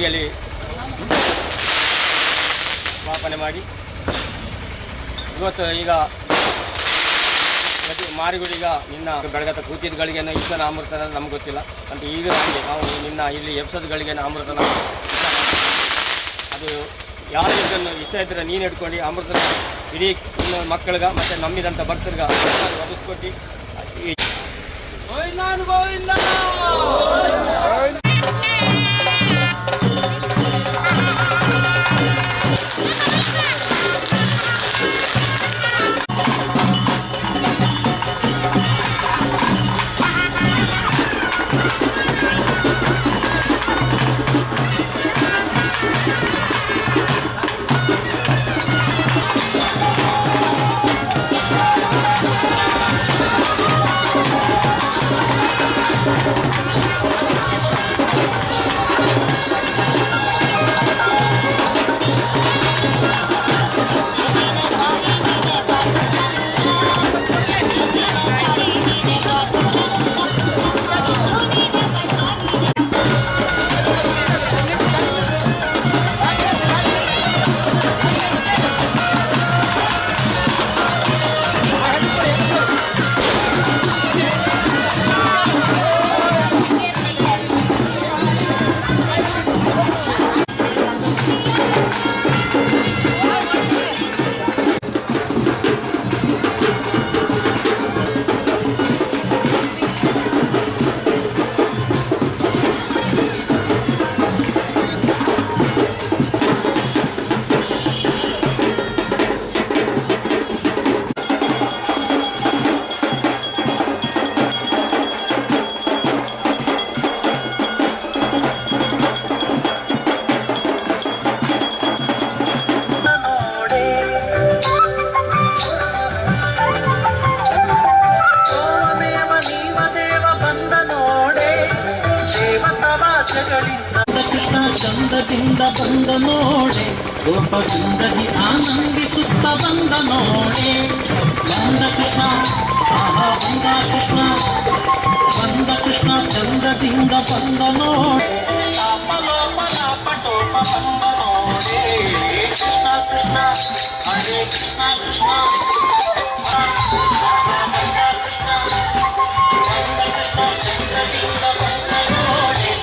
ಮೆರವಣಿಗೆಯಲ್ಲಿ ಸ್ಥಾಪನೆ ಮಾಡಿ ಇವತ್ತು ಈಗ ಮಾರಿಗುಡಿಗ ನಿನ್ನ ಬೆಳಗತ್ತ ಕೂತಿದ್ಗಳಿಗೇನು ಈಶ್ವರ ಅಮೃತನ ನಮ್ಗೆ ಗೊತ್ತಿಲ್ಲ ಅಂತ ಈಗ ನಮಗೆ ನಾವು ನಿನ್ನ ಇಲ್ಲಿ ಎಬ್ಸೋದ್ಗಳಿಗೇನು ಅಮೃತನ ಅದು ಯಾರು ಇದನ್ನು ಇಷ್ಟ ಇದ್ದರೆ ನೀನು ಹಿಡ್ಕೊಂಡು ಅಮೃತನ ಇಡೀ ಇನ್ನು ಮಕ್ಕಳಿಗೆ ಮತ್ತು ನಂಬಿದಂಥ ಭಕ್ತರಿಗೆ ಒದಗಿಸ್ಕೊಟ್ಟು ಚಂದದಿಂದ ಬಂದ ನೋಡೆ ಗೋಪವೃಂದದಿ ಆನಂದಿಸುತ್ತ ಬಂದ ನೋಡೆ ಬಂದ ಕೃಷ್ಣ ಆಹಾ ಬಂದ ಕೃಷ್ಣ ಬಂದ ಕೃಷ್ಣ ಚಂದದಿಂದ ಬಂದ ನೋಡೆ ಪಟೋಪ ಬಂದ ನೋಡೆ ಕೃಷ್ಣ ಕೃಷ್ಣ ಹರೇ ಕೃಷ್ಣ ಕೃಷ್ಣ ಬಂದ ಕೃಷ್ಣ ಚಂದದಿಂದ ಬಂದ ನೋಡೆ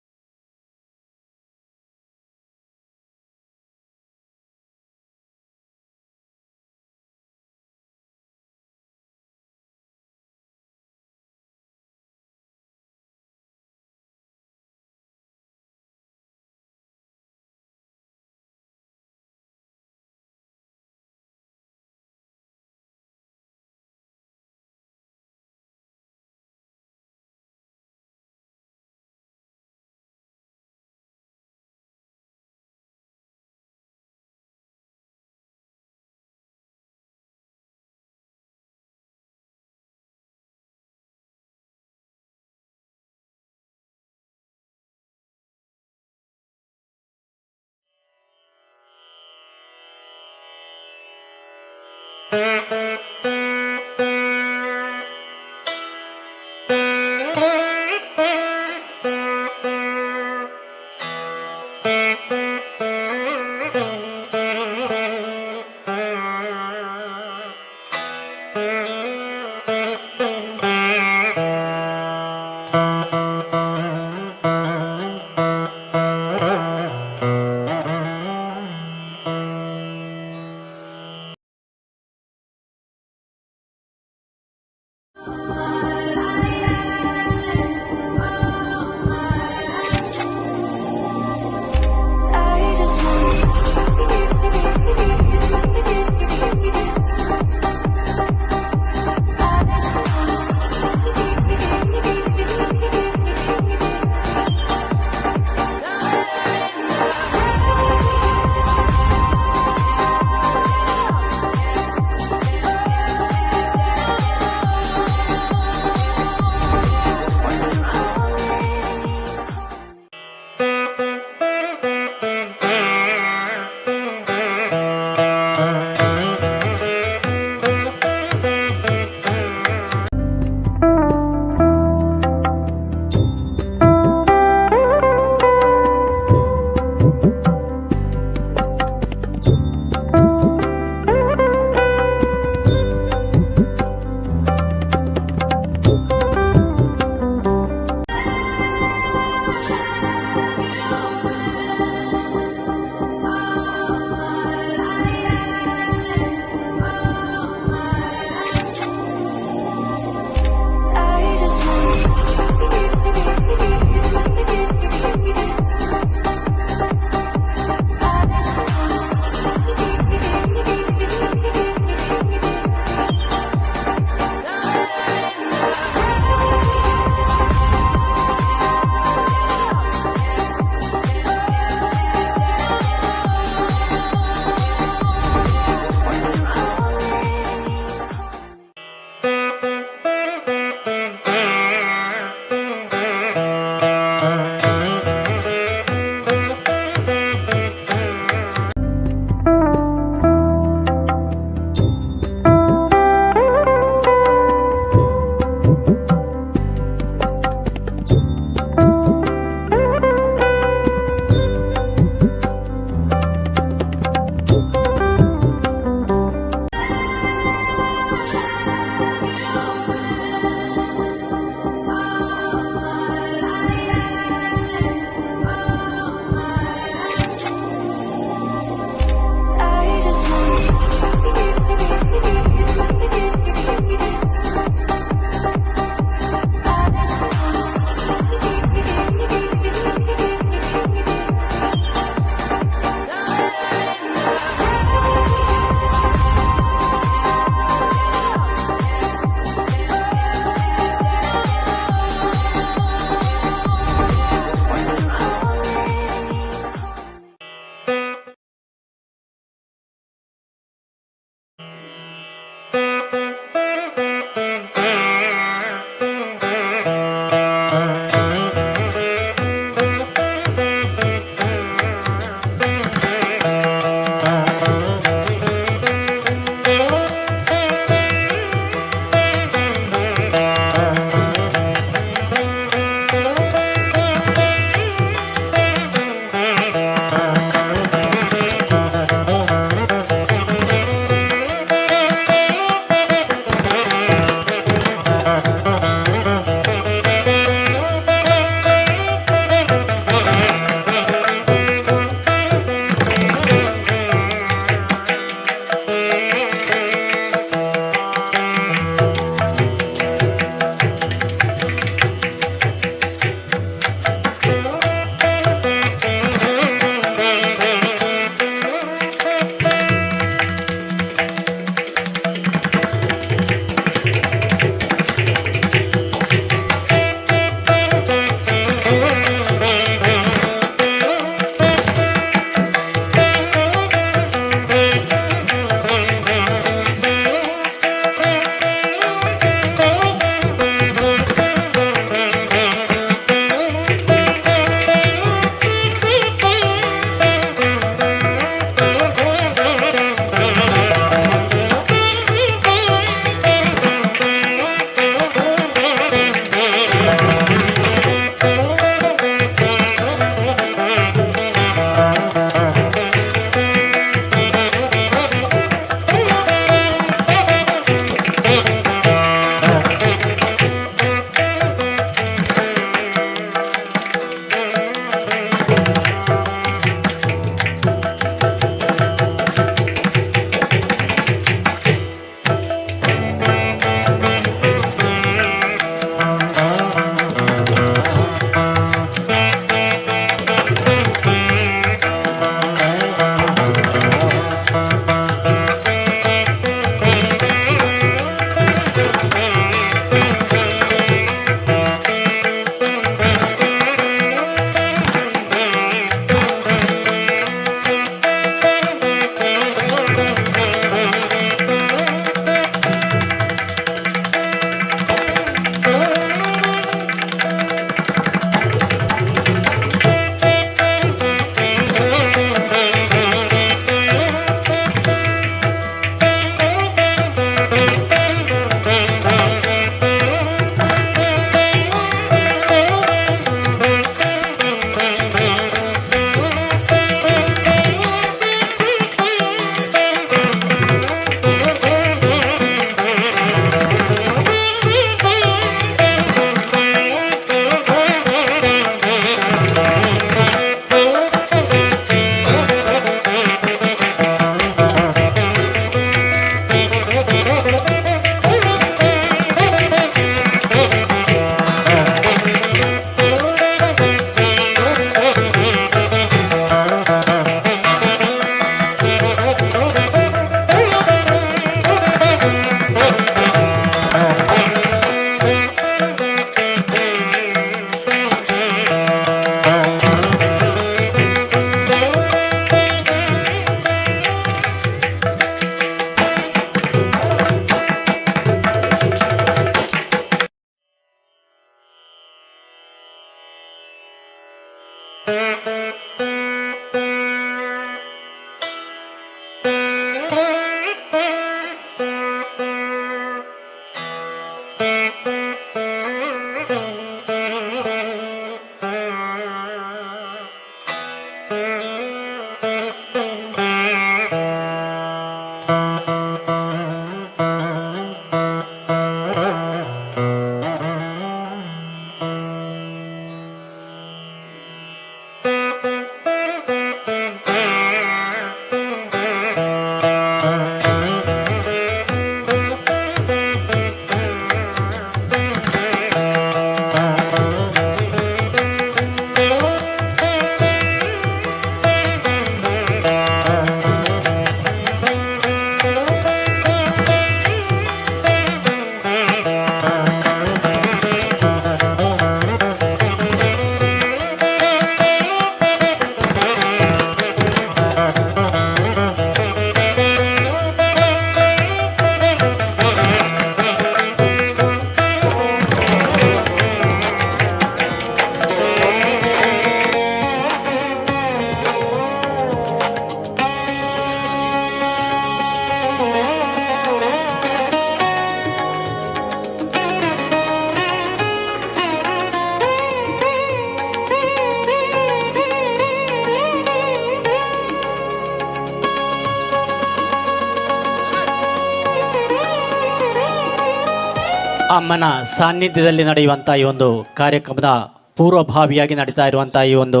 ಅಮ್ಮನ ಸಾನ್ನಿಧ್ಯದಲ್ಲಿ ನಡೆಯುವಂಥ ಈ ಒಂದು ಕಾರ್ಯಕ್ರಮದ ಪೂರ್ವಭಾವಿಯಾಗಿ ನಡೀತಾ ಇರುವಂಥ ಈ ಒಂದು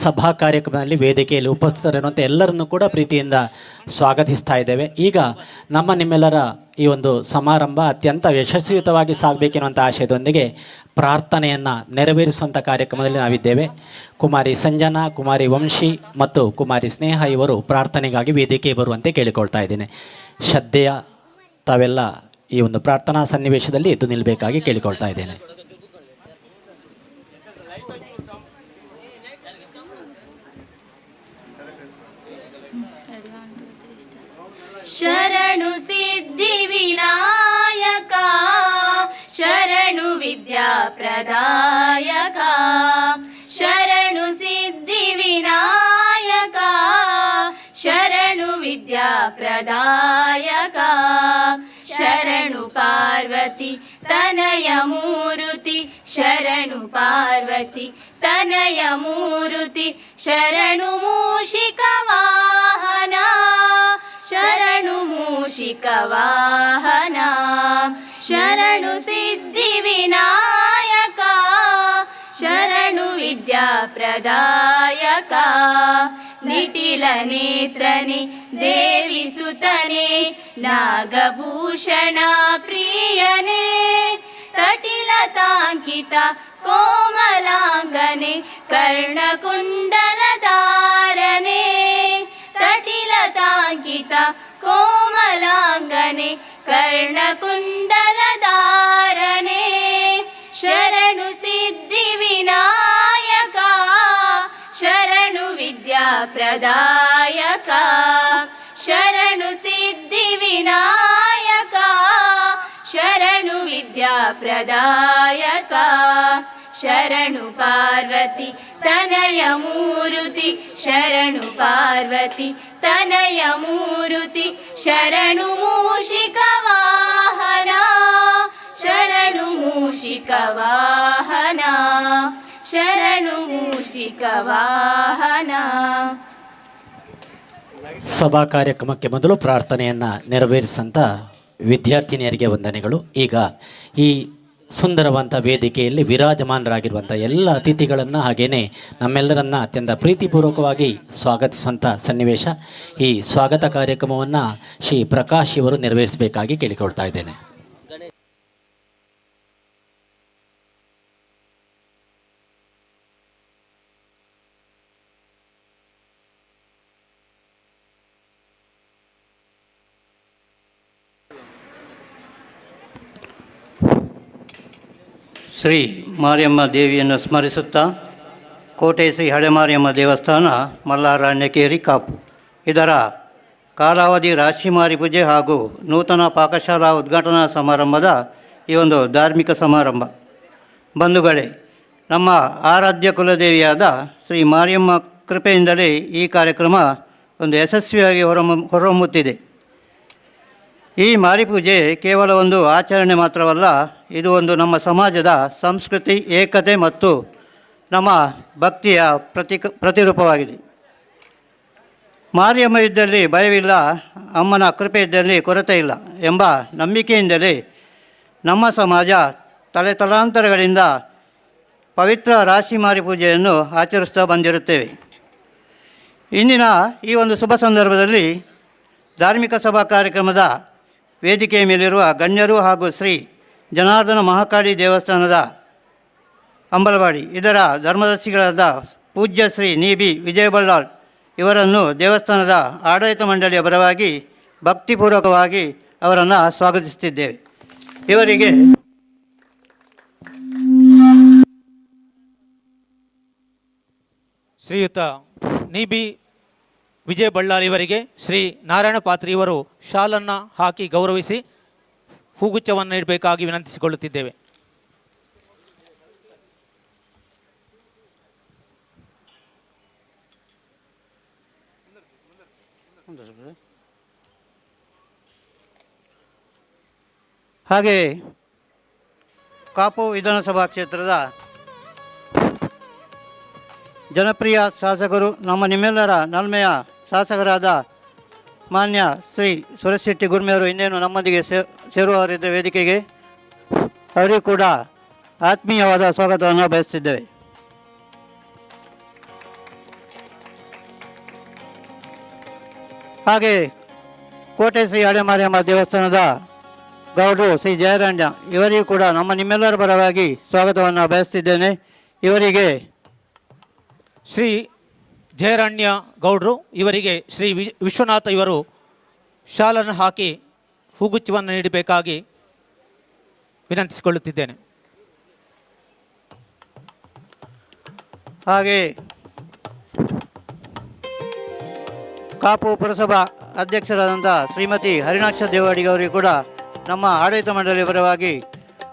ಸಭಾ ಕಾರ್ಯಕ್ರಮದಲ್ಲಿ ವೇದಿಕೆಯಲ್ಲಿ ಉಪಸ್ಥಿತರಿರುವಂಥ ಎಲ್ಲರನ್ನೂ ಕೂಡ ಪ್ರೀತಿಯಿಂದ ಸ್ವಾಗತಿಸ್ತಾ ಇದ್ದೇವೆ. ಈಗ ನಿಮ್ಮೆಲ್ಲರ ಈ ಒಂದು ಸಮಾರಂಭ ಅತ್ಯಂತ ಯಶಸ್ವಿಯುತವಾಗಿ ಸಾಗಬೇಕೆನ್ನುವಂಥ ಆಶಯದೊಂದಿಗೆ ಪ್ರಾರ್ಥನೆಯನ್ನು ನೆರವೇರಿಸುವಂಥ ಕಾರ್ಯಕ್ರಮದಲ್ಲಿ ನಾವಿದ್ದೇವೆ. ಕುಮಾರಿ ಸಂಜನಾ, ಕುಮಾರಿ ವಂಶಿ ಮತ್ತು ಕುಮಾರಿ ಸ್ನೇಹ ಇವರು ಪ್ರಾರ್ಥನೆಗಾಗಿ ವೇದಿಕೆ ಬರುವಂತೆ ಕೇಳಿಕೊಳ್ತಾ ಇದ್ದೇನೆ. ಶ್ರದ್ಧೆಯ ತಾವೆಲ್ಲ ಈ ಒಂದು ಪ್ರಾರ್ಥನಾ ಸನ್ನಿವೇಶದಲ್ಲಿ ಎದ್ದು ನಿಲ್ಲಬೇಕಾಗಿ ಕೇಳಿಕೊಳ್ತಾ ಇದ್ದೇನೆ. ಶರಣು ಸಿದ್ಧಿ ವಿನಾಯಕ, ಶರಣು ವಿದ್ಯಾ ಪ್ರದಾಯಕ, ಶರಣು ಸಿದ್ಧಿ ವಿನಾಯಕ, ಶರಣು ವಿದ್ಯಾ ಪ್ರದಾಯಕ, ಶರಣು ಪಾರ್ವತಿ ತನಯ ಮೂರುತಿ, ಶರಣು ಪಾರ್ವತಿ ತನಯ ಮೂರುತಿ, ಶರಣು ಮೂಷಿಕ ವಾಹನ, ಶರಣು ಮೂಷಿಕ ವಾಹನ, ಶರಣು ಸಿದ್ಧಿ ವಿನಾಯಕ, ಶರಣು ವಿದ್ಯಾ ಪ್ರದಾಯಕ, ನಿಟಿಲ ನೇತ್ರನೆ ದೇವಿ ಸುತನೆ, ನಾಗಭೂಷಣ ಪ್ರಿಯನೆ, ತಟಿಲ ತಾಂಕಿತ ಕೋಮಲಾಂಗನೆ, ಕರ್ಣಕುಂಡಲ ಧಾರನೆ, ತಟಿಲ ತಾಂಕಿತ ಕೋಮಲಾಂಗನೆ, ಕರ್ಣಕುಂಡಲ ಧಾರನೆ, ಶರಣು ಸಿದ್ಧಿ ವಿನಾಯಕ, ಶರಣು ವಿದ್ಯಾ ಪ್ರದಾಯಕ, ಶರಣು ಸಿದ್ಧಿ ವಿನಾಯಕ, ಶರಣು ವಿದ್ಯಾ ಪ್ರದಾಯಕ, ಶರಣು ಪಾರ್ವತಿ ತನಯ ಮೂರುತಿ, ಶರಣು ಪಾರ್ವತಿ ತನಯ ಮೂರುತಿ, ಶರಣು ಮೂಷಿಕ ವಾಹನ, ಶರಣು ಮೂಷಿಕ ವಾಹನ, ಶರಣು ಮೂಷಿಕ ವಾಹನ. ಸಭಾ ಕಾರ್ಯಕ್ರಮಕ್ಕೆ ಮೊದಲು ಪ್ರಾರ್ಥನೆಯನ್ನು ನೆರವೇರಿಸಂಥ ವಿದ್ಯಾರ್ಥಿನಿಯರಿಗೆ ವಂದನೆಗಳು. ಈಗ ಈ ಸುಂದರವಂತ ವೇದಿಕೆಯಲ್ಲಿ ವಿರಾಜಮಾನರಾಗಿರುವಂಥ ಎಲ್ಲ ಅತಿಥಿಗಳನ್ನು ಹಾಗೆಯೇ ನಮ್ಮೆಲ್ಲರನ್ನ ಅತ್ಯಂತ ಪ್ರೀತಿಪೂರ್ವಕವಾಗಿ ಸ್ವಾಗತಿಸುವಂಥ ಸನ್ನಿವೇಶ. ಈ ಸ್ವಾಗತ ಕಾರ್ಯಕ್ರಮವನ್ನು ಶ್ರೀ ಪ್ರಕಾಶ್ ಇವರು ನೆರವೇರಿಸಬೇಕಾಗಿ ಕೇಳಿಕೊಳ್ತಾ ಇದ್ದೇನೆ. ಶ್ರೀ ಮಾರಿಯಮ್ಮ ದೇವಿಯನ್ನು ಸ್ಮರಿಸುತ್ತಾ ಕೋಟೆ ಶ್ರೀ ಹಳೆಮಾರಿಯಮ್ಮ ದೇವಸ್ಥಾನ ಮಲ್ಲಾರಣ್ಯಕೇರಿ ಕಾಪು ಇದರ ಕಾಲಾವಧಿ ರಾಶಿಮಾರಿ ಪೂಜೆ ಹಾಗೂ ನೂತನ ಪಾಕಶಾಲಾ ಉದ್ಘಾಟನಾ ಸಮಾರಂಭದ ಈ ಒಂದು ಧಾರ್ಮಿಕ ಸಮಾರಂಭ. ಬಂಧುಗಳೇ, ನಮ್ಮ ಆರಾಧ್ಯ ಕುಲದೇವಿಯಾದ ಶ್ರೀ ಮಾರಿಯಮ್ಮ ಕೃಪೆಯಿಂದಲೇ ಈ ಕಾರ್ಯಕ್ರಮ ಒಂದು ಯಶಸ್ವಿಯಾಗಿ ಹೊರಹೊಮ್ಮುತ್ತಿದೆ. ಈ ಮಾರಿಪೂಜೆ ಕೇವಲ ಒಂದು ಆಚರಣೆ ಮಾತ್ರವಲ್ಲ, ಇದು ಒಂದು ನಮ್ಮ ಸಮಾಜದ ಸಂಸ್ಕೃತಿ, ಏಕತೆ ಮತ್ತು ನಮ್ಮ ಭಕ್ತಿಯ ಪ್ರತಿರೂಪವಾಗಿದೆ. ಮಾರಿಯಮ್ಮ ಇದ್ದಲ್ಲಿ ಭಯವಿಲ್ಲ, ಅಮ್ಮನ ಕೃಪೆ ಇದ್ದಲ್ಲಿ ಕೊರತೆ ಇಲ್ಲ ಎಂಬ ನಂಬಿಕೆಯಿಂದಲೇ ನಮ್ಮ ಸಮಾಜ ತಲೆತಲಾಂತರಗಳಿಂದ ಪವಿತ್ರ ರಾಶಿ ಮಾರಿ ಪೂಜೆಯನ್ನು ಆಚರಿಸ್ತಾ ಬಂದಿರುತ್ತೇವೆ. ಇಂದಿನ ಈ ಒಂದು ಶುಭ ಸಂದರ್ಭದಲ್ಲಿ ಧಾರ್ಮಿಕ ಸಭಾ ಕಾರ್ಯಕ್ರಮದ ವೇದಿಕೆಯ ಮೇಲಿರುವ ಗಣ್ಯರು ಹಾಗೂ ಶ್ರೀ ಜನಾರ್ದನ ಮಹಾಕಾಳಿ ದೇವಸ್ಥಾನದ ಅಂಬಲವಾಡಿ ಇದರ ಧರ್ಮದರ್ಶಿಗಳಾದ ಪೂಜ್ಯ ಶ್ರೀ ನೀಬಿ ವಿಜಯ ಬಳ್ಳಾಳ್ ಇವರನ್ನು ದೇವಸ್ಥಾನದ ಆಡಳಿತ ಮಂಡಳಿಯ ಪರವಾಗಿ ಭಕ್ತಿಪೂರ್ವಕವಾಗಿ ಅವರನ್ನು ಸ್ವಾಗತಿಸುತ್ತಿದ್ದೇವೆ. ಇವರಿಗೆ ಶ್ರೀಯುತ ನೀಬಿ ವಿಜಯ ಬಳ್ಳಾರಿ ಇವರಿಗೆ ಶ್ರೀ ನಾರಾಯಣ ಪಾತ್ರಿ ಇವರು ಶಾಲನ್ನು ಹಾಕಿ ಗೌರವಿಸಿ ಹೂಗುಚ್ಛವನ್ನು ನೀಡಬೇಕಾಗಿ ವಿನಂತಿಸಿಕೊಳ್ಳುತ್ತಿದ್ದೇವೆ. ಹಾಗೆ ಕಾಪು ವಿಧಾನಸಭಾ ಕ್ಷೇತ್ರದ ಜನಪ್ರಿಯ ಶಾಸಕರು, ನಿಮ್ಮೆಲ್ಲರ ನಲ್ಮೆಯ ಶಾಸಕರಾದ ಮಾನ್ಯ ಶ್ರೀ ಸುರೇಶ್ ಶೆಟ್ಟಿ ಗುರ್ಮೆಯವರು ಇನ್ನೇನು ನಮ್ಮೊಂದಿಗೆ ಸೇರುವವರಿದ್ದ ವೇದಿಕೆಗೆ ಅವರಿಗೂ ಕೂಡ ಆತ್ಮೀಯವಾದ ಸ್ವಾಗತವನ್ನು ಬಯಸ್ತಿದ್ದೇವೆ. ಹಾಗೆ ಕೋಟೆ ಶ್ರೀ ಹಳೆಮಾರಿಯಮ್ಮ ದೇವಸ್ಥಾನದ ಗೌಡರು ಶ್ರೀ ಜಯರಾಂಡ ಇವರಿಗೂ ಕೂಡ ನಿಮ್ಮೆಲ್ಲರ ಪರವಾಗಿ ಸ್ವಾಗತವನ್ನು ಬಯಸ್ತಿದ್ದೇನೆ. ಇವರಿಗೆ ಶ್ರೀ ಜಯರಾಣ್ಯ ಗೌಡ್ರು ಇವರಿಗೆ ಶ್ರೀ ವಿಶ್ವನಾಥ ಇವರು ಶಾಲನ್ನು ಹಾಕಿ ಹೂಗುಚ್ಛವನ್ನು ನೀಡಬೇಕಾಗಿ ವಿನಂತಿಸಿಕೊಳ್ಳುತ್ತಿದ್ದೇನೆ. ಹಾಗೆ ಕಾಪು ಪುರಸಭಾ ಅಧ್ಯಕ್ಷರಾದಂಥ ಶ್ರೀಮತಿ ಹರಿಣಾಕ್ಷ ದೇವಾಡಿಗ ಅವರಿಗೂ ಕೂಡ ನಮ್ಮ ಆಡಳಿತ ಮಂಡಳಿ ಪರವಾಗಿ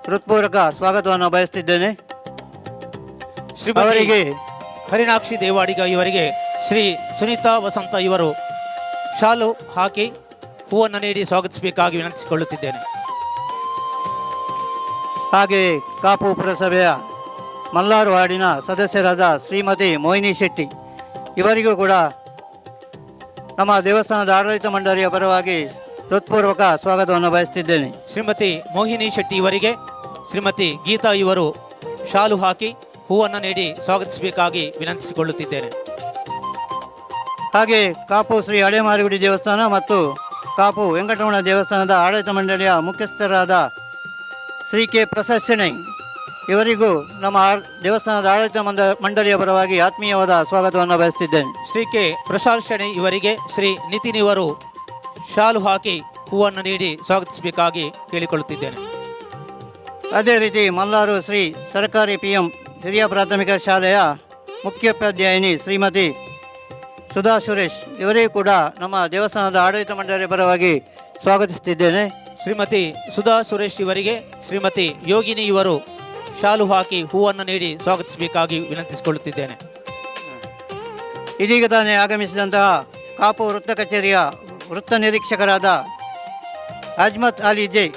ಹೃತ್ಪೂರ್ವಕ ಸ್ವಾಗತವನ್ನು ಬಯಸ್ತಿದ್ದೇನೆ. ಅವರಿಗೆ ಹರಿಣಾಕ್ಷಿ ದೇವಾಡಿಗ ಇವರಿಗೆ ಶ್ರೀ ಸುನೀತಾ ವಸಂತ ಇವರು ಶಾಲು ಹಾಕಿ ಹೂವನ್ನು ನೀಡಿ ಸ್ವಾಗತಿಸಬೇಕಾಗಿ ವಿನಂತಿಸಿಕೊಳ್ಳುತ್ತಿದ್ದೇನೆ. ಹಾಗೆ ಕಾಪು ಪುರಸಭೆಯ ಮಲ್ಲಾರು ವಾರ್ಡಿನ ಸದಸ್ಯರಾದ ಶ್ರೀಮತಿ ಮೋಹಿನಿ ಶೆಟ್ಟಿ ಇವರಿಗೂ ಕೂಡ ನಮ್ಮ ದೇವಸ್ಥಾನದ ಆಡಳಿತ ಮಂಡಳಿಯ ಪರವಾಗಿ ಹೃತ್ಪೂರ್ವಕ ಸ್ವಾಗತವನ್ನು ಬಯಸ್ತಿದ್ದೇನೆ. ಶ್ರೀಮತಿ ಮೋಹಿನಿ ಶೆಟ್ಟಿ ಇವರಿಗೆ ಶ್ರೀಮತಿ ಗೀತಾ ಇವರು ಶಾಲು ಹಾಕಿ ಹೂವನ್ನು ನೀಡಿ ಸ್ವಾಗತಿಸಬೇಕಾಗಿ ವಿನಂತಿಸಿಕೊಳ್ಳುತ್ತಿದ್ದೇನೆ. ಹಾಗೆ ಕಾಪು ಶ್ರೀ ಹಳೆಮಾರಿಗುಡಿ ದೇವಸ್ಥಾನ ಮತ್ತು ಕಾಪು ವೆಂಕಟರಮಣ ದೇವಸ್ಥಾನದ ಆಡಳಿತ ಮಂಡಳಿಯ ಮುಖ್ಯಸ್ಥರಾದ ಶ್ರೀ ಕೆ ಪ್ರಸಾದ್ ಶೆಣೈ ಇವರಿಗೂ ನಮ್ಮ ದೇವಸ್ಥಾನದ ಆಡಳಿತ ಮಂಡಳಿಯ ಪರವಾಗಿ ಆತ್ಮೀಯವಾದ ಸ್ವಾಗತವನ್ನು ಬಯಸ್ತಿದ್ದೇನೆ. ಶ್ರೀ ಕೆ ಪ್ರಸಾದ್ ಶೆಣೈ ಇವರಿಗೆ ಶ್ರೀ ನಿತಿನ್ ಇವರು ಶಾಲು ಹಾಕಿ ಹೂವನ್ನು ನೀಡಿ ಸ್ವಾಗತಿಸಬೇಕಾಗಿ ಕೇಳಿಕೊಳ್ಳುತ್ತಿದ್ದೇನೆ. ಅದೇ ರೀತಿ ಮಲ್ಲಾರು ಶ್ರೀ ಸರ್ಕಾರಿ PM ಹಿರಿಯ ಪ್ರಾಥಮಿಕ ಶಾಲೆಯ ಮುಖ್ಯೋಪಾಧ್ಯಾಯಿನಿ ಶ್ರೀಮತಿ ಸುಧಾ ಸುರೇಶ್ ಇವರಿಗೂ ಕೂಡ ನಮ್ಮ ದೇವಸ್ಥಾನದ ಆಡಳಿತ ಮಂಡಳಿಯ ಪರವಾಗಿ ಸ್ವಾಗತಿಸುತ್ತಿದ್ದೇನೆ. ಶ್ರೀಮತಿ ಸುಧಾ ಸುರೇಶ್ ಇವರಿಗೆ ಶ್ರೀಮತಿ ಯೋಗಿನಿ ಇವರು ಶಾಲು ಹಾಕಿ ಹೂವನ್ನು ನೀಡಿ ಸ್ವಾಗತಿಸಬೇಕಾಗಿ ವಿನಂತಿಸಿಕೊಳ್ಳುತ್ತಿದ್ದೇನೆ. ಇದೀಗ ತಾನೇ ಆಗಮಿಸಿದಂತಹ ಕಾಪು ವೃತ್ತ ಕಚೇರಿಯ ವೃತ್ತ ನಿರೀಕ್ಷಕರಾದ ಅಜ್ಮತ್ ಅಲಿ ಜೈ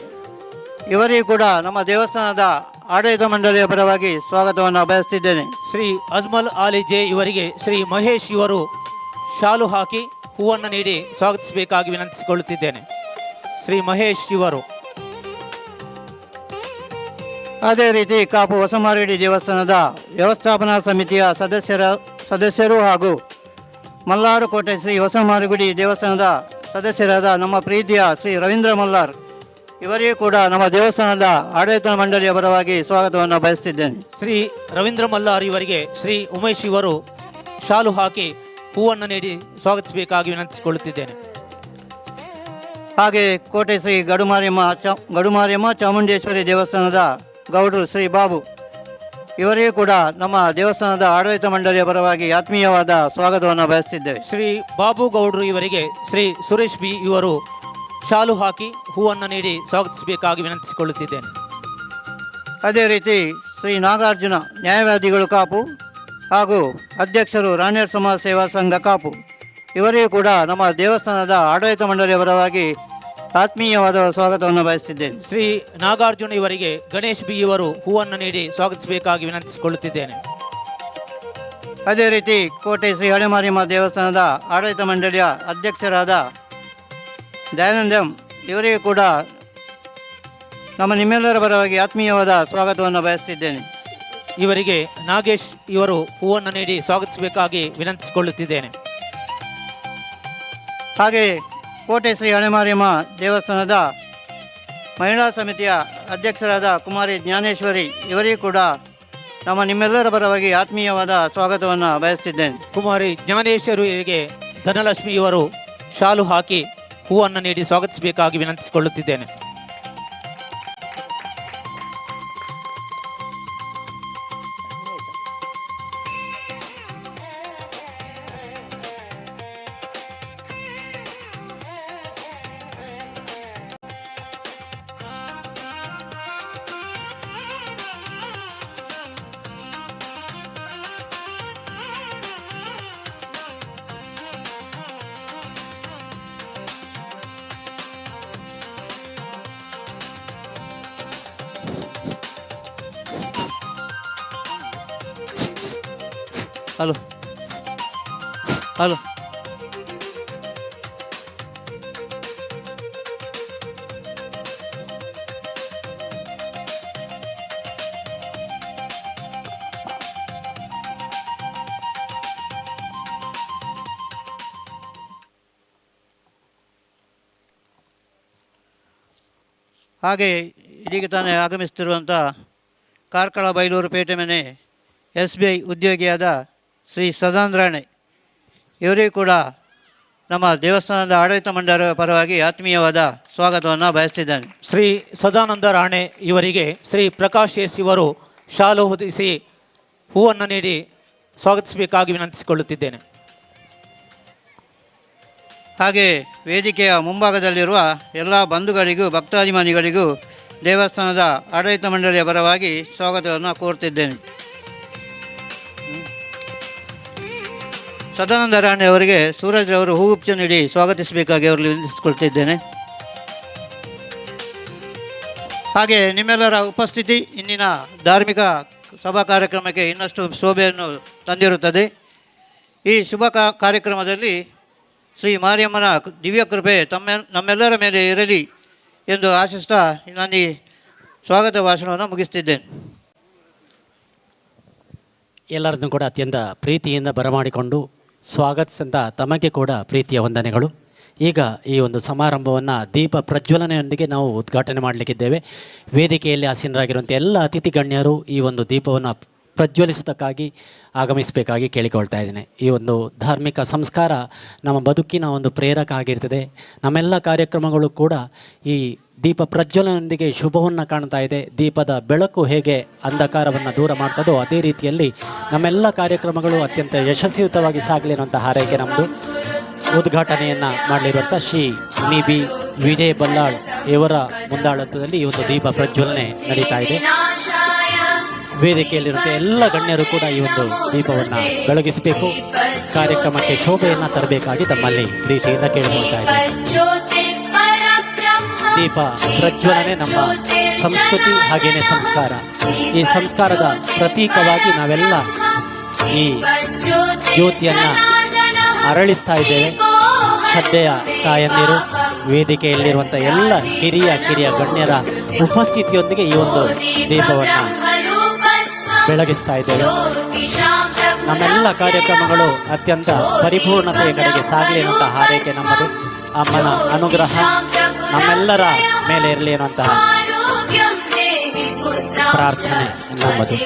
ಇವರಿಗೂ ಕೂಡ ನಮ್ಮ ದೇವಸ್ಥಾನದ ಆಡಳಿತ ಮಂಡಳಿಯ ಪರವಾಗಿ ಸ್ವಾಗತವನ್ನು ಬಯಸ್ತಿದ್ದೇನೆ. ಶ್ರೀ ಅಜ್ಮಲ್ ಆಲಿ ಜೆ ಇವರಿಗೆ ಶ್ರೀ ಮಹೇಶ್ ಇವರು ಶಾಲು ಹಾಕಿ ಹೂವನ್ನು ನೀಡಿ ಸ್ವಾಗತಿಸಬೇಕಾಗಿ ವಿನಂತಿಸಿಕೊಳ್ಳುತ್ತಿದ್ದೇನೆ. ಶ್ರೀ ಮಹೇಶ್ ಇವರು. ಅದೇ ರೀತಿ ಕಾಪು ಹೊಸಮಾರಿಗುಡಿ ದೇವಸ್ಥಾನದ ವ್ಯವಸ್ಥಾಪನಾ ಸಮಿತಿಯ ಸದಸ್ಯರು ಹಾಗೂ ಮಲ್ಲಾರು ಕೋಟೆ ಶ್ರೀ ಹೊಸಮಾರಿಗುಡಿ ದೇವಸ್ಥಾನದ ಸದಸ್ಯರಾದ ನಮ್ಮ ಪ್ರೀತಿಯ ಶ್ರೀ ರವೀಂದ್ರ ಮಲ್ಲಾರ್ ಇವರಿಗೂ ಕೂಡ ನಮ್ಮ ದೇವಸ್ಥಾನದ ಆಡಳಿತ ಮಂಡಳಿಯ ಪರವಾಗಿ ಸ್ವಾಗತವನ್ನು ಬಯಸ್ತಿದ್ದೇನೆ. ಶ್ರೀ ರವೀಂದ್ರ ಮಲ್ಲಾರ್ ಇವರಿಗೆ ಶ್ರೀ ಉಮೇಶ್ ಇವರು ಶಾಲು ಹಾಕಿ ಹೂವನ್ನು ನೀಡಿ ಸ್ವಾಗತಿಸಬೇಕಾಗಿ ವಿನಂತಿಸಿಕೊಳ್ಳುತ್ತಿದ್ದೇನೆ. ಹಾಗೆ ಕೋಟೆ ಶ್ರೀ ಗಡುಮಾರಿಯಮ್ಮ ಚಾಮುಂಡೇಶ್ವರಿ ದೇವಸ್ಥಾನದ ಗೌಡರು ಶ್ರೀ ಬಾಬು ಇವರಿಗೂ ಕೂಡ ನಮ್ಮ ದೇವಸ್ಥಾನದ ಆಡಳಿತ ಮಂಡಳಿಯ ಪರವಾಗಿ ಆತ್ಮೀಯವಾದ ಸ್ವಾಗತವನ್ನು ಬಯಸ್ತಿದ್ದೇವೆ. ಶ್ರೀ ಬಾಬು ಗೌಡ್ರು ಇವರಿಗೆ ಶ್ರೀ ಸುರೇಶ್ ಬಿ ಇವರು ಶಾಲು ಹಾಕಿ ಹೂವನ್ನು ನೀಡಿ ಸ್ವಾಗತಿಸಬೇಕಾಗಿ ವಿನಂತಿಸಿಕೊಳ್ಳುತ್ತಿದ್ದೇನೆ. ಅದೇ ರೀತಿ ಶ್ರೀ ನಾಗಾರ್ಜುನ ನ್ಯಾಯವಾದಿಗಳು ಕಾಪು ಹಾಗೂ ಅಧ್ಯಕ್ಷರು ರಾಣ್ಯರ್ ಸಮಾಜ ಸೇವಾ ಸಂಘ ಕಾಪು ಇವರಿಗೂ ಕೂಡ ನಮ್ಮ ದೇವಸ್ಥಾನದ ಆಡಳಿತ ಮಂಡಳಿಯ ಪರವಾಗಿ ಆತ್ಮೀಯವಾದ ಸ್ವಾಗತವನ್ನು ಬಯಸ್ತಿದ್ದೇನೆ. ಶ್ರೀ ನಾಗಾರ್ಜುನ ಇವರಿಗೆ ಗಣೇಶ್ ಬಿ ಇವರು ಹೂವನ್ನು ನೀಡಿ ಸ್ವಾಗತಿಸಬೇಕಾಗಿ ವಿನಂತಿಸಿಕೊಳ್ಳುತ್ತಿದ್ದೇನೆ. ಅದೇ ರೀತಿ ಕೋಟೆ ಶ್ರೀ ಹಳೆಮಾರಿಯಮ್ಮ ದೇವಸ್ಥಾನದ ಆಡಳಿತ ಮಂಡಳಿಯ ಅಧ್ಯಕ್ಷರಾದ ದಯಾನಂದಂ ಇವರಿಗೂ ಕೂಡ ನಿಮ್ಮೆಲ್ಲರ ಪರವಾಗಿ ಆತ್ಮೀಯವಾದ ಸ್ವಾಗತವನ್ನು ಬಯಸ್ತಿದ್ದೇನೆ. ಇವರಿಗೆ ನಾಗೇಶ್ ಇವರು ಹೂವನ್ನು ನೀಡಿ ಸ್ವಾಗತಿಸಬೇಕಾಗಿ ವಿನಂತಿಸಿಕೊಳ್ಳುತ್ತಿದ್ದೇನೆ. ಹಾಗೆ ಕೋಟೆ ಶ್ರೀ ಹಳೆಮಾರಿಯಮ್ಮ ದೇವಸ್ಥಾನದ ಮಹಿಳಾ ಸಮಿತಿಯ ಅಧ್ಯಕ್ಷರಾದ ಕುಮಾರಿ ಜ್ಞಾನೇಶ್ವರಿ ಇವರಿಗೂ ಕೂಡ ನಿಮ್ಮೆಲ್ಲರ ಪರವಾಗಿ ಆತ್ಮೀಯವಾದ ಸ್ವಾಗತವನ್ನು ಬಯಸ್ತಿದ್ದೇನೆ. ಕುಮಾರಿ ಜ್ಞಾನೇಶ್ವರಿಗೆ ಧನಲಕ್ಷ್ಮಿ ಇವರು ಶಾಲು ಹಾಕಿ ಹೂವನ್ನು ನೀಡಿ ಸ್ವಾಗತಿಸಬೇಕಾಗಿ ವಿನಂತಿಸಿಕೊಳ್ಳುತ್ತಿದ್ದೇನೆ. ಹಲೋ ಹಲೋ ಹಾಗೆ ಇದೀಗ ತಾನೇ ಆಗಮಿಸುತ್ತಿರುವಂಥ ಕಾರ್ಕಳ ಬೈಲೂರು ಪೇಟೆ ಮನೆ SBI ಉದ್ಯೋಗಿಯಾದ ಶ್ರೀ ಸದಾನಂದ ರಾಣೆ ಇವರಿಗೂ ಕೂಡ ನಮ್ಮ ದೇವಸ್ಥಾನದ ಆಡಳಿತ ಮಂಡಳಿಯ ಪರವಾಗಿ ಆತ್ಮೀಯವಾದ ಸ್ವಾಗತವನ್ನು ಬಯಸ್ತಿದ್ದೇನೆ. ಶ್ರೀ ಸದಾನಂದ ರಾಣೆ ಇವರಿಗೆ ಶ್ರೀ ಪ್ರಕಾಶ್ ಎಸ್ ಇವರು ಶಾಲು ಹೊದಿಸಿ ಹೂವನ್ನು ನೀಡಿ ಸ್ವಾಗತಿಸಬೇಕಾಗಿ ವಿನಂತಿಸಿಕೊಳ್ಳುತ್ತಿದ್ದೇನೆ. ಹಾಗೆ ವೇದಿಕೆಯ ಮುಂಭಾಗದಲ್ಲಿರುವ ಎಲ್ಲ ಬಂಧುಗಳಿಗೂ ಭಕ್ತಾಭಿಮಾನಿಗಳಿಗೂ ದೇವಸ್ಥಾನದ ಆಡಳಿತ ಮಂಡಳಿಯ ಪರವಾಗಿ ಸ್ವಾಗತವನ್ನು ಕೋರುತ್ತಿದ್ದೇನೆ. ಸದಾನಂದ ರಾಣೆ ಅವರಿಗೆ ಸೂರಜ್ ಅವರು ಹೂಗುಚ್ಛ ನೀಡಿ ಸ್ವಾಗತಿಸಬೇಕಾಗಿ ಅವರಲ್ಲಿ ವಿನಂತಿಸಿಕೊಳ್ತಿದ್ದೇನೆ. ಹಾಗೆ ನಿಮ್ಮೆಲ್ಲರ ಉಪಸ್ಥಿತಿ ಇಂದಿನ ಧಾರ್ಮಿಕ ಸಭಾ ಕಾರ್ಯಕ್ರಮಕ್ಕೆ ಇನ್ನಷ್ಟು ಶೋಭೆಯನ್ನು ತಂದಿರುತ್ತದೆ. ಈ ಶುಭ ಕಾರ್ಯಕ್ರಮದಲ್ಲಿ ಶ್ರೀ ಮಾರಿಯಮ್ಮನ ದಿವ್ಯ ಕೃಪೆ ನಮ್ಮೆಲ್ಲರ ಮೇಲೆ ಇರಲಿ ಎಂದು ಆಶಿಸ್ತಾ ನಾನು ಈ ಸ್ವಾಗತ ಭಾಷಣವನ್ನು ಮುಗಿಸ್ತಿದ್ದೇನೆ. ಎಲ್ಲರನ್ನೂ ಕೂಡ ಅತ್ಯಂತ ಪ್ರೀತಿಯಿಂದ ಬರಮಾಡಿಕೊಂಡು ಸ್ವಾಗತಿಸಿದಂಥ ತಮಗೆ ಕೂಡ ಪ್ರೀತಿಯ ವಂದನೆಗಳು. ಈಗ ಈ ಒಂದು ಸಮಾರಂಭವನ್ನು ದೀಪ ಪ್ರಜ್ವಲನೆಯೊಂದಿಗೆ ನಾವು ಉದ್ಘಾಟನೆ ಮಾಡಲಿಕ್ಕಿದ್ದೇವೆ. ವೇದಿಕೆಯಲ್ಲಿ ಆಸೀನರಾಗಿರುವಂಥ ಎಲ್ಲ ಅತಿಥಿ ಗಣ್ಯರು ಈ ಒಂದು ದೀಪವನ್ನು ಪ್ರಜ್ವಲಿಸುವುದಕ್ಕಾಗಿ ಆಗಮಿಸಬೇಕಾಗಿ ಕೇಳಿಕೊಳ್ತಾ ಇದ್ದೇನೆ. ಈ ಒಂದು ಧಾರ್ಮಿಕ ಸಂಸ್ಕಾರ ನಮ್ಮ ಬದುಕಿನ ಒಂದು ಪ್ರೇರಕ ಆಗಿರ್ತದೆ. ನಮ್ಮೆಲ್ಲ ಕಾರ್ಯಕ್ರಮಗಳು ಕೂಡ ಈ ದೀಪ ಪ್ರಜ್ವಲನೊಂದಿಗೆ ಶುಭವನ್ನು ಕಾಣ್ತಾ ಇದೆ. ದೀಪದ ಬೆಳಕು ಹೇಗೆ ಅಂಧಕಾರವನ್ನು ದೂರ ಮಾಡ್ತದೋ ಅದೇ ರೀತಿಯಲ್ಲಿ ನಮ್ಮೆಲ್ಲ ಕಾರ್ಯಕ್ರಮಗಳು ಅತ್ಯಂತ ಯಶಸ್ವಿಯುತವಾಗಿ ಸಾಗಲಿ ಅನ್ನುವಂಥ ಹಾರೈಕೆ ನಮ್ಮದು. ಉದ್ಘಾಟನೆಯನ್ನು ಮಾಡಲಿರುವಂಥ ಶ್ರೀ ನಿಬಿ ವಿಜಯ್ ಬಲ್ಲಾಳ್ ಇವರ ಮುಂದಾಳತ್ವದಲ್ಲಿ ಈ ಒಂದು ದೀಪ ಪ್ರಜ್ವಲನೆ ನಡೀತಾ ಇದೆ. ವೇದಿಕೆಯಲ್ಲಿರುವಂಥ ಎಲ್ಲ ಗಣ್ಯರು ಕೂಡ ಈ ಒಂದು ದೀಪವನ್ನು ಬೆಳಗಿಸಬೇಕು, ಕಾರ್ಯಕ್ರಮಕ್ಕೆ ಶೋಭೆಯನ್ನು ತರಬೇಕಾಗಿ ತಮ್ಮಲ್ಲಿ ಪ್ರೀತಿಯಿಂದ ಕೇಳಿಕೊಳ್ತಾ ಇದ್ದೇನೆ. ದೀಪ ಪ್ರಜ್ವಲನೆ ನಮ್ಮ ಸಂಸ್ಕೃತಿ ಹಾಗೇನೆ ಸಂಸ್ಕಾರ. ಈ ಸಂಸ್ಕಾರದ ಪ್ರತೀಕವಾಗಿ ನಾವೆಲ್ಲ ಈ ಜ್ಯೋತಿಯನ್ನು ಅರಳಿಸ್ತಾ ಇದ್ದೇವೆ. ಶ್ರದ್ಧೆಯ ತಾಯಂದಿರು, ವೇದಿಕೆಯಲ್ಲಿರುವಂಥ ಎಲ್ಲ ಹಿರಿಯ ಕಿರಿಯ ಗಣ್ಯರ ಉಪಸ್ಥಿತಿಯೊಂದಿಗೆ ಈ ಒಂದು ದೀಪವನ್ನು ಬೆಳಗಿಸ್ತಾ ಇದ್ದೇವೆ. ನಮ್ಮೆಲ್ಲ ಕಾರ್ಯಕ್ರಮಗಳು ಅತ್ಯಂತ ಪರಿಪೂರ್ಣತೆಯ ಕಡೆಗೆ ಸಾಗಲಿ ಎನ್ನುವಂಥ ಹಾರೈಕೆ ನಮ್ಮದು. ಅಮ್ಮನ ಅನುಗ್ರಹ ನಮ್ಮೆಲ್ಲರ ಮೇಲೆ ಇರಲಿ ಎನ್ನುವಂತಹ ಪ್ರಾರ್ಥನೆ ನಮ್ಮದು.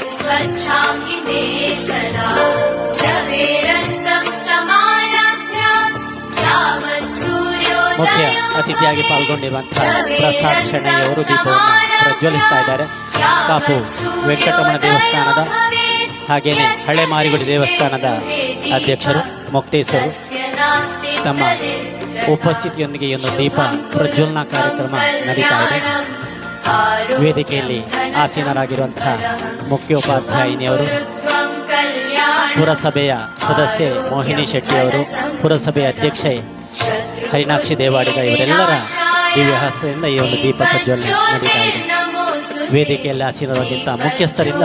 ಮುಖ್ಯ ಅತಿಥಿಯಾಗಿ ಪಾಲ್ಗೊಂಡಿರುವಂತಹ ಪ್ರಸಾದ್ ಶೆಣೈಯವರು ದೀಪವನ್ನು ಪ್ರಜ್ವಲಿಸ್ತಾ ಇದ್ದಾರೆ. ಕಾಪು ವೆಂಕಟರಮಣ ದೇವಸ್ಥಾನದ ಹಾಗೇನೆ ಹಳೆ ಮಾರಿಗುಡಿ ದೇವಸ್ಥಾನದ ಅಧ್ಯಕ್ಷರು ಮೊಕ್ತೇಸರು ತಮ್ಮ ಉಪಸ್ಥಿತಿಯೊಂದಿಗೆ ಈ ಒಂದು ದೀಪ ಪ್ರಜ್ವಲನಾ ಕಾರ್ಯಕ್ರಮ ನಡೀತಾ ಇದೆ. ವೇದಿಕೆಯಲ್ಲಿ ಆಸೀನರಾಗಿರುವಂತಹ ಮುಖ್ಯೋಪಾಧ್ಯಾಯಿನಿಯವರು, ಪುರಸಭೆಯ ಸದಸ್ಯೆ ಮೋಹಿನಿ ಶೆಟ್ಟಿಯವರು, ಪುರಸಭೆಯ ಅಧ್ಯಕ್ಷೆ ಹರಿನಾಕ್ಷಿ ದೇವಾಡಿಗ ಇವರೆಲ್ಲರ ದಿವ್ಯ ಹಸ್ತದಿಂದ ಈ ಒಂದು ದೀಪ ಪ್ರಜ್ವಲನೆ ನಡೀತಾ ಇದೆ. ವೇದಿಕೆಯಲ್ಲಿ ಆಸೀನರಾಗಿದ್ದ ಮುಖ್ಯಸ್ಥರಿಂದ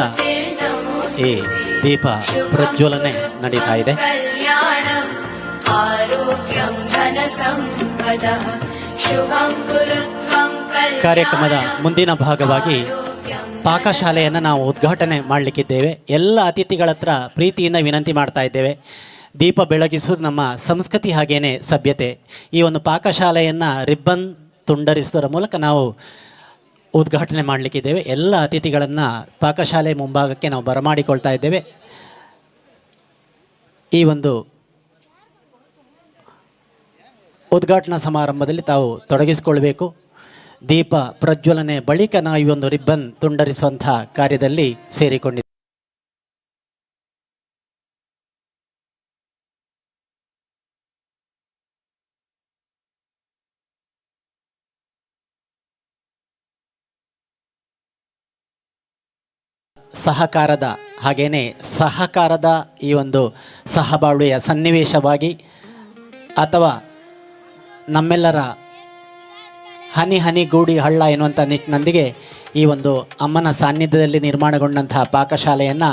ಈ ದೀಪ ಪ್ರಜ್ವಲನೆ ನಡೀತಾ ಇದೆ. ಕಾರ್ಯಕ್ರಮದ ಮುಂದಿನ ಭಾಗವಾಗಿ ಪಾಕಶಾಲೆಯನ್ನು ನಾವು ಉದ್ಘಾಟನೆ ಮಾಡಲಿಕ್ಕಿದ್ದೇವೆ. ಎಲ್ಲ ಅತಿಥಿಗಳ ಹತ್ರ ಪ್ರೀತಿಯಿಂದ ವಿನಂತಿ ಮಾಡ್ತಾ ಇದ್ದೇವೆ. ದೀಪ ಬೆಳಗಿಸುವುದು ನಮ್ಮ ಸಂಸ್ಕೃತಿ ಹಾಗೇನೆ ಸಭ್ಯತೆ. ಈ ಒಂದು ಪಾಕಶಾಲೆಯನ್ನು ರಿಬ್ಬನ್ ತುಂಡರಿಸುವುದರ ಮೂಲಕ ನಾವು ಉದ್ಘಾಟನೆ ಮಾಡಲಿಕ್ಕಿದ್ದೇವೆ. ಎಲ್ಲ ಅತಿಥಿಗಳನ್ನು ಪಾಕಶಾಲೆ ಮುಂಭಾಗಕ್ಕೆ ನಾವು ಬರಮಾಡಿಕೊಳ್ತಾ ಇದ್ದೇವೆ. ಈ ಒಂದು ಉದ್ಘಾಟನಾ ಸಮಾರಂಭದಲ್ಲಿ ತಾವು ತೊಡಗಿಸಿಕೊಳ್ಬೇಕು. ದೀಪ ಪ್ರಜ್ವಲನೆ ಬಳಿಕ ನಾವು ಈ ಒಂದು ರಿಬ್ಬನ್ ತುಂಡರಿಸುವಂಥ ಕಾರ್ಯದಲ್ಲಿ ಸೇರಿಕೊಂಡಿದ್ದೇವೆ. ಸಹಕಾರದ ಈ ಒಂದು ಸಹಬಾಳ್ವೆಯ ಸನ್ನಿವೇಶವಾಗಿ ಅಥವಾ ನಮ್ಮೆಲ್ಲರ ಹನಿ ಹನಿಗೂಡಿ ಹಳ್ಳ ಎನ್ನುವಂಥ ನಿಟ್ಟಿನೊಂದಿಗೆ ಈ ಒಂದು ಅಮ್ಮನ ಸಾನ್ನಿಧ್ಯದಲ್ಲಿ ನಿರ್ಮಾಣಗೊಂಡಂತಹ ಪಾಕಶಾಲೆಯನ್ನು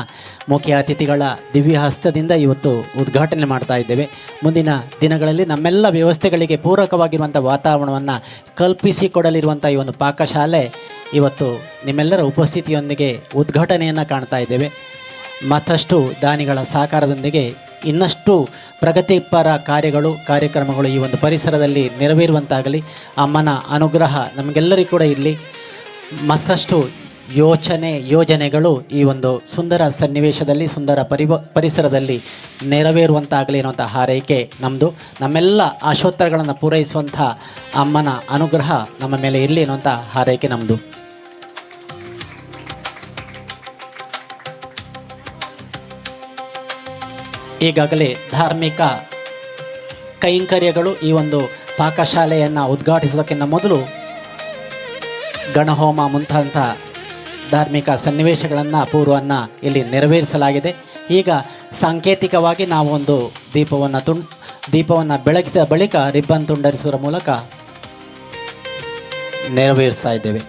ಮುಖ್ಯ ಅತಿಥಿಗಳ ದಿವ್ಯ ಹಸ್ತದಿಂದ ಇವತ್ತು ಉದ್ಘಾಟನೆ ಮಾಡ್ತಾ ಇದ್ದೇವೆ. ಮುಂದಿನ ದಿನಗಳಲ್ಲಿ ನಮ್ಮೆಲ್ಲ ವ್ಯವಸ್ಥೆಗಳಿಗೆ ಪೂರಕವಾಗಿರುವಂಥ ವಾತಾವರಣವನ್ನು ಕಲ್ಪಿಸಿಕೊಡಲಿರುವಂಥ ಈ ಒಂದು ಪಾಕಶಾಲೆ ಇವತ್ತು ನಿಮ್ಮೆಲ್ಲರ ಉಪಸ್ಥಿತಿಯೊಂದಿಗೆ ಉದ್ಘಾಟನೆಯನ್ನು ಕಾಣ್ತಾ ಇದ್ದೇವೆ. ಮತ್ತಷ್ಟು ದಾನಿಗಳ ಸಹಕಾರದೊಂದಿಗೆ ಇನ್ನಷ್ಟು ಪ್ರಗತಿಪರ ಕಾರ್ಯಕ್ರಮಗಳು ಈ ಒಂದು ಪರಿಸರದಲ್ಲಿ ನೆರವೇರುವಂತಾಗಲಿ. ಅಮ್ಮನ ಅನುಗ್ರಹ ನಮಗೆಲ್ಲರಿಗೂ ಕೂಡ ಇರಲಿ. ಮತ್ತಷ್ಟು ಯೋಜನೆಗಳು ಈ ಒಂದು ಸುಂದರ ಸನ್ನಿವೇಶದಲ್ಲಿ ಸುಂದರ ಪರಿಸರದಲ್ಲಿ ನೆರವೇರುವಂತಾಗಲಿ ಅನ್ನುವಂಥ ಹಾರೈಕೆ ನಮ್ಮದು. ನಮ್ಮೆಲ್ಲ ಆಶೋತ್ತರಗಳನ್ನು ಪೂರೈಸುವಂಥ ಅಮ್ಮನ ಅನುಗ್ರಹ ನಮ್ಮ ಮೇಲೆ ಇರಲಿ ಅನ್ನುವಂಥ ಹಾರೈಕೆ ನಮ್ಮದು. ಈಗಾಗಲೇ ಧಾರ್ಮಿಕ ಕೈಂಕರ್ಯಗಳು ಈ ಒಂದು ಪಾಕಶಾಲೆಯನ್ನು ಉದ್ಘಾಟಿಸುವುದಕ್ಕಿಂತ ಮೊದಲು ಗಣಹೋಮ ಮುಂತಾದಂಥ ಧಾರ್ಮಿಕ ಸನ್ನಿವೇಶಗಳನ್ನು ಪೂರ್ವವನ್ನು ಇಲ್ಲಿ ನೆರವೇರಿಸಲಾಗಿದೆ. ಈಗ ಸಾಂಕೇತಿಕವಾಗಿ ನಾವು ಒಂದು ದೀಪವನ್ನು ಬೆಳಗಿಸಿದ ಬಳಿಕ ರಿಬ್ಬನ್ ತುಂಡರಿಸುವ ಮೂಲಕ ನೆರವೇರಿಸ್ತಾ ಇದ್ದೇವೆ.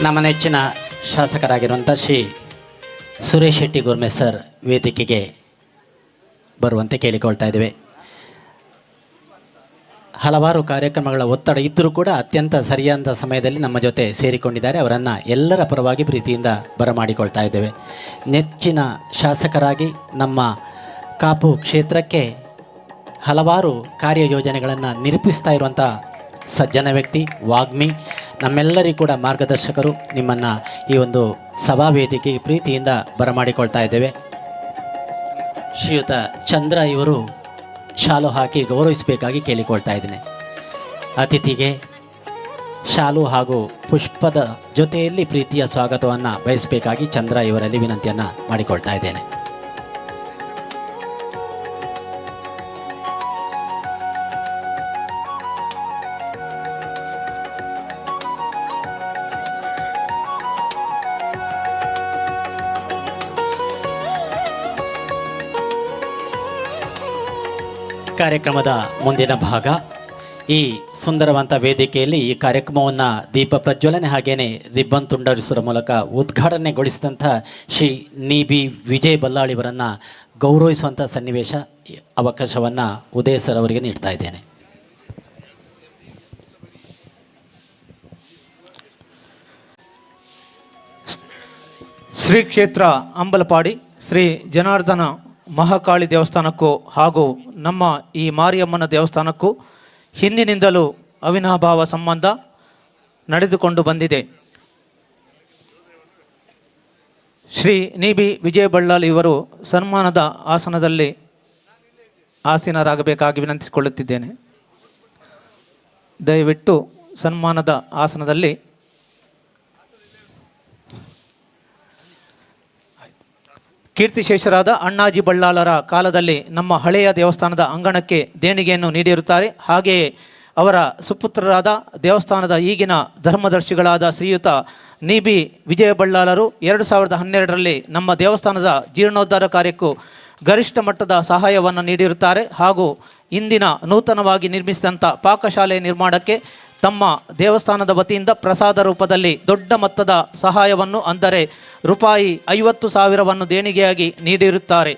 ನಮ್ಮ ನೆಚ್ಚಿನ ಶಾಸಕರಾಗಿರುವಂಥ ಶ್ರೀ ಸುರೇಶ್ ಶೆಟ್ಟಿ ಗುರ್ಮೆ ಸರ್ ವೇದಿಕೆಗೆ ಬರುವಂತೆ ಕೇಳಿಕೊಳ್ತಾ ಇದ್ದೇವೆ. ಹಲವಾರು ಕಾರ್ಯಕ್ರಮಗಳ ಒತ್ತಡ ಇದ್ದರೂ ಕೂಡ ಅತ್ಯಂತ ಸರಿಯಾದ ಸಮಯದಲ್ಲಿ ನಮ್ಮ ಜೊತೆ ಸೇರಿಕೊಂಡಿದ್ದಾರೆ. ಅವರನ್ನು ಎಲ್ಲರ ಪರವಾಗಿ ಪ್ರೀತಿಯಿಂದ ಬರಮಾಡಿಕೊಳ್ತಾ ಇದ್ದೇವೆ. ನೆಚ್ಚಿನ ಶಾಸಕರಾಗಿ ನಮ್ಮ ಕಾಪು ಕ್ಷೇತ್ರಕ್ಕೆ ಹಲವಾರು ಕಾರ್ಯಯೋಜನೆಗಳನ್ನು ನಿರೂಪಿಸ್ತಾ ಇರುವಂಥ ಸಜ್ಜನ ವ್ಯಕ್ತಿ, ವಾಗ್ಮಿ, ನಮ್ಮೆಲ್ಲರಿಗೂ ಕೂಡ ಮಾರ್ಗದರ್ಶಕರು. ನಿಮ್ಮನ್ನು ಈ ಒಂದು ಸಭಾ ವೇದಿಕೆಗೆ ಪ್ರೀತಿಯಿಂದ ಬರಮಾಡಿಕೊಳ್ತಾ ಇದ್ದೇವೆ. ಶ್ರೀಯುತ ಚಂದ್ರ ಇವರು ಶಾಲು ಹಾಕಿ ಗೌರವಿಸಬೇಕಾಗಿ ಕೇಳಿಕೊಳ್ತಾ ಇದ್ದೇನೆ. ಅತಿಥಿಗೆ ಶಾಲು ಹಾಗೂ ಪುಷ್ಪದ ಜೊತೆಯಲ್ಲಿ ಪ್ರೀತಿಯ ಸ್ವಾಗತವನ್ನು ಬಯಸಬೇಕಾಗಿ ಚಂದ್ರ ಇವರಲ್ಲಿ ವಿನಂತಿಯನ್ನು ಮಾಡಿಕೊಳ್ತಾ ಇದ್ದೇನೆ. ಕಾರ್ಯಕ್ರಮದ ಮುಂದಿನ ಭಾಗ ಈ ಸುಂದರವಂತ ವೇದಿಕೆಯಲ್ಲಿ ಈ ಕಾರ್ಯಕ್ರಮವನ್ನು ದೀಪ ಪ್ರಜ್ವಲನೆ ಹಾಗೇನೆ ರಿಬ್ಬನ್ ತುಂಡರಿಸುವ ಮೂಲಕ ಉದ್ಘಾಟನೆಗೊಳಿಸಿದಂಥ ಶ್ರೀ ನಿ.ಬಿ. ವಿಜಯ್ ಬಲ್ಲಾಳಿವರನ್ನು ಗೌರವಿಸುವಂಥ ಸನ್ನಿವೇಶ ಅವಕಾಶವನ್ನು ಉದಯ ಸರ್ ಅವರಿಗೆ ನೀಡ್ತಾ ಇದ್ದೇನೆ. ಶ್ರೀ ಕ್ಷೇತ್ರ ಅಂಬಲಪಾಡಿ ಶ್ರೀ ಜನಾರ್ದನ ಮಹಾಕಾಳಿ ದೇವಸ್ಥಾನಕ್ಕೂ ಹಾಗೂ ನಮ್ಮ ಈ ಮಾರಿಯಮ್ಮನ ದೇವಸ್ಥಾನಕ್ಕೂ ಹಿಂದಿನಿಂದಲೂ ಅವಿನಾಭಾವ ಸಂಬಂಧ ನಡೆದುಕೊಂಡು ಬಂದಿದೆ. ಶ್ರೀ ನಿ.ಬಿ. ವಿಜಯ ಬಳ್ಳಾಲಿ ಇವರು ಸನ್ಮಾನದ ಆಸನದಲ್ಲಿ ಆಸೀನರಾಗಬೇಕಾಗಿ ವಿನಂತಿಸಿಕೊಳ್ಳುತ್ತಿದ್ದೇನೆ. ದಯವಿಟ್ಟು ಸನ್ಮಾನದ ಆಸನದಲ್ಲಿ ಕೀರ್ತಿಶೇಷರಾದ ಅಣ್ಣಾಜಿ ಬಳ್ಳಾಲರ ಕಾಲದಲ್ಲಿ ನಮ್ಮ ಹಳೆಯ ದೇವಸ್ಥಾನದ ಅಂಗಣಕ್ಕೆ ದೇಣಿಗೆಯನ್ನು ನೀಡಿರುತ್ತಾರೆ. ಹಾಗೆಯೇ ಅವರ ಸುಪುತ್ರರಾದ ದೇವಸ್ಥಾನದ ಈಗಿನ ಧರ್ಮದರ್ಶಿಗಳಾದ ಶ್ರೀಯುತ ನಿ.ಬಿ. ವಿಜಯ ಬಳ್ಳಾಲರು 2012ರಲ್ಲಿ ನಮ್ಮ ದೇವಸ್ಥಾನದ ಜೀರ್ಣೋದ್ಧಾರ ಕಾರ್ಯಕ್ಕೂ ಗರಿಷ್ಠ ಮಟ್ಟದ ಸಹಾಯವನ್ನು ನೀಡಿರುತ್ತಾರೆ. ಹಾಗೂ ಇಂದಿನ ನೂತನವಾಗಿ ನಿರ್ಮಿಸಿದಂಥ ಪಾಕಶಾಲೆ ನಿರ್ಮಾಣಕ್ಕೆ ತಮ್ಮ ದೇವಸ್ಥಾನದ ವತಿಯಿಂದ ಪ್ರಸಾದ ರೂಪದಲ್ಲಿ ದೊಡ್ಡ ಮೊತ್ತದ ಸಹಾಯವನ್ನು ಅಂದರೆ ರೂಪಾಯಿ 50,000ವನ್ನು ದೇಣಿಗೆಯಾಗಿ ನೀಡಿರುತ್ತಾರೆ.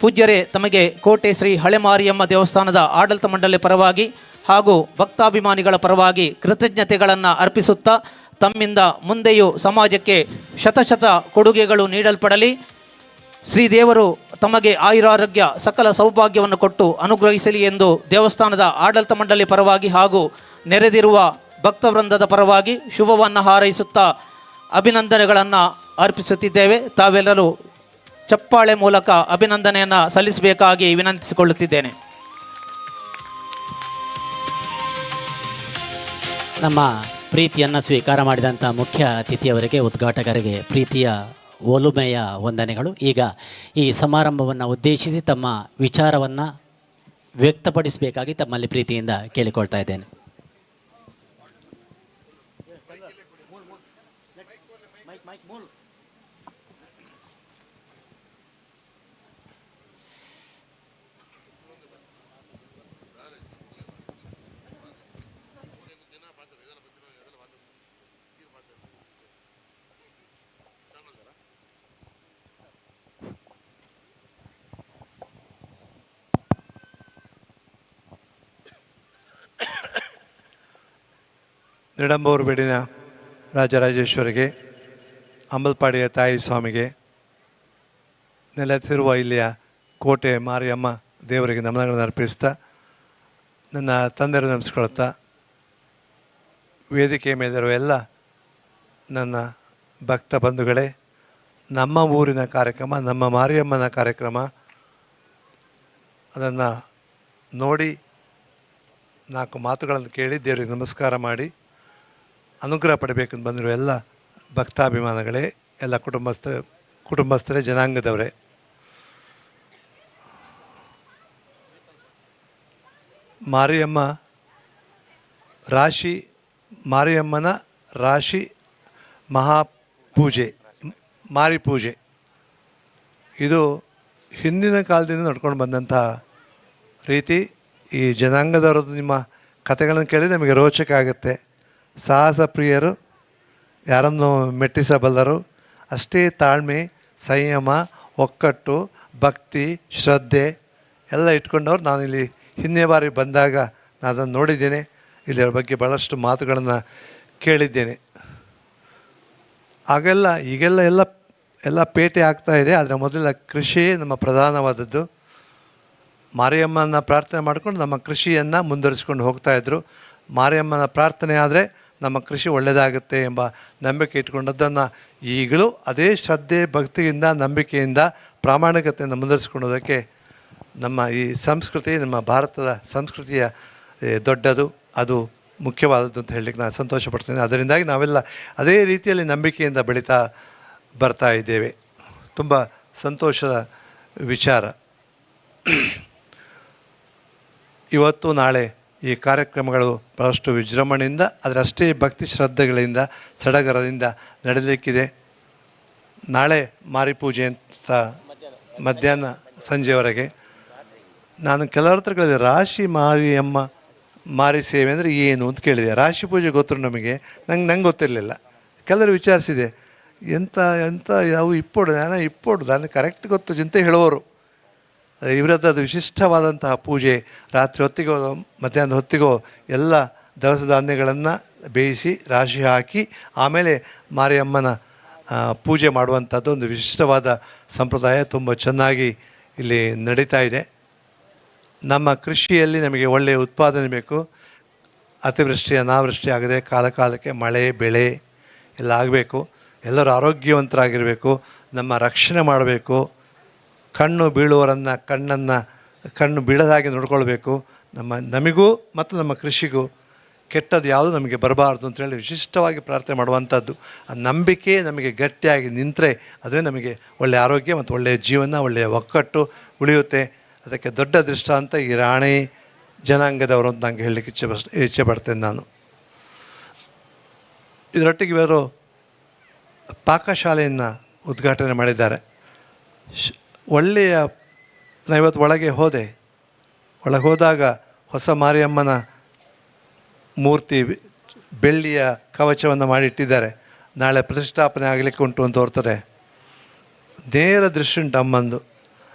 ಪೂಜ್ಯರೇ, ತಮಗೆ ಕೋಟೆ ಶ್ರೀ ಹಳೆಮಾರಿಯಮ್ಮ ದೇವಸ್ಥಾನದ ಆಡಳಿತ ಮಂಡಳಿ ಪರವಾಗಿ ಹಾಗೂ ಭಕ್ತಾಭಿಮಾನಿಗಳ ಪರವಾಗಿ ಕೃತಜ್ಞತೆಗಳನ್ನು ಅರ್ಪಿಸುತ್ತಾ ತಮ್ಮಿಂದ ಮುಂದೆಯೂ ಸಮಾಜಕ್ಕೆ ಶತಶತ ಕೊಡುಗೆಗಳು ನೀಡಲ್ಪಡಲಿ. ಶ್ರೀದೇವರು ತಮಗೆ ಆಯುರಾರೋಗ್ಯ ಸಕಲ ಸೌಭಾಗ್ಯವನ್ನು ಕೊಟ್ಟು ಅನುಗ್ರಹಿಸಲಿ ಎಂದು ದೇವಸ್ಥಾನದ ಆಡಳಿತ ಮಂಡಳಿ ಪರವಾಗಿ ಹಾಗೂ ನೆರೆದಿರುವ ಭಕ್ತವೃಂದದ ಪರವಾಗಿ ಶುಭವನ್ನು ಹಾರೈಸುತ್ತಾ ಅಭಿನಂದನೆಗಳನ್ನು ಅರ್ಪಿಸುತ್ತಿದ್ದೇವೆ. ತಾವೆಲ್ಲರೂ ಚಪ್ಪಾಳೆ ಮೂಲಕ ಅಭಿನಂದನೆಯನ್ನು ಸಲ್ಲಿಸಬೇಕಾಗಿ ವಿನಂತಿಸಿಕೊಳ್ಳುತ್ತಿದ್ದೇನೆ. ನಮ್ಮ ಪ್ರೀತಿಯನ್ನು ಸ್ವೀಕಾರ ಮಾಡಿದಂಥ ಮುಖ್ಯ ಅತಿಥಿಯವರಿಗೆ, ಉದ್ಘಾಟಕರಿಗೆ ಪ್ರೀತಿಯ ಒಲುಮೆಯ ವಂದನೆಗಳು. ಈಗ ಈ ಸಮಾರಂಭವನ್ನು ಉದ್ದೇಶಿಸಿ ತಮ್ಮ ವಿಚಾರವನ್ನು ವ್ಯಕ್ತಪಡಿಸಬೇಕಾಗಿ ತಮ್ಮಲ್ಲಿ ಪ್ರೀತಿಯಿಂದ ಕೇಳಿಕೊಳ್ತಾ ಇದ್ದೇನೆ. ನಿಡಂಬೂರು ಬೆಡಿನ ರಾಜರಾಜೇಶ್ವರಿಗೆ, ಅಂಬಲ್ಪಾಡಿಯ ತಾಯಿ ಸ್ವಾಮಿಗೆ, ನೆಲೆಸಿರುವ ಇಲ್ಲಿಯ ಕೋಟೆ ಮಾರಿಯಮ್ಮ ದೇವರಿಗೆ ನಮನಗಳನ್ನು ಅರ್ಪಿಸ್ತಾ, ನನ್ನ ತಂದೆಯನ್ನು ನಮಿಸ್ಕೊಳ್ತಾ, ವೇದಿಕೆ ಮೇಲಿರುವ ಎಲ್ಲ ನನ್ನ ಭಕ್ತ ಬಂಧುಗಳೇ, ನಮ್ಮ ಊರಿನ ಕಾರ್ಯಕ್ರಮ, ನಮ್ಮ ಮಾರಿಯಮ್ಮನ ಕಾರ್ಯಕ್ರಮ, ಅದನ್ನು ನೋಡಿ 4 ಮಾತುಗಳನ್ನು ಕೇಳಿ ದೇವರಿಗೆ ನಮಸ್ಕಾರ ಮಾಡಿ ಅನುಗ್ರಹ ಪಡಿಬೇಕಂತ ಬಂದಿರೋ ಎಲ್ಲ ಭಕ್ತಾಭಿಮಾನಗಳೇ, ಎಲ್ಲ ಕುಟುಂಬಸ್ಥರೇ, ಜನಾಂಗದವರೇ, ಮಾರಿಯಮ್ಮನ ರಾಶಿ ಮಹಾಪೂಜೆ, ಮಾರಿ ಪೂಜೆ, ಇದು ಹಿಂದಿನ ಕಾಲದಿಂದ ನಡ್ಕೊಂಡು ಬಂದಂತಹ ರೀತಿ. ಈ ಜನಾಂಗದವರದ್ದು ನಿಮ್ಮ ಕಥೆಗಳನ್ನು ಕೇಳಿ ನಮಗೆ ರೋಚಕ ಆಗುತ್ತೆ. ಸಾಹಸ ಪ್ರಿಯರು, ಯಾರನ್ನು ಮೆಟ್ಟಿಸಬಲ್ಲರು, ಅಷ್ಟೇ ತಾಳ್ಮೆ, ಸಂಯಮ, ಒಕ್ಕಟ್ಟು, ಭಕ್ತಿ, ಶ್ರದ್ಧೆ ಎಲ್ಲ ಇಟ್ಕೊಂಡವ್ರು. ನಾನಿಲ್ಲಿ ಹಿಂದಿನ ಬಾರಿ ಬಂದಾಗ ನಾನು ಅದನ್ನು ನೋಡಿದ್ದೇನೆ. ಇದರ ಬಗ್ಗೆ ಭಾಳಷ್ಟು ಮಾತುಗಳನ್ನು ಕೇಳಿದ್ದೇನೆ. ಈಗೆಲ್ಲ ಎಲ್ಲ ಪೇಟೆ ಆಗ್ತಾಯಿದೆ. ಆದರೆ ಮೊದಲ ಕೃಷಿಯೇ ನಮ್ಮ ಪ್ರಧಾನವಾದದ್ದು. ಮಾರಿಯಮ್ಮನ ಪ್ರಾರ್ಥನೆ ಮಾಡಿಕೊಂಡು ನಮ್ಮ ಕೃಷಿಯನ್ನು ಮುಂದುವರಿಸ್ಕೊಂಡು ಹೋಗ್ತಾಯಿದ್ರು. ಮಾರಿಯಮ್ಮನ ಪ್ರಾರ್ಥನೆ ಆದರೆ ನಮ್ಮ ಕೃಷಿ ಒಳ್ಳೆಯದಾಗುತ್ತೆ ಎಂಬ ನಂಬಿಕೆ ಇಟ್ಕೊಂಡದ್ದನ್ನು ಈಗಲೂ ಅದೇ ಶ್ರದ್ಧೆ, ಭಕ್ತಿಯಿಂದ, ನಂಬಿಕೆಯಿಂದ, ಪ್ರಾಮಾಣಿಕತೆಯಿಂದ ಮುಂದುವರಿಸ್ಕೊಳ್ಳೋದಕ್ಕೆ ನಮ್ಮ ಈ ಸಂಸ್ಕೃತಿ, ನಮ್ಮ ಭಾರತದ ಸಂಸ್ಕೃತಿಯ ದೊಡ್ಡದು, ಅದು ಮುಖ್ಯವಾದದ್ದು ಅಂತ ಹೇಳಲಿಕ್ಕೆ ನಾನು ಸಂತೋಷ ಪಡ್ತೇನೆ. ಅದರಿಂದಾಗಿ ನಾವೆಲ್ಲ ಅದೇ ರೀತಿಯಲ್ಲಿ ನಂಬಿಕೆಯಿಂದ ಬೆಳೀತಾ ಬರ್ತಾ ಇದ್ದೇವೆ. ತುಂಬ ಸಂತೋಷದ ವಿಚಾರ. ಇವತ್ತು ನಾಳೆ ಈ ಕಾರ್ಯಕ್ರಮಗಳು ಬಹಳಷ್ಟು ವಿಜೃಂಭಣೆಯಿಂದ, ಅದರಷ್ಟೇ ಭಕ್ತಿ ಶ್ರದ್ಧೆಗಳಿಂದ, ಸಡಗರದಿಂದ ನಡೆಯಲಿಕ್ಕಿದೆ. ನಾಳೆ ಮಾರಿ ಪೂಜೆ ಅಂತ ಮಧ್ಯಾಹ್ನ ಸಂಜೆವರೆಗೆ. ನಾನು ಕೆಲವ್ರ ಹತ್ರ ಕೇಳಿದೆ, ರಾಶಿ ಮಾರಿಯಮ್ಮ ಮಾರಿ ಸೇವೆ ಅಂದರೆ ಏನು ಅಂತ ಕೇಳಿದೆ. ರಾಶಿ ಪೂಜೆ ಗೊತ್ತು ನಮಗೆ, ನಂಗೆ ಗೊತ್ತಿರಲಿಲ್ಲ. ಕೆಲವರು ವಿಚಾರಿಸಿದೆ, ಎಂತ ಯಾವ ಇಪ್ಪೋಡು ನಾನು ಕರೆಕ್ಟ್ ಗೊತ್ತು ಅಂತ ಹೇಳುವವರು. ಇವರದ್ದು ವಿಶಿಷ್ಟವಾದಂತಹ ಪೂಜೆ. ರಾತ್ರಿ ಹೊತ್ತಿಗೋ ಮಧ್ಯಾಹ್ನದ ಹೊತ್ತಿಗೋ ಎಲ್ಲ ದವಸ ಧಾನ್ಯಗಳನ್ನು ಬೇಯಿಸಿ ರಾಶಿ ಹಾಕಿ ಆಮೇಲೆ ಮಾರಿಯಮ್ಮನ ಪೂಜೆ ಮಾಡುವಂಥದ್ದು ಒಂದು ವಿಶಿಷ್ಟವಾದ ಸಂಪ್ರದಾಯ. ತುಂಬ ಚೆನ್ನಾಗಿ ಇಲ್ಲಿ ನಡೀತಾ ಇದೆ. ನಮ್ಮ ಕೃಷಿಯಲ್ಲಿ ನಮಗೆ ಒಳ್ಳೆಯ ಉತ್ಪಾದನೆ ಬೇಕು. ಅತಿವೃಷ್ಟಿ ಅನಾವೃಷ್ಟಿ ಆಗದೆ ಕಾಲಕ್ಕೆ ಮಳೆ ಬೆಳೆ ಎಲ್ಲ ಆಗಬೇಕು. ಎಲ್ಲರೂ ಆರೋಗ್ಯವಂತರಾಗಿರಬೇಕು. ನಮ್ಮ ರಕ್ಷಣೆ ಮಾಡಬೇಕು. ಕಣ್ಣು ಬೀಳುವವರನ್ನು ಕಣ್ಣು ಬೀಳದಾಗೆ ನೋಡ್ಕೊಳ್ಬೇಕು. ನಮಗೂ ಮತ್ತು ನಮ್ಮ ಕೃಷಿಗೂ ಕೆಟ್ಟದ್ದು ಯಾವುದು ನಮಗೆ ಬರಬಾರ್ದು ಅಂತೇಳಿ ವಿಶಿಷ್ಟವಾಗಿ ಪ್ರಾರ್ಥನೆ ಮಾಡುವಂಥದ್ದು. ಆ ನಂಬಿಕೆ ನಮಗೆ ಗಟ್ಟಿಯಾಗಿ ನಿಂತರೆ ಅದರಿಂದ ನಮಗೆ ಒಳ್ಳೆಯ ಆರೋಗ್ಯ ಮತ್ತು ಒಳ್ಳೆಯ ಜೀವನ, ಒಳ್ಳೆಯ ಒಕ್ಕಟ್ಟು ಉಳಿಯುತ್ತೆ. ಅದಕ್ಕೆ ದೊಡ್ಡ ದೃಷ್ಟಾಂತ ಈ ರಾಣಿ ಜನಾಂಗದವರು ಅಂತ ನಂಗೆ ಹೇಳಲಿಕ್ಕೆ ಇಚ್ಛೆ ಪಡ್ತೇನೆ ನಾನು. ಇದರೊಟ್ಟಿಗೆ ಇವರು ಪಾಕಶಾಲೆಯನ್ನು ಉದ್ಘಾಟನೆ ಮಾಡಿದ್ದಾರೆ. ಒಳ್ಳೆಯ ನಾನು ಇವತ್ತು ಒಳಗೆ ಹೋದಾಗ ಹೊಸ ಮಾರಿಯಮ್ಮನ ಮೂರ್ತಿ ಬೆಳ್ಳಿಯ ಕವಚವನ್ನು ಮಾಡಿಟ್ಟಿದ್ದಾರೆ. ನಾಳೆ ಪ್ರತಿಷ್ಠಾಪನೆ ಆಗಲಿಕ್ಕೆ ಉಂಟು ಅಂತ ತೋರ್ತಾರೆ. ನೇರ ದೃಷ್ಟಿ ಉಂಟು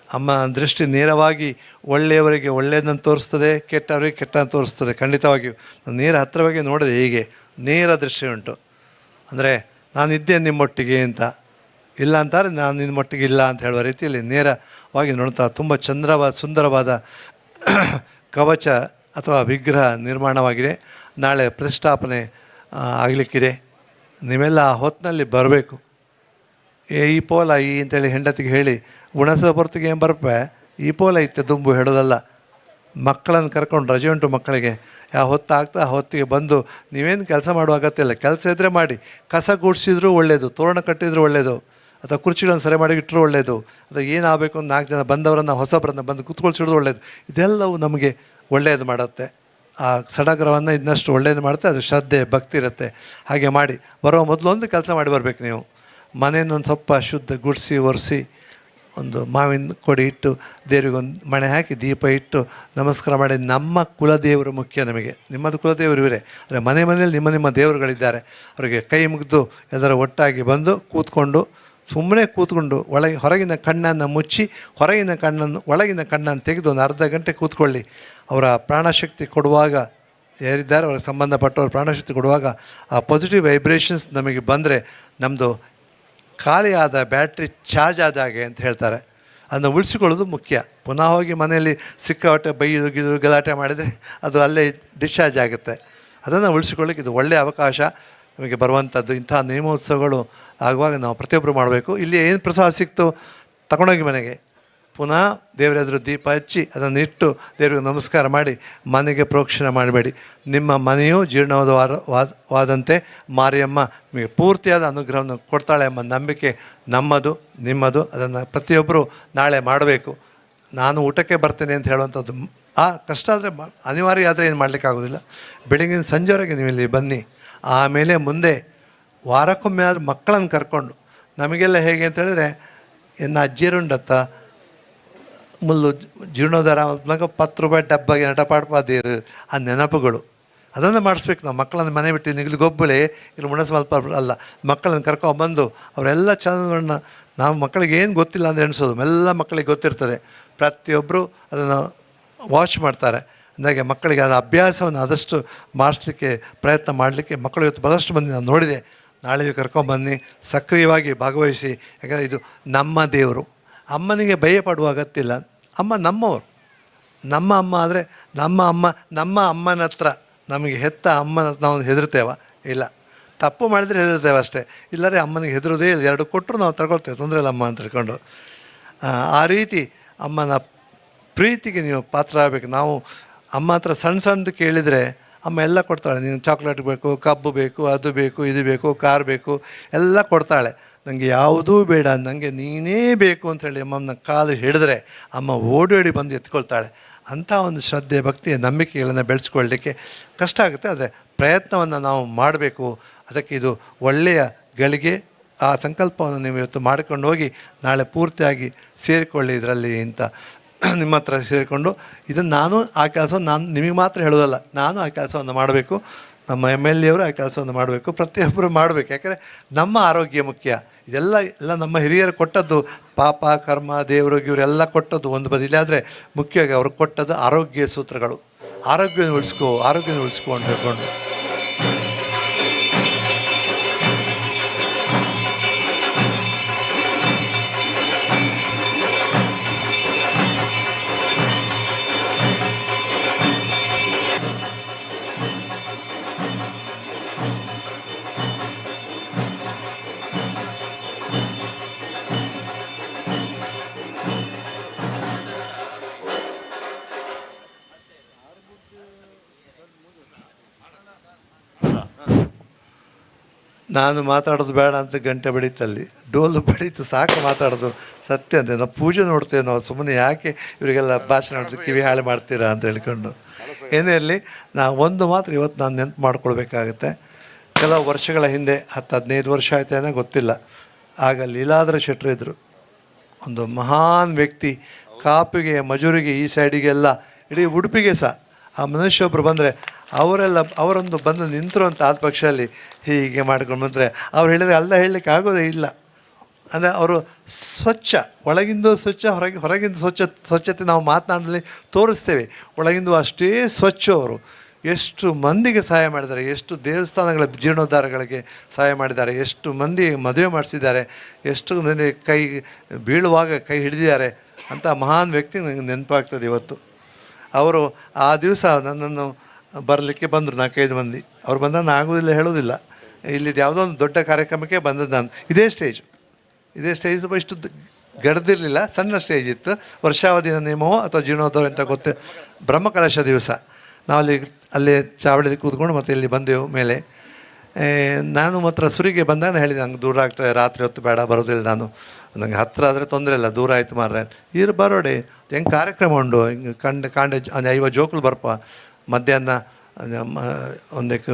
ಅಮ್ಮ ದೃಷ್ಟಿ ನೇರವಾಗಿ ಒಳ್ಳೆಯವರಿಗೆ ಒಳ್ಳೆಯದನ್ನು ತೋರಿಸ್ತದೆ, ಕೆಟ್ಟವರಿಗೆ ಕೆಟ್ಟನ್ನು ತೋರಿಸ್ತದೆ. ಖಂಡಿತವಾಗಿಯೂ ನಾನು ನೇರ ಹತ್ತಿರವಾಗಿ ನೋಡಿದೆ. ಹೀಗೆ ನೇರ ದೃಷ್ಟಿ ಉಂಟು. ಅಂದರೆ ನಾನಿದ್ದೇನೆ ನಿಮ್ಮೊಟ್ಟಿಗೆ ಅಂತ, ಇಲ್ಲ ಅಂತಾರೆ ನಾನು ನಿಮ್ಮೊಟ್ಟಿಗೆ ಇಲ್ಲ ಅಂತ ಹೇಳುವ ರೀತಿಯಲ್ಲಿ ನೇರವಾಗಿ ನೋಡ್ತಾ ತುಂಬ ಸುಂದರವಾದ ಕವಚ ಅಥವಾ ವಿಗ್ರಹ ನಿರ್ಮಾಣವಾಗಿದೆ. ನಾಳೆ ಪ್ರತಿಷ್ಠಾಪನೆ ಆಗಲಿಕ್ಕಿದೆ. ನೀವೆಲ್ಲ ಆ ಹೊತ್ತಿನಲ್ಲಿ ಬರಬೇಕು. ಈ ಪೋಲ ಈ ಅಂತೇಳಿ ಹೆಂಡತಿಗೆ ಹೇಳಿ ಉಣಸದ ಹೊರತಿಗೆ ಏನು ಬರ್ಪೆ ಈ ಪೋಲ ಇತ್ತೆ ದುಂಬು ಹೇಳೋದಲ್ಲ. ಮಕ್ಕಳನ್ನು ಕರ್ಕೊಂಡು ರಜೆ ಉಂಟು ಮಕ್ಕಳಿಗೆ, ಯಾವ ಹೊತ್ತಾಗ್ತಾ ಆ ಹೊತ್ತಿಗೆ ಬಂದು ನೀವೇನು ಕೆಲಸ ಮಾಡುವ ಅಗತ್ಯ ಇಲ್ಲ. ಕೆಲಸ ಇದ್ದರೆ ಮಾಡಿ, ಕಸ ಗುಡಿಸಿದ್ರೂ ಒಳ್ಳೆಯದು, ತೋರಣ ಕಟ್ಟಿದರೂ ಒಳ್ಳೆಯದು, ಅಥವಾ ಕುರ್ಚಿಗಳನ್ನು ಸರಿ ಮಾಡಿ ಇಟ್ಟರು ಒಳ್ಳೆಯದು, ಅಥವಾ ಏನಾಗಬೇಕು ಅಂತ 4 ಜನ ಬಂದವರನ್ನು ಹೊಸಬರನ್ನು ಬಂದು ಕೂತ್ಕೊಳ್ಸಿಡೋದು ಒಳ್ಳೆಯದು. ಇದೆಲ್ಲವೂ ನಮಗೆ ಒಳ್ಳೆಯದು ಮಾಡುತ್ತೆ. ಆ ಸಡಗರವನ್ನು ಇನ್ನಷ್ಟು ಒಳ್ಳೆಯದು ಮಾಡುತ್ತೆ. ಅದು ಶ್ರದ್ಧೆ ಭಕ್ತಿ ಇರುತ್ತೆ. ಹಾಗೆ ಮಾಡಿ ಬರೋ ಮೊದಲು ಒಂದು ಕೆಲಸ ಮಾಡಿ ಬರಬೇಕು. ನೀವು ಮನೆಯನ್ನೊಂದು ಸ್ವಲ್ಪ ಶುದ್ಧ ಗುಡಿಸಿ ಒರೆಸಿ ಒಂದು ಮಾವಿನ ಕೊಡಿ ಇಟ್ಟು ದೇವರಿಗೊಂದು ಮಣೆ ಹಾಕಿ ದೀಪ ಇಟ್ಟು ನಮಸ್ಕಾರ ಮಾಡಿ. ನಮ್ಮ ಕುಲದೇವರು ಮುಖ್ಯ ನಮಗೆ. ನಿಮ್ಮದು ಕುಲದೇವರು ಇವರೇ. ಅಂದರೆ ಮನೆಯಲ್ಲಿ ನಿಮ್ಮ ದೇವರುಗಳಿದ್ದಾರೆ. ಅವರಿಗೆ ಕೈ ಮುಗಿದು ಎಲ್ಲರ ಒಟ್ಟಾಗಿ ಬಂದು ಕೂತ್ಕೊಂಡು ಸುಮ್ಮನೆ ಕೂತ್ಕೊಂಡು ಹೊರಗಿನ ಕಣ್ಣನ್ನು ಮುಚ್ಚಿ ಒಳಗಿನ ಕಣ್ಣನ್ನು ತೆಗೆದು ಒಂದು ಅರ್ಧ ಗಂಟೆ ಕೂತ್ಕೊಳ್ಳಿ. ಅವರ ಪ್ರಾಣಶಕ್ತಿ ಕೊಡುವಾಗ ಯಾರಿದ್ದಾರೆ ಅವ್ರಿಗೆ ಸಂಬಂಧಪಟ್ಟವ್ರ ಪ್ರಾಣಶಕ್ತಿ ಕೊಡುವಾಗ ಆ ಪಾಸಿಟಿವ್ ವೈಬ್ರೇಷನ್ಸ್ ನಮಗೆ ಬಂದರೆ ನಮ್ಮದು ಖಾಲಿಯಾದ ಬ್ಯಾಟ್ರಿ ಚಾರ್ಜ್ ಆದ ಹಾಗೆ ಅಂತ ಹೇಳ್ತಾರೆ. ಅದನ್ನು ಉಳಿಸಿಕೊಳ್ಳೋದು ಮುಖ್ಯ. ಪುನಃ ಹೋಗಿ ಮನೆಯಲ್ಲಿ ಸಿಕ್ಕಾಪಟ್ಟೆ ಬೈದು ಗಲಾಟೆ ಮಾಡಿದರೆ ಅದು ಅಲ್ಲೇ ಡಿಸ್ಚಾರ್ಜ್ ಆಗುತ್ತೆ. ಅದನ್ನು ಉಳಿಸಿಕೊಳ್ಳಿಕ್ಕೆ ಇದು ಒಳ್ಳೆಯ ಅವಕಾಶ ನಮಗೆ ಬರುವಂಥದ್ದು. ಇಂಥ ನೇಮೋತ್ಸವಗಳು ಆಗುವಾಗ ನಾವು ಪ್ರತಿಯೊಬ್ಬರು ಮಾಡಬೇಕು. ಇಲ್ಲಿ ಏನು ಪ್ರಸಾದ ಸಿಕ್ತು ತಗೊಂಡೋಗಿ ಮನೆಗೆ ಪುನಃ ದೇವರ ಎದುರು ದೀಪ ಹಚ್ಚಿ ಅದನ್ನು ಇಟ್ಟು ದೇವರಿಗೆ ನಮಸ್ಕಾರ ಮಾಡಿ ಮನೆಗೆ ಪ್ರೋಕ್ಷಣೆ ಮಾಡಬೇಡಿ. ನಿಮ್ಮ ಮನೆಯು ಜೀರ್ಣವಾದಂತೆ ಮಾರಿಯಮ್ಮ ನಿಮಗೆ ಪೂರ್ತಿಯಾದ ಅನುಗ್ರಹವನ್ನು ಕೊಡ್ತಾಳೆ ಎಂಬ ನಂಬಿಕೆ ನಮ್ಮದು ನಿಮ್ಮದು. ಅದನ್ನು ಪ್ರತಿಯೊಬ್ಬರು ನಾಳೆ ಮಾಡಬೇಕು. ನಾನು ಊಟಕ್ಕೆ ಬರ್ತೇನೆ ಅಂತ ಹೇಳುವಂಥದ್ದು ಕಷ್ಟ ಆದರೆ ಅನಿವಾರ್ಯ ಆದರೆ ಏನು ಮಾಡಲಿಕ್ಕಾಗೋದಿಲ್ಲ. ಬೆಳಗಿನ ಸಂಜೆವರೆಗೆ ನೀವು ಇಲ್ಲಿ ಬನ್ನಿ. ಆಮೇಲೆ ಮುಂದೆ ವಾರಕ್ಕೊಮ್ಮೆ ಆದರೂ ಮಕ್ಕಳನ್ನು ಕರ್ಕೊಂಡು ನಮಗೆಲ್ಲ ಹೇಗೆ ಅಂತ ಹೇಳಿದ್ರೆ ಎನ್ನ ಅಜ್ಜಿಯರುಂಡತ್ತ ಮುಲ್ಲು ಜೀರ್ಣೋದ್ಧಾರ ಮಗ 10 ರೂಪಾಯಿ ಡಬ್ಬಗೆ ನಟಪಾಡ್ಪಾದೀರು ಆ ನೆನಪುಗಳು ಅದನ್ನು ಮಾಡಿಸ್ಬೇಕು. ನಾವು ಮಕ್ಕಳನ್ನು ಮನೆ ಬಿಟ್ಟು ನಿಗಲಿ ಗೊಬ್ಬಲೆ ಇಲ್ಲಿ ಮುಣಸು ಸ್ವಲ್ಪ ಅಲ್ಲ, ಮಕ್ಕಳನ್ನು ಕರ್ಕೊಂಡ್ಬಂದು ಅವರೆಲ್ಲ ಚಂದವನ್ನು ನಾವು ಮಕ್ಕಳಿಗೆ ಏನು ಗೊತ್ತಿಲ್ಲ ಅಂದರೆ ಎಣಿಸೋದು ಎಲ್ಲ ಮಕ್ಕಳಿಗೆ ಗೊತ್ತಿರ್ತದೆ. ಪ್ರತಿಯೊಬ್ಬರು ಅದನ್ನು ವಾಚ್ ಮಾಡ್ತಾರೆ. ಅಂದಾಗೆ ಮಕ್ಕಳಿಗೆ ಅದು ಅಭ್ಯಾಸವನ್ನು ಆದಷ್ಟು ಮಾಡಿಸ್ಲಿಕ್ಕೆ ಪ್ರಯತ್ನ ಮಾಡಲಿಕ್ಕೆ ಮಕ್ಕಳು ಇವತ್ತು ಬಹಳಷ್ಟು ಮಂದಿ ನಾನು ನೋಡಿದೆ. ನಾಳೆಯೂ ಕರ್ಕೊಂಡ್ಬನ್ನಿ, ಸಕ್ರಿಯವಾಗಿ ಭಾಗವಹಿಸಿ. ಯಾಕಂದರೆ ಇದು ನಮ್ಮ ದೇವರು. ಅಮ್ಮನಿಗೆ ಭಯ ಪಡುವ ಅಗತ್ಯ ಇಲ್ಲ. ಅಮ್ಮ ನಮ್ಮವರು. ನಮ್ಮ ಅಮ್ಮ ಆದರೆ ನಮ್ಮ ಅಮ್ಮನ ಹತ್ರ ನಮಗೆ ಹೆತ್ತ ಅಮ್ಮನ ಹತ್ರ ನಾವು ಹೆದರ್ತೇವ? ಇಲ್ಲ. ತಪ್ಪು ಮಾಡಿದರೆ ಹೆದರ್ತೇವೆ ಅಷ್ಟೇ. ಇಲ್ಲರೆ ಅಮ್ಮನಿಗೆ ಹೆದರೋದೇ ಇಲ್ಲ. 2 ಕೊಟ್ಟರು ನಾವು ತಗೊಳ್ತೇವೆ, ತೊಂದರೆ ಇಲ್ಲ ಅಮ್ಮ ಅಂತ ತಿಳ್ಕೊಂಡು. ಆ ರೀತಿ ಅಮ್ಮನ ಪ್ರೀತಿಗೆ ನೀವು ಪಾತ್ರ ಆಗಬೇಕು. ನಾವು ಅಮ್ಮ ಹತ್ರ ಸಣ್ಣದು ಕೇಳಿದರೆ ಅಮ್ಮ ಎಲ್ಲ ಕೊಡ್ತಾಳೆ. ನೀವು ಚಾಕ್ಲೇಟ್ ಬೇಕು, ಕಬ್ಬು ಬೇಕು, ಅದು ಬೇಕು, ಇದು ಬೇಕು, ಕಾರ್ ಬೇಕು, ಎಲ್ಲ ಕೊಡ್ತಾಳೆ. ನನಗೆ ಯಾವುದೂ ಬೇಡ, ನನಗೆ ನೀನೇ ಬೇಕು ಅಂಥೇಳಿ ಅಮ್ಮನ ಕಾಲು ಹಿಡಿದ್ರೆ ಅಮ್ಮ ಓಡಿ ಬಂದು ಎತ್ಕೊಳ್ತಾಳೆ. ಅಂಥ ಒಂದು ಶ್ರದ್ಧೆ, ಭಕ್ತಿಯ ನಂಬಿಕೆಗಳನ್ನು ಬೆಳೆಸ್ಕೊಳ್ಳಲಿಕ್ಕೆ ಕಷ್ಟ ಆಗುತ್ತೆ. ಆದರೆ ಪ್ರಯತ್ನವನ್ನು ನಾವು ಮಾಡಬೇಕು. ಅದಕ್ಕೆ ಇದು ಒಳ್ಳೆಯ ಗಳಿಗೆ. ಆ ಸಂಕಲ್ಪವನ್ನು ನೀವು ಇವತ್ತು ಮಾಡಿಕೊಂಡು ಹೋಗಿ ನಾಳೆ ಪೂರ್ತಿಯಾಗಿ ಸೇರಿಕೊಳ್ಳಿ ಇದರಲ್ಲಿ ಅಂತ ನಿಮ್ಮ ಹತ್ರ ಸೇರಿಕೊಂಡು ಇದನ್ನು ನಾನು ಆ ಕೆಲಸವನ್ನು ನಾನು ನಿಮಗೆ ಮಾತ್ರ ಹೇಳೋದಲ್ಲ, ನಾನು ಆ ಕೆಲಸವನ್ನು ಮಾಡಬೇಕು. ನಮ್ಮ MLA ಅವರು ಆ ಕೆಲಸವನ್ನು ಮಾಡಬೇಕು. ಪ್ರತಿಯೊಬ್ಬರು ಮಾಡಬೇಕು. ಯಾಕೆಂದರೆ ನಮ್ಮ ಆರೋಗ್ಯ ಮುಖ್ಯ. ಎಲ್ಲ ನಮ್ಮ ಹಿರಿಯರು ಕೊಟ್ಟದ್ದು. ಪಾಪ ಕರ್ಮ ದೇವರು ಇವರೆಲ್ಲ ಕೊಟ್ಟದ್ದು ಒಂದು ಬದಿಲಿ. ಆದರೆ ಮುಖ್ಯವಾಗಿ ಅವರು ಕೊಟ್ಟದ್ದು ಆರೋಗ್ಯ ಸೂತ್ರಗಳು. ಆರೋಗ್ಯವನ್ನು ಉಳಿಸ್ಕೊ ಅಂತ ಹೇಳ್ಕೊಂಡು ನಾನು ಮಾತಾಡೋದು ಬೇಡ ಅಂತ ಗಂಟೆ ಬಡೀತಲ್ಲಿ, ಡೋಲು ಬಡೀತು, ಸಾಕು ಮಾತಾಡೋದು. ಸತ್ಯ ಅಂತೆ. ನಾವು ಪೂಜೆ ನೋಡ್ತೇವೆ, ನಾವು ಸುಮ್ಮನೆ ಯಾಕೆ ಇವರಿಗೆಲ್ಲ ಭಾಷಣ ಮಾಡೋದು, ಕಿವಿ ಹಾಳೆ ಮಾಡ್ತೀರಾ ಅಂತ ಹೇಳ್ಕೊಂಡು. ಏನೇ ಇರಲಿ, ಒಂದು ಮಾತ್ರ ಇವತ್ತು ನಾನು ನೆನಪು ಮಾಡ್ಕೊಳ್ಬೇಕಾಗತ್ತೆ. ಕೆಲವು ವರ್ಷಗಳ ಹಿಂದೆ 10-15 ವರ್ಷ ಆಯ್ತೇನೋ ಗೊತ್ತಿಲ್ಲ. ಆಗ ಲೀಲಾಧರ ಶೆಟ್ಟರು ಇದ್ದರು. ಒಂದು ಮಹಾನ್ ವ್ಯಕ್ತಿ. ಕಾಪಿಗೆ ಮಜೂರಿಗೆ ಈ ಸೈಡಿಗೆಲ್ಲ ಇಡೀ ಉಡುಪಿಗೆ ಸಹ ಆ ಮನುಷ್ಯೊಬ್ಬರು ಬಂದರೆ ಅವರೊಂದು ಬಂದು ನಿಂತರು ಅಂತ ಆದ ಪಕ್ಷದಲ್ಲಿ ಹೀಗೆ ಮಾಡ್ಕೊಂಡು ಬಂದರೆ ಅವ್ರು ಹೇಳಿದರೆ ಅಲ್ಲ ಹೇಳಲಿಕ್ಕೆ ಆಗೋದೇ ಇಲ್ಲ. ಅಂದರೆ ಅವರು ಸ್ವಚ್ಛ, ಒಳಗಿಂದು ಸ್ವಚ್ಛ, ಹೊರಗಿಂದು ಸ್ವಚ್ಛತೆ ನಾವು ಮಾತನಾಡಲಿ ತೋರಿಸ್ತೇವೆ. ಒಳಗಿಂದು ಅಷ್ಟೇ ಸ್ವಚ್ಛ. ಅವರು ಎಷ್ಟು ಮಂದಿಗೆ ಸಹಾಯ ಮಾಡಿದ್ದಾರೆ, ಎಷ್ಟು ದೇವಸ್ಥಾನಗಳ ಜೀರ್ಣೋದ್ಧಾರಗಳಿಗೆ ಸಹಾಯ ಮಾಡಿದ್ದಾರೆ, ಎಷ್ಟು ಮಂದಿ ಮದುವೆ ಮಾಡಿಸಿದ್ದಾರೆ, ಎಷ್ಟು ಮಂದಿ ಕೈ ಬೀಳುವಾಗ ಕೈ ಹಿಡಿದಿದ್ದಾರೆ ಅಂತ ಮಹಾನ್ ವ್ಯಕ್ತಿ ನನಗೆ ನೆನಪಾಗ್ತದೆ ಇವತ್ತು. ಅವರು ಆ ದಿವಸ ನನ್ನನ್ನು ಬರಲಿಕ್ಕೆ ಬಂದರು 4-5 ಮಂದಿ. ಅವ್ರು ಬಂದಾಗ ಆಗೋದಿಲ್ಲ ಹೇಳೋದಿಲ್ಲ. ಇಲ್ಲಿದ್ದು ಯಾವುದೋ ಒಂದು ದೊಡ್ಡ ಕಾರ್ಯಕ್ರಮಕ್ಕೆ ಬಂದದ್ದು ನಾನು. ಇದೇ ಸ್ಟೇಜ್ ಸ್ವಲ್ಪ ಇಷ್ಟು ಗಡ್ದಿರಲಿಲ್ಲ, ಸಣ್ಣ ಸ್ಟೇಜ್ ಇತ್ತು. ವರ್ಷಾವಧಿಯ ನಿಯಮವೋ ಅಥವಾ ಜೀರ್ಣೋದ್ಧಾರ ಅಂತ ಗೊತ್ತು. ಬ್ರಹ್ಮಕಲಶ ದಿವಸ ನಾವು ಅಲ್ಲೇ ಚಾವಡಿಯಲ್ಲಿ ಕೂತ್ಕೊಂಡು ಮತ್ತೆ ಇಲ್ಲಿ ಬಂದೆವು ಮೇಲೆ. ನಾನು ಮಾತ್ರ ಸುರಿಗೆ ಬಂದಾಗ ಹೇಳಿದೆ, ನಂಗೆ ದೂರ ಆಗ್ತದೆ, ರಾತ್ರಿ ಹೊತ್ತು ಬೇಡ, ಬರೋದಿಲ್ಲ ನಾನು, ನನಗೆ ಹತ್ತಿರ ಆದರೆ ತೊಂದರೆ ಇಲ್ಲ, ದೂರ ಆಯಿತು ಮಾರ್ರೆ ಇರು ಬರೋಡೆ, ಹೆಂಗೆ ಕಾರ್ಯಕ್ರಮ ಉಂಡು, ಹಿಂಗೆ ಕಾಂಡೆ 50 ಜೋಕುಲು ಬರ್ಪ, ಮಧ್ಯಾಹ್ನ ಒಂದಕ್ಕೆ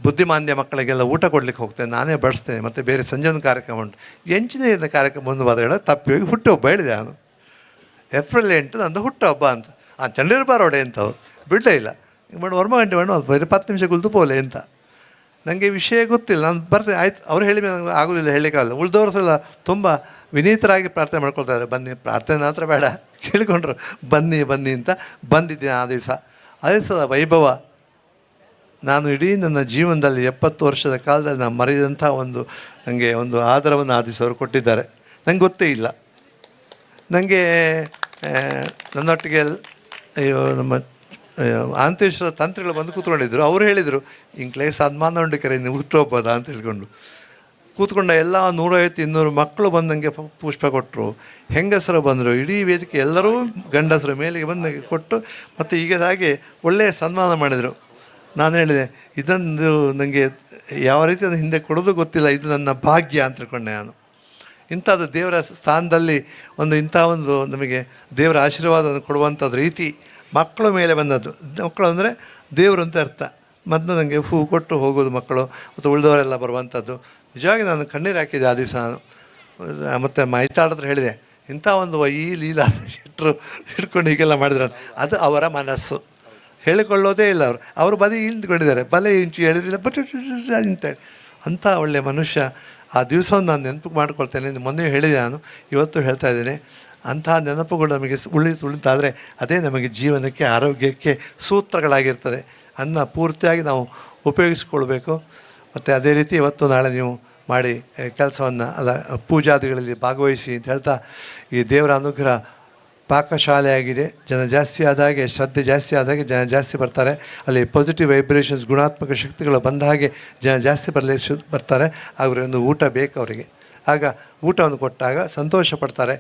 ಬುದ್ಧಿಮಾಂದ್ಯ ಮಕ್ಕಳಿಗೆಲ್ಲ ಊಟ ಕೊಡ್ಲಿಕ್ಕೆ ಹೋಗ್ತೇನೆ, ನಾನೇ ಬಡಿಸ್ತೇನೆ, ಮತ್ತು ಬೇರೆ ಸಂಜೆ ಒಂದು ಕಾರ್ಯಕ್ರಮ ಉಂಟು. ಎಂಚಿನ ಕಾರ್ಯಕ್ರಮ ಒಂದು ಬಾದ ಹೇಳೋ ತಪ್ಪಿ ಹೋಗಿ ಹುಟ್ಟುಹಬ್ಬ ಹೇಳಿದೆ ನಾನು. ಏಪ್ರಿಲ್ 8 ನಂದು ಹುಟ್ಟುಹಬ್ಬ ಅಂತ. ಚಂಡೀರು ಬಾರೋಡೆ ಅಂತವ್ರು ಬಿಡಲೇ ಇಲ್ಲ. ಮಾಡಿ ವರ್ಮ ಗಂಟೆ ಮಾಡಿ ಬರೀ 10 ನಿಮಿಷ ಕುಳಿತು ಪೋಲೆ ಅಂತ. ನನಗೆ ವಿಷಯ ಗೊತ್ತಿಲ್ಲ, ನಾನು ಬರ್ತೇನೆ ಆಯ್ತು. ಅವ್ರು ಹೇಳಿ ನನಗೆ ಆಗೋದಿಲ್ಲ, ಹೇಳಲಿಕ್ಕಾಗಲ್ಲ. ಉಳಿದವರು ಸಲ ತುಂಬ ವಿನೀತರಾಗಿ ಪ್ರಾರ್ಥನೆ ಮಾಡ್ಕೊಳ್ತಾರೆ, ಬನ್ನಿ ಪ್ರಾರ್ಥನೆ ಮಾತ್ರ ಬೇಡ, ಕೇಳಿಕೊಂಡ್ರು ಬನ್ನಿ ಅಂತ. ಬಂದಿದ್ದೀನಿ ಆ ದಿವಸ. ಆ ದಿವಸದ ವೈಭವ ನಾನು ಇಡೀ ನನ್ನ ಜೀವನದಲ್ಲಿ 70 ವರ್ಷದ ಕಾಲದಲ್ಲಿ ನಾನು ಮರೆಯದಂಥ ನನಗೆ ಒಂದು ಆಧಾರವನ್ನು ಆ ದಿವಸ ಅವರು ಕೊಟ್ಟಿದ್ದಾರೆ. ನಂಗೆ ಗೊತ್ತೇ ಇಲ್ಲ. ನನಗೆ ನನ್ನೊಟ್ಟಿಗೆ ನಮ್ಮ ಆಂತೇಶ್ವರ ತಂತ್ರಿಗಳು ಬಂದು ಕೂತ್ಕೊಂಡಿದ್ರು. ಅವರು ಹೇಳಿದರು, ಇಂಕ್ಲೇ ಸನ್ಮಾನ ಉಂಡು ಕರೆ ನೀವು ಹುಟ್ಟುಹಬ್ಬದ ಅಂತ ಹೇಳ್ಕೊಂಡು ಕೂತ್ಕೊಂಡ. ಎಲ್ಲ 150-200 ಮಕ್ಕಳು ಬಂದಂಗೆ ಪುಷ್ಪ ಕೊಟ್ಟರು, ಹೆಂಗಸರು ಬಂದರು, ಇಡೀ ವೇದಿಕೆ ಎಲ್ಲರೂ ಗಂಡಸರು ಮೇಲಿಗೆ ಬಂದು ಕೊಟ್ಟು ಮತ್ತು ಈಗ ಹಾಗೆ ಒಳ್ಳೆಯ ಸನ್ಮಾನ ಮಾಡಿದರು. ನಾನು ಹೇಳಿದೆ, ಇದೊಂದು ನನಗೆ ಯಾವ ರೀತಿ ಅದು ಹಿಂದೆ ಕೊಡೋದು ಗೊತ್ತಿಲ್ಲ, ಇದು ನನ್ನ ಭಾಗ್ಯ ಅಂತ ತಿಳ್ಕೊಂಡೆ ನಾನು. ಇಂಥದ್ದು ದೇವರ ಸ್ಥಾನದಲ್ಲಿ ಇಂಥ ನಮಗೆ ದೇವರ ಆಶೀರ್ವಾದವನ್ನು ಕೊಡುವಂಥದ್ದು ರೀತಿ ಮಕ್ಕಳ ಮೇಲೆ ಬಂದದ್ದು. ಮಕ್ಕಳು ಅಂದರೆ ದೇವರು ಅಂತ ಅರ್ಥ. ಮೊದಲು ನನಗೆ ಹೂ ಕೊಟ್ಟು ಹೋಗೋದು ಮಕ್ಕಳು ಮತ್ತು ಉಳಿದವರೆಲ್ಲ ಬರುವಂಥದ್ದು. ನಿಜವಾಗಿ ನಾನು ಕಣ್ಣೀರು ಹಾಕಿದೆ ಆ ದಿವಸ ನಾನು. ಮತ್ತು ಮೈತಾಡತ್ರ ಹೇಳಿದೆ, ಇಂಥ ಈ ಲೀಲಾ ಶೆಟ್ಟರು ಹಿಡ್ಕೊಂಡು ಹೀಗೆಲ್ಲ ಮಾಡಿದ್ರು. ಅದು ಅವರ ಮನಸ್ಸು, ಹೇಳಿಕೊಳ್ಳೋದೇ ಇಲ್ಲ. ಅವರು ಬದಿ ಇಳ್ದುಕೊಂಡಿದ್ದಾರೆ, ಬಲೆ ಇಂಚು ಹೇಳಿದ್ರಿಲ್ಲ ಬಟ್ ಅಂತೇಳಿ. ಅಂಥ ಒಳ್ಳೆಯ ಮನುಷ್ಯ. ಆ ದಿವಸವನ್ನು ನಾನು ನೆನಪು ಮಾಡ್ಕೊಳ್ತೇನೆ. ಮೊನ್ನೆ ಹೇಳಿದೆ ನಾನು, ಇವತ್ತು ಹೇಳ್ತಾ ಇದ್ದೇನೆ. ಅಂತಹ ನೆನಪುಗಳು ನಮಗೆ ಉಳಿತಾದರೆ ಅದೇ ನಮಗೆ ಜೀವನಕ್ಕೆ, ಆರೋಗ್ಯಕ್ಕೆ ಸೂತ್ರಗಳಾಗಿರ್ತದೆ. ಅನ್ನ ಪೂರ್ತಿಯಾಗಿ ನಾವು ಉಪಯೋಗಿಸ್ಕೊಳ್ಬೇಕು. ಮತ್ತು ಅದೇ ರೀತಿ ಇವತ್ತು ನಾಳೆ ನೀವು ಮಾಡಿ ಕೆಲಸವನ್ನು ಪೂಜಾದಿಗಳಲ್ಲಿ ಭಾಗವಹಿಸಿ ಅಂತ ಹೇಳ್ತಾ, ಈ ದೇವರ ಅನುಗ್ರಹ ಪಾಕಶಾಲೆ ಆಗಿದೆ. ಜನ ಜಾಸ್ತಿ ಆದಾಗೆ, ಶ್ರದ್ಧೆ ಜಾಸ್ತಿ ಆದಾಗೆ ಜನ ಜಾಸ್ತಿ ಬರ್ತಾರೆ. ಅಲ್ಲಿ ಪಾಸಿಟಿವ್ ವೈಬ್ರೇಷನ್ಸ್, ಗುಣಾತ್ಮಕ ಶಕ್ತಿಗಳು ಬಂದ ಹಾಗೆ ಜನ ಜಾಸ್ತಿ ಬರ್ತಾರೆ. ಅವರಿಗೆ ಊಟ ಬೇಕು ಅವರಿಗೆ. ಆಗ ಊಟವನ್ನು ಕೊಟ್ಟಾಗ ಸಂತೋಷ ಪಡ್ತಾರೆ.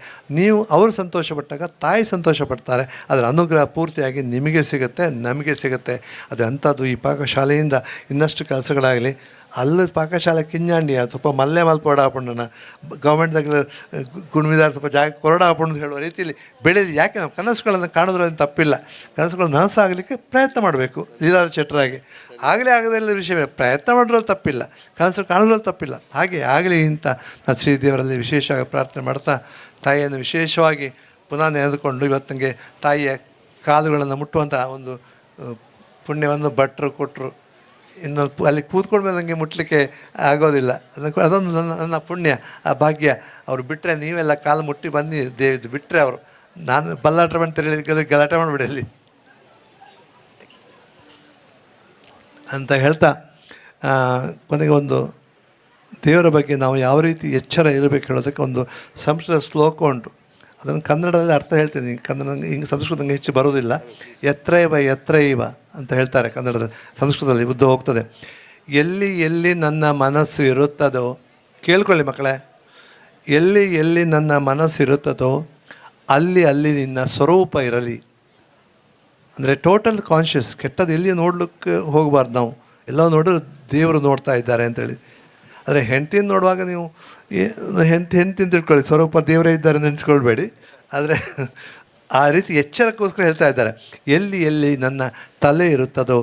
ಅವರು ಸಂತೋಷ ಪಟ್ಟಾಗ ತಾಯಿ ಸಂತೋಷ ಪಡ್ತಾರೆ. ಅದರ ಅನುಗ್ರಹ ಪೂರ್ತಿಯಾಗಿ ನಿಮಗೆ ಸಿಗುತ್ತೆ, ನಮಗೆ ಸಿಗುತ್ತೆ. ಅದು ಅಂಥದ್ದು. ಈ ಪಾಕಶಾಲೆಯಿಂದ ಇನ್ನಷ್ಟು ಕೆಲಸಗಳಾಗಲಿ. ಅಲ್ಲಿ ಪಾಕಶಾಲೆ ಕಿಂಜಾಂಡಿ ಸ್ವಲ್ಪ ಮಲ್ಲೆ ಮಲ್ಪೋಡ ಹಾಕೊಂಡನ ಗೌರ್ಮೆಂಟ್ದಾಗ ಗುಣ್ಮಿದಾರ ಸ್ವಲ್ಪ ಜಾಗ ಕೊರಡ ಹಾಕೊಂಡು ಅಂತ ಹೇಳುವ ರೀತಿಯಲ್ಲಿ ಬೆಳೀಲಿ. ಯಾಕೆ ನಾವು ಕನಸುಗಳನ್ನು ಕಾಣೋದ್ರಲ್ಲಿ ತಪ್ಪಿಲ್ಲ. ಕನಸುಗಳು ನನಸಾಗಲಿಕ್ಕೆ ಪ್ರಯತ್ನ ಮಾಡಬೇಕು. ಲೀಲಾರ ಶೆಟ್ಟರಾಗಿ ಆಗದೇ ವಿಷಯವೇ, ಪ್ರಯತ್ನ ಮಾಡೋದ್ರಲ್ಲಿ ತಪ್ಪಿಲ್ಲ, ಕನಸು ಕಾಣೋದ್ರಲ್ಲಿ ತಪ್ಪಿಲ್ಲ. ಹಾಗೆ ಆಗಲಿ ಅಂತ ನಾನು ಶ್ರೀದೇವರಲ್ಲಿ ವಿಶೇಷವಾಗಿ ಪ್ರಾರ್ಥನೆ ಮಾಡ್ತಾ, ತಾಯಿಯನ್ನು ವಿಶೇಷವಾಗಿ ಪುನಃ ನೆನೆದುಕೊಂಡು ಇವತ್ತು ನನಗೆ ತಾಯಿಯ ಕಾಲುಗಳನ್ನು ಮುಟ್ಟುವಂಥ ಪುಣ್ಯವನ್ನು ಭಟ್ರು ಕೊಟ್ಟರು. ಇನ್ನು ಅಲ್ಲಿ ಕೂತ್ಕೊಂಡ್ಮೇಲೆ ನನಗೆ ಮುಟ್ಟಲಿಕ್ಕೆ ಆಗೋದಿಲ್ಲ. ಅದೊಂದು ನನ್ನ ಪುಣ್ಯ, ಆ ಭಾಗ್ಯ. ಅವರು ಬಿಟ್ಟರೆ, ನೀವೆಲ್ಲ ಕಾಲು ಮುಟ್ಟಿ ಬನ್ನಿ ದೇವಿದ್ದು ಬಿಟ್ಟರೆ ಅವರು, ನಾನು ಬಲ್ಲಾಟ ಮಾಡಿ ತೆರಳಿದ ಗಲಾಟೆ ಮಾಡಿಬಿಡಲಿ ಅಂತ ಹೇಳ್ತಾ, ಕೊನೆಗೆ ದೇವರ ಬಗ್ಗೆ ನಾವು ಯಾವ ರೀತಿ ಎಚ್ಚರ ಇರಬೇಕು ಹೇಳೋದಕ್ಕೆ ಸಂಸ್ಕೃತ ಶ್ಲೋಕ ಉಂಟು. ಅದನ್ನು ಕನ್ನಡದಲ್ಲಿ ಅರ್ಥ ಹೇಳ್ತೀನಿ. ಕನ್ನಡ ಹಿಂಗೆ ಸಂಸ್ಕೃತ ನಂಗೆ ಹೆಚ್ಚು ಬರೋದಿಲ್ಲ. ಯತ್ರೈವ ಅಂತ ಹೇಳ್ತಾರೆ ಕನ್ನಡದಲ್ಲಿ. ಸಂಸ್ಕೃತದಲ್ಲಿ ಉದ್ದ ಹೋಗ್ತದೆ. ಎಲ್ಲಿ ನನ್ನ ಮನಸ್ಸು ಇರುತ್ತದೋ, ಕೇಳ್ಕೊಳ್ಳಿ ಮಕ್ಕಳೇ, ಎಲ್ಲಿ ನನ್ನ ಮನಸ್ಸು ಇರುತ್ತದೋ ಅಲ್ಲಿ ನಿನ್ನ ಸ್ವರೂಪ ಇರಲಿ. ಅಂದರೆ ಟೋಟಲ್ ಕಾನ್ಷಿಯಸ್. ಕೆಟ್ಟದ್ದು ಎಲ್ಲಿ ನೋಡ್ಲಿಕ್ಕೆ ಹೋಗಬಾರ್ದು ನಾವು. ಎಲ್ಲ ನೋಡಿದ್ರೆ ದೇವರು ನೋಡ್ತಾ ಇದ್ದಾರೆ ಅಂತೇಳಿ. ಆದರೆ ಹೆಂಡ್ತಿನ ನೋಡುವಾಗ ನೀವು ಹೆಂಡ್ತಿನ ತಿಳ್ಕೊಳ್ಳಿ, ಸ್ವರೂಪ ದೇವರೇ ಇದ್ದಾರೆ ನೆನೆಸ್ಕೊಳ್ಬೇಡಿ. ಆದರೆ ಆ ರೀತಿ ಎಚ್ಚರಕ್ಕೋಸ್ಕರ ಹೇಳ್ತಾ ಇದ್ದಾರೆ. ಎಲ್ಲಿ ನನ್ನ ತಲೆ ಇರುತ್ತದೋ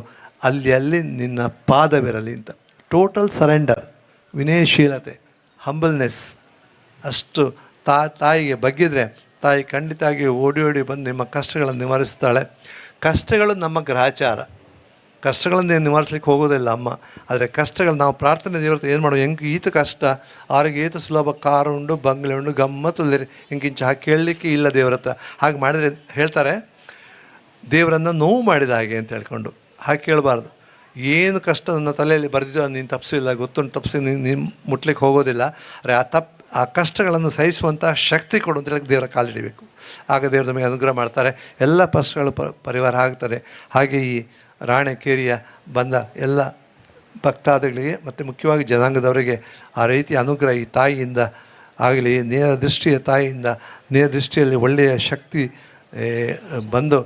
ಅಲ್ಲಿ ನಿನ್ನ ಪಾದವಿರಲಿ ಅಂತ. ಟೋಟಲ್ ಸರೆಂಡರ್, ವಿನಯಶೀಲತೆ, ಹಂಬಲ್ನೆಸ್. ಅಷ್ಟು ತಾಯಿಗೆ ಬಗ್ಗಿದ್ರೆ ತಾಯಿ ಖಂಡಿತವಾಗಿ ಓಡಿ ಬಂದು ನಿಮ್ಮ ಕಷ್ಟಗಳನ್ನು ನಿವಾರಿಸ್ತಾಳೆ. ಕಷ್ಟಗಳು ನಮ್ಮ ಗ್ರಹಚಾರ. ಕಷ್ಟಗಳನ್ನು ನಿವಾರಿಸ್ಲಿಕ್ಕೆ ಹೋಗೋದಿಲ್ಲ ಅಮ್ಮ. ಆದರೆ ಕಷ್ಟಗಳು ನಾವು ಪ್ರಾರ್ಥನೆ ದೇವರತ್ರ ಏನು ಮಾಡೋ, ಹೆಂಗೆ ಈತ ಕಷ್ಟ ಅವ್ರಿಗೆ ಈತ ಸುಲಭ, ಕಾರು ಉಂಡು, ಬಂಗ್ಲೆ ಉಂಡು, ಗಮ್ಮತ್ತುಲ್ಲಿರಿ, ಹಿಂಗಿಂಚ ಹಾಗೆ ಕೇಳಲಿಕ್ಕೆ ಇಲ್ಲ ದೇವರ ಹತ್ರ. ಹಾಗೆ ಮಾಡಿದರೆ ಹೇಳ್ತಾರೆ, ದೇವರನ್ನು ನೋವು ಮಾಡಿದ ಹಾಗೆ ಅಂತ ಹೇಳ್ಕೊಂಡು. ಹಾಗೆ ಕೇಳಬಾರ್ದು. ಏನು ಕಷ್ಟ ನನ್ನ ತಲೆಯಲ್ಲಿ ಬರೆದಿದ್ದು ನೀನು ತಪ್ಪಿಸಿಲ್ಲ, ಗೊತ್ತುಂಟು ತಪ್ಪಿಸಿ ನೀನು ಮುಟ್ಲಿಕ್ಕೆ ಹೋಗೋದಿಲ್ಲ. ಆದರೆ ಆ ಕಷ್ಟಗಳನ್ನು ಸಹಿಸುವಂಥ ಶಕ್ತಿ ಕೊಡು ಅಂತ ಹೇಳಿ ದೇವರ ಕಾಲಿಡಬೇಕು. ಆಗ ದೇವರು ನಮಗೆ ಅನುಗ್ರಹ ಮಾಡ್ತಾರೆ. ಎಲ್ಲ ಕಷ್ಟಗಳು ಪರಿವಾರ ಆಗ್ತದೆ. ಹಾಗೆ ಈ ರಾಣೆ ಕೇರಿಯ ಬಂದ ಎಲ್ಲ ಭಕ್ತಾದಿಗಳಿಗೆ ಮತ್ತು ಮುಖ್ಯವಾಗಿ ಜನಾಂಗದವರಿಗೆ ಆ ರೀತಿ ಅನುಗ್ರಹ ಈ ತಾಯಿಯಿಂದ ಆಗಲಿ, ನೇರ ದೃಷ್ಟಿಯ ತಾಯಿಯಿಂದ ನೇರ ದೃಷ್ಟಿಯಲ್ಲಿ ಒಳ್ಳೆಯ ಶಕ್ತಿ ಬಂದು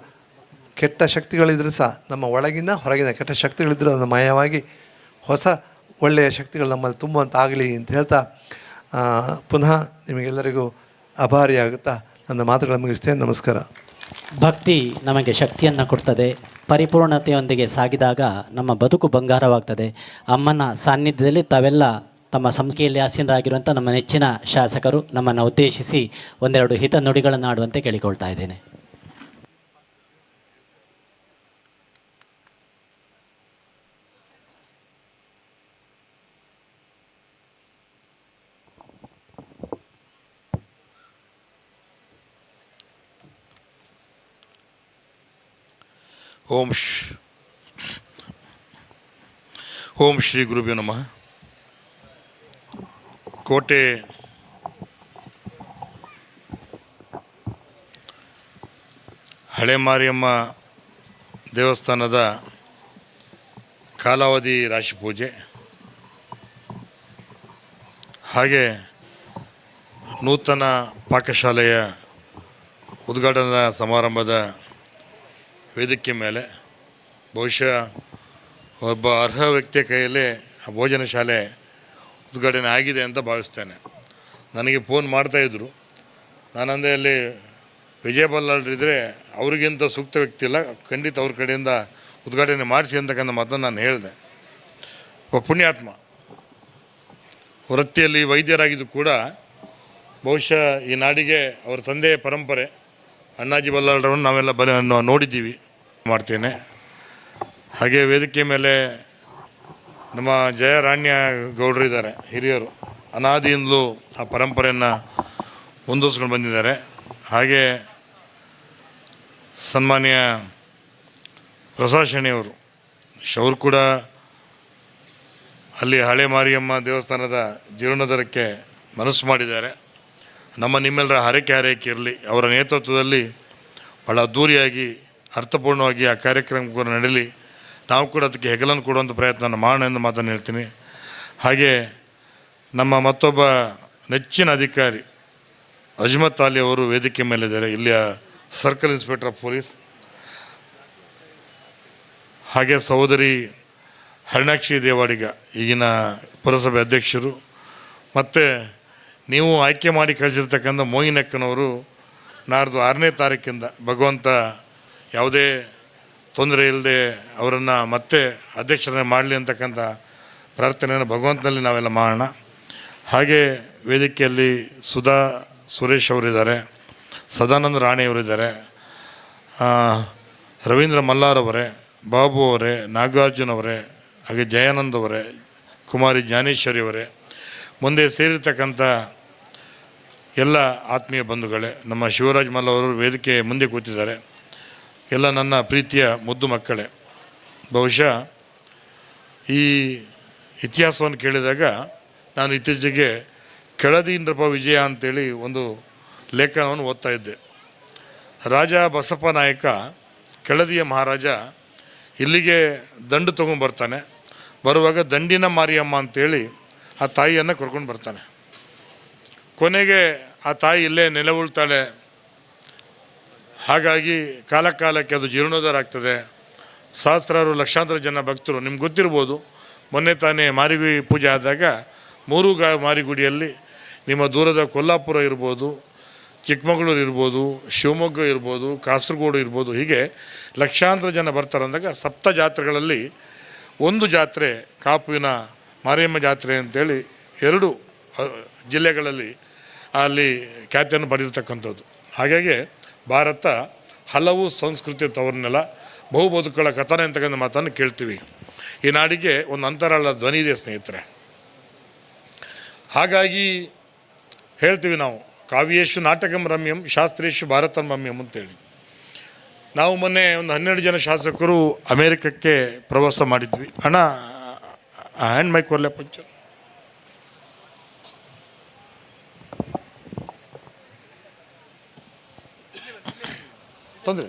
ಕೆಟ್ಟ ಶಕ್ತಿಗಳಿದ್ರೂ ಸಹ ನಮ್ಮ ಒಳಗಿನ ಹೊರಗಿನ ಕೆಟ್ಟ ಶಕ್ತಿಗಳಿದ್ದರೂ ಅದನ್ನು ಮಾಯವಾಗಿ ಹೊಸ ಒಳ್ಳೆಯ ಶಕ್ತಿಗಳು ನಮ್ಮಲ್ಲಿ ತುಂಬುವಂತ ಆಗಲಿ ಅಂತ ಹೇಳ್ತಾ ಪುನಃ ನಿಮಗೆಲ್ಲರಿಗೂ ಆಭಾರಿಯಾಗುತ್ತಾ ನನ್ನ ಮಾತುಗಳನ್ನು ಮುಗಿಸ್ತೇನೆ. ನಮಸ್ಕಾರ. ಭಕ್ತಿ ನಮಗೆ ಶಕ್ತಿಯನ್ನು ಕೊಡ್ತದೆ. ಪರಿಪೂರ್ಣತೆಯೊಂದಿಗೆ ಸಾಗಿದಾಗ ನಮ್ಮ ಬದುಕು ಬಂಗಾರವಾಗ್ತದೆ. ಅಮ್ಮನ ಸಾನ್ನಿಧ್ಯದಲ್ಲಿ ತಾವೆಲ್ಲ ತಮ್ಮ ಸಂಖ್ಯೆಯಲ್ಲಿ ಆಸೀನರಾಗಿರುವಂಥ ನಮ್ಮ ನೆಚ್ಚಿನ ಶಾಸಕರು ನಮ್ಮನ್ನು ಉದ್ದೇಶಿಸಿ ಒಂದೆರಡು ಹಿತ ನುಡಿಗಳನ್ನು ಆಡುವಂತೆ ಕೇಳಿಕೊಳ್ತಾ ಇದ್ದೇನೆ. ಓಂ ಶ್ರೀ ಗುರುಭ್ಯೋ ನಮಃ. ಕೋಟೆ ಹಳೆ ಮಾರಿಯಮ್ಮ ದೇವಸ್ಥಾನದ ಕಾಲಾವಧಿ ರಾಶಿ ಪೂಜೆ, ಹಾಗೆ ನೂತನ ಪಾಕಶಾಲೆಯ ಉದ್ಘಾಟನಾ ಸಮಾರಂಭದ ವೇದಿಕೆ ಮೇಲೆ ಬಹುಶಃ ಒಬ್ಬ ಅರ್ಹ ವ್ಯಕ್ತಿಯ ಕೈಯಲ್ಲಿ ಆ ಭೋಜನ ಶಾಲೆ ಉದ್ಘಾಟನೆ ಆಗಿದೆ ಅಂತ ಭಾವಿಸ್ತೇನೆ. ನನಗೆ ಫೋನ್ ಮಾಡ್ತಾಯಿದ್ರು. ನಾನಂದೇ ಅಲ್ಲಿ ವಿಜಯ ಬಲ್ಲಾಳ್ರಿದ್ದರೆ ಅವ್ರಿಗಿಂತ ಸೂಕ್ತ ವ್ಯಕ್ತಿ ಇಲ್ಲ, ಖಂಡಿತ ಅವ್ರ ಕಡೆಯಿಂದ ಉದ್ಘಾಟನೆ ಮಾಡಿಸಿ ಅಂತಕ್ಕಂಥ ಮಾತನ್ನು ನಾನು ಹೇಳಿದೆ. ಒಬ್ಬ ಪುಣ್ಯಾತ್ಮ, ವೃತ್ತಿಯಲ್ಲಿ ವೈದ್ಯರಾಗಿದ್ದು ಕೂಡ ಬಹುಶಃ ಈ ನಾಡಿಗೆ ಅವರ ತಂದೆಯ ಪರಂಪರೆ ಅಣ್ಣಾಜಿ ಬಲ್ಲಾಳ್ರವನ್ನು ನಾವೆಲ್ಲ ನೋಡಿದ್ದೀವಿ. ಮಾಡ್ತೇನೆ. ಹಾಗೆ ವೇದಿಕೆ ಮೇಲೆ ನಮ್ಮ ಜಯರಾಣ್ಯ ಗೌಡರಿದ್ದಾರೆ, ಹಿರಿಯರು, ಅನಾದಿಯಿಂದಲೂ ಆ ಪರಂಪರೆಯನ್ನು ಮುಂದುವರಿಸ್ಕೊಂಡು ಬಂದಿದ್ದಾರೆ. ಹಾಗೆ ಸನ್ಮಾನ್ಯ ಪ್ರಸಾಶಣಿಯವರು ಅವರು ಕೂಡ ಅಲ್ಲಿ ಹಳೆ ಮಾರಿಯಮ್ಮ ದೇವಸ್ಥಾನದ ಜೀರ್ಣೋದ್ಧಾರಕ್ಕೆ ಮನಸ್ಸು ಮಾಡಿದ್ದಾರೆ. ನಿಮ್ಮೆಲ್ಲರ ಹರಕೆ ಇರಲಿ. ಅವರ ನೇತೃತ್ವದಲ್ಲಿ ಭಾಳ ಅದ್ಧೂರಿಯಾಗಿ ಅರ್ಥಪೂರ್ಣವಾಗಿ ಆ ಕಾರ್ಯಕ್ರಮ ಕೂಡ ನಡೀಲಿ. ನಾವು ಕೂಡ ಅದಕ್ಕೆ ಹೆಗಲನ್ನು ಕೊಡುವಂಥ ಪ್ರಯತ್ನ ಮಾಡೋಣ ಎಂದು ಮಾತನ್ನು ಹೇಳ್ತೀನಿ. ಹಾಗೆ ನಮ್ಮ ಮತ್ತೊಬ್ಬ ನೆಚ್ಚಿನ ಅಧಿಕಾರಿ ಅಜ್ಮತ್ ಅಲಿ ಅವರು ವೇದಿಕೆ ಮೇಲಿದ್ದಾರೆ, ಇಲ್ಲಿಯ ಸರ್ಕಲ್ ಇನ್ಸ್ಪೆಕ್ಟರ್ ಆಫ್ ಪೊಲೀಸ್. ಹಾಗೆ ಸಹೋದರಿ ಹರಿಣಾಕ್ಷಿ ದೇವಾಡಿಗ, ಈಗಿನ ಪುರಸಭೆ ಅಧ್ಯಕ್ಷರು, ಮತ್ತು ನೀವು ಆಯ್ಕೆ ಮಾಡಿ ಕಳಿಸಿರ್ತಕ್ಕಂಥ ಮೋಯಿನಕ್ಕನವರು ನಾಡ್ದು 6ನೇ ತಾರೀಕಿಂದ ಭಗವಂತ ಯಾವುದೇ ತೊಂದರೆ ಇಲ್ಲದೆ ಅವರನ್ನು ಮತ್ತೆ ಅಧ್ಯಕ್ಷರನ್ನೇ ಮಾಡಲಿ ಅಂತಕ್ಕಂಥ ಪ್ರಾರ್ಥನೆಯನ್ನು ಭಗವಂತನಲ್ಲಿ ನಾವೆಲ್ಲ ಮಾಡೋಣ. ಹಾಗೆ ವೇದಿಕೆಯಲ್ಲಿ ಸುಧಾ ಸುರೇಶ್ ಅವರಿದ್ದಾರೆ, ಸದಾನಂದ ರಾಣಿಯವರಿದ್ದಾರೆ, ರವೀಂದ್ರ ಮಲ್ಲಾರವರೇ, ಬಾಬು ಅವರೇ, ನಾಗಾರ್ಜುನ್ ಅವರೇ, ಹಾಗೆ ಜಯಾನಂದ್ ಅವರೇ, ಕುಮಾರಿ ಜ್ಞಾನೇಶ್ವರಿ ಅವರೇ, ಮುಂದೆ ಸೇರಿರ್ತಕ್ಕಂಥ ಎಲ್ಲ ಆತ್ಮೀಯ ಬಂಧುಗಳೇ, ನಮ್ಮ ಶಿವರಾಜ್ ಮಲ್ಲ ಅವರು ವೇದಿಕೆ ಮುಂದೆ ಕೂತಿದ್ದಾರೆ, ಎಲ್ಲ ನನ್ನ ಪ್ರೀತಿಯ ಮುದ್ದು ಮಕ್ಕಳೇ. ಬಹುಶಃ ಈ ಇತಿಹಾಸವನ್ನು ಕೇಳಿದಾಗ ನಾನು ಇತ್ತೀಚೆಗೆ ಕೆಳದಿ ನೃಪ ವಿಜಯ ಅಂತೇಳಿ ಒಂದು ಲೇಖನವನ್ನು ಓದ್ತಾ ಇದ್ದೆ. ರಾಜ ಬಸಪ್ಪ ನಾಯಕ ಕೆಳದಿಯ ಮಹಾರಾಜ ಇಲ್ಲಿಗೆ ದಂಡು ತೊಗೊಂಡ್ಬರ್ತಾನೆ. ಬರುವಾಗ ದಂಡಿನ ಮಾರಿಯಮ್ಮ ಅಂತೇಳಿ ಆ ತಾಯಿಯನ್ನು ಕರ್ಕೊಂಡು ಬರ್ತಾನೆ. ಕೊನೆಗೆ ಆ ತಾಯಿ ಇಲ್ಲೇ ನೆಲೆ ಉಳ್ತಾಳೆ. ಹಾಗಾಗಿ ಕಾಲಕ್ಕೆ ಅದು ಜೀರ್ಣೋದ್ಧಾರ ಆಗ್ತದೆ. ಸಹಸ್ರಾರು ಲಕ್ಷಾಂತರ ಜನ ಭಕ್ತರು, ನಿಮ್ಗೆ ಗೊತ್ತಿರ್ಬೋದು, ಮೊನ್ನೆ ತಾನೇ ಮಾರಿಗುಡಿ ಪೂಜೆ ಆದಾಗ 3 ಮಾರಿಗುಡಿಯಲ್ಲಿ ನಿಮ್ಮ ದೂರದ ಕೊಲ್ಲಾಪುರ ಇರ್ಬೋದು, ಚಿಕ್ಕಮಗಳೂರು ಇರ್ಬೋದು, ಶಿವಮೊಗ್ಗ ಇರ್ಬೋದು, ಕಾಸರಗೋಡು ಇರ್ಬೋದು, ಹೀಗೆ ಲಕ್ಷಾಂತರ ಜನ ಬರ್ತಾರೆ ಅಂದಾಗ 7 ಜಾತ್ರೆಗಳಲ್ಲಿ ಒಂದು ಜಾತ್ರೆ ಕಾಪುವಿನ ಮಾರಿಯಮ್ಮ ಜಾತ್ರೆ ಅಂತೇಳಿ 2 ಜಿಲ್ಲೆಗಳಲ್ಲಿ ಅಲ್ಲಿ ಖ್ಯಾತಿಯನ್ನು ಪಡೆದಿರ್ತಕ್ಕಂಥದ್ದು. ಹಾಗಾಗಿ ಭಾರತ ಹಲವು ಸಂಸ್ಕೃತಿ ತವರನ್ನೆಲ್ಲ ಬಹು ಬದುಕುಗಳ ಕಥನ ಅಂತಕ್ಕಂಥ ಮಾತನ್ನು ಕೇಳ್ತೀವಿ. ಈ ನಾಡಿಗೆ ಒಂದು ಅಂತರಾಳ ಧ್ವನಿ ಇದೆ ಸ್ನೇಹಿತರೆ. ಹಾಗಾಗಿ ಹೇಳ್ತೀವಿ ನಾವು, ಕಾವ್ಯೇಶು ನಾಟಕಂ ರಮ್ಯಂ ಶಾಸ್ತ್ರೇಶು ಭಾರತಂ ರಮ್ಯಂ ಅಂತೇಳಿ. ನಾವು ಮೊನ್ನೆ ಒಂದು 12 ಜನ ಶಾಸಕರು ಅಮೇರಿಕಕ್ಕೆ ಪ್ರವಾಸ ಮಾಡಿದ್ವಿ. ಅಣ್ಣ ಹ್ಯಾಂಡ್ ಮೈಕ್ ಒಲ್ಲೆ ಪಂಚ ತೊಂದರೆ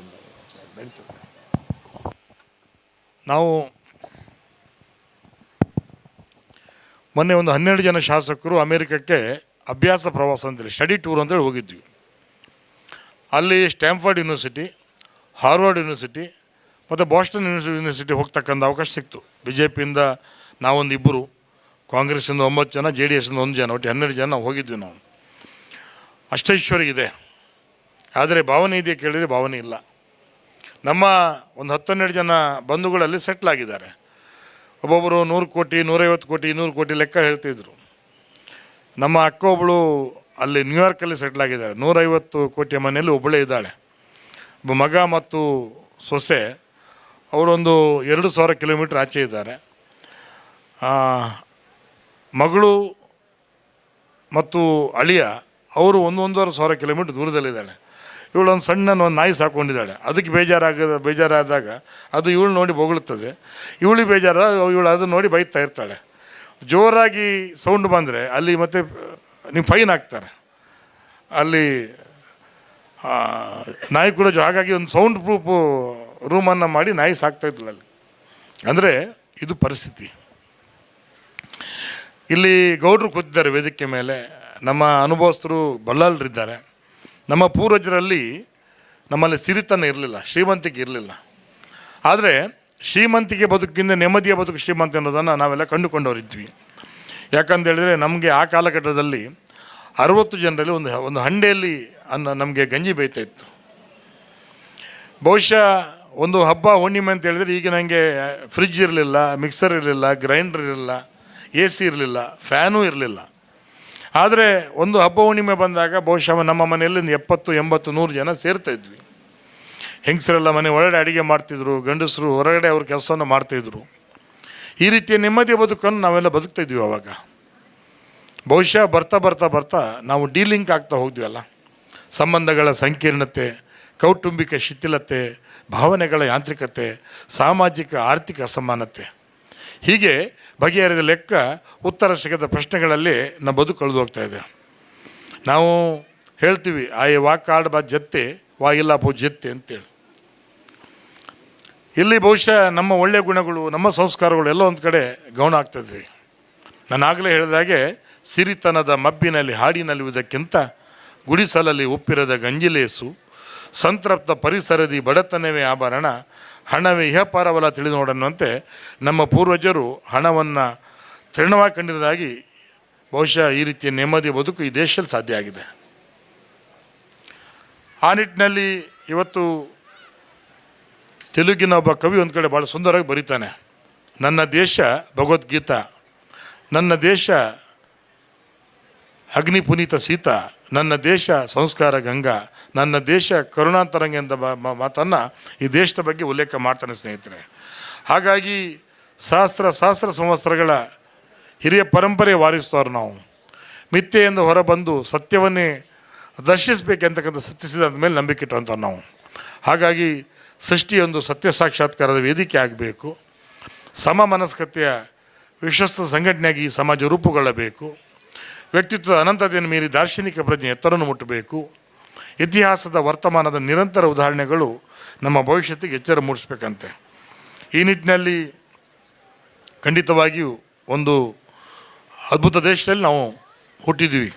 ನಾವು ಮೊನ್ನೆ ಒಂದು 12 ಜನ ಶಾಸಕರು ಅಮೇರಿಕಕ್ಕೆ ಅಭ್ಯಾಸ ಪ್ರವಾಸ ಅಂತೇಳಿ ಸ್ಟಡಿ ಟೂರ್ ಅಂತೇಳಿ ಹೋಗಿದ್ವಿ. ಅಲ್ಲಿ ಸ್ಟ್ಯಾನ್ಫರ್ಡ್ ಯೂನಿವರ್ಸಿಟಿ, ಹಾರ್ವರ್ಡ್ ಯೂನಿವರ್ಸಿಟಿ ಮತ್ತು ಬಾಸ್ಟನ್ ಯೂನಿವರ್ಸಿಟಿ ಹೋಗ್ತಕ್ಕಂಥ ಅವಕಾಶ ಸಿಕ್ತು. BJPಯಿಂದ ನಾವೊಂದು 2, ಕಾಂಗ್ರೆಸ್ಸಿಂದ 9 ಜನ, JDSಯಿಂದ 1 ಜನ, ಒಟ್ಟು 12 ಜನ ಹೋಗಿದ್ವಿ ನಾವು. ಅಷ್ಟೈಶ್ವರ್ಯ ಇದೆ, ಆದರೆ ಭಾವನೆ ಇದೆಯಾ ಕೇಳಿದರೆ ಭಾವನೆ ಇಲ್ಲ. ನಮ್ಮ ಒಂದು 10-12 ಜನ ಬಂಧುಗಳಲ್ಲಿ ಸೆಟ್ಲ್ ಆಗಿದ್ದಾರೆ. ಒಬ್ಬೊಬ್ಬರು 100 ಕೋಟಿ, 150 ಕೋಟಿ, 200 ಕೋಟಿ ಲೆಕ್ಕ ಹೇಳ್ತಿದ್ರು. ನಮ್ಮ ಅಕ್ಕ ಒಬ್ಬಳು ಅಲ್ಲಿ ನ್ಯೂಯಾರ್ಕಲ್ಲಿ ಸೆಟ್ಲ್ ಆಗಿದ್ದಾರೆ. 150 ಕೋಟಿಯ ಮನೆಯಲ್ಲಿ ಒಬ್ಬಳೇ ಇದ್ದಾಳೆ. ಒಬ್ಬ ಮಗ ಮತ್ತು ಸೊಸೆ ಅವರೊಂದು 2,000 ಕಿಲೋಮೀಟ್ರ್ ಆಚೆ ಇದ್ದಾರೆ. ಮಗಳು ಮತ್ತು ಅಳಿಯ ಅವರು 1,500 ಕಿಲೋಮೀಟ್ರ್ ದೂರದಲ್ಲಿದ್ದಾಳೆ. ಇವಳು ಒಂದು ಸಣ್ಣ ಒಂದು ನಾಯಿ ಸಾಕೊಂಡಿದ್ದಾಳೆ. ಅದಕ್ಕೆ ಬೇಜಾರಾದಾಗ ಅದು ಇವಳು ನೋಡಿ ಬೊಗಳುತ್ತದೆ. ಇವಳಿಗೆ ಇವಳು ಅದನ್ನು ನೋಡಿ ಬೈತಾ ಇರ್ತಾಳೆ. ಜೋರಾಗಿ ಸೌಂಡ್ ಬಂದರೆ ಅಲ್ಲಿ ಮತ್ತೆ ನೀವು ಫೈನ್ ಹಾಕ್ತಾರೆ ಅಲ್ಲಿ ನಾಯಿ ಕೂಡ. ಹಾಗಾಗಿ ಒಂದು ಸೌಂಡ್ ಪ್ರೂಫ್ ರೂಮನ್ನು ಮಾಡಿ ನಾಯಿ ಸಾಕ್ತಾ ಇದ್ದಿಲ್ಲ ಅಲ್ಲಿ. ಅಂದರೆ ಇದು ಪರಿಸ್ಥಿತಿ. ಇಲ್ಲಿ ಗೌಡ್ರು ಕೂತಿದ್ದಾರೆ ವೇದಿಕೆ ಮೇಲೆ, ನಮ್ಮ ಅನುಭವಸ್ಥರು ಬಲ್ಲಾಳರಿದ್ದಾರೆ. ನಮ್ಮ ಪೂರ್ವಜರಲ್ಲಿ ನಮ್ಮಲ್ಲಿ ಸಿರಿತನ ಇರಲಿಲ್ಲ, ಶ್ರೀಮಂತಿಕೆ ಇರಲಿಲ್ಲ. ಆದರೆ ಶ್ರೀಮಂತಿಕೆ ಬದುಕಿಂದ ನೆಮ್ಮದಿಯ ಬದುಕು ಶ್ರೀಮಂತ ಅನ್ನೋದನ್ನು ನಾವೆಲ್ಲ ಕಂಡುಕೊಂಡವರಿದ್ವಿ. ಯಾಕಂತ ಹೇಳಿದರೆ ನಮಗೆ ಆ ಕಾಲಘಟ್ಟದಲ್ಲಿ 60 ಜನರಲ್ಲಿ ಒಂದು ಹಂಡೆಯಲ್ಲಿ ನಮಗೆ ಗಂಜಿ ಬೇಯ್ತಾ ಇತ್ತು. ಬಹುಶಃ ಒಂದು ಹಬ್ಬ ಹುಣ್ಣಿಮೆ ಅಂತ ಹೇಳಿದರೆ ಈಗ ನನಗೆ ಫ್ರಿಜ್ ಇರಲಿಲ್ಲ, ಮಿಕ್ಸರ್ ಇರಲಿಲ್ಲ, ಗ್ರೈಂಡರ್ ಇರಲಿಲ್ಲ, AC ಇರಲಿಲ್ಲ, ಫ್ಯಾನೂ ಇರಲಿಲ್ಲ. ಆದರೆ ಒಂದು ಹಬ್ಬ ಹುಣ್ಣಿಮೆ ಬಂದಾಗ ಬಹುಶಃ ನಮ್ಮ ಮನೆಯಲ್ಲಿ 70, 80, 100 ಜನ ಸೇರ್ತಾ ಇದ್ವಿ. ಹೆಂಗಸರೆಲ್ಲ ಮನೆ ಒಳಗಡೆ ಅಡುಗೆ ಮಾಡ್ತಿದ್ರು, ಗಂಡಸರು ಹೊರಗಡೆ ಅವ್ರ ಕೆಲಸವನ್ನು ಮಾಡ್ತಾಯಿದ್ರು. ಈ ರೀತಿಯ ನೆಮ್ಮದಿಯ ಬದುಕನ್ನು ನಾವೆಲ್ಲ ಬದುಕ್ತಾ ಇದ್ವಿ ಅವಾಗ. ಬಹುಶಃ ಬರ್ತಾ ಬರ್ತಾ ಬರ್ತಾ ನಾವು ಡೀಲಿಂಕ್ ಆಗ್ತಾ ಹೋದ್ವಲ್ಲ. ಸಂಬಂಧಗಳ ಸಂಕೀರ್ಣತೆ, ಕೌಟುಂಬಿಕ ಶಿಥಿಲತೆ, ಭಾವನೆಗಳ ಯಾಂತ್ರಿಕತೆ, ಸಾಮಾಜಿಕ ಆರ್ಥಿಕ ಅಸಮಾನತೆ, ಹೀಗೆ ಬಗೆಹರಿದ ಲೆಕ್ಕ ಉತ್ತರ ಸಿಗದ ಪ್ರಶ್ನೆಗಳಲ್ಲಿ ನಮ್ಮ ಬದುಕು ಕಳೆದು ಹೋಗ್ತಾ ಇದೆ. ನಾವು ಹೇಳ್ತೀವಿ ಆಯೆ ವಾಕಾಡ್ ಬಾ ಜತ್ತೆ ವಾ ಇಲ್ಲ ಬೋ ಜತ್ತೆ ಅಂತೇಳಿ. ಇಲ್ಲಿ ಬಹುಶಃ ನಮ್ಮ ಒಳ್ಳೆಯ ಗುಣಗಳು, ನಮ್ಮ ಸಂಸ್ಕಾರಗಳು ಎಲ್ಲ ಒಂದು ಕಡೆ ಗೌಣ ಆಗ್ತಾಯಿದ್ವಿ. ನಾನು ಆಗಲೇ ಹೇಳಿದಾಗೆ ಸಿರಿತನದ ಮಬ್ಬಿನಲ್ಲಿ ಹಾಡಿನಲ್ಲಿವುದಕ್ಕಿಂತ ಗುಡಿಸಲಲ್ಲಿ ಉಪ್ಪಿರದ ಗಂಜಿಲೇಸು, ಸಂತೃಪ್ತ ಪರಿಸರದಿ ಬಡತನವೇ ಆಭರಣ, ಹಣವೇ ಇಹಪಾರವಲ ತಿಳಿದು ನೋಡನ್ನುವಂತೆ ನಮ್ಮ ಪೂರ್ವಜರು ಹಣವನ್ನು ತೃಣವಾಗಿ ಕಂಡಿರೋದಾಗಿ ಬಹುಶಃ ಈ ರೀತಿಯ ನೆಮ್ಮದಿಯ ಬದುಕು ಈ ದೇಶದಲ್ಲಿ ಸಾಧ್ಯ ಆಗಿದೆ. ಆ ನಿಟ್ಟಿನಲ್ಲಿ ಇವತ್ತು ತೆಲುಗಿನ ಒಬ್ಬ ಕವಿ ಒಂದು ಕಡೆ ಭಾಳ ಸುಂದರವಾಗಿ ಬರೀತಾನೆ. ನನ್ನ ದೇಶ ಭಗವದ್ಗೀತಾ, ನನ್ನ ದೇಶ ಅಗ್ನಿ ಪುನೀತ ಸೀತಾ, ನನ್ನ ದೇಶ ಸಂಸ್ಕಾರ ಗಂಗಾ, ನನ್ನ ದೇಶ ಕರುಣಾಂತರಂಗ ಎಂದ ಮಾತನ್ನು ಈ ದೇಶದ ಬಗ್ಗೆ ಉಲ್ಲೇಖ ಮಾಡ್ತಾನೆ ಸ್ನೇಹಿತರೆ. ಹಾಗಾಗಿ ಸಹಸ್ರ ಸಂವತ್ಸರಗಳ ಹಿರಿಯ ಪರಂಪರೆ ವಾರಿಸ್ತವ್ರು ನಾವು. ಮಿಥ್ಯೆಯಿಂದ ಹೊರಬಂದು ಸತ್ಯವನ್ನೇ ದರ್ಶಿಸಬೇಕಂತಕ್ಕಂಥ ಸತ್ಯಸಿದ್ಧಾಂತದ ಮೇಲೆ ನಂಬಿಕೆ ಇಟ್ಟಂಥವ್ರು ನಾವು. ಹಾಗಾಗಿ ಸೃಷ್ಟಿಯೊಂದು ಸತ್ಯ ಸಾಕ್ಷಾತ್ಕಾರದ ವೇದಿಕೆ ಆಗಬೇಕು. ಸಮ ಮನಸ್ಕತೆಯ ವಿಶ್ವಸ್ತ ಸಂಘಟನೆಯಾಗಿ ಈ ಸಮಾಜ ರೂಪುಗೊಳ್ಳಬೇಕು. ವ್ಯಕ್ತಿತ್ವದ ಅನಂತತೆಯನ್ನು ಮೀರಿ ದಾರ್ಶನಿಕ ಪ್ರಜ್ಞೆ ಎತ್ತರನ್ನು ಮುಟ್ಟಬೇಕು. ಇತಿಹಾಸದ ವರ್ತಮಾನದ ನಿರಂತರ ಉದಾಹರಣೆಗಳು ನಮ್ಮ ಭವಿಷ್ಯತ್ತಿಗೆ ಎಚ್ಚರ ಮೂಡಿಸ್ಬೇಕಂತೆ. ಈ ನಿಟ್ಟಿನಲ್ಲಿ ಖಂಡಿತವಾಗಿಯೂ ಒಂದು ಅದ್ಭುತ ದೇಶದಲ್ಲಿ ನಾವು ಹುಟ್ಟಿದ್ವಿ.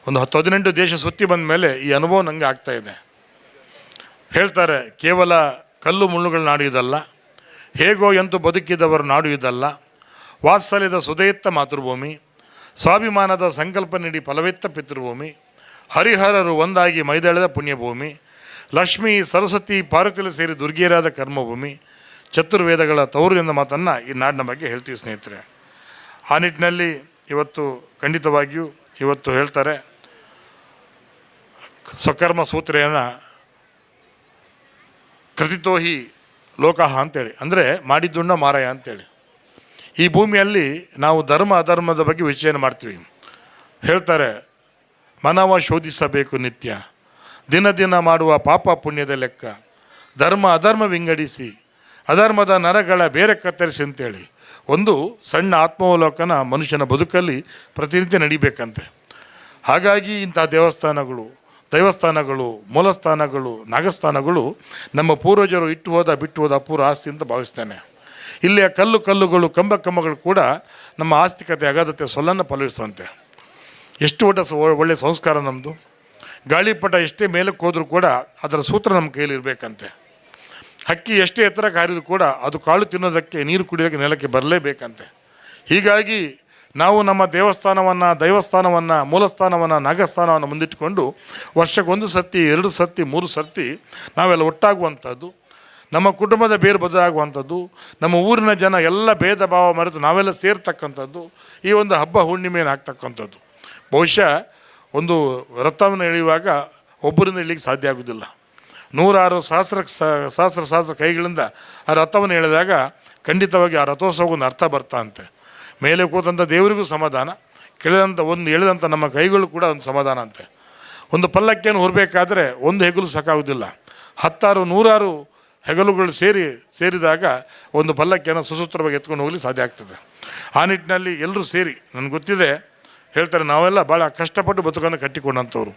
ಒಂದು 10-18 ದೇಶ ಸುತ್ತಿ ಬಂದ ಮೇಲೆ ಈ ಅನುಭವ ನನಗೆ ಆಗ್ತಾಯಿದೆ. ಹೇಳ್ತಾರೆ, ಕೇವಲ ಕಲ್ಲು ಮುಳ್ಳುಗಳ ನಾಡು ಇದಲ್ಲ, ಹೇಗೋ ಎಂತೂ ಬದುಕಿದವರು ನಾಡು ಇದಲ್ಲ, ವಾತ್ಸಲ್ಯದ ಸುದೆಯತ್ತ ಮಾತೃಭೂಮಿ, ಸ್ವಾಭಿಮಾನದ ಸಂಕಲ್ಪ ನೀಡಿ ಫಲವೆತ್ತ ಪಿತೃಭೂಮಿ, ಹರಿಹರರು ಒಂದಾಗಿ ಮೈದಳೆದ ಪುಣ್ಯಭೂಮಿ, ಲಕ್ಷ್ಮೀ ಸರಸ್ವತಿ ಪಾರ್ವತಿಯಲ್ಲಿ ಸೇರಿ ದುರ್ಗಿಯರಾದ ಕರ್ಮಭೂಮಿ, ಚತುರ್ವೇದಗಳ ತವರು ಎಂದ ಮಾತನ್ನು ಈ ನಾಡಿನ ಬಗ್ಗೆ ಹೇಳ್ತೀವಿ ಸ್ನೇಹಿತರೆ. ಆ ನಿಟ್ಟಿನಲ್ಲಿ ಇವತ್ತು ಖಂಡಿತವಾಗಿಯೂ ಇವತ್ತು ಹೇಳ್ತಾರೆ ಸ್ವಕರ್ಮ ಸೂತ್ರೆಯನ್ನು ಕೃತಿತೋಹಿ ಲೋಕಃ ಅಂತೇಳಿ, ಅಂದರೆ ಮಾಡಿದ್ದುಣ್ಣ ಮಾರಾಯ ಅಂತೇಳಿ. ಈ ಭೂಮಿಯಲ್ಲಿ ನಾವು ಧರ್ಮ ಅಧರ್ಮದ ಬಗ್ಗೆ ವಿಚಾರಣೆ ಮಾಡ್ತೀವಿ. ಹೇಳ್ತಾರೆ, ಮನವ ಶೋಧಿಸಬೇಕು ನಿತ್ಯ, ದಿನ ದಿನ ಮಾಡುವ ಪಾಪ ಪುಣ್ಯದ ಲೆಕ್ಕ, ಧರ್ಮ ಅಧರ್ಮ ವಿಂಗಡಿಸಿ ಅಧರ್ಮದ ನರಗಳ ಬೇರೆ ಕತ್ತರಿಸಿ ಅಂತೇಳಿ ಒಂದು ಸಣ್ಣ ಆತ್ಮಾವಲೋಕನ ಮನುಷ್ಯನ ಬದುಕಲ್ಲಿ ಪ್ರತಿನಿತ್ಯ ನಡಿಬೇಕಂತೆ. ಹಾಗಾಗಿ ಇಂಥ ದೈವಸ್ಥಾನಗಳು, ಮೂಲಸ್ಥಾನಗಳು, ನಾಗಸ್ಥಾನಗಳು ನಮ್ಮ ಪೂರ್ವಜರು ಬಿಟ್ಟು ಹೋದ ಅಪೂರ್ವ ಆಸ್ತಿ ಅಂತ ಭಾವಿಸ್ತೇನೆ. ಇಲ್ಲಿಯ ಕಲ್ಲುಗಳು ಕಂಬಗಳು ಕೂಡ ನಮ್ಮ ಆಸ್ತಿಕತೆ ಅಗಾಧತೆ ಸೊಲ್ಲನ್ನು ಫಲವಿಸುವಂತೆ. ಎಷ್ಟು ಒಳ್ಳೆಯ ಸಂಸ್ಕಾರ ನಮ್ಮದು. ಗಾಳಿಪಟ ಎಷ್ಟೇ ಮೇಲಕ್ಕೆ ಹೋದರೂ ಕೂಡ ಅದರ ಸೂತ್ರ ನಮ್ಮ ಕೈಯಲ್ಲಿ ಇರಬೇಕಂತೆ. ಹಕ್ಕಿ ಎಷ್ಟೇ ಎತ್ತರಕ್ಕೆ ಹಾರಿದ್ರು ಕೂಡ ಅದು ಕಾಳು ತಿನ್ನೋದಕ್ಕೆ, ನೀರು ಕುಡಿಯೋಕ್ಕೆ ನೆಲಕ್ಕೆ ಬರಲೇಬೇಕಂತೆ. ಹೀಗಾಗಿ ನಾವು ನಮ್ಮ ದೈವಸ್ಥಾನವನ್ನು ಮೂಲಸ್ಥಾನವನ್ನು ನಾಗಸ್ಥಾನವನ್ನು ಮುಂದಿಟ್ಟುಕೊಂಡು ವರ್ಷಕ್ಕೊಂದು ಸರ್ತಿ, 2 ಸರ್ತಿ, 3 ಸರ್ತಿ ನಾವೆಲ್ಲ ಒಟ್ಟಾಗುವಂಥದ್ದು, ನಮ್ಮ ಕುಟುಂಬದ ಬೇರು ಬದಲಾಗುವಂಥದ್ದು, ನಮ್ಮ ಊರಿನ ಜನ ಎಲ್ಲ ಭೇದ ಭಾವ ಮರೆತು ನಾವೆಲ್ಲ ಸೇರ್ತಕ್ಕಂಥದ್ದು, ಈ ಒಂದು ಹಬ್ಬ ಹುಣ್ಣಿಮೆಯನ್ನು ಆಗ್ತಕ್ಕಂಥದ್ದು. ಬಹುಶಃ ಒಂದು ರಥವನ್ನು ಎಳೆಯುವಾಗ ಒಬ್ಬರಿಂದ ಎಳಿಲಿಕ್ಕೆ ಸಾಧ್ಯ ಆಗೋದಿಲ್ಲ. 100 ಸಹಸ್ರ ಕೈಗಳಿಂದ ಆ ರಥವನ್ನು ಎಳೆದಾಗ ಖಂಡಿತವಾಗಿ ಆ ರಥೋತ್ಸವಕ್ಕೊಂದು ಅರ್ಥ ಬರ್ತಾ ಅಂತೆ. ಮೇಲೆ ಕೂತಂಥ ದೇವರಿಗೂ ಸಮಾಧಾನ, ಎಳೆದಂಥ ನಮ್ಮ ಕೈಗಳು ಕೂಡ ಒಂದು ಸಮಾಧಾನ ಅಂತೆ. ಒಂದು ಪಲ್ಲಕ್ಕಿಯನ್ನು ಹೊರಬೇಕಾದ್ರೆ ಒಂದು ಹೆಗಲು ಸಾಕಾಗೋದಿಲ್ಲ, 10 100 ಹೆಗಲುಗಳು ಸೇರಿದಾಗ ಒಂದು ಪಲ್ಲಕ್ಕಿಯನ್ನು ಸುಸೂತ್ರವಾಗಿ ಎತ್ಕೊಂಡು ಹೋಗಲಿಕ್ಕೆ ಸಾಧ್ಯ ಆಗ್ತದೆ. ಆ ನಿಟ್ಟಿನಲ್ಲಿ ಎಲ್ಲರೂ ಸೇರಿ, ನನಗೆ ಗೊತ್ತಿದೆ, ಹೇಳ್ತಾರೆ ನಾವೆಲ್ಲ ಭಾಳ ಕಷ್ಟಪಟ್ಟು ಬದುಕನ್ನು ಕಟ್ಟಿಕೊಂಡಂಥವ್ರು.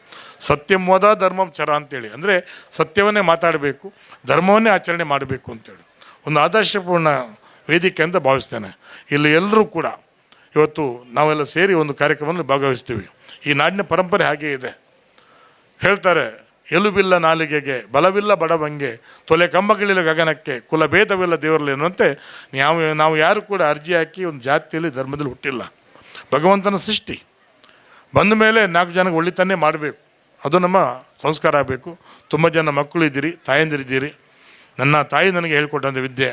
ಸತ್ಯಂ ವದ ಧರ್ಮಂ ಚರ ಅಂತೇಳಿ, ಅಂದರೆ ಸತ್ಯವನ್ನೇ ಮಾತಾಡಬೇಕು, ಧರ್ಮವನ್ನೇ ಆಚರಣೆ ಮಾಡಬೇಕು ಅಂತೇಳಿ ಒಂದು ಆದರ್ಶಪೂರ್ಣ ವೇದಿಕೆ ಅಂತ ಭಾವಿಸ್ತೇನೆ. ಇಲ್ಲಿ ಎಲ್ಲರೂ ಕೂಡ ಇವತ್ತು ನಾವೆಲ್ಲ ಸೇರಿ ಒಂದು ಕಾರ್ಯಕ್ರಮದಲ್ಲಿ ಭಾಗವಹಿಸ್ತೀವಿ. ಈ ನಾಡಿನ ಪರಂಪರೆ ಹಾಗೇ ಇದೆ. ಹೇಳ್ತಾರೆ, ಎಲುಬಿಲ್ಲ ನಾಲಿಗೆಗೆ, ಬಲವಿಲ್ಲ ಬಡವಂಗೆ, ತೊಲೆ ಕಂಬಗಳಿಲ್ಲ ಗಗನಕ್ಕೆ, ಕುಲಭೇದವಿಲ್ಲ ದೇವರಲ್ಲಿ ಅನ್ನುವಂತೆ ನಾವು ಯಾರು ಕೂಡ ಅರ್ಜಿ ಹಾಕಿ ಒಂದು ಜಾತಿಯಲ್ಲಿ ಧರ್ಮದಲ್ಲಿ ಹುಟ್ಟಿಲ್ಲ. ಭಗವಂತನ ಸೃಷ್ಟಿ ಬಂದ ಮೇಲೆ 4 ಜನಕ್ಕೆ ಒಳ್ಳೆತನೇ ಮಾಡಬೇಕು, ಅದು ನಮ್ಮ ಸಂಸ್ಕಾರ ಆಗಬೇಕು. ತುಂಬ ಜನ ಮಕ್ಕಳು ಇದ್ದೀರಿ, ತಾಯಂದಿರಿದ್ದೀರಿ. ನನ್ನ ತಾಯಿ ನನಗೆ ಹೇಳ್ಕೊಟ್ಟಂಥ ವಿದ್ಯೆ,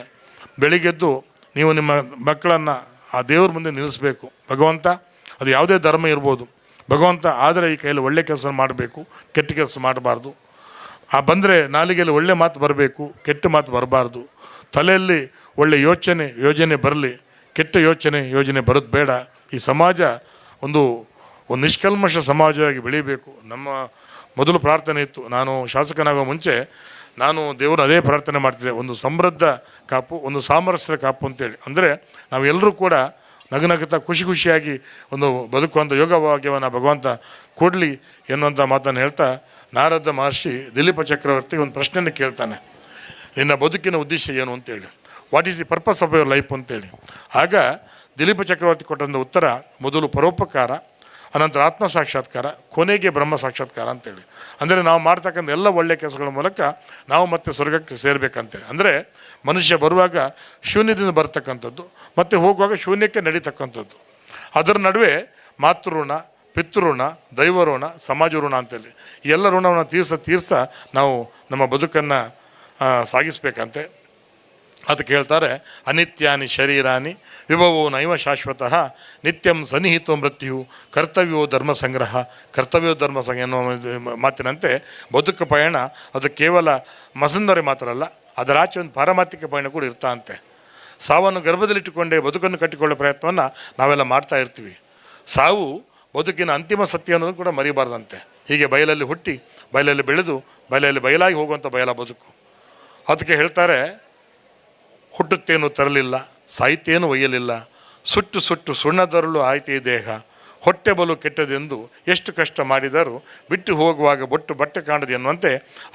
ಬೆಳಿಗ್ಗೆದ್ದು ನೀವು ನಿಮ್ಮ ಮಕ್ಕಳನ್ನು ಆ ದೇವ್ರ ಮುಂದೆ ನಿಲ್ಲಿಸಬೇಕು. ಭಗವಂತ, ಅದು ಯಾವುದೇ ಧರ್ಮ ಇರ್ಬೋದು, ಭಗವಂತ ಆದರೆ ಈ ಕೈಯಲ್ಲಿ ಒಳ್ಳೆ ಕೆಲಸ ಮಾಡಬೇಕು, ಕೆಟ್ಟ ಕೆಲಸ ಮಾಡಬಾರ್ದು. ಬಂದರೆ ನಾಲಿಗೆಯಲ್ಲಿ ಒಳ್ಳೆ ಮಾತು ಬರಬೇಕು, ಕೆಟ್ಟ ಮಾತು ಬರಬಾರ್ದು. ತಲೆಯಲ್ಲಿ ಒಳ್ಳೆ ಯೋಜನೆ ಬರಲಿ, ಕೆಟ್ಟ ಯೋಜನೆ ಬರೋದು ಬೇಡ. ಈ ಸಮಾಜ ಒಂದು ನಿಷ್ಕಲ್ಮಶ ಸಮಾಜವಾಗಿ ಬೆಳೀಬೇಕು. ನಮ್ಮ ಮೊದಲು ಪ್ರಾರ್ಥನೆ ಇತ್ತು, ನಾನು ಶಾಸಕನಾಗೋ ಮುಂಚೆ ನಾನು ದೇವರು ಅದೇ ಪ್ರಾರ್ಥನೆ ಮಾಡ್ತಿದ್ದೆ, ಒಂದು ಸಮೃದ್ಧ ಕಾಪು, ಒಂದು ಸಾಮರಸ್ಯದ ಕಾಪು ಅಂತೇಳಿ. ಅಂದರೆ ನಾವೆಲ್ಲರೂ ಕೂಡ ನಗುನಗುತ್ತಾ ಖುಷಿಯಾಗಿ ಒಂದು ಬದುಕುವಂಥ ಯೋಗ ಭಾಗ್ಯವನ್ನು ಭಗವಂತ ಕೊಡಲಿ ಎನ್ನುವಂಥ ಮಾತನ್ನು ಹೇಳ್ತಾ, ನಾರದ ಮಹರ್ಷಿ ದಿಲೀಪ ಚಕ್ರವರ್ತಿ ಒಂದು ಪ್ರಶ್ನೆಯನ್ನು ಕೇಳ್ತಾನೆ, ನಿನ್ನ ಬದುಕಿನ ಉದ್ದೇಶ ಏನು ಅಂತೇಳಿ, what is the purpose of your life ಅಂತೇಳಿ. ಆಗ ದಿಲೀಪ ಚಕ್ರವರ್ತಿ ಕೊಟ್ಟಂಥ ಉತ್ತರ, ಮೊದಲು ಪರೋಪಕಾರ, ಅನಂತರ ಆತ್ಮ ಸಾಕ್ಷಾತ್ಕಾರ, ಕೊನೆಗೆ ಬ್ರಹ್ಮ ಸಾಕ್ಷಾತ್ಕಾರ ಅಂತೇಳಿ. ಅಂದರೆ ನಾವು ಮಾಡ್ತಕ್ಕಂಥ ಎಲ್ಲ ಒಳ್ಳೆಯ ಕೆಲಸಗಳ ಮೂಲಕ ನಾವು ಮತ್ತೆ ಸ್ವರ್ಗಕ್ಕೆ ಸೇರಬೇಕಂತೆ. ಅಂದರೆ ಮನುಷ್ಯ ಬರುವಾಗ ಶೂನ್ಯದಿಂದ ಬರ್ತಕ್ಕಂಥದ್ದು, ಮತ್ತು ಹೋಗುವಾಗ ಶೂನ್ಯಕ್ಕೆ ನಡೀತಕ್ಕಂಥದ್ದು. ಅದರ ನಡುವೆ ಮಾತೃಋಣ, ಪಿತೃಋಣ, ದೈವಋಣ, ಸಮಾಜ ಋಣ ಅಂತೇಳಿ ಈ ಎಲ್ಲ ಋಣವನ್ನು ತೀರ್ಸ ನಾವು ನಮ್ಮ ಬದುಕನ್ನು ಸಾಗಿಸ್ಬೇಕಂತೆ. ಅದಕ್ಕೆ ಹೇಳ್ತಾರೆ, ಅನಿತ್ಯಾನಿ ಶರೀರಾನಿ ವಿಭವೋ ನೈವ ಶಾಶ್ವತಃ ನಿತ್ಯಂ ಸನ್ನಿಹಿತೋ ಮೃತ್ಯು ಕರ್ತವ್ಯವೋ ಧರ್ಮ ಸಂಗ್ರಹ ಎನ್ನುವ ಮಾತಿನಂತೆ ಬದುಕು ಪಯಣ ಅದು ಕೇವಲ ಮಸಂದರೆ ಮಾತ್ರ ಅಲ್ಲ, ಅದರ ಆಚೆ ಒಂದು ಪಾರಮಾರ್ಥಿಕ ಪಯಣ ಕೂಡ ಇರ್ತಾ ಅಂತೆ. ಸಾವನ್ನು ಗರ್ಭದಲ್ಲಿಟ್ಟುಕೊಂಡೇ ಬದುಕನ್ನು ಕಟ್ಟಿಕೊಳ್ಳೋ ಪ್ರಯತ್ನವನ್ನು ನಾವೆಲ್ಲ ಮಾಡ್ತಾ ಇರ್ತೀವಿ. ಸಾವು ಬದುಕಿನ ಅಂತಿಮ ಸತ್ಯ ಅನ್ನೋದು ಕೂಡ ಮರಿಬಾರ್ದಂತೆ. ಹೀಗೆ ಬಯಲಲ್ಲಿ ಹುಟ್ಟಿ, ಬಯಲಲ್ಲಿ ಬೆಳೆದು, ಬಯಲಾಗಿ ಹೋಗುವಂಥ ಬಯಲ ಬದುಕು. ಅದಕ್ಕೆ ಹೇಳ್ತಾರೆ, ಹುಟ್ಟುತ್ತೇನು ತರಲಿಲ್ಲ, ಸಾಹಿತ್ಯೇನು ಒಯ್ಯಲಿಲ್ಲ, ಸುಟ್ಟು ಸುಣ್ಣದರಳು ಆಯ್ತೇ ದೇಹ, ಹೊಟ್ಟೆ ಬಲು ಕೆಟ್ಟದೆಂದು ಎಷ್ಟು ಕಷ್ಟ ಮಾಡಿದರೂ ಬಿಟ್ಟು ಹೋಗುವಾಗ ಬಟ್ಟೆ ಕಾಣದು ಎನ್ನುವಂತೆ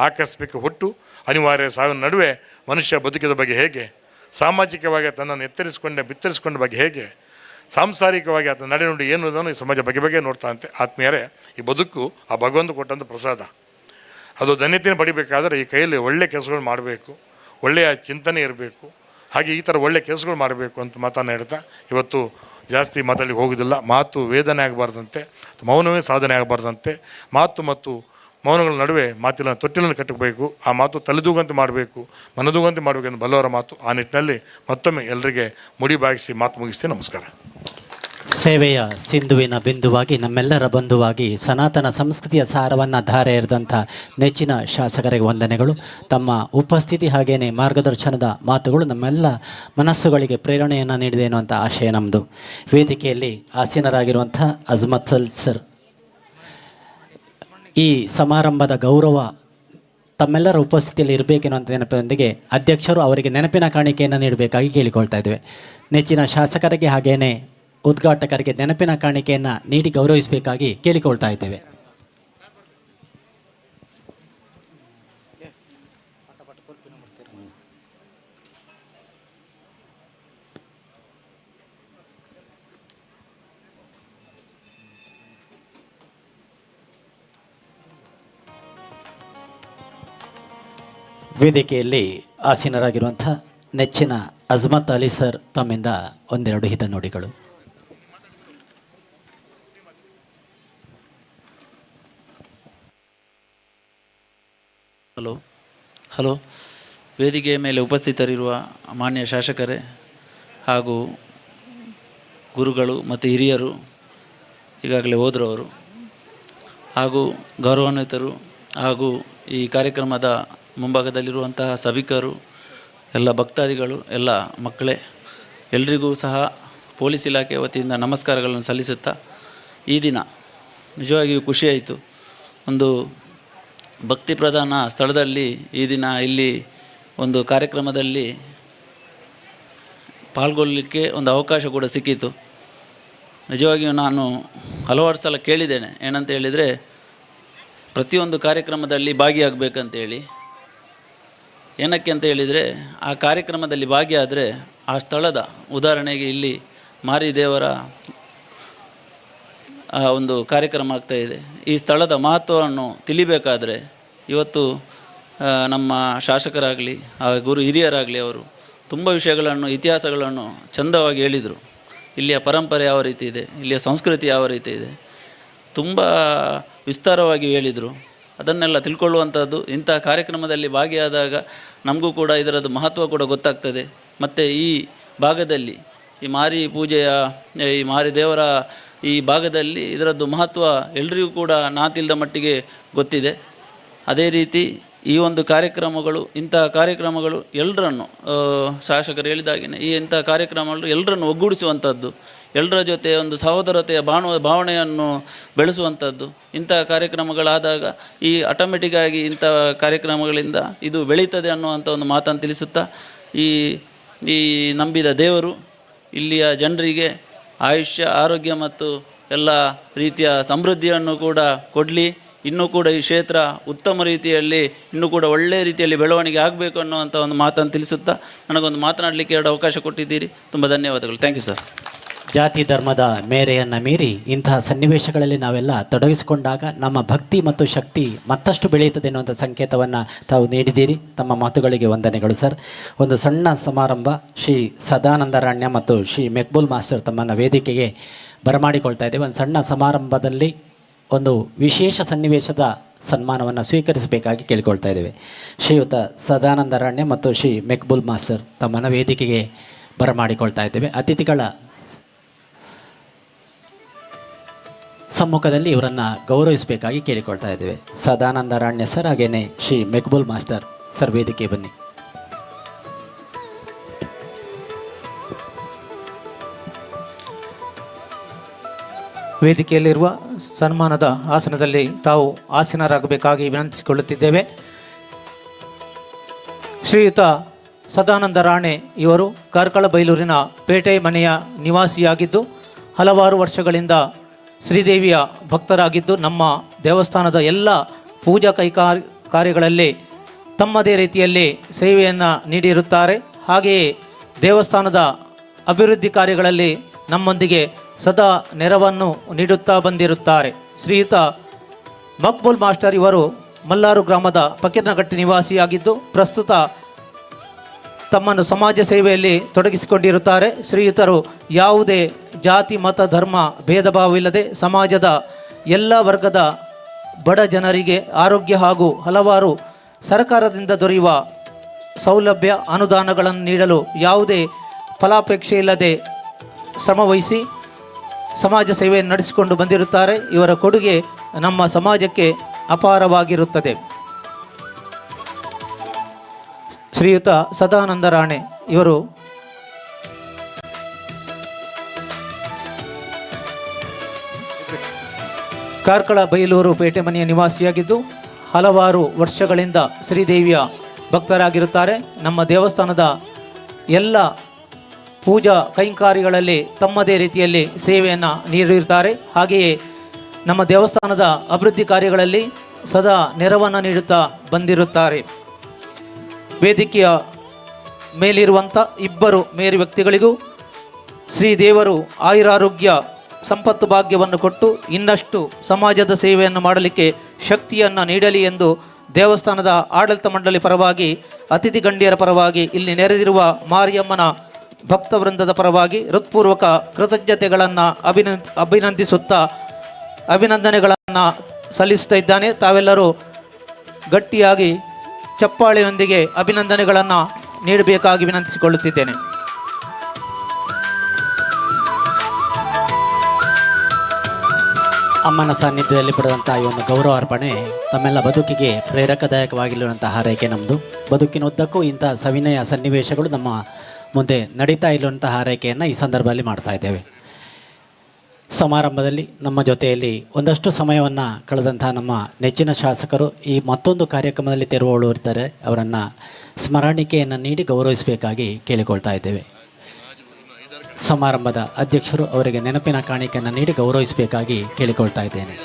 ಆಕಸ್ಮಿಕ ಹುಟ್ಟು, ಅನಿವಾರ್ಯ ಸಾವಿನ ನಡುವೆ ಮನುಷ್ಯ ಬದುಕಿದ ಬಗ್ಗೆ ಹೇಗೆ, ಸಾಮಾಜಿಕವಾಗಿ ತನ್ನನ್ನು ಬಿತ್ತರಿಸಿಕೊಂಡ ಬಗ್ಗೆ ಹೇಗೆ, ಸಾಂಸಾರಿಕವಾಗಿ ಆತನ ನಡೆನುಡಿ ಏನು ಈ ಸಮಾಜ ಬಗೆ ನೋಡ್ತಾ ಅಂತೆ. ಆತ್ಮೀಯರೇ, ಈ ಬದುಕು ಆ ಭಗವಂತ ಕೊಟ್ಟಂಥ ಪ್ರಸಾದ. ಅದು ಧನ್ಯತೆಯನ್ನು ಪಡಿಬೇಕಾದರೆ ಈ ಕೈಯಲ್ಲಿ ಒಳ್ಳೆಯ ಕೆಲಸಗಳು ಮಾಡಬೇಕು, ಒಳ್ಳೆಯ ಚಿಂತನೆ ಇರಬೇಕು, ಹಾಗೆ ಈ ಥರ ಒಳ್ಳೆಯ ಕೆಲಸಗಳು ಮಾಡಬೇಕು ಅಂತ ಮಾತನ್ನು ಹೇಳ್ತಾ ಇವತ್ತು ಜಾಸ್ತಿ ಮಾತಾಡಲಿಕ್ಕೆ ಹೋಗೋದಿಲ್ಲ. ಮಾತು ವೇದನೆ ಆಗಬಾರ್ದಂತೆ, ಮೌನವೇ ಸಾಧನೆ ಆಗಬಾರ್ದಂತೆ. ಮಾತು ಮತ್ತು ಮೌನಗಳ ನಡುವೆ ಮಾತಿನ ತೊಟ್ಟಿಲನ್ನು ಕಟ್ಟಬೇಕು. ಆ ಮಾತು ತಲೆದೂಗಂತೆ ಮಾಡಬೇಕು, ಮನದೂಗಂತೆ ಮಾಡಬೇಕು ಎಂದು ಬಲ್ಲವರ ಮಾತು. ಆ ನಿಟ್ಟಿನಲ್ಲಿ ಮತ್ತೊಮ್ಮೆ ಎಲ್ಲರಿಗೆ ಮುಡಿ ಬಾಗಿಸಿ ಮಾತು ಮುಗಿಸ್ತೀನಿ. ನಮಸ್ಕಾರ. ಸೇವೆಯ ಸಿಂಧುವಿನ ಬಿಂದುವಾಗಿ, ನಮ್ಮೆಲ್ಲರ ಬಂಧುವಾಗಿ, ಸನಾತನ ಸಂಸ್ಕೃತಿಯ ಸಾರವನ್ನು ಧಾರೆ ಎರೆದಂಥ ನೆಚ್ಚಿನ ಶಾಸಕರಿಗೆ ವಂದನೆಗಳು. ತಮ್ಮ ಉಪಸ್ಥಿತಿ ಹಾಗೇನೆ ಮಾರ್ಗದರ್ಶನದ ಮಾತುಗಳು ನಮ್ಮೆಲ್ಲ ಮನಸ್ಸುಗಳಿಗೆ ಪ್ರೇರಣೆಯನ್ನು ನೀಡಿದೆ ಎನ್ನುವಂಥ ಆಶಯ ನಮ್ಮದು. ವೇದಿಕೆಯಲ್ಲಿ ಆಸೀನರಾಗಿರುವಂಥ ಅಜ್ಮತಲ್ ಸರ್, ಈ ಸಮಾರಂಭದ ಗೌರವ ತಮ್ಮೆಲ್ಲರ ಉಪಸ್ಥಿತಿಯಲ್ಲಿ ಇರಬೇಕೆನ್ನುವಂಥ ನೆನಪಿನೊಂದಿಗೆ ಅಧ್ಯಕ್ಷರು ಅವರಿಗೆ ನೆನಪಿನ ಕಾಣಿಕೆಯನ್ನು ನೀಡಬೇಕಾಗಿ ಕೇಳಿಕೊಳ್ತಾ ಇದ್ದೇವೆ. ನೆಚ್ಚಿನ ಶಾಸಕರಿಗೆ ಹಾಗೇನೆ ಉದ್ಘಾಟಕರಿಗೆ ನೆನಪಿನ ಕಾಣಿಕೆಯನ್ನು ನೀಡಿ ಗೌರವಿಸಬೇಕಾಗಿ ಕೇಳಿಕೊಳ್ತಾ ಇದ್ದೇವೆ. ವೇದಿಕೆಯಲ್ಲಿ ಆಸೀನರಾಗಿರುವಂಥ ನೆಚ್ಚಿನ ಅಜ್ಮತ್ ಅಲಿ ಸರ್ ತಮ್ಮಿಂದ ಒಂದೆರಡು ಹಿತನುಡಿಗಳು. ಹಲೋ ವೇದಿಕೆಯ ಮೇಲೆ ಉಪಸ್ಥಿತರಿರುವ ಮಾನ್ಯ ಶಾಸಕರೇ ಹಾಗೂ ಗುರುಗಳು ಮತ್ತು ಹಿರಿಯರು, ಈಗಾಗಲೇ ಹೋದರವರು ಹಾಗೂ ಗೌರವಾನ್ವಿತರು ಹಾಗೂ ಈ ಕಾರ್ಯಕ್ರಮದ ಮುಂಭಾಗದಲ್ಲಿರುವಂತಹ ಸಭಿಕರು, ಎಲ್ಲ ಭಕ್ತಾದಿಗಳು, ಎಲ್ಲ ಮಕ್ಕಳೇ, ಎಲ್ರಿಗೂ ಸಹ ಪೊಲೀಸ್ ಇಲಾಖೆ ವತಿಯಿಂದ ನಮಸ್ಕಾರಗಳನ್ನು ಸಲ್ಲಿಸುತ್ತಾ, ಈ ದಿನ ನಿಜವಾಗಿಯೂ ಖುಷಿಯಾಯಿತು. ಒಂದು ಭಕ್ತಿ ಪ್ರಧಾನ ಸ್ಥಳದಲ್ಲಿ ಈ ದಿನ ಇಲ್ಲಿ ಒಂದು ಕಾರ್ಯಕ್ರಮದಲ್ಲಿ ಪಾಲ್ಗೊಳ್ಳಲಿಕ್ಕೆ ಒಂದು ಅವಕಾಶ ಕೂಡ ಸಿಕ್ಕಿತು. ನಿಜವಾಗಿಯೂ ನಾನು ಹಲವಾರು ಸಲ ಕೇಳಿದ್ದೇನೆ, ಏನಂತ ಹೇಳಿದರೆ ಪ್ರತಿಯೊಂದು ಕಾರ್ಯಕ್ರಮದಲ್ಲಿ ಭಾಗಿಯಾಗಬೇಕಂತೇಳಿ. ಏನಕ್ಕೆ ಅಂತ ಹೇಳಿದರೆ ಆ ಕಾರ್ಯಕ್ರಮದಲ್ಲಿ ಭಾಗಿಯಾದರೆ ಆ ಸ್ಥಳದ, ಉದಾಹರಣೆಗೆ ಇಲ್ಲಿ ಮಾರಿದೇವರ ಒಂದು ಕಾರ್ಯಕ್ರಮ ಆಗ್ತಾಯಿದೆ, ಈ ಸ್ಥಳದ ಮಹತ್ವವನ್ನು ತಿಳಿಬೇಕಾದರೆ ಇವತ್ತು ನಮ್ಮ ಶಾಸಕರಾಗಲಿ ಗುರು ಹಿರಿಯರಾಗಲಿ ಅವರು ತುಂಬ ವಿಷಯಗಳನ್ನು, ಇತಿಹಾಸಗಳನ್ನು ಚಂದವಾಗಿ ಹೇಳಿದರು. ಇಲ್ಲಿಯ ಪರಂಪರೆ ಯಾವ ರೀತಿ ಇದೆ, ಇಲ್ಲಿಯ ಸಂಸ್ಕೃತಿ ಯಾವ ರೀತಿ ಇದೆ, ತುಂಬ ವಿಸ್ತಾರವಾಗಿ ಹೇಳಿದರು. ಅದನ್ನೆಲ್ಲ ತಿಳ್ಕೊಳ್ಳುವಂಥದ್ದು ಇಂಥ ಕಾರ್ಯಕ್ರಮದಲ್ಲಿ ಭಾಗಿಯಾದಾಗ ನಮಗೂ ಕೂಡ ಇದರದ್ದು ಮಹತ್ವ ಕೂಡ ಗೊತ್ತಾಗ್ತದೆ. ಮತ್ತು ಈ ಭಾಗದಲ್ಲಿ ಈ ಮಾರಿ ಪೂಜೆಯ, ಈ ಮಾರಿ ದೇವರ ಈ ಭಾಗದಲ್ಲಿ ಇದರದ್ದು ಮಹತ್ವ ಎಲ್ರಿಗೂ ಕೂಡ ನಾತಿಲ್ದ ಮಟ್ಟಿಗೆ ಗೊತ್ತಿದೆ. ಅದೇ ರೀತಿ ಈ ಒಂದು ಕಾರ್ಯಕ್ರಮಗಳು, ಇಂತಹ ಕಾರ್ಯಕ್ರಮಗಳು ಎಲ್ಲರನ್ನು, ಶಾಸಕರು ಹೇಳಿದಾಗಿನೇ ಈ ಇಂಥ ಕಾರ್ಯಕ್ರಮಗಳು ಎಲ್ಲರನ್ನು ಒಗ್ಗೂಡಿಸುವಂಥದ್ದು, ಎಲ್ಲರ ಜೊತೆ ಒಂದು ಸಹೋದರತೆಯ ಭಾವನೆಯನ್ನು ಬೆಳೆಸುವಂಥದ್ದು. ಇಂಥ ಕಾರ್ಯಕ್ರಮಗಳಾದಾಗ ಈ ಆಟೋಮೆಟಿಕ್ಕಾಗಿ ಇಂಥ ಕಾರ್ಯಕ್ರಮಗಳಿಂದ ಇದು ಬೆಳೀತದೆ ಅನ್ನುವಂಥ ಒಂದು ಮಾತನ್ನು ತಿಳಿಸುತ್ತಾ, ಈ ನಂಬಿದ ದೇವರು ಇಲ್ಲಿಯ ಜನರಿಗೆ ಆಯುಷ್ಯ, ಆರೋಗ್ಯ ಮತ್ತು ಎಲ್ಲ ರೀತಿಯ ಸಮೃದ್ಧಿಯನ್ನು ಕೂಡ ಕೊಡಲಿ. ಇನ್ನೂ ಕೂಡ ಈ ಕ್ಷೇತ್ರ ಉತ್ತಮ ರೀತಿಯಲ್ಲಿ, ಇನ್ನೂ ಕೂಡ ಒಳ್ಳೆಯ ರೀತಿಯಲ್ಲಿ ಬೆಳವಣಿಗೆ ಆಗಬೇಕು ಅನ್ನುವಂಥ ಒಂದು ಮಾತನ್ನು ತಿಳಿಸುತ್ತಾ ನನಗೊಂದು ಮಾತನಾಡಲಿಕ್ಕೆ ಎರಡು ಅವಕಾಶ ಕೊಟ್ಟಿದ್ದೀರಿ. ತುಂಬ ಧನ್ಯವಾದಗಳು. Thank you sir. ಜಾತಿ ಧರ್ಮದ ಮೇರೆಯನ್ನು ಮೀರಿ ಇಂತಹ ಸನ್ನಿವೇಶಗಳಲ್ಲಿ ನಾವೆಲ್ಲ ತೊಡಗಿಸಿಕೊಂಡಾಗ ನಮ್ಮ ಭಕ್ತಿ ಮತ್ತು ಶಕ್ತಿ ಮತ್ತಷ್ಟು ಬೆಳೆಯುತ್ತದೆ ಎನ್ನುವಂಥ ಸಂಕೇತವನ್ನು ತಾವು ನೀಡಿದ್ದೀರಿ. ತಮ್ಮ ಮಾತುಗಳಿಗೆ ವಂದನೆಗಳು ಸರ್. ಒಂದು ಸಣ್ಣ ಸಮಾರಂಭ, ಶ್ರೀ ಸದಾನಂದರಾಣ್ಯ ಮತ್ತು ಶ್ರೀ ಮೆಕ್ಬುಲ್ ಮಾಸ್ಟರ್ ತಮ್ಮನ್ನು ವೇದಿಕೆಗೆ ಬರಮಾಡಿಕೊಳ್ತಾ ಇದ್ದೇವೆ. ಒಂದು ಸಣ್ಣ ಸಮಾರಂಭದಲ್ಲಿ ಒಂದು ವಿಶೇಷ ಸನ್ನಿವೇಶದ ಸನ್ಮಾನವನ್ನು ಸ್ವೀಕರಿಸಬೇಕಾಗಿ ಕೇಳಿಕೊಳ್ತಾ ಇದ್ದೇವೆ. ಶ್ರೀಯುತ ಸದಾನಂದರಾಣ್ಯ ಮತ್ತು ಶ್ರೀ ಮೆಕ್ಬುಲ್ ಮಾಸ್ಟರ್ ತಮ್ಮನ್ನು ವೇದಿಕೆಗೆ ಬರಮಾಡಿಕೊಳ್ತಾ ಇದ್ದೇವೆ. ಅತಿಥಿಗಳ ಸಮ್ಮುಖದಲ್ಲಿ ಇವರನ್ನು ಗೌರವಿಸಬೇಕಾಗಿ ಕೇಳಿಕೊಳ್ತಾ ಇದ್ದೇವೆ. ಸದಾನಂದರಾಣ್ಯ ಸರ್ ಹಾಗೇನೆ ಶ್ರೀ ಮೆಕ್ಬುಲ್ ಮಾಸ್ಟರ್ ಸರ್ ವೇದಿಕೆ ಬನ್ನಿ. ವೇದಿಕೆಯಲ್ಲಿರುವ ಸನ್ಮಾನದ ಆಸನದಲ್ಲಿ ತಾವು ಆಸೀನರಾಗಬೇಕಾಗಿ ವಿನಂತಿಸಿಕೊಳ್ಳುತ್ತಿದ್ದೇವೆ. ಶ್ರೀಯುತ ಸದಾನಂದ ರಾಣೆ ಇವರು ಕಾರ್ಕಳಬೈಲೂರಿನ ಪೇಟೆ ಮನೆಯ ನಿವಾಸಿಯಾಗಿದ್ದು ಹಲವಾರು ವರ್ಷಗಳಿಂದ ಶ್ರೀದೇವಿಯ ಭಕ್ತರಾಗಿದ್ದು ನಮ್ಮ ದೇವಸ್ಥಾನದ ಎಲ್ಲ ಪೂಜಾ ಕಾರ್ಯಗಳಲ್ಲಿ ತಮ್ಮದೇ ರೀತಿಯಲ್ಲಿ ಸೇವೆಯನ್ನು ನೀಡಿರುತ್ತಾರೆ. ಹಾಗೆಯೇ ದೇವಸ್ಥಾನದ ಅಭಿವೃದ್ಧಿ ಕಾರ್ಯಗಳಲ್ಲಿ ನಮ್ಮೊಂದಿಗೆ ಸದಾ ನೆರವನ್ನು ನೀಡುತ್ತಾ ಬಂದಿರುತ್ತಾರೆ. ಶ್ರೀಯುತ ಮಕ್ಬುಲ್ ಮಾಸ್ಟರ್ ಇವರು ಮಲ್ಲಾರು ಗ್ರಾಮದ ಫಕೀರ್ನಗಟ್ಟಿ ನಿವಾಸಿಯಾಗಿದ್ದು ಪ್ರಸ್ತುತ ತಮ್ಮನ್ನು ಸಮಾಜ ಸೇವೆಯಲ್ಲಿ ತೊಡಗಿಸಿಕೊಂಡಿರುತ್ತಾರೆ. ಶ್ರೀಯುತರು ಯಾವುದೇ ಜಾತಿ, ಮತ, ಧರ್ಮ ಭೇದ ಭಾವವಿಲ್ಲದೆ ಸಮಾಜದ ಎಲ್ಲ ವರ್ಗದ ಬಡ ಜನರಿಗೆ ಆರೋಗ್ಯ ಹಾಗೂ ಹಲವಾರು ಸರ್ಕಾರದಿಂದ ದೊರೆಯುವ ಸೌಲಭ್ಯ, ಅನುದಾನಗಳನ್ನು ನೀಡಲು ಯಾವುದೇ ಫಲಾಪೇಕ್ಷೆ ಇಲ್ಲದೆ ಶ್ರಮವಹಿಸಿ ಸಮಾಜ ಸೇವೆಯನ್ನು ನಡೆಸಿಕೊಂಡು ಬಂದಿರುತ್ತಾರೆ. ಇವರ ಕೊಡುಗೆ ನಮ್ಮ ಸಮಾಜಕ್ಕೆ ಅಪಾರವಾಗಿರುತ್ತದೆ. ಶ್ರೀಯುತ ಸದಾನಂದ ರಾಣೆ ಇವರು ಕಾರ್ಕಳ ಬೈಲೂರು ಪೇಟೆ ಮನೆಯ ನಿವಾಸಿಯಾಗಿದ್ದು ಹಲವಾರು ವರ್ಷಗಳಿಂದ ಶ್ರೀದೇವಿಯ ಭಕ್ತರಾಗಿರುತ್ತಾರೆ. ನಮ್ಮ ದೇವಸ್ಥಾನದ ಎಲ್ಲ ಪೂಜಾ ಕೈಂಕಾರ್ಯಗಳಲ್ಲಿ ತಮ್ಮದೇ ರೀತಿಯಲ್ಲಿ ಸೇವೆಯನ್ನು ನೀಡಿರುತ್ತಾರೆ. ಹಾಗೆಯೇ ನಮ್ಮ ದೇವಸ್ಥಾನದ ಅಭಿವೃದ್ಧಿ ಕಾರ್ಯಗಳಲ್ಲಿ ಸದಾ ನೆರವನ್ನು ನೀಡುತ್ತಾ ಬಂದಿರುತ್ತಾರೆ. ವೇದಿಕೆಯ ಮೇಲಿರುವಂಥ ಇಬ್ಬರು ಮೇರು ವ್ಯಕ್ತಿಗಳಿಗೂ ಶ್ರೀದೇವರು ಆಯುರಾರೋಗ್ಯ ಸಂಪತ್ತು ಭಾಗ್ಯವನ್ನು ಕೊಟ್ಟು ಇನ್ನಷ್ಟು ಸಮಾಜದ ಸೇವೆಯನ್ನು ಮಾಡಲಿಕ್ಕೆ ಶಕ್ತಿಯನ್ನು ನೀಡಲಿ ಎಂದು ದೇವಸ್ಥಾನದ ಆಡಳಿತ ಮಂಡಳಿ ಪರವಾಗಿ, ಅತಿಥಿ ಗಣ್ಯರ ಪರವಾಗಿ, ಇಲ್ಲಿ ನೆರೆದಿರುವ ಮಾರಿಯಮ್ಮನ ಭಕ್ತವೃಂದದ ಪರವಾಗಿ ಹೃತ್ಪೂರ್ವಕ ಕೃತಜ್ಞತೆಗಳನ್ನು ಅಭಿನಂದಿಸುತ್ತಾ ಅಭಿನಂದನೆಗಳನ್ನು ಸಲ್ಲಿಸ್ತಾ ಇದ್ದಾನೆ. ತಾವೆಲ್ಲರೂ ಗಟ್ಟಿಯಾಗಿ ಚಪ್ಪಾಳೆಯೊಂದಿಗೆ ಅಭಿನಂದನೆಗಳನ್ನು ನೀಡಬೇಕಾಗಿ ವಿನಂತಿಸಿಕೊಳ್ಳುತ್ತಿದ್ದೇನೆ. ಅಮ್ಮನ ಸಾನ್ನಿಧ್ಯದಲ್ಲಿ ಪಡೆದಂಥ ಈ ಒಂದು ಗೌರವ ಅರ್ಪಣೆ ತಮ್ಮೆಲ್ಲ ಬದುಕಿಗೆ ಪ್ರೇರಕದಾಯಕವಾಗಿರುವಂಥ ಹಾರೈಕೆ ನಮ್ಮದು. ಬದುಕಿನುದ್ದಕ್ಕೂ ಇಂಥ ಸವಿನಯ ಸನ್ನಿವೇಶಗಳು ನಮ್ಮ ಮುಂದೆ ನಡೀತಾ ಇರುವಂಥ ಹಾರೈಕೆಯನ್ನು ಈ ಸಂದರ್ಭದಲ್ಲಿ ಮಾಡ್ತಾ ಇದ್ದೇವೆ. ಸಮಾರಂಭದಲ್ಲಿ ನಮ್ಮ ಜೊತೆಯಲ್ಲಿ ಒಂದಷ್ಟು ಸಮಯವನ್ನು ಕಳೆದಂಥ ನಮ್ಮ ನೆಚ್ಚಿನ ಶಾಸಕರು ಈ ಮತ್ತೊಂದು ಕಾರ್ಯಕ್ರಮದಲ್ಲಿ ತೆರವುಗೊಳ್ಳುತ್ತಾರೆ. ಅವರನ್ನು ಸ್ಮರಣಿಕೆಯನ್ನು ನೀಡಿ ಗೌರವಿಸಬೇಕಾಗಿ ಕೇಳಿಕೊಳ್ತಾ ಇದ್ದೇವೆ. ಸಮಾರಂಭದ ಅಧ್ಯಕ್ಷರು ಅವರಿಗೆ ನೆನಪಿನ ಕಾಣಿಕೆಯನ್ನು ನೀಡಿ ಗೌರವಿಸಬೇಕಾಗಿ ಕೇಳಿಕೊಳ್ತಾ ಇದ್ದೇನೆ.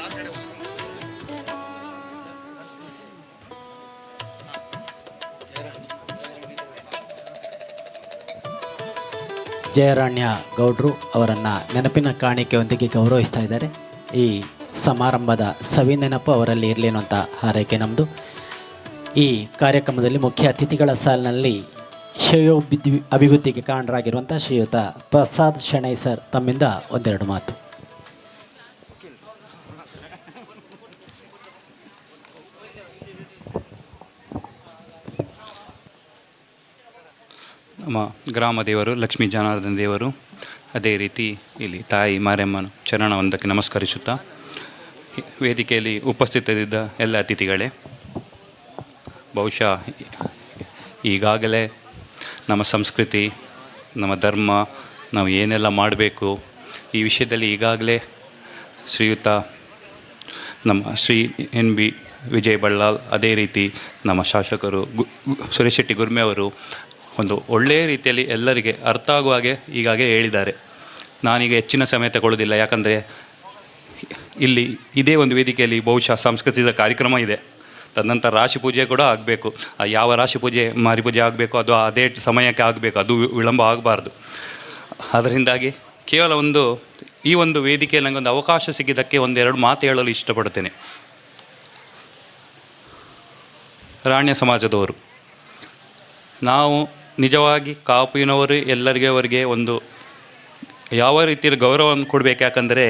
ಜಯರಾಣ್ಯ ಗೌಡ್ರು ಅವರನ್ನು ನೆನಪಿನ ಕಾಣಿಕೆಯೊಂದಿಗೆ ಗೌರವಿಸ್ತಾ ಇದ್ದಾರೆ. ಈ ಸಮಾರಂಭದ ಸವಿ ನೆನಪು ಅವರಲ್ಲಿ ಇರಲಿ ಅನ್ನುವಂಥ ಹಾರೈಕೆ ನಮ್ಮದು. ಈ ಕಾರ್ಯಕ್ರಮದಲ್ಲಿ ಮುಖ್ಯ ಅತಿಥಿಗಳ ಸಾಲಿನಲ್ಲಿ ಅಭಿವೃದ್ಧಿಗೆ ಕಾರಣರಾಗಿರುವಂಥ ಶ್ರೀಯುತ ಪ್ರಸಾದ್ ಶೆಣೈ ಸರ್ ತಮ್ಮಿಂದ ಒಂದೆರಡು ಮಾತು. ನಮ್ಮ ಗ್ರಾಮ ದೇವರು ಲಕ್ಷ್ಮೀ ಜನಾರ್ದನ ದೇವರು, ಅದೇ ರೀತಿ ಇಲ್ಲಿ ತಾಯಿ ಮಾರಿಯಮ್ಮನ ಚರಣವೊಂದಕ್ಕೆ ನಮಸ್ಕರಿಸುತ್ತಾ ವೇದಿಕೆಯಲ್ಲಿ ಉಪಸ್ಥಿತರಿದ್ದ ಎಲ್ಲ ಅತಿಥಿಗಳೇ, ಬಹುಶಃ ಈಗಾಗಲೇ ನಮ್ಮ ಸಂಸ್ಕೃತಿ, ನಮ್ಮ ಧರ್ಮ, ನಾವು ಏನೆಲ್ಲ ಮಾಡಬೇಕು ಈ ವಿಷಯದಲ್ಲಿ ಈಗಾಗಲೇ ಶ್ರೀಯುತ ನಮ್ಮ ಶ್ರೀ ಎನ್ ಬಿ ವಿಜಯ್ ಬಳ್ಳಾಲ್, ಅದೇ ರೀತಿ ನಮ್ಮ ಶಾಸಕರು ಸುರೇಶ್ ಶೆಟ್ಟಿ ಗುರ್ಮೆ ಅವರು ಒಂದು ಒಳ್ಳೆಯ ರೀತಿಯಲ್ಲಿ ಎಲ್ಲರಿಗೆ ಅರ್ಥ ಆಗುವ ಹಾಗೆ ಈಗಾಗಲೇ ಹೇಳಿದ್ದಾರೆ. ನಾನೀಗ ಹೆಚ್ಚಿನ ಸಮಯ ತಗೊಳ್ಳೋದಿಲ್ಲ, ಯಾಕಂದರೆ ಇಲ್ಲಿ ಇದೇ ಒಂದು ವೇದಿಕೆಯಲ್ಲಿ ಬಹುಶಃ ಸಾಂಸ್ಕೃತಿಕ ಕಾರ್ಯಕ್ರಮ ಇದೆ. ತದನಂತರ ರಾಶಿ ಪೂಜೆ ಕೂಡ ಆಗಬೇಕು. ಯಾವ ರಾಶಿ ಪೂಜೆ ಮಾರಿ ಪೂಜೆ ಆಗಬೇಕು ಅದು ಅದೇ ಸಮಯಕ್ಕೆ ಆಗಬೇಕು, ಅದು ವಿಳಂಬ ಆಗಬಾರ್ದು. ಅದರಿಂದಾಗಿ ಕೇವಲ ಈ ಒಂದು ವೇದಿಕೆಯಲ್ಲಿ ನನಗೊಂದು ಅವಕಾಶ ಸಿಕ್ಕಿದ್ದಕ್ಕೆ ಒಂದೆರಡು ಮಾತು ಹೇಳಲು ಇಷ್ಟಪಡ್ತೇನೆ. ರಾಣ್ಯ ಸಮಾಜದವರು ನಾವು ನಿಜವಾಗಿ ಕಾಪುವಿನವರು ಎಲ್ಲರಿಗೆ ಅವರಿಗೆ ಒಂದು ಯಾವ ರೀತಿಯ ಗೌರವವನ್ನು ಕೊಡಬೇಕು. ಯಾಕಂದರೆ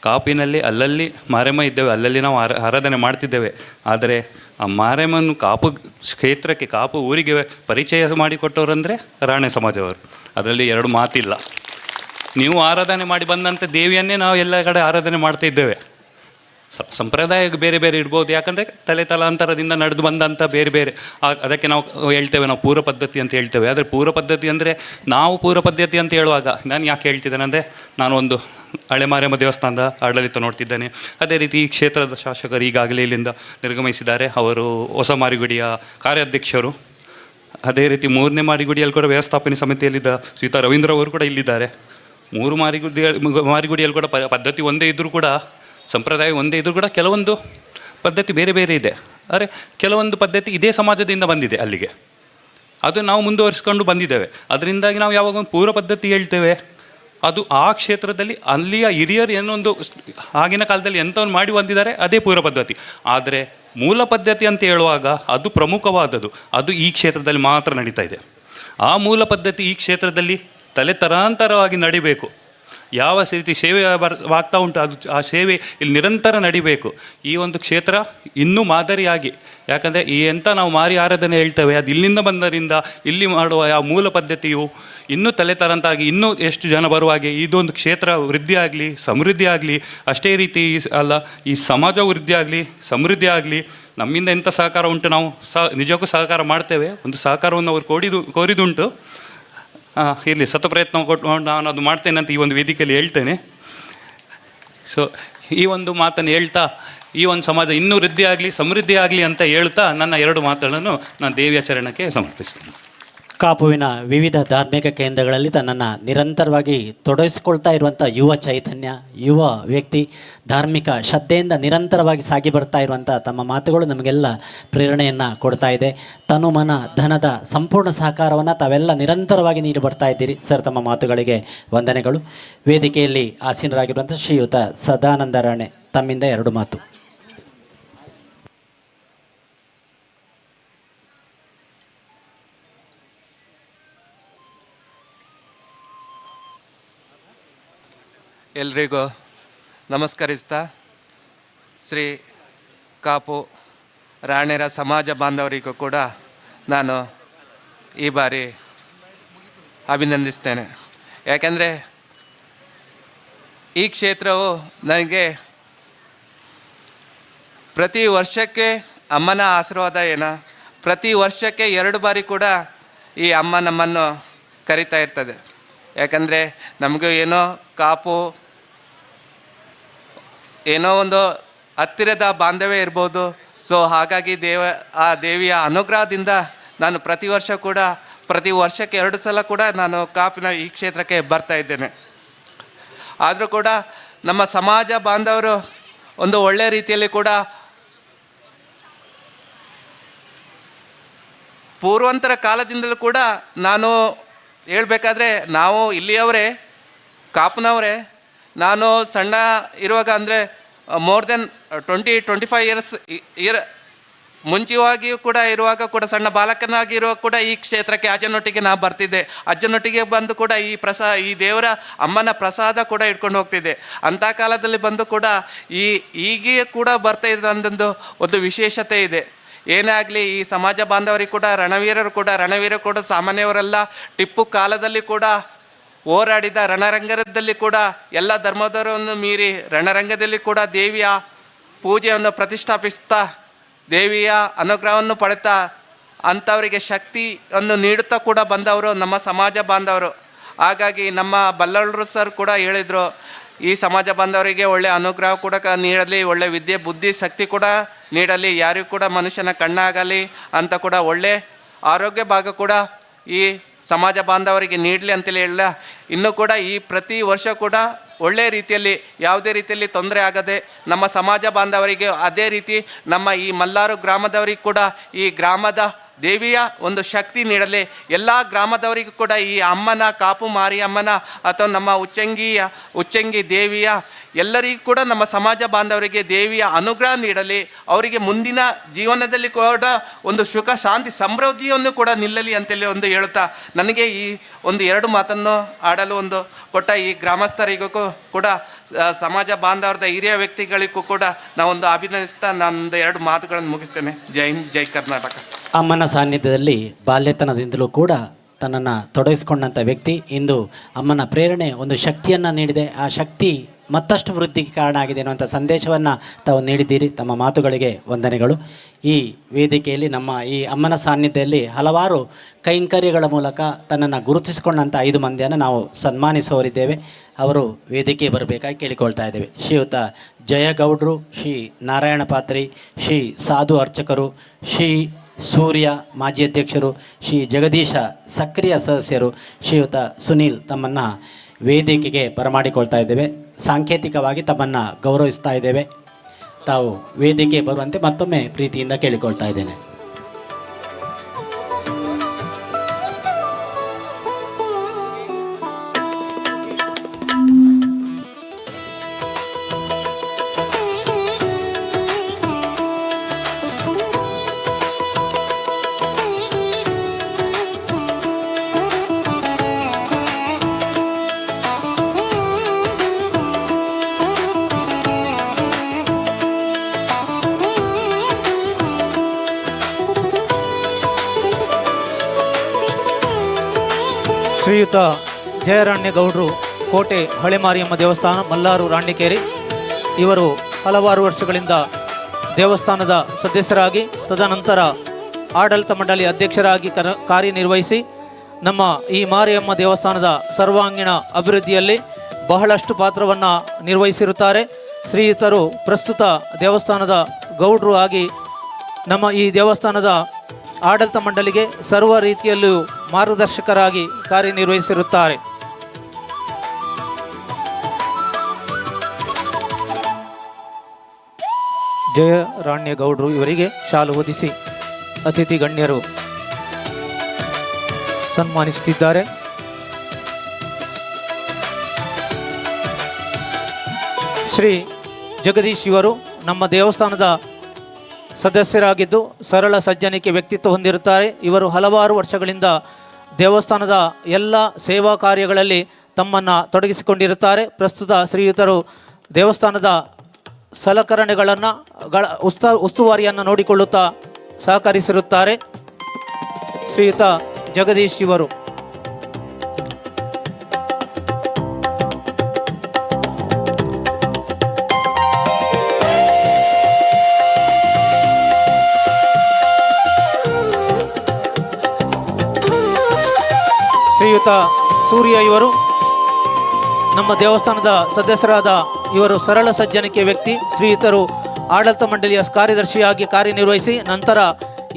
ಕಾಪಿನಲ್ಲಿ ಅಲ್ಲಲ್ಲಿ ಮಾರಿಯಮ್ಮ ಇದ್ದೇವೆ, ಅಲ್ಲಲ್ಲಿ ನಾವು ಆರಾಧನೆ ಮಾಡ್ತಿದ್ದೇವೆ. ಆದರೆ ಆ ಮಾರಿಯಮ್ಮನ ಕಾಪು ಕ್ಷೇತ್ರಕ್ಕೆ, ಕಾಪು ಊರಿಗೆ ಪರಿಚಯ ಮಾಡಿಕೊಟ್ಟವರಂದರೆ ರಾಣ್ಯ ಸಮಾಜದವರು. ಅದರಲ್ಲಿ ಎರಡು ಮಾತಿಲ್ಲ. ನೀವು ಆರಾಧನೆ ಮಾಡಿ ಬಂದಂಥ ದೇವಿಯನ್ನೇ ನಾವು ಎಲ್ಲ ಕಡೆ ಆರಾಧನೆ ಮಾಡ್ತಾ ಇದ್ದೇವೆ. ಸಂಪ್ರದಾಯ ಬೇರೆ ಬೇರೆ ಇರ್ಬೋದು, ಯಾಕಂದರೆ ತಲಾಂತರದಿಂದ ನಡೆದು ಬಂದಂಥ ಬೇರೆ ಬೇರೆ ಅದಕ್ಕೆ ನಾವು ಹೇಳ್ತೇವೆ, ನಾವು ಪೂರ್ವ ಪದ್ಧತಿ ಅಂತ ಹೇಳ್ತೇವೆ. ಆದರೆ ಪೂರ್ವ ಪದ್ಧತಿ ಅಂದರೆ ನಾವು ಪೂರ್ವ ಪದ್ಧತಿ ಅಂತ ಹೇಳುವಾಗ ನಾನು ಯಾಕೆ ಹೇಳ್ತಿದ್ದೇನೆ ಅಂದರೆ, ನಾನು ಒಂದು ಹಳೆ ಮಾರಿಯಮ್ಮ ದೇವಸ್ಥಾನದ ಆಡಳಿತ ನೋಡ್ತಿದ್ದೇನೆ. ಅದೇ ರೀತಿ ಈ ಕ್ಷೇತ್ರದ ಶಾಸಕರು ಈಗಾಗಲೇ ಇಲ್ಲಿಂದ ನಿರ್ಗಮಿಸಿದ್ದಾರೆ. ಅವರು ಹೊಸ ಮಾರಿಗುಡಿಯ ಕಾರ್ಯಾಧ್ಯಕ್ಷರು. ಅದೇ ರೀತಿ 3ನೇ ಮಾರಿಗುಡಿಯಲ್ಲಿ ಕೂಡ ವ್ಯವಸ್ಥಾಪನೆ ಸಮಿತಿಯಲ್ಲಿದ್ದ ಶ್ರೀಯುತ ರವೀಂದ್ರ ಅವರು ಕೂಡ ಇಲ್ಲಿದ್ದಾರೆ. 3 ಮಾರಿಗುಡಿಯಲ್ಲಿ ಕೂಡ ಪದ್ಧತಿ ಒಂದೇ ಇದ್ದರೂ ಕೂಡ, ಸಂಪ್ರದಾಯ ಒಂದೇ ಇದ್ದರೂ ಕೂಡ ಕೆಲವೊಂದು ಪದ್ಧತಿ ಬೇರೆ ಬೇರೆ ಇದೆ. ಆದರೆ ಕೆಲವೊಂದು ಪದ್ಧತಿ ಇದೇ ಸಮಾಜದಿಂದ ಬಂದಿದೆ ಅಲ್ಲಿಗೆ, ಅದು ನಾವು ಮುಂದುವರಿಸ್ಕೊಂಡು ಬಂದಿದ್ದೇವೆ. ಅದರಿಂದಾಗಿ ನಾವು ಯಾವಾಗ ಒಂದು ಪೂರ್ವ ಪದ್ಧತಿ ಹೇಳ್ತೇವೆ, ಅದು ಆ ಕ್ಷೇತ್ರದಲ್ಲಿ ಅಲ್ಲಿಯ ಹಿರಿಯರು ಏನೊಂದು ಆಗಿನ ಕಾಲದಲ್ಲಿ ಎಂಥವನ್ನು ಮಾಡಿ ಬಂದಿದ್ದಾರೆ ಅದೇ ಪೂರ್ವ ಪದ್ಧತಿ. ಆದರೆ ಮೂಲ ಪದ್ಧತಿ ಅಂತ ಹೇಳುವಾಗ ಅದು ಪ್ರಮುಖವಾದದ್ದು, ಅದು ಈ ಕ್ಷೇತ್ರದಲ್ಲಿ ಮಾತ್ರ ನಡೀತಾ ಇದೆ. ಆ ಮೂಲ ಪದ್ಧತಿ ಈ ಕ್ಷೇತ್ರದಲ್ಲಿ ತಲೆತಲಾಂತರವಾಗಿ ನಡಿಬೇಕು. ಯಾವ ರೀತಿ ಸೇವೆ ಆಗ್ತಾ ಉಂಟು ಅದು ಆ ಸೇವೆ ಇಲ್ಲಿ ನಿರಂತರ ನಡಿಬೇಕು. ಈ ಒಂದು ಕ್ಷೇತ್ರ ಇನ್ನೂ ಮಾದರಿಯಾಗಿ, ಯಾಕಂದರೆ ಎಂಥ ನಾವು ಮಾರಿ ಆರಾಧನೆ ಹೇಳ್ತೇವೆ ಅದು ಇಲ್ಲಿಂದ ಬಂದರಿಂದ ಇಲ್ಲಿ ಮಾಡುವ ಆ ಮೂಲ ಪದ್ಧತಿಯು ಇನ್ನೂ ತಲೆತರಂತಾಗಿ ಇನ್ನೂ ಎಷ್ಟು ಜನ ಬರುವಾಗೆ ಇದೊಂದು ಕ್ಷೇತ್ರ ವೃದ್ಧಿ ಆಗಲಿ, ಸಮೃದ್ಧಿ ಆಗಲಿ. ಅಷ್ಟೇ ರೀತಿ ಈ ಸಮಾಜ ವೃದ್ಧಿ ಆಗಲಿ, ಸಮೃದ್ಧಿ ಆಗಲಿ. ನಮ್ಮಿಂದ ಎಂಥ ಸಹಕಾರ ಉಂಟು ನಾವು ನಿಜಕ್ಕೂ ಸಹಕಾರ ಮಾಡ್ತೇವೆ. ಒಂದು ಸಹಕಾರವನ್ನು ಅವರು ಕೋರಿದುಂಟು. ಇರಲಿ, ಸತ ಪ್ರಯತ್ನ ಕೊಟ್ಟು ನಾನು ಅದು ಮಾಡ್ತೇನೆ ಅಂತ ಈ ಒಂದು ವೇದಿಕೆಯಲ್ಲಿ ಹೇಳ್ತೇನೆ. ಸೊ ಈ ಒಂದು ಮಾತನ್ನು ಹೇಳ್ತಾ ಈ ಒಂದು ಸಮಾಜ ಇನ್ನೂ ವೃದ್ಧಿ ಆಗಲಿ, ಸಮೃದ್ಧಿ ಆಗಲಿ ಅಂತ ಹೇಳ್ತಾ ನನ್ನ 2 ಮಾತುಗಳನ್ನು ನಾನು ದೇವಿಯ ಚರಣಕ್ಕೆ ಸಮರ್ಪಿಸ್ತೇನೆ. ಕಾಪುವಿನ ವಿವಿಧ ಧಾರ್ಮಿಕ ಕೇಂದ್ರಗಳಲ್ಲಿ ತನ್ನನ್ನು ನಿರಂತರವಾಗಿ ತೊಡಗಿಸಿಕೊಳ್ತಾ ಇರುವಂಥ ಯುವ ಚೈತನ್ಯ, ಯುವ ವ್ಯಕ್ತಿ, ಧಾರ್ಮಿಕ ಶ್ರದ್ಧೆಯಿಂದ ನಿರಂತರವಾಗಿ ಸಾಗಿ ಬರ್ತಾ ಇರುವಂಥ ತಮ್ಮ ಮಾತುಗಳು ನಮಗೆಲ್ಲ ಪ್ರೇರಣೆಯನ್ನು ಕೊಡ್ತಾ ಇದೆ. ತನು ಮನ ಧನದ ಸಂಪೂರ್ಣ ಸಹಕಾರವನ್ನು ತಾವೆಲ್ಲ ನಿರಂತರವಾಗಿ ನೀಡಿ ಬರ್ತಾ ಇದ್ದೀರಿ ಸರ್. ತಮ್ಮ ಮಾತುಗಳಿಗೆ ವಂದನೆಗಳು. ವೇದಿಕೆಯಲ್ಲಿ ಆಸೀನರಾಗಿರುವಂಥ ಶ್ರೀಯುತ ಸದಾನಂದ ರಾಣೆ, ತಮ್ಮಿಂದ 2 ಮಾತು. ಎಲ್ರಿಗೂ ನಮಸ್ಕರಿಸ್ತಾ ಶ್ರೀ ಕಾಪು ರಾಣಿಯರ ಸಮಾಜ ಬಾಂಧವರಿಗೂ ಕೂಡ ನಾನು ಈ ಬಾರಿ ಅಭಿನಂದಿಸ್ತೇನೆ. ಯಾಕೆಂದರೆ ಈ ಕ್ಷೇತ್ರವು ನನಗೆ ಪ್ರತಿ ವರ್ಷಕ್ಕೆ ಅಮ್ಮನ ಆಶೀರ್ವಾದ ಪ್ರತಿ ವರ್ಷಕ್ಕೆ 2 ಬಾರಿ ಕೂಡ ಈ ಅಮ್ಮ ನಮ್ಮನ್ನು ಕರಿತಾ ಇರ್ತದೆ. ಯಾಕಂದರೆ ನಮಗೂ ಏನೋ ಕಾಪು ಏನೋ ಒಂದು ಹತ್ತಿರದ ಬಾಂಧವ್ಯ ಇರ್ಬೋದು. ಸೊ ಹಾಗಾಗಿ ಆ ದೇವಿಯ ಅನುಗ್ರಹದಿಂದ ನಾನು ಪ್ರತಿ ವರ್ಷಕ್ಕೆ 2 ಸಲ ಕೂಡ ನಾನು ಕಾಪಿನ ಈ ಕ್ಷೇತ್ರಕ್ಕೆ ಬರ್ತಾ ಇದ್ದೇನೆ. ಆದರೂ ಕೂಡ ನಮ್ಮ ಸಮಾಜ ಬಾಂಧವರು ಒಂದು ಒಳ್ಳೆಯ ರೀತಿಯಲ್ಲಿ ಕೂಡ ಪೂರ್ವಾಂತರ ಕಾಲದಿಂದಲೂ ಕೂಡ ನಾನು ಹೇಳಬೇಕಾದ್ರೆ ನಾವು ಇಲ್ಲಿಯವರೇ ಕಾಪುನವರೇ. ನಾನು ಸಣ್ಣ ಇರುವಾಗ ಅಂದರೆ ಮೋರ್ ದೆನ್ 20-25 ಇಯರ್ ಮುಂಚಿತವಾಗಿಯೂ ಕೂಡ ಇರುವಾಗ ಕೂಡ ಸಣ್ಣ ಬಾಲಕನಾಗಿ ಇರುವಾಗ ಕೂಡ ಈ ಕ್ಷೇತ್ರಕ್ಕೆ ಅಜ್ಜನೊಟ್ಟಿಗೆ ನಾನು ಬರ್ತಿದ್ದೆ. ಅಜ್ಜನೊಟ್ಟಿಗೆ ಬಂದು ಕೂಡ ಈ ದೇವರ ಅಮ್ಮನ ಪ್ರಸಾದ ಕೂಡ ಇಟ್ಕೊಂಡು ಹೋಗ್ತಿದ್ದೆ. ಅಂಥ ಕಾಲದಲ್ಲಿ ಬಂದು ಕೂಡ ಈಗೇ ಕೂಡ ಬರ್ತಾ ಇದ್ದಂಥದ್ದು ಒಂದು ವಿಶೇಷತೆ ಇದೆ. ಏನೇ ಆಗಲಿ ಈ ಸಮಾಜ ಬಾಂಧವರಿಗೆ ಕೂಡ ರಣವೀರರು ಕೂಡ ಸಾಮಾನ್ಯವರೆಲ್ಲ. ಟಿಪ್ಪು ಕಾಲದಲ್ಲಿ ಕೂಡ ಹೋರಾಡಿದ ರಣರಂಗದಲ್ಲಿ ಕೂಡ ಎಲ್ಲ ಧರ್ಮದವರನ್ನು ಮೀರಿ ರಣರಂಗದಲ್ಲಿ ಕೂಡ ದೇವಿಯ ಪೂಜೆಯನ್ನು ಪ್ರತಿಷ್ಠಾಪಿಸ್ತಾ ದೇವಿಯ ಅನುಗ್ರಹವನ್ನು ಪಡೆತಾ ಅಂಥವರಿಗೆ ಶಕ್ತಿಯನ್ನು ನೀಡುತ್ತಾ ಕೂಡ ಬಂದವರು ನಮ್ಮ ಸಮಾಜ ಬಾಂಧವರು. ಹಾಗಾಗಿ ನಮ್ಮ ಬಲ್ಲಳರು ಸರ್ ಕೂಡ ಹೇಳಿದರು, ಈ ಸಮಾಜ ಬಾಂಧವರಿಗೆ ಒಳ್ಳೆಯ ಅನುಗ್ರಹ ಕೂಡ ನೀಡಲಿ, ಒಳ್ಳೆಯ ವಿದ್ಯೆ ಬುದ್ಧಿ ಶಕ್ತಿ ಕೂಡ ನೀಡಲಿ, ಯಾರಿಗೂ ಕೂಡ ಮನುಷ್ಯನ ಕಣ್ಣಾಗಲಿ ಅಂತ ಕೂಡ ಒಳ್ಳೆ ಆರೋಗ್ಯ ಭಾಗ ಕೂಡ ಈ ಸಮಾಜ ಬಾಂಧವರಿಗೆ ನೀಡಲಿ ಅಂತೇಳಿ ಹೇಳ. ಇನ್ನೂ ಕೂಡ ಈ ಪ್ರತಿ ವರ್ಷ ಕೂಡ ಒಳ್ಳೆಯ ರೀತಿಯಲ್ಲಿ ಯಾವುದೇ ರೀತಿಯಲ್ಲಿ ತೊಂದರೆ ಆಗದೆ ನಮ್ಮ ಸಮಾಜ ಬಾಂಧವರಿಗೆ ಅದೇ ರೀತಿ ನಮ್ಮ ಈ ಮಲ್ಲಾರು ಗ್ರಾಮದವರಿಗೆ ಕೂಡ ಈ ಗ್ರಾಮದ ದೇವಿಯ ಒಂದು ಶಕ್ತಿ ನೀಡಲಿ. ಎಲ್ಲ ಗ್ರಾಮದವರಿಗೂ ಕೂಡ ಈ ಅಮ್ಮನ ಕಾಪು ಮಾರಿಯಮ್ಮನ ಅಥವಾ ನಮ್ಮ ಉಚ್ಚಂಗಿ ದೇವಿಯ ಎಲ್ಲರಿಗೂ ಕೂಡ ನಮ್ಮ ಸಮಾಜ ಬಾಂಧವರಿಗೆ ದೇವಿಯ ಅನುಗ್ರಹ ನೀಡಲಿ. ಅವರಿಗೆ ಮುಂದಿನ ಜೀವನದಲ್ಲಿ ಕೂಡ ಒಂದು ಸುಖ ಶಾಂತಿ ಸಮೃದ್ಧಿಯನ್ನು ಕೂಡ ನಿಲ್ಲಲಿ ಅಂತೇಳಿ ಒಂದು ಹೇಳುತ್ತಾ ನನಗೆ ಈ ಒಂದು 2 ಮಾತನ್ನು ಆಡಲು ಒಂದು ಕೊಟ್ಟ ಈ ಗ್ರಾಮಸ್ಥರಿಗೂ ಕೂಡ ಸಮಾಜ ಬಾಂಧವರದ ಹಿರಿಯ ವ್ಯಕ್ತಿಗಳಿಗೂ ಕೂಡ ನಾವೊಂದು ಅಭಿನಂದಿಸ್ತಾ ನಾನೊಂದು 2 ಮಾತುಗಳನ್ನು ಮುಗಿಸ್ತೇನೆ. ಜೈ ಹಿಂದ್, ಜೈ ಕರ್ನಾಟಕ. ಅಮ್ಮನ ಸಾನ್ನಿಧ್ಯದಲ್ಲಿ ಬಾಲ್ಯತನದಿಂದಲೂ ಕೂಡ ತನ್ನನ್ನು ತೊಡಗಿಸ್ಕೊಂಡಂಥ ವ್ಯಕ್ತಿ ಇಂದು ಅಮ್ಮನ ಪ್ರೇರಣೆ ಒಂದು ಶಕ್ತಿಯನ್ನು ನೀಡಿದೆ. ಆ ಶಕ್ತಿ ಮತ್ತಷ್ಟು ವೃದ್ಧಿಗೆ ಕಾರಣ ಆಗಿದೆ ಅನ್ನುವಂಥ ಸಂದೇಶವನ್ನು ತಾವು ನೀಡಿದ್ದೀರಿ. ತಮ್ಮ ಮಾತುಗಳಿಗೆ ವಂದನೆಗಳು. ಈ ವೇದಿಕೆಯಲ್ಲಿ ನಮ್ಮ ಈ ಅಮ್ಮನ ಸಾನ್ನಿಧ್ಯದಲ್ಲಿ ಹಲವಾರು ಕೈಂಕರ್ಯಗಳ ಮೂಲಕ ತನ್ನನ್ನು ಗುರುತಿಸಿಕೊಂಡಂಥ 5 ಮಂದಿಯನ್ನು ನಾವು ಸನ್ಮಾನಿಸುವವರಿದ್ದೇವೆ. ಅವರು ವೇದಿಕೆ ಬರಬೇಕಾಗಿ ಕೇಳಿಕೊಳ್ತಾ ಇದ್ದೇವೆ. ಶ್ರೀಯುತ ಜಯಗೌಡ್ರು, ಶ್ರೀ ನಾರಾಯಣ ಪಾತ್ರಿ, ಶ್ರೀ ಸಾಧು ಅರ್ಚಕರು, ಶ್ರೀ ಸೂರ್ಯ ಮಾಜಿ ಅಧ್ಯಕ್ಷರು, ಶ್ರೀ ಜಗದೀಶ ಸಕ್ರಿಯ ಸದಸ್ಯರು, ಶ್ರೀಯುತ ಸುನೀಲ್ ತಮ್ಮನ್ನು ವೇದಿಕೆಗೆ ಬರಮಾಡಿಕೊಳ್ತಾ ಇದ್ದೇವೆ. ಸಾಂಕೇತಿಕವಾಗಿ ತಮ್ಮನ್ನು ಗೌರವಿಸ್ತಾ ಇದ್ದೇವೆ. ತಾವು ವೇದಿಕೆ ಬರುವಂತೆ ಮತ್ತೊಮ್ಮೆ ಪ್ರೀತಿಯಿಂದ ಕೇಳಿಕೊಳ್ತಾ ಇದ್ದೇನೆ. ಶ್ರೀಯುತ ಜಯರಾಣ್ಯಗೌಡರು, ಕೋಟೆ ಹಳೆಮಾರಿಯಮ್ಮ ದೇವಸ್ಥಾನ, ಮಲ್ಲಾರು, ರಾಣಿಕೇರಿ. ಇವರು ಹಲವಾರು ವರ್ಷಗಳಿಂದ ದೇವಸ್ಥಾನದ ಸದಸ್ಯರಾಗಿ ತದನಂತರ ಆಡಳಿತ ಮಂಡಳಿ ಅಧ್ಯಕ್ಷರಾಗಿ ಕಾರ್ಯನಿರ್ವಹಿಸಿ ನಮ್ಮ ಈ ಮಾರಿಯಮ್ಮ ದೇವಸ್ಥಾನದ ಸರ್ವಾಂಗೀಣ ಅಭಿವೃದ್ಧಿಯಲ್ಲಿ ಬಹಳಷ್ಟು ಪಾತ್ರವನ್ನು ನಿರ್ವಹಿಸಿರುತ್ತಾರೆ. ಶ್ರೀಯುತರು ಪ್ರಸ್ತುತ ದೇವಸ್ಥಾನದ ಗೌಡರು ಆಗಿ ನಮ್ಮ ಈ ದೇವಸ್ಥಾನದ ಆಡಳಿತ ಮಂಡಳಿಗೆ ಸರ್ವ ರೀತಿಯಲ್ಲೂ ಮಾರ್ಗದರ್ಶಕರಾಗಿ ಕಾರ್ಯನಿರ್ವಹಿಸಿರುತ್ತಾರೆ. ಜಯರಾಣ್ಯಗೌಡರು ಇವರಿಗೆ ಶಾಲು ಹೊದಿಸಿ ಅತಿಥಿ ಗಣ್ಯರು ಸನ್ಮಾನಿಸುತ್ತಿದ್ದಾರೆ. ಶ್ರೀ ಜಗದೀಶ್ ಇವರು ನಮ್ಮ ದೇವಸ್ಥಾನದ ಸದಸ್ಯರಾಗಿದ್ದು ಸರಳ ಸಜ್ಜನಿಕೆ ವ್ಯಕ್ತಿತ್ವ ಹೊಂದಿರುತ್ತಾರೆ. ಇವರು ಹಲವಾರು ವರ್ಷಗಳಿಂದ ದೇವಸ್ಥಾನದ ಎಲ್ಲ ಸೇವಾ ಕಾರ್ಯಗಳಲ್ಲಿ ತಮ್ಮನ್ನು ತೊಡಗಿಸಿಕೊಂಡಿರುತ್ತಾರೆ. ಪ್ರಸ್ತುತ ಶ್ರೀಯುತರು ದೇವಸ್ಥಾನದ ಸಲಕರಣೆಗಳನ್ನು ಉಸ್ತುವಾರಿಯನ್ನು ನೋಡಿಕೊಳ್ಳುತ್ತಾ ಸಹಕರಿಸಿರುತ್ತಾರೆ. ಶ್ರೀಯುತ ಜಗದೀಶ್ ಇವರು. ಶ್ರೀಯುತ ಸೂರ್ಯ ಇವರು ನಮ್ಮ ದೇವಸ್ಥಾನದ ಸದಸ್ಯರಾದ ಇವರು ಸರಳ ಸಜ್ಜನಿಕೆ ವ್ಯಕ್ತಿ. ಶ್ರೀಯುತರು ಆಡಳಿತ ಮಂಡಳಿಯ ಕಾರ್ಯದರ್ಶಿಯಾಗಿ ಕಾರ್ಯನಿರ್ವಹಿಸಿ ನಂತರ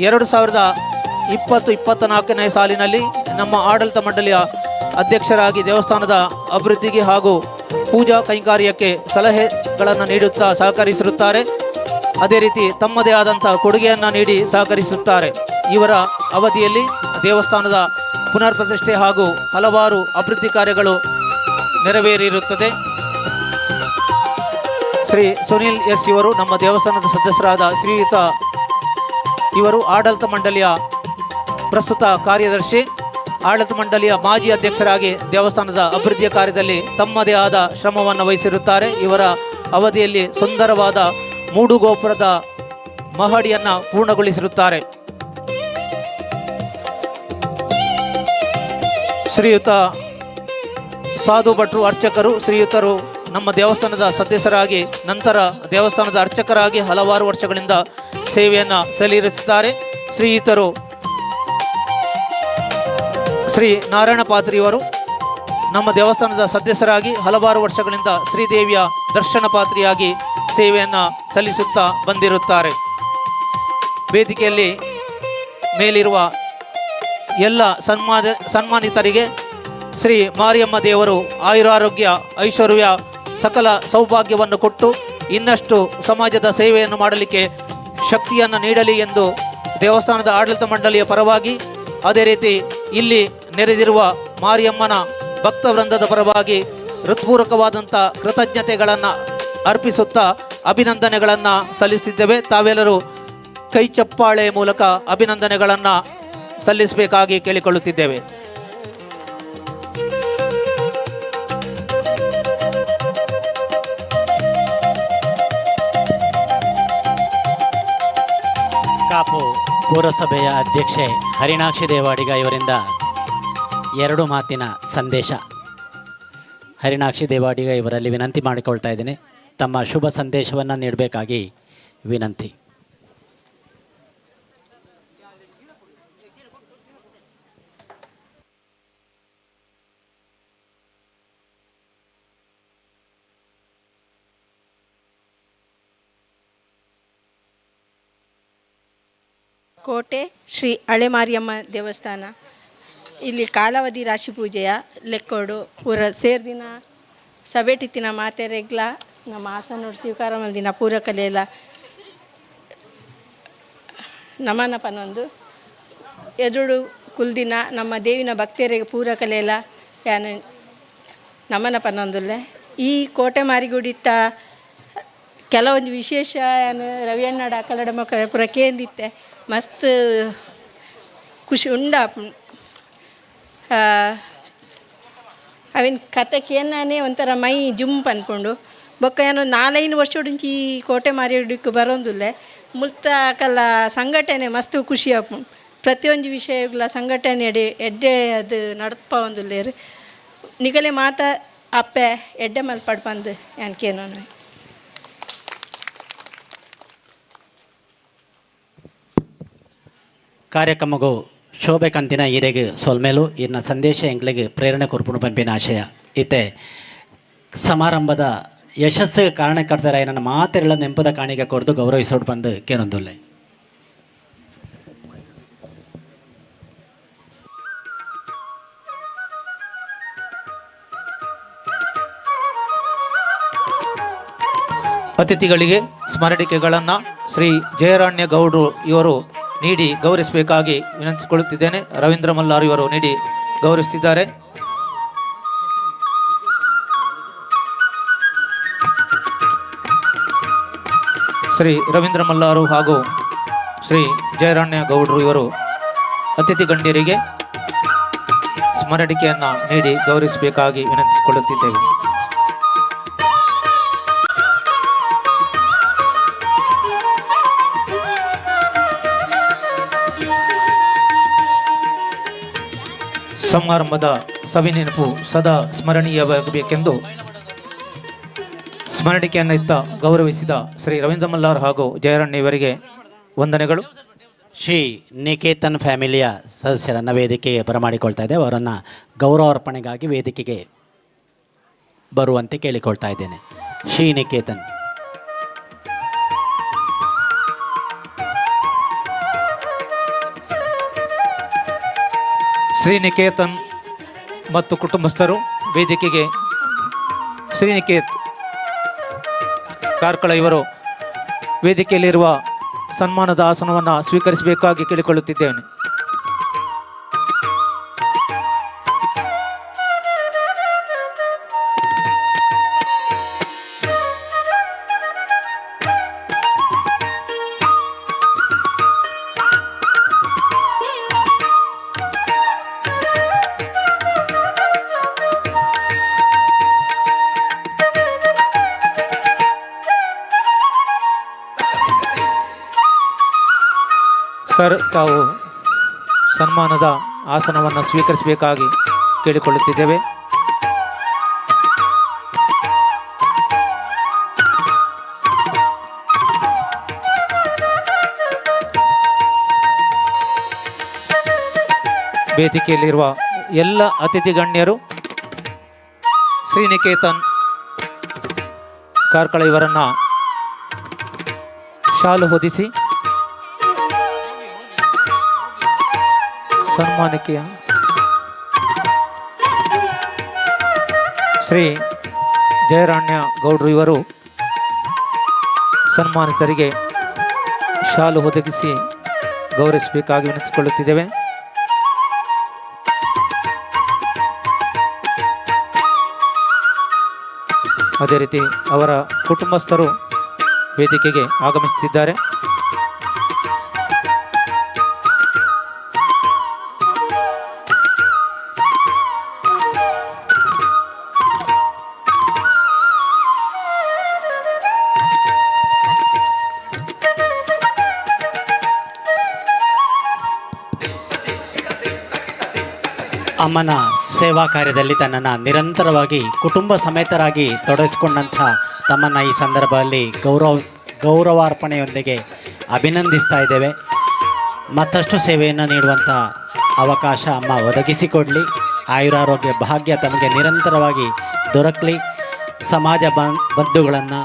2024ನೇ ಸಾಲಿನಲ್ಲಿ ನಮ್ಮ ಆಡಳಿತ ಮಂಡಳಿಯ ಅಧ್ಯಕ್ಷರಾಗಿ ದೇವಸ್ಥಾನದ ಅಭಿವೃದ್ಧಿಗೆ ಹಾಗೂ ಪೂಜಾ ಕೈಂಕರ್ಯಕ್ಕೆ ಸಲಹೆಗಳನ್ನು ನೀಡುತ್ತಾ ಸಹಕರಿಸಿರುತ್ತಾರೆ. ಅದೇ ರೀತಿ ತಮ್ಮದೇ ಆದಂಥ ಕೊಡುಗೆಯನ್ನು ನೀಡಿ ಸಹಕರಿಸುತ್ತಾರೆ. ಇವರ ಅವಧಿಯಲ್ಲಿ ದೇವಸ್ಥಾನದ ಪುನರ್ ಪ್ರತಿಷ್ಠೆ ಹಾಗೂ ಹಲವಾರು ಅಭಿವೃದ್ಧಿ ಕಾರ್ಯಗಳು ನೆರವೇರಿರುತ್ತದೆ. ಶ್ರೀ ಸುನೀಲ್ ಎಸ್ ಇವರು ನಮ್ಮ ದೇವಸ್ಥಾನದ ಸದಸ್ಯರಾದ ಶ್ರೀಯುತ ಇವರು ಆಡಳಿತ ಮಂಡಳಿಯ ಪ್ರಸ್ತುತ ಕಾರ್ಯದರ್ಶಿ, ಆಡಳಿತ ಮಂಡಳಿಯ ಮಾಜಿ ಅಧ್ಯಕ್ಷರಾಗಿ ದೇವಸ್ಥಾನದ ಅಭಿವೃದ್ಧಿಯ ಕಾರ್ಯದಲ್ಲಿ ತಮ್ಮದೇ ಆದ ಶ್ರಮವನ್ನು ವಹಿಸಿರುತ್ತಾರೆ. ಇವರ ಅವಧಿಯಲ್ಲಿ ಸುಂದರವಾದ ಮೂಡುಗೋಪುರದ ಮಹಡಿಯನ್ನು ಪೂರ್ಣಗೊಳಿಸಿರುತ್ತಾರೆ. ಶ್ರೀಯುತ ಸಾಧು ಭಟ್ರು ಅರ್ಚಕರು. ಶ್ರೀಯುತರು ನಮ್ಮ ದೇವಸ್ಥಾನದ ಸದಸ್ಯರಾಗಿ ನಂತರ ದೇವಸ್ಥಾನದ ಅರ್ಚಕರಾಗಿ ಹಲವಾರು ವರ್ಷಗಳಿಂದ ಸೇವೆಯನ್ನು ಸಲ್ಲಿಸುತ್ತಾರೆ. ಶ್ರೀಯುತರು ಶ್ರೀ ನಾರಾಯಣ ಪಾತ್ರಿಯವರು ನಮ್ಮ ದೇವಸ್ಥಾನದ ಸದಸ್ಯರಾಗಿ ಹಲವಾರು ವರ್ಷಗಳಿಂದ ಶ್ರೀದೇವಿಯ ದರ್ಶನ ಪಾತ್ರಿಯಾಗಿ ಸೇವೆಯನ್ನು ಸಲ್ಲಿಸುತ್ತಾ ಬಂದಿರುತ್ತಾರೆ. ವೇದಿಕೆಯಲ್ಲಿ ಮೇಲಿರುವ ಎಲ್ಲ ಸನ್ಮಾನಿತರಿಗೆ ಶ್ರೀ ಮಾರಿಯಮ್ಮ ದೇವರು ಆಯುರಾರೋಗ್ಯ ಐಶ್ವರ್ಯ ಸಕಲ ಸೌಭಾಗ್ಯವನ್ನು ಕೊಟ್ಟು ಇನ್ನಷ್ಟು ಸಮಾಜದ ಸೇವೆಯನ್ನು ಮಾಡಲಿಕ್ಕೆ ಶಕ್ತಿಯನ್ನು ನೀಡಲಿ ಎಂದು ದೇವಸ್ಥಾನದ ಆಡಳಿತ ಮಂಡಳಿಯ ಪರವಾಗಿ, ಅದೇ ರೀತಿ ಇಲ್ಲಿ ನೆರೆದಿರುವ ಮಾರಿಯಮ್ಮನ ಭಕ್ತವೃಂದದ ಪರವಾಗಿ ಹೃತ್ಪೂರ್ವಕವಾದಂಥ ಕೃತಜ್ಞತೆಗಳನ್ನು ಅರ್ಪಿಸುತ್ತಾ ಅಭಿನಂದನೆಗಳನ್ನು ಸಲ್ಲಿಸುತ್ತಿದ್ದೇವೆ. ತಾವೆಲ್ಲರೂ ಕೈ ಚಪ್ಪಾಳೆ ಮೂಲಕ ಅಭಿನಂದನೆಗಳನ್ನು ಸಲ್ಲಿಸಬೇಕಾಗಿ ಕೇಳಿಕೊಳ್ಳುತ್ತಿದ್ದೇವೆ. ಕಾಪು ಪುರಸಭೆಯ ಅಧ್ಯಕ್ಷೆ ಹರಿಣಾಕ್ಷಿ ದೇವಾಡಿಗ ಇವರಿಂದ 2 ಮಾತಿನ ಸಂದೇಶ. ಹರಿಣಾಕ್ಷಿ ದೇವಾಡಿಗ ಇವರಲ್ಲಿ ವಿನಂತಿ ಮಾಡಿಕೊಳ್ತಾ ಇದ್ದೇನೆ, ತಮ್ಮ ಶುಭ ಸಂದೇಶವನ್ನು ನೀಡಬೇಕಾಗಿ ವಿನಂತಿ. ಕೋಟೆ ಶ್ರೀ ಹಳೆಮಾರಿಯಮ್ಮ ದೇವಸ್ಥಾನ. ಇಲ್ಲಿ ಕಾಲಾವಧಿ ರಾಶಿ ಪೂಜೆಯ ಲೆಕ್ಕೋಡು ಪೂರ ಸೇರ್ದಿನ ಸಭೆಟಿತ್ತಿನ ಮಾತೆರೆಗ್ಲ ನಮ್ಮ ಹಾಸನೋಡು ಸ್ವೀಕಾರ ದಿನ ಪೂರ ಕಲೆಯಲ್ಲ ನಮನ ಪನ್ನೊಂದು ಎದುರು ಕುಲ್ದಿನ ನಮ್ಮ ದೇವಿನ ಭಕ್ತಿಯರಿಗೆ ಪೂರ ಕಲೆಯಲ್ಲ ಯಾನು ನಮನ ಪನ್ನೊಂದುಲ್ಲೆ. ಈ ಕೋಟೆ ಮಾರಿಗುಡಿತ್ತ ಕೆಲವೊಂದು ವಿಶೇಷ ಏನು ರವಿಯಣ್ಣಡ ಕಲ್ಲಡ ಮಕ್ಕಳ ಪೂರ ಕೇಂದಿತ್ತೆ ಮಸ್ತ್ ಖುಷಿ ಉಂಡ ಅವಿನ ಕತೆ ಕೇನಾನೇ ಒಂಥರ ಮೈ ಜುಂಪ್ ಅಂದ್ಕೊಂಡು ಬೊಕ್ಕ ಏನೋ 4-5 ವರ್ಷಡುಂಚಿ ಈ ಕೋಟೆ ಮಾರಿಯಡಿಕ್ಕೆ ಬರೋದಿಲ್ಲ ಮುಲ್ತ ಕಲ್ಲ ಸಂಘಟನೆ ಮಸ್ತ್ ಖುಷಿ ಆಪು. ಪ್ರತಿಯೊಂದು ವಿಷಯಗಳ ಸಂಘಟನೆ ಎಡ್ಡೆ ಅದು ನಡ್ಪ ಒಂದುಲ್ಲೇರು ನಿಗಲೆ ಮಾತ ಅಪ್ಪೆ ಎಡ್ಡೆ ಮಲ್ಪಡ್ ಬಂದು ಯಾನ್ಕೇನೋ ಕಾರ್ಯಕ್ರಮಗೂ ಶೋಭೆ ಕಂತಿನ ಈರೆಗೆ ಸೊಲ್ಮೇಲು ಇನ್ನ ಸಂದೇಶ ಎಂಗ್ಲಿಗೆ ಪ್ರೇರಣೆ ಕೊರ್ಪುಣು ಪಂಪಿನ ಆಶಯ ಇತ್ತೆ ಸಮಾರಂಭದ ಯಶಸ್ಸು ಕಾರಣಕರ್ತರ ನನ್ನ ಮಾತೆರಳ ನೆಂಪದ ಕಾಣಿಗೆ ಕೊರ್ದು ಗೌರವಿಸೋಡು ಬಂದು ಕೇನೊಂದುಲ್ಲೆ. ಅತಿಥಿಗಳಿಗೆ ಸ್ಮರಣಿಕೆಗಳನ್ನು ಶ್ರೀ ಜಯರಾಣ್ಯ ಗೌಡ್ರು ಇವರು ನೀಡಿ ಗೌರವಿಸಬೇಕಾಗಿ ವಿನಂತಿಸಿಕೊಳ್ಳುತ್ತಿದ್ದೇನೆ. ರವೀಂದ್ರ ಮಲ್ಲಾರು ಇವರು ನೀಡಿ ಗೌರವಿಸುತ್ತಿದ್ದಾರೆ. ಶ್ರೀ ರವೀಂದ್ರ ಮಲ್ಲಾರು ಹಾಗೂ ಶ್ರೀ ಜಯರಾಣ್ಯ ಗೌಡ್ರು ಇವರು ಅತಿಥಿ ಗಣ್ಯರಿಗೆ ಸ್ಮರಣಿಕೆಯನ್ನು ನೀಡಿ ಗೌರವಿಸಬೇಕಾಗಿ ವಿನಂತಿಸಿಕೊಳ್ಳುತ್ತಿದ್ದೇವೆ. ಸಮಾರಂಭದ ಸವಿನೆನಪು ಸದಾ ಸ್ಮರಣೀಯವಾಗಬೇಕೆಂದು ಸ್ಮರಣಿಕೆಯನ್ನು ಇತ್ತ ಗೌರವಿಸಿದ ಶ್ರೀ ರವೀಂದ್ರ ಮಲ್ಲಾರ್ ಹಾಗೂ ಜಯರಣ್ಣ ಇವರಿಗೆ ವಂದನೆಗಳು. ಶ್ರೀ ನಿಕೇತನ್ ಫ್ಯಾಮಿಲಿಯ ಸದಸ್ಯರನ್ನು ವೇದಿಕೆಗೆ ಬರಮಾಡಿಕೊಳ್ತಾ ಇದ್ದೇವೆ. ಅವರನ್ನು ಗೌರವಾರ್ಪಣೆಗಾಗಿ ವೇದಿಕೆಗೆ ಬರುವಂತೆ ಕೇಳಿಕೊಳ್ತಾ ಇದ್ದೇನೆ. ಶ್ರೀ ನಿಕೇತನ್. ಶ್ರೀನಿಕೇತನ್ ಮತ್ತು ಕುಟುಂಬಸ್ಥರು ವೇದಿಕೆಗೆ ಶ್ರೀನಿಕೇತ್ ಕಾರ್ಕಳ ಇವರು ವೇದಿಕೆಯಲ್ಲಿರುವ ಸನ್ಮಾನದ ಆಸನವನ್ನು ಸ್ವೀಕರಿಸಬೇಕಾಗಿ ಕೇಳಿಕೊಳ್ಳುತ್ತಿದ್ದೇನೆ. ಸರ್, ತಾವು ಸನ್ಮಾನದ ಆಸನವನ್ನು ಸ್ವೀಕರಿಸಬೇಕಾಗಿ ಕೇಳಿಕೊಳ್ಳುತ್ತಿದ್ದೇವೆ. ವೇದಿಕೆಯಲ್ಲಿರುವ ಎಲ್ಲ ಅತಿಥಿ ಗಣ್ಯರು ಶ್ರೀನಿಕೇತನ್ ಕಾರ್ಕಳ ಇವರನ್ನು ಶಾಲು ಹೊದಿಸಿ ಸನ್ಮಾನಕ್ಕೆ ಶ್ರೀ ಜಯರಾಣ್ಯ ಗೌಡ್ರು ಇವರು ಸನ್ಮಾನಿತರಿಗೆ ಶಾಲು ಒದಗಿಸಿ ಗೌರವಿಸಬೇಕಾಗಿ ವಿನಂತಿಸಿಕೊಳ್ಳುತ್ತಿದ್ದೇವೆ. ಅದೇ ರೀತಿ ಅವರ ಕುಟುಂಬಸ್ಥರು ವೇದಿಕೆಗೆ ಆಗಮಿಸುತ್ತಿದ್ದಾರೆ. ಅಮ್ಮನ ಸೇವಾ ಕಾರ್ಯದಲ್ಲಿ ತನ್ನನ್ನು ನಿರಂತರವಾಗಿ ಕುಟುಂಬ ಸಮೇತರಾಗಿ ತೊಡಗಿಸಿಕೊಂಡಂಥ ತಮ್ಮನ್ನು ಈ ಸಂದರ್ಭದಲ್ಲಿ ಗೌರವಾರ್ಪಣೆಯೊಂದಿಗೆ ಅಭಿನಂದಿಸ್ತಾ ಇದ್ದೇವೆ. ಮತ್ತಷ್ಟು ಸೇವೆಯನ್ನು ನೀಡುವಂಥ ಅವಕಾಶ ಅಮ್ಮ ಒದಗಿಸಿಕೊಡಲಿ. ಆಯುರಾರೋಗ್ಯ ಭಾಗ್ಯ ತಮಗೆ ನಿರಂತರವಾಗಿ ದೊರಕಲಿ. ಸಮಾಜ ಬಂಧುಗಳನ್ನು,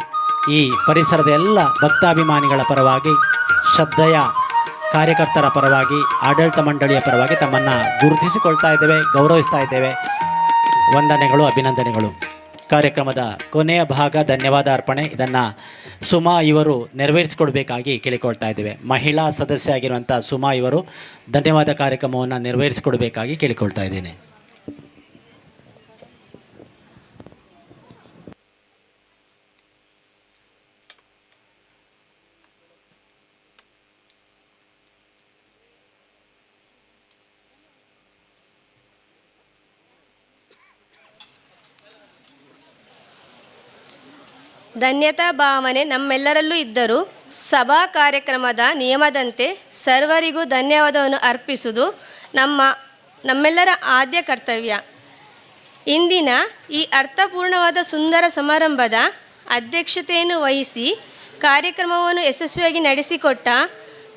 ಈ ಪರಿಸರದ ಎಲ್ಲ ಭಕ್ತಾಭಿಮಾನಿಗಳ ಪರವಾಗಿ, ಶ್ರದ್ಧೆಯ ಕಾರ್ಯಕರ್ತರ ಪರವಾಗಿ, ಆಡಳಿತ ಮಂಡಳಿಯ ಪರವಾಗಿ ತಮ್ಮನ್ನು ಗುರುತಿಸಿಕೊಳ್ತಾ ಇದ್ದೇವೆ, ಗೌರವಿಸ್ತಾ ಇದ್ದೇವೆ. ವಂದನೆಗಳು, ಅಭಿನಂದನೆಗಳು. ಕಾರ್ಯಕ್ರಮದ ಕೊನೆಯ ಭಾಗ ಧನ್ಯವಾದ ಅರ್ಪಣೆ. ಇದನ್ನು ಸುಮಾ ಇವರು ನೆರವೇರಿಸಿಕೊಡ್ಬೇಕಾಗಿ ಕೇಳಿಕೊಳ್ತಾ ಇದ್ದೇವೆ. ಮಹಿಳಾ ಸದಸ್ಯ ಆಗಿರುವಂಥ ಸುಮಾ ಇವರು ಧನ್ಯವಾದ ಕಾರ್ಯಕ್ರಮವನ್ನು ನೆರವೇರಿಸಿಕೊಡ್ಬೇಕಾಗಿ ಕೇಳಿಕೊಳ್ತಾ ಇದ್ದೇನೆ. ಧನ್ಯತಾ ಭಾವನೆ ನಮ್ಮೆಲ್ಲರಲ್ಲೂ ಇದ್ದರೂ ಸಭಾ ಕಾರ್ಯಕ್ರಮದ ನಿಯಮದಂತೆ ಸರ್ವರಿಗೂ ಧನ್ಯವಾದವನ್ನು ಅರ್ಪಿಸುವುದು ನಮ್ಮೆಲ್ಲರ ಆದ್ಯ ಕರ್ತವ್ಯ. ಇಂದಿನ ಈ ಅರ್ಥಪೂರ್ಣವಾದ ಸುಂದರ ಸಮಾರಂಭದ ಅಧ್ಯಕ್ಷತೆಯನ್ನು ವಹಿಸಿ ಕಾರ್ಯಕ್ರಮವನ್ನು ಯಶಸ್ವಿಯಾಗಿ ನಡೆಸಿಕೊಟ್ಟ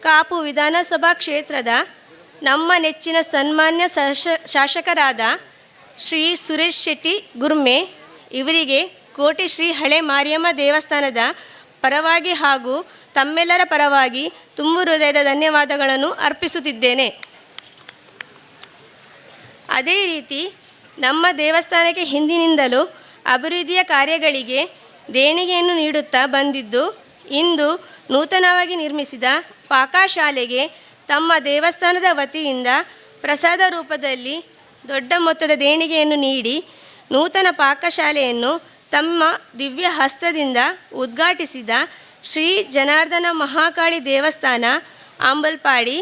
ಕಾಪು ವಿಧಾನಸಭಾ ಕ್ಷೇತ್ರದ ನಮ್ಮ ನೆಚ್ಚಿನ ಸನ್ಮಾನ್ಯ ಶಾಸಕರಾದ ಶ್ರೀ ಸುರೇಶ್ ಶೆಟ್ಟಿ ಗುರ್ಮೆ ಇವರಿಗೆ ಕೋಟೆ ಶ್ರೀ ಹಳೆ ಮಾರಿಯಮ್ಮ ದೇವಸ್ಥಾನದ ಪರವಾಗಿ ಹಾಗೂ ತಮ್ಮೆಲ್ಲರ ಪರವಾಗಿ ತುಂಬು ಹೃದಯದ ಧನ್ಯವಾದಗಳನ್ನು ಅರ್ಪಿಸುತ್ತಿದ್ದೇನೆ. ಅದೇ ರೀತಿ ನಮ್ಮ ದೇವಸ್ಥಾನಕ್ಕೆ ಹಿಂದಿನಿಂದಲೂ ಅಭಿವೃದ್ಧಿಯ ಕಾರ್ಯಗಳಿಗೆ ದೇಣಿಗೆಯನ್ನು ನೀಡುತ್ತಾ ಬಂದಿದ್ದು, ಇಂದು ನೂತನವಾಗಿ ನಿರ್ಮಿಸಿದ ಪಾಕಶಾಲೆಗೆ ತಮ್ಮ ದೇವಸ್ಥಾನದ ವತಿಯಿಂದ ಪ್ರಸಾದ ರೂಪದಲ್ಲಿ ದೊಡ್ಡ ಮೊತ್ತದ ದೇಣಿಗೆಯನ್ನು ನೀಡಿ ನೂತನ ಪಾಕಶಾಲೆಯನ್ನು ತಮ್ಮ ದಿವ್ಯ ಹಸ್ತದಿಂದ ಉದ್ಘಾಟಿಸಿದ ಶ್ರೀ ಜನಾರ್ದನ ಮಹಾಕಾಳಿ ದೇವಸ್ಥಾನ, ಅಂಬಲ್ಪಾಡಿ,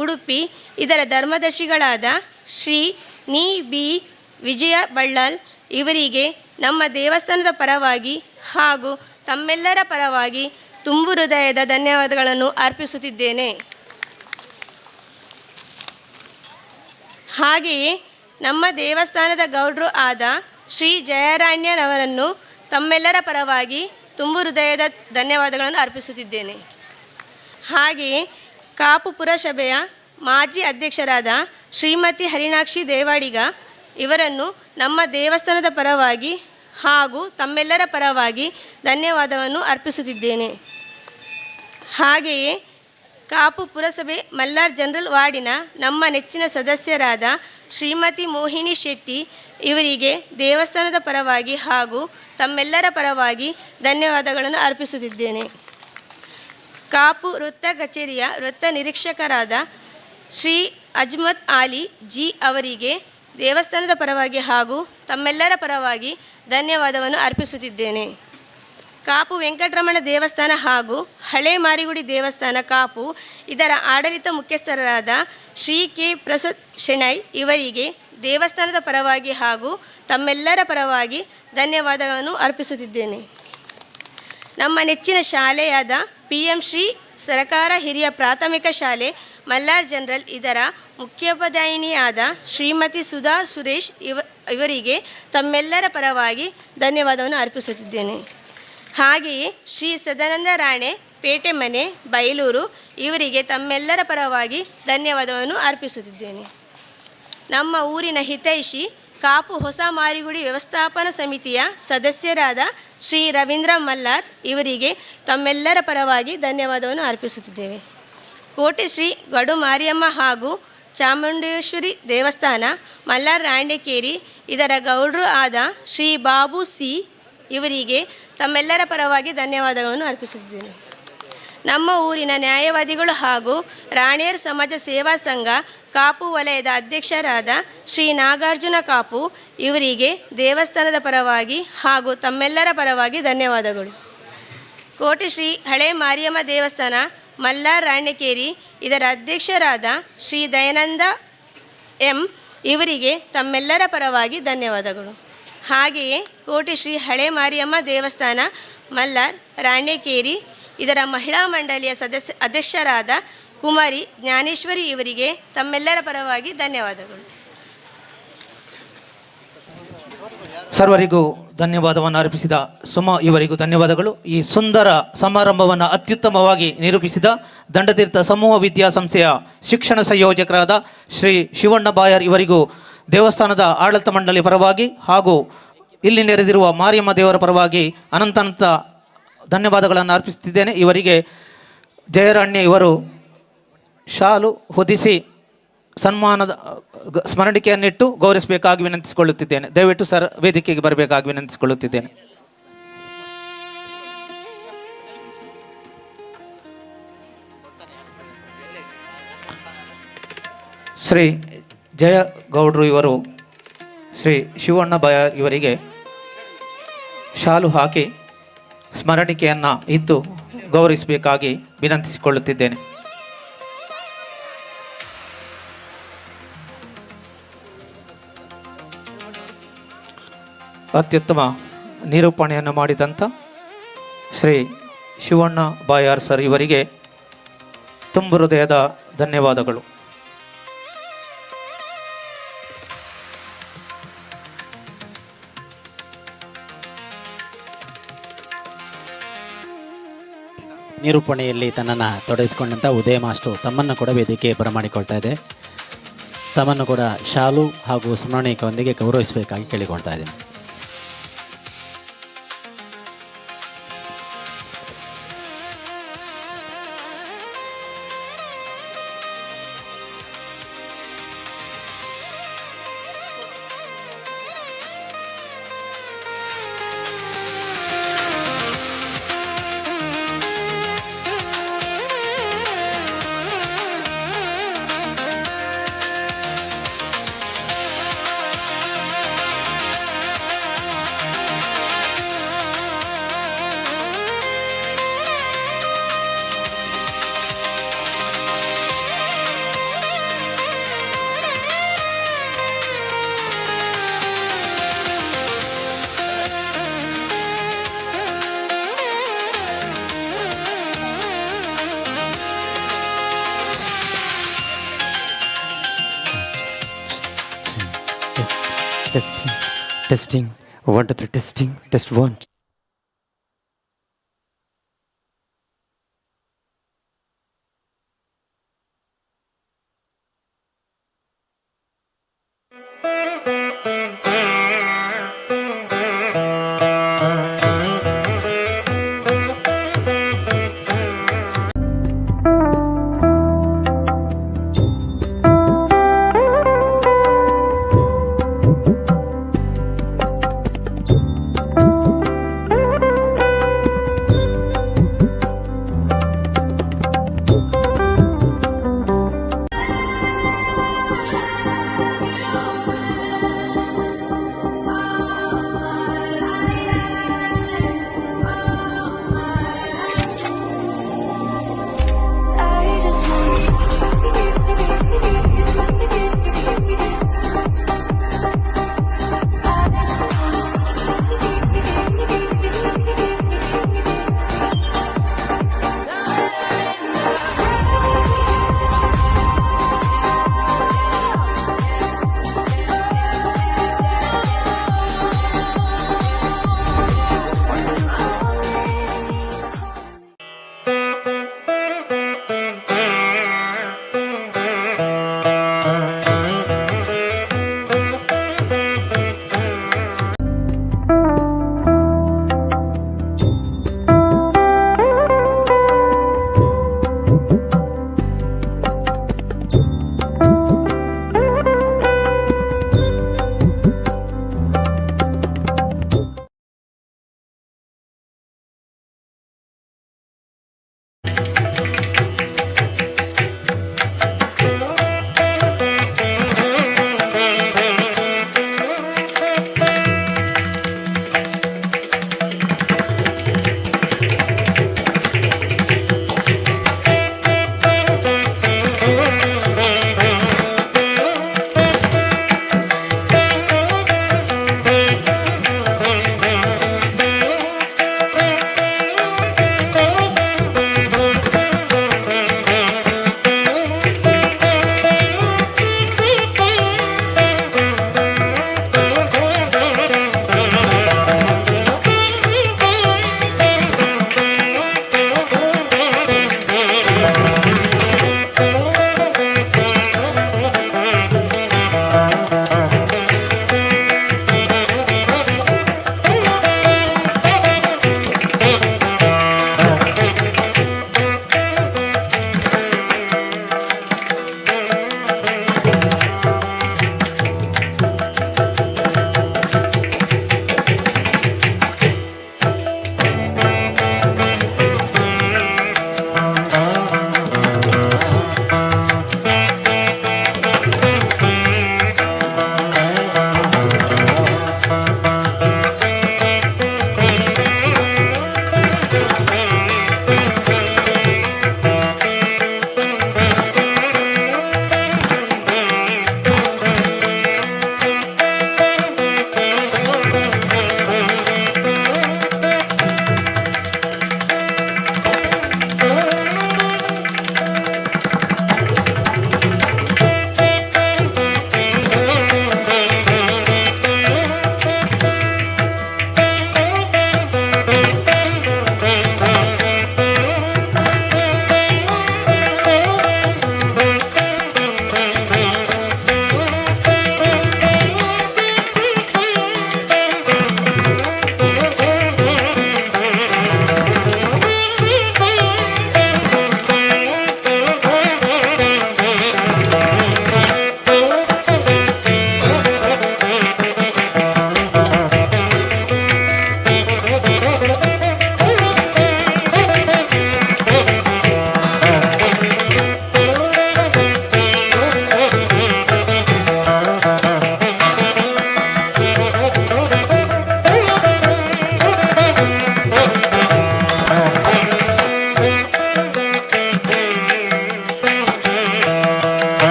ಉಡುಪಿ ಇದರ ಧರ್ಮದರ್ಶಿಗಳಾದ ಶ್ರೀ ನೀ ಬಿ ವಿಜಯ ಬಳ್ಳಾಲ್ ಇವರಿಗೆ ನಮ್ಮ ದೇವಸ್ಥಾನದ ಪರವಾಗಿ ಹಾಗೂ ತಮ್ಮೆಲ್ಲರ ಪರವಾಗಿ ತುಂಬು ಹೃದಯದ ಧನ್ಯವಾದಗಳನ್ನು ಅರ್ಪಿಸುತ್ತಿದ್ದೇನೆ. ಹಾಗೆಯೇ ನಮ್ಮ ದೇವಸ್ಥಾನದ ಗೌಡ್ರು ಆದ ಶ್ರೀ ಜಯರಾಣ್ಯನವರನ್ನು ತಮ್ಮೆಲ್ಲರ ಪರವಾಗಿ ತುಂಬು ಹೃದಯದ ಧನ್ಯವಾದಗಳನ್ನು ಅರ್ಪಿಸುತ್ತಿದ್ದೇನೆ. ಹಾಗೆಯೇ ಕಾಪು ಪುರಸಭೆಯ ಮಾಜಿ ಅಧ್ಯಕ್ಷರಾದ ಶ್ರೀಮತಿ ಹರಿಣಾಕ್ಷಿ ದೇವಾಡಿಗ ಇವರನ್ನು ನಮ್ಮ ದೇವಸ್ಥಾನದ ಪರವಾಗಿ ಹಾಗೂ ತಮ್ಮೆಲ್ಲರ ಪರವಾಗಿ ಧನ್ಯವಾದವನ್ನು ಅರ್ಪಿಸುತ್ತಿದ್ದೇನೆ. ಹಾಗೆಯೇ ಕಾಪು ಪುರಸಭೆ ಮಲ್ಲಾರ್ ಜನರಲ್ ವಾರ್ಡಿನ ನಮ್ಮ ನೆಚ್ಚಿನ ಸದಸ್ಯರಾದ ಶ್ರೀಮತಿ ಮೋಹಿನಿ ಶೆಟ್ಟಿ ಇವರಿಗೆ ದೇವಸ್ಥಾನದ ಪರವಾಗಿ ಹಾಗೂ ತಮ್ಮೆಲ್ಲರ ಪರವಾಗಿ ಧನ್ಯವಾದಗಳನ್ನು ಅರ್ಪಿಸುತ್ತಿದ್ದೇನೆ. ಕಾಪು ವೃತ್ತ ಕಚೇರಿಯ ವೃತ್ತ ನಿರೀಕ್ಷಕರಾದ ಶ್ರೀ ಅಜ್ಮತ್ ಆಲಿ ಜಿ ಅವರಿಗೆ ದೇವಸ್ಥಾನದ ಪರವಾಗಿ ಹಾಗೂ ತಮ್ಮೆಲ್ಲರ ಪರವಾಗಿ ಧನ್ಯವಾದವನ್ನು ಅರ್ಪಿಸುತ್ತಿದ್ದೇನೆ. ಕಾಪು ವೆಂಕಟರಮಣ ದೇವಸ್ಥಾನ ಹಾಗೂ ಹಳೆ ಮಾರಿಗುಡಿ ದೇವಸ್ಥಾನ ಕಾಪು ಇದರ ಆಡಳಿತ ಮುಖ್ಯಸ್ಥರಾದ ಶ್ರೀ ಕೆ ಪ್ರಸಾದ್ ಶೆಣೈ ಇವರಿಗೆ ದೇವಸ್ಥಾನದ ಪರವಾಗಿ ಹಾಗೂ ತಮ್ಮೆಲ್ಲರ ಪರವಾಗಿ ಧನ್ಯವಾದಗಳನ್ನು ಅರ್ಪಿಸುತ್ತಿದ್ದೇನೆ. ನಮ್ಮ ನೆಚ್ಚಿನ ಶಾಲೆಯಾದ PM ಶ್ರೀ ಸರಕಾರ ಹಿರಿಯ ಪ್ರಾಥಮಿಕ ಶಾಲೆ ಮಲ್ಲಾರ್ ಜನರಲ್ ಇದರ ಮುಖ್ಯೋಪಾಧ್ಯಾಯಿನಿಯಾದ ಶ್ರೀಮತಿ ಸುಧಾ ಸುರೇಶ್ ಇವರಿಗೆ ತಮ್ಮೆಲ್ಲರ ಪರವಾಗಿ ಧನ್ಯವಾದವನ್ನು ಅರ್ಪಿಸುತ್ತಿದ್ದೇನೆ. ಹಾಗೆಯೇ ಶ್ರೀ ಸದಾನಂದ ರಾಣೆ ಪೇಟೆ ಮನೆ ಬೈಲೂರು ಇವರಿಗೆ ತಮ್ಮೆಲ್ಲರ ಪರವಾಗಿ ಧನ್ಯವಾದವನ್ನು ಅರ್ಪಿಸುತ್ತಿದ್ದೇನೆ. ನಮ್ಮ ಊರಿನ ಹಿತೈಷಿ ಕಾಪು ಹೊಸ ಮಾರಿಗುಡಿ ವ್ಯವಸ್ಥಾಪನಾ ಸಮಿತಿಯ ಸದಸ್ಯರಾದ ಶ್ರೀ ರವೀಂದ್ರ ಮಲ್ಲಾರ್ ಇವರಿಗೆ ತಮ್ಮೆಲ್ಲರ ಪರವಾಗಿ ಧನ್ಯವಾದವನ್ನು ಅರ್ಪಿಸುತ್ತಿದ್ದೇವೆ. ಕೋಟೆ ಶ್ರೀ ಗಡು ಮಾರಿಯಮ್ಮ ಹಾಗೂ ಚಾಮುಂಡೇಶ್ವರಿ ದೇವಸ್ಥಾನ ಮಲ್ಲಾರ್ ರಾಂಡೆಕೇರಿ ಇದರ ಗೌಡ್ರು ಆದ ಶ್ರೀ ಬಾಬು ಸಿ ಇವರಿಗೆ ತಮ್ಮೆಲ್ಲರ ಪರವಾಗಿ ಧನ್ಯವಾದಗಳನ್ನು ಅರ್ಪಿಸುತ್ತಿದ್ದೇನೆ. ನಮ್ಮ ಊರಿನ ನ್ಯಾಯವಾದಿಗಳು ಹಾಗೂ ರಾಣಿಯರ್ ಸಮಾಜ ಸೇವಾ ಸಂಘ ಕಾಪು ವಲಯದ ಅಧ್ಯಕ್ಷರಾದ ಶ್ರೀ ನಾಗಾರ್ಜುನ ಕಾಪು ಇವರಿಗೆ ದೇವಸ್ಥಾನದ ಪರವಾಗಿ ಹಾಗೂ ತಮ್ಮೆಲ್ಲರ ಪರವಾಗಿ ಧನ್ಯವಾದಗಳು. ಕೋಟೆ ಶ್ರೀ ಹಳೆ ಮಾರಿಯಮ್ಮ ದೇವಸ್ಥಾನ ಮಲ್ಲಾರ್ ರಾಣೆಕೇರಿ ಇದರ ಅಧ್ಯಕ್ಷರಾದ ಶ್ರೀ ದಯಾನಂದ ಎಂ ಇವರಿಗೆ ತಮ್ಮೆಲ್ಲರ ಪರವಾಗಿ ಧನ್ಯವಾದಗಳು. ಹಾಗೆಯೇ ಕೋಟೆ ಶ್ರೀ ಹಳೆ ಮಾರಿಯಮ್ಮ ದೇವಸ್ಥಾನ ಮಲ್ಲಾರ್ ರಾಣೆಕೇರಿ ಇದರ ಮಹಿಳಾ ಮಂಡಳಿಯ ಅಧ್ಯಕ್ಷರಾದ ಕುಮಾರಿ ಜ್ಞಾನೇಶ್ವರಿ ಇವರಿಗೆ ತಮ್ಮೆಲ್ಲರ ಪರವಾಗಿ ಧನ್ಯವಾದಗಳು. ಸರ್ವರಿಗೂ ಧನ್ಯವಾದವನ್ನು ಅರ್ಪಿಸಿದ ಸುಮಾ ಇವರಿಗೂ ಧನ್ಯವಾದಗಳು. ಈ ಸುಂದರ ಸಮಾರಂಭವನ್ನು ಅತ್ಯುತ್ತಮವಾಗಿ ನಿರೂಪಿಸಿದ ದಂಡತೀರ್ಥ ಸಮೂಹ ವಿದ್ಯಾಸಂಸ್ಥೆಯ ಶಿಕ್ಷಣ ಸಂಯೋಜಕರಾದ ಶ್ರೀ ಶಿವಣ್ಣ ಬಾಯರ್ ಇವರಿಗೂ ದೇವಸ್ಥಾನದ ಆಡಳಿತ ಮಂಡಳಿ ಪರವಾಗಿ ಹಾಗೂ ಇಲ್ಲಿ ನೆರೆದಿರುವ ಮಾರಿಯಮ್ಮ ದೇವರ ಪರವಾಗಿ ಅನಂತ ಧನ್ಯವಾದಗಳನ್ನು ಅರ್ಪಿಸುತ್ತಿದ್ದೇನೆ. ಇವರಿಗೆ ಜಯರಾಣ್ಯ ಇವರು ಶಾಲು ಹೊದಿಸಿ ಸನ್ಮಾನದ ಸ್ಮರಣಿಕೆಯನ್ನಿಟ್ಟು ಗೌರವಿಸಬೇಕಾಗಿ ವಿನಂತಿಸಿಕೊಳ್ಳುತ್ತಿದ್ದೇನೆ. ದಯವಿಟ್ಟು ಸರ್ ವೇದಿಕೆಗೆ ಬರಬೇಕಾಗಿ ವಿನಂತಿಸಿಕೊಳ್ಳುತ್ತಿದ್ದೇನೆ. ಶ್ರೀ ಜಯ ಗೌಡ್ರು ಇವರು ಶ್ರೀ ಶಿವಣ್ಣ ಬಾಯರ್ ಇವರಿಗೆ ಶಾಲು ಹಾಕಿ ಸ್ಮರಣಿಕೆಯನ್ನು ಇದ್ದು ಗೌರವಿಸಬೇಕಾಗಿ ವಿನಂತಿಸಿಕೊಳ್ಳುತ್ತಿದ್ದೇನೆ. ಅತ್ಯುತ್ತಮ ನಿರೂಪಣೆಯನ್ನು ಮಾಡಿದಂಥ ಶ್ರೀ ಶಿವಣ್ಣ ಬಾಯಾರ್ ಸರ್ ಇವರಿಗೆ ತುಂಬು ಹೃದಯದ ಧನ್ಯವಾದಗಳು. ನಿರೂಪಣೆಯಲ್ಲಿ ತನ್ನನ್ನು ತೊಡಗಿಸಿಕೊಂಡಂಥ ಉದಯ ಮಾಸ್ಟರು ತಮ್ಮನ್ನು ಕೂಡ ವೇದಿಕೆ ಬರಮಾಡಿಕೊಳ್ತಾ ಇದೆ. ತಮ್ಮನ್ನು ಕೂಡ ಶಾಲು ಹಾಗೂ ಸ್ಮರಣಿಕೆಯೊಂದಿಗೆ ಗೌರವಿಸಬೇಕಾಗಿ ಕೇಳಿಕೊಳ್ತಾ ಇದ್ದೇನೆ. Testing. 1 2 3 testing. Test 1.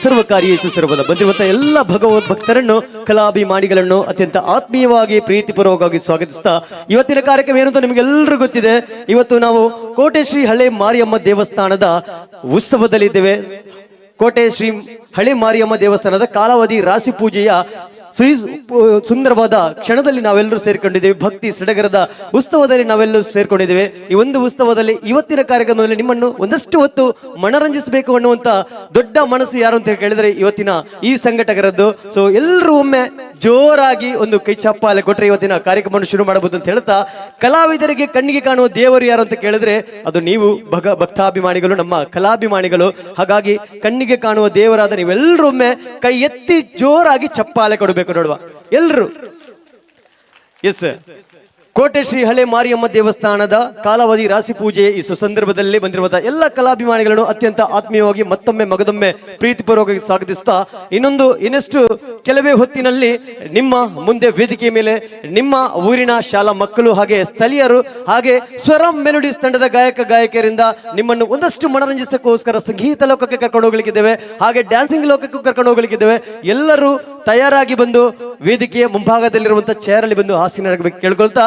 ಸರ್ವಕಾರಿ ಯೇಸು ಸರ್ವದ ಬಂದಿರುವಂತಹ ಎಲ್ಲ ಭಗವದ್ ಭಕ್ತರನ್ನು ಕಲಾಭಿಮಾನಿಗಳನ್ನು ಅತ್ಯಂತ ಆತ್ಮೀಯವಾಗಿ ಪ್ರೀತಿಪೂರ್ವಕವಾಗಿ ಸ್ವಾಗತಿಸ್ತಾ ಇವತ್ತಿನ ಕಾರ್ಯಕ್ರಮ ಏನು ಅಂತ ನಿಮಗೆಲ್ಲರಿಗೂ ಗೊತ್ತಿದೆ. ಇವತ್ತು ನಾವು ಕೋಟೆ ಶ್ರೀ ಹಳೆ ಮಾರಿಯಮ್ಮ ದೇವಸ್ಥಾನದ ಉತ್ಸವದಲ್ಲಿದ್ದೇವೆ. ಕೋಟೆ ಶ್ರೀ ಹಳೆ ಮಾರಿಯಮ್ಮ ದೇವಸ್ಥಾನದ ಕಾಲಾವಧಿ ರಾಶಿ ಪೂಜೆಯ ಸುಂದರವಾದ ಕ್ಷಣದಲ್ಲಿ ನಾವೆಲ್ಲರೂ ಸೇರ್ಕೊಂಡಿದ್ದೇವೆ. ಭಕ್ತಿ ಸಡಗರದ ಉತ್ಸವದಲ್ಲಿ ನಾವೆಲ್ಲರೂ ಸೇರ್ಕೊಂಡಿದ್ದೇವೆ. ಈ ಒಂದು ಉತ್ಸವದಲ್ಲಿ ಇವತ್ತಿನ ಕಾರ್ಯಕ್ರಮದಲ್ಲಿ ನಿಮ್ಮನ್ನು ಒಂದಷ್ಟು ಹೊತ್ತು ಮನರಂಜಿಸಬೇಕು ಅನ್ನುವಂತ ದೊಡ್ಡ ಮನಸ್ಸು ಯಾರು ಅಂತ ಕೇಳಿದ್ರೆ ಇವತ್ತಿನ ಈ ಸಂಘಟಕರದ್ದು. ಸೊ ಎಲ್ಲರೂ ಒಮ್ಮೆ ಜೋರಾಗಿ ಒಂದು ಕೈ ಚಪ್ಪಾಲೆ ಕೊಟ್ಟರೆ ಇವತ್ತಿನ ಕಾರ್ಯಕ್ರಮವನ್ನು ಶುರು ಮಾಡಬಹುದು ಅಂತ ಹೇಳ್ತಾ, ಕಲಾವಿದರಿಗೆ ಕಣ್ಣಿಗೆ ಕಾಣುವ ದೇವರು ಯಾರು ಅಂತ ಕೇಳಿದ್ರೆ ಅದು ನೀವು ಭಕ್ತಾಭಿಮಾನಿಗಳು, ನಮ್ಮ ಕಲಾಭಿಮಾನಿಗಳು. ಹಾಗಾಗಿ ಕಣ್ಣಿಗೆ ಕಾಣುವ ದೇವರಾದ ನೀವೆಲ್ಲರೊಮ್ಮೆ ಕೈ ಎತ್ತಿ ಜೋರಾಗಿ ಚಪ್ಪಾಲೆ ಕೊಡಬೇಕು ನೋಡುವ ಎಲ್ರು. ಎಸ್, ಕೋಟೆ ಶ್ರೀ ಹಳೆ ಮಾರಿಯಮ್ಮ ದೇವಸ್ಥಾನದ ಕಾಲಾವಧಿ ರಾಶಿ ಪೂಜೆ ಈ ಸುಸಂದರ್ಭದಲ್ಲಿ ಬಂದಿರುವಂತಹ ಎಲ್ಲ ಕಲಾಭಿಮಾನಿಗಳನ್ನು ಅತ್ಯಂತ ಆತ್ಮೀಯವಾಗಿ ಮತ್ತೊಮ್ಮೆ ಮಗದೊಮ್ಮೆ ಪ್ರೀತಿಪೂರ್ವಕವಾಗಿ ಸ್ವಾಗತಿಸ್ತಾ ಇನ್ನಷ್ಟು ಕೆಲವೇ ಹೊತ್ತಿನಲ್ಲಿ ನಿಮ್ಮ ಮುಂದೆ ವೇದಿಕೆ ಮೇಲೆ ನಿಮ್ಮ ಊರಿನ ಶಾಲಾ ಮಕ್ಕಳು ಹಾಗೆ ಸ್ಥಳೀಯರು ಹಾಗೆ ಸ್ವರಂ ಮೆಲೋಡಿಸ್ ತಂಡದ ಗಾಯಕರಿಂದ ನಿಮ್ಮನ್ನು ಒಂದಷ್ಟು ಮನರಂಜಿಸಕ್ಕೋಸ್ಕರ ಸಂಗೀತ ಲೋಕಕ್ಕೆ ಕರ್ಕೊಂಡು ಹೋಗ್ಲಿಕ್ಕಿದ್ದೇವೆ, ಹಾಗೆ ಡ್ಯಾನ್ಸಿಂಗ್ ಲೋಕಕ್ಕೂ ಕರ್ಕೊಂಡು ಹೋಗ್ಲಿಕ್ಕಿದ್ದೇವೆ. ಎಲ್ಲರೂ ತಯಾರಾಗಿ ಬಂದು ವೇದಿಕೆಯ ಮುಂಭಾಗದಲ್ಲಿರುವಂತಹ ಚೇರ್ ಅಲ್ಲಿ ಬಂದು ಆಸೀನರಾಗಬೇಕು ಕೇಳ್ಕೊಳ್ತಾ,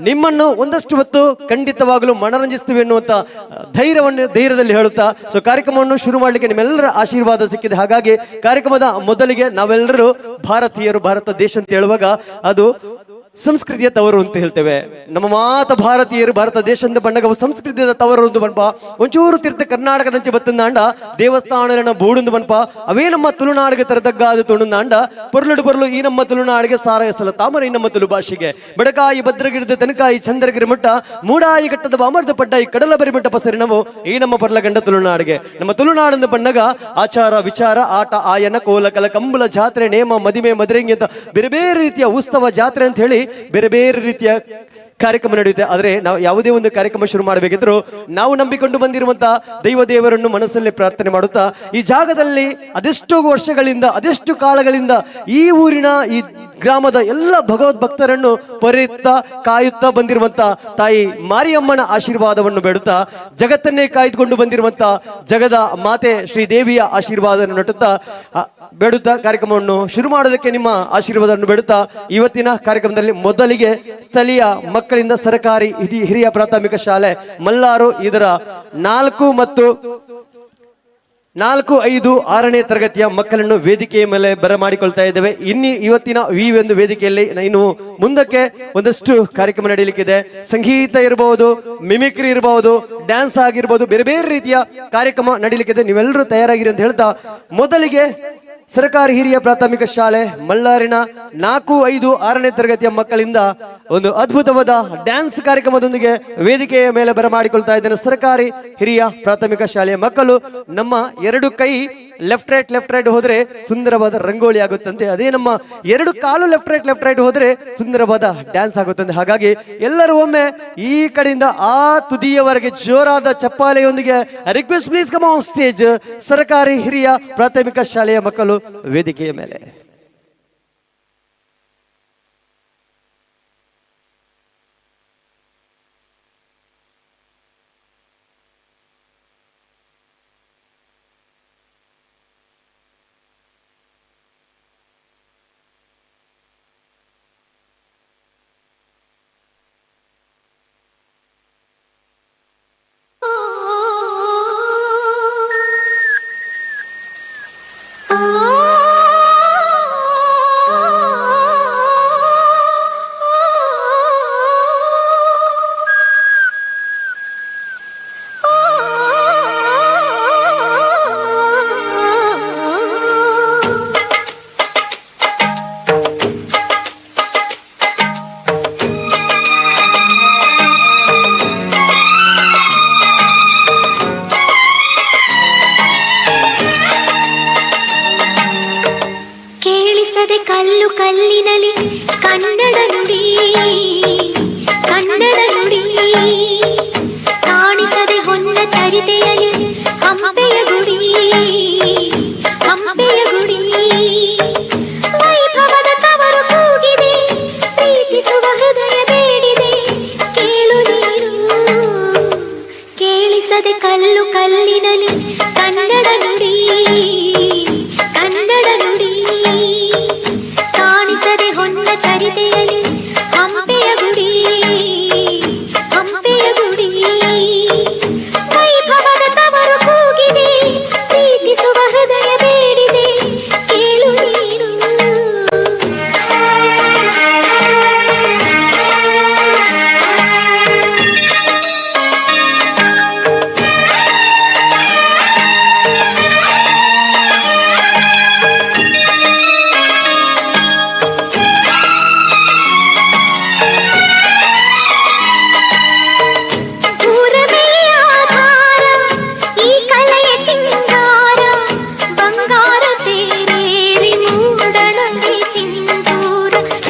ನಿಮ್ಮನ್ನು ಒಂದಷ್ಟು ಹೊತ್ತು ಖಂಡಿತವಾಗಲೂ ಮನರಂಜಿಸ್ತೀವಿ ಎನ್ನುವಂತ ಧೈರ್ಯದಲ್ಲಿ ಹೇಳುತ್ತಾ ಸೊ ಕಾರ್ಯಕ್ರಮವನ್ನು ಶುರು ಮಾಡಲಿಕ್ಕೆ ನಿಮ್ಮೆಲ್ಲರ ಆಶೀರ್ವಾದ ಸಿಕ್ಕಿದೆ. ಹಾಗಾಗಿ ಕಾರ್ಯಕ್ರಮದ ಮೊದಲಿಗೆ ನಾವೆಲ್ಲರೂ ಭಾರತೀಯರು, ಭಾರತ ದೇಶ ಅಂತ ಹೇಳುವಾಗ ಅದು ಸಂಸ್ಕೃತಿಯ ತವರು ಅಂತ ಹೇಳ್ತೇವೆ. ನಮ್ಮ ಮಾತ ಭಾರತೀಯರು ಭಾರತ ದೇಶ ಅಂತ ಬಂದಾಗ ಸಂಸ್ಕೃತಿಯ ತವರು ಒಂದು ಬನ್ಪ ಒಂಚೂರು ತೀರ್ಥ ಕರ್ನಾಟಕದಂಚೆ ಬತ್ತಂದಾಂಡ ದೇವಸ್ಥಾನ ಬೋಡುಂದು ಬನ್ಪ ಅವೇ ನಮ್ಮ ತುಳುನಾಡಿಗೆ ತರದಗ್ಗಾದ ತೊಂಡುಂದಾಂಡ ಪೊರ್ಲು ಈ ನಮ್ಮ ತುಳುನಾಡಿಗೆ ಸಾರ ಹೆಸಲ ತಾಮರ ಈ ನಮ್ಮ ತುಳು ಭಾಷೆಗೆ ಬಡಕಾಯಿ ಭದ್ರಗಿರಿದ ತನಕಾಯಿ ಚಂದ್ರಗಿರಿ ಮಟ್ಟ ಮೂಡಾಯಿ ಘಟ್ಟದ ಅಮರ್ದ ಪಡ್ಡಾಯಿ ಕಡಲ ಬರಿ ಮಟ್ಟ ಪಸರಿ ನಾವು ಈ ನಮ್ಮ ಪರ್ಲಗಂಡ ತುಳುನಾಡಿಗೆ. ನಮ್ಮ ತುಳುನಾಡಂದು ಬಂದಾಗ ಆಚಾರ ವಿಚಾರ ಆಟ ಆಯನ ಕೋಲಕಲ ಕಂಬಳ ಜಾತ್ರೆ ನೇಮ ಮದಿಮೆ ಮದುರೆಂಗಿ ಅಂತ ಬೇರೆ ಬೇರೆ ರೀತಿಯ ಉತ್ಸವ ಜಾತ್ರೆ ಅಂತ ಹೇಳಿ ಬೇರೆ ಬೇರೆ ರೀತಿಯ ಕಾರ್ಯಕ್ರಮ ನಡೆಯುತ್ತೆ. ಆದರೆ ನಾವು ಯಾವುದೇ ಒಂದು ಕಾರ್ಯಕ್ರಮ ಶುರು ಮಾಡಬೇಕಿದ್ರು ನಾವು ನಂಬಿಕೊಂಡು ಬಂದಿರುವಂತಹ ದೇವರನ್ನು ಮನಸ್ಸಲ್ಲೇ ಪ್ರಾರ್ಥನೆ ಮಾಡುತ್ತಾ ಈ ಜಾಗದಲ್ಲಿ ಅದೆಷ್ಟೋ ವರ್ಷಗಳಿಂದ ಅದೆಷ್ಟು ಕಾಲಗಳಿಂದ ಈ ಊರಿನ ಈ ಗ್ರಾಮದ ಎಲ್ಲ ಭಗವದ್ ಭಕ್ತರನ್ನು ಪೊರೆಯುತ್ತಾ ಕಾಯುತ್ತಾ ಬಂದಿರುವಂತ ತಾಯಿ ಮಾರಿಯಮ್ಮನ ಆಶೀರ್ವಾದವನ್ನು ಬೇಡುತ್ತಾ, ಜಗತ್ತನ್ನೇ ಕಾಯ್ದುಕೊಂಡು ಬಂದಿರುವಂತ ಜಗದ ಮಾತೆ ಶ್ರೀದೇವಿಯ ಆಶೀರ್ವಾದವನ್ನು ನಟುತ್ತಾ ಬೇಡುತ್ತಾ ಕಾರ್ಯಕ್ರಮವನ್ನು ಶುರು ಮಾಡೋದಕ್ಕೆ ನಿಮ್ಮ ಆಶೀರ್ವಾದವನ್ನು ಬೇಡುತ್ತಾ ಇವತ್ತಿನ ಕಾರ್ಯಕ್ರಮದಲ್ಲಿ ಮೊದಲಿಗೆ ಸ್ಥಳೀಯ ಮಕ್ಕಳಿಂದ ಸರ್ಕಾರಿ ಹಿರಿಯ ಪ್ರಾಥಮಿಕ ಶಾಲೆ ಮಲ್ಲಾರು ಇದರ 4 ಮತ್ತು 4, 5, 6ನೇ ತರಗತಿಯ ಮಕ್ಕಳನ್ನು ವೇದಿಕೆಯ ಮೇಲೆ ಬರಮಾಡಿಕೊಳ್ತಾ ಇದ್ದೇವೆ. ಇವತ್ತಿನ ಈ ಒಂದು ವೇದಿಕೆಯಲ್ಲಿ ಇನ್ನು ಮುಂದಕ್ಕೆ ಒಂದಷ್ಟು ಕಾರ್ಯಕ್ರಮ ನಡೆಯಲಿಕ್ಕಿದೆ. ಸಂಗೀತ ಇರಬಹುದು, ಮಿಮಿಕ್ರಿ ಇರಬಹುದು, ಡ್ಯಾನ್ಸ್ ಆಗಿರ್ಬೋದು, ಬೇರೆ ಬೇರೆ ರೀತಿಯ ಕಾರ್ಯಕ್ರಮ ನಡೀಲಿಕ್ಕಿದೆ. ನೀವೆಲ್ಲರೂ ತಯಾರಾಗಿರಿ ಅಂತ ಹೇಳ್ತಾ ಮೊದಲಿಗೆ ಸರ್ಕಾರಿ ಹಿರಿಯ ಪ್ರಾಥಮಿಕ ಶಾಲೆ ಮಲ್ಲಾರಿನ 4, 5, 6ನೇ ತರಗತಿಯ ಮಕ್ಕಳಿಂದ ಒಂದು ಅದ್ಭುತವಾದ ಡ್ಯಾನ್ಸ್ ಕಾರ್ಯಕ್ರಮದೊಂದಿಗೆ ವೇದಿಕೆಯ ಮೇಲೆ ಬರಮಾಡಿಕೊಳ್ತಾ ಇದ್ದೇನೆ. ಸರ್ಕಾರಿ ಹಿರಿಯ ಪ್ರಾಥಮಿಕ ಶಾಲೆಯ ಮಕ್ಕಳು ನಮ್ಮ 2 ಕೈ ಲೆಫ್ಟ್ ರೈಟ್ ಹೋದ್ರೆ ಸುಂದರವಾದ ರಂಗೋಲಿ ಆಗುತ್ತಂತೆ, ಅದೇ ನಮ್ಮ 2 ಕಾಲು ಲೆಫ್ಟ್ ರೈಟ್ ಹೋದ್ರೆ ಸುಂದರವಾದ ಡ್ಯಾನ್ಸ್ ಆಗುತ್ತಂತೆ. ಹಾಗಾಗಿ ಎಲ್ಲರೂ ಒಮ್ಮೆ ಈ ಕಡೆಯಿಂದ ಆ ತುದಿಯವರೆಗೆ ಜೋರಾದ ಚಪ್ಪಾಲೆಯೊಂದಿಗೆ request please come on stage. ಸರ್ಕಾರಿ ಹಿರಿಯ ಪ್ರಾಥಮಿಕ ಶಾಲೆಯ ಮಕ್ಕಳು ವೇದಿಕೆಯ ಮೇಲೆ.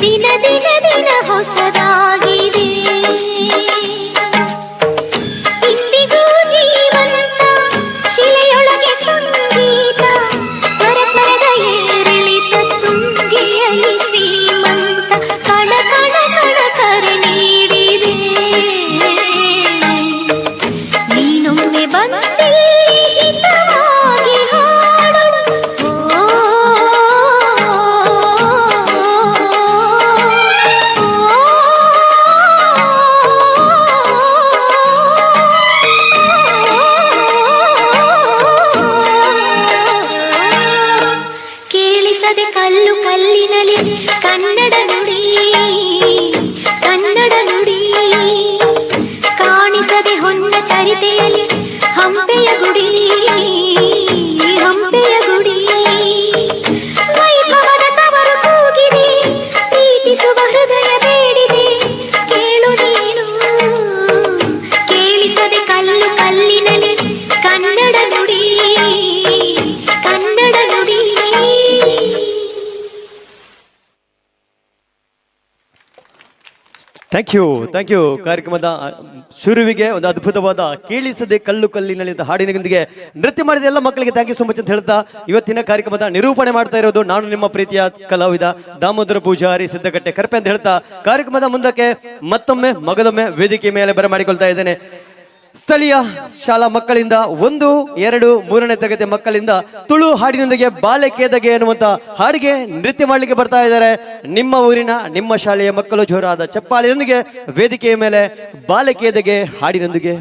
ದಿನ ದಿನ ದಿನ ಹೊಸದಾಗಿದೆ ಇಂದಿಗೂ ಜೀವಂತ ಶಿಲೆಯೊಳಗೆ ಸಂಗೀತ ಸ್ವರ ಸ್ವರದ ಏರಿಳಿತ ತುಂಗೆಯಲ್ಲಿ ಶ್ರೀಮಂತ ಕಣ ಕಣ ಕಣ ಕರೆ ನೀಡಿದೆ ನೀನೊಮ್ಮೆ ಬಂದಿಲ್ಲಿ ಹಿತವಾಗಿ ಹಾಡು ಕೇಳಿಸದೆ ಕಲ್ಲು ಕಲ್ಲಿನಲಿ ಕನ್ನಡ ನುಡಿ ಕನ್ನಡ ನುಡಿ ಕಾಣಿಸದೆ ಹೊನ್ನ ಚರಿತೆಯಲ್ಲಿ ಹಂಪೆಯ ಗುಡಿ ಹಂಪೆಯ ಗುಡಿ ವೈಭವದ ತವರು ಕೂಗಿದೆ ಪ್ರೀತಿಸುವ ಹೃದಯ ಬೇಡಿದೆ ಕೇಳು ನೀನು ಕೇಳಿಸದೆ ಕಲ್ಲು ಕಲ್ಲಿನಲಿ ಕನ್ನಡ ನುಡಿ ಕನ್ನಡ ನುಡಿ ಥ್ಯಾಂಕ್ ಯು ಕಾರ್ಯಕ್ರಮದ ಶುರುವಿಗೆ ಒಂದು ಅದ್ಭುತವಾದ ಕೇಳಿಸದೆ ಕಲ್ಲು ಕಲ್ಲಿನಲ್ಲಿ ಅಂತ ಹಾಡಿನೊಂದಿಗೆ ನೃತ್ಯ ಮಾಡಿದ ಎಲ್ಲ ಮಕ್ಕಳಿಗೆ ಥ್ಯಾಂಕ್ ಯು ಸೊ ಮಚ್ ಅಂತ ಹೇಳ್ತಾ ಇವತ್ತಿನ ಕಾರ್ಯಕ್ರಮದ ನಿರೂಪಣೆ ಮಾಡ್ತಾ ಇರೋದು ನಾನು ನಿಮ್ಮ ಪ್ರೀತಿಯ ಕಲಾವಿದ ದಾಮೋದರ ಪೂಜಾರಿ ಸಿದ್ದಗಟ್ಟೆ ಕರ್ಪೆ ಅಂತ ಹೇಳ್ತಾ ಕಾರ್ಯಕ್ರಮದ ಮುಂದಕ್ಕೆ ಮತ್ತೊಮ್ಮೆ ಮಗದೊಮ್ಮೆ ವೇದಿಕೆ ಮೇಲೆ ಬರಮಾಡಿಕೊಳ್ತಾ ಇದ್ದೇನೆ. ಸ್ಥಳೀಯ ಶಾಲಾ ಮಕ್ಕಳಿಂದ 1, 2, 3ನೇ ತರಗತಿ ಮಕ್ಕಳಿಂದ ತುಳು ಹಾಡಿನೊಂದಿಗೆ ಬಾಲೆಕೇದಗೆ ಎನ್ನುವಂತ ಹಾಡಿಗೆ ನೃತ್ಯ ಮಾಡಲಿಕ್ಕೆ ಬರ್ತಾ ಇದ್ದಾರೆ. ನಿಮ್ಮ ಊರಿನ ನಿಮ್ಮ ಶಾಲೆಯ ಮಕ್ಕಳು ಜೋರಾದ ಚಪ್ಪಾಳೆಯೊಂದಿಗೆ ವೇದಿಕೆಯ ಮೇಲೆ ಬಾಲೆಕೇದಗೆ ಹಾಡಿನೊಂದಿಗೆ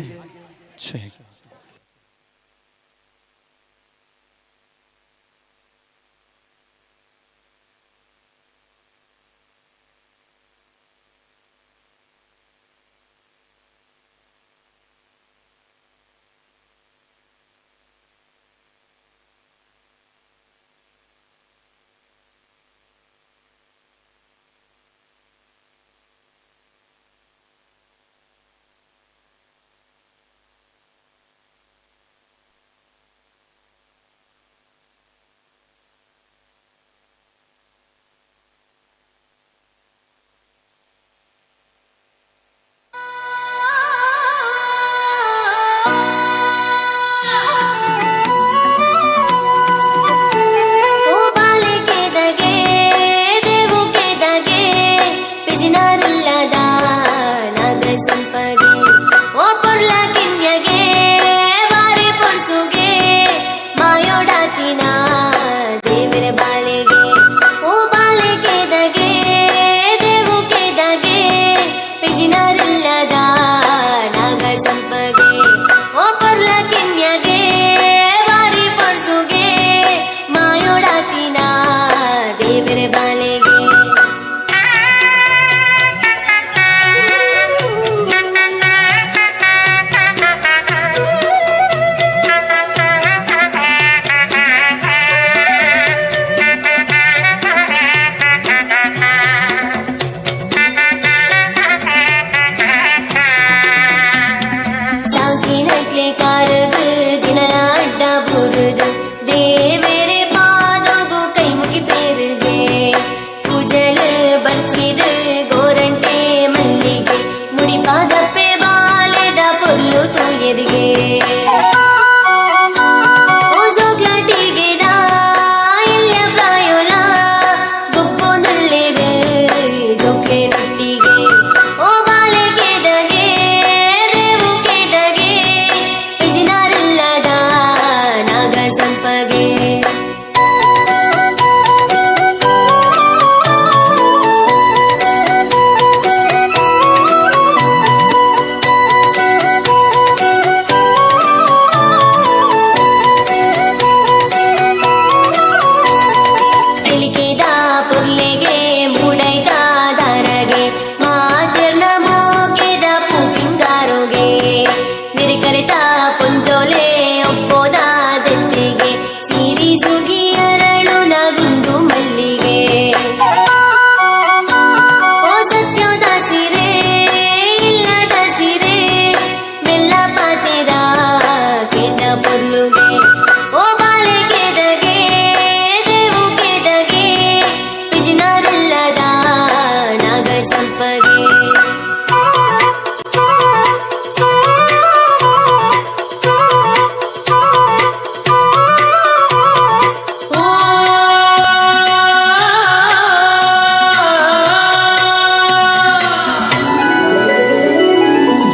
ಮಂಟಪಗೆ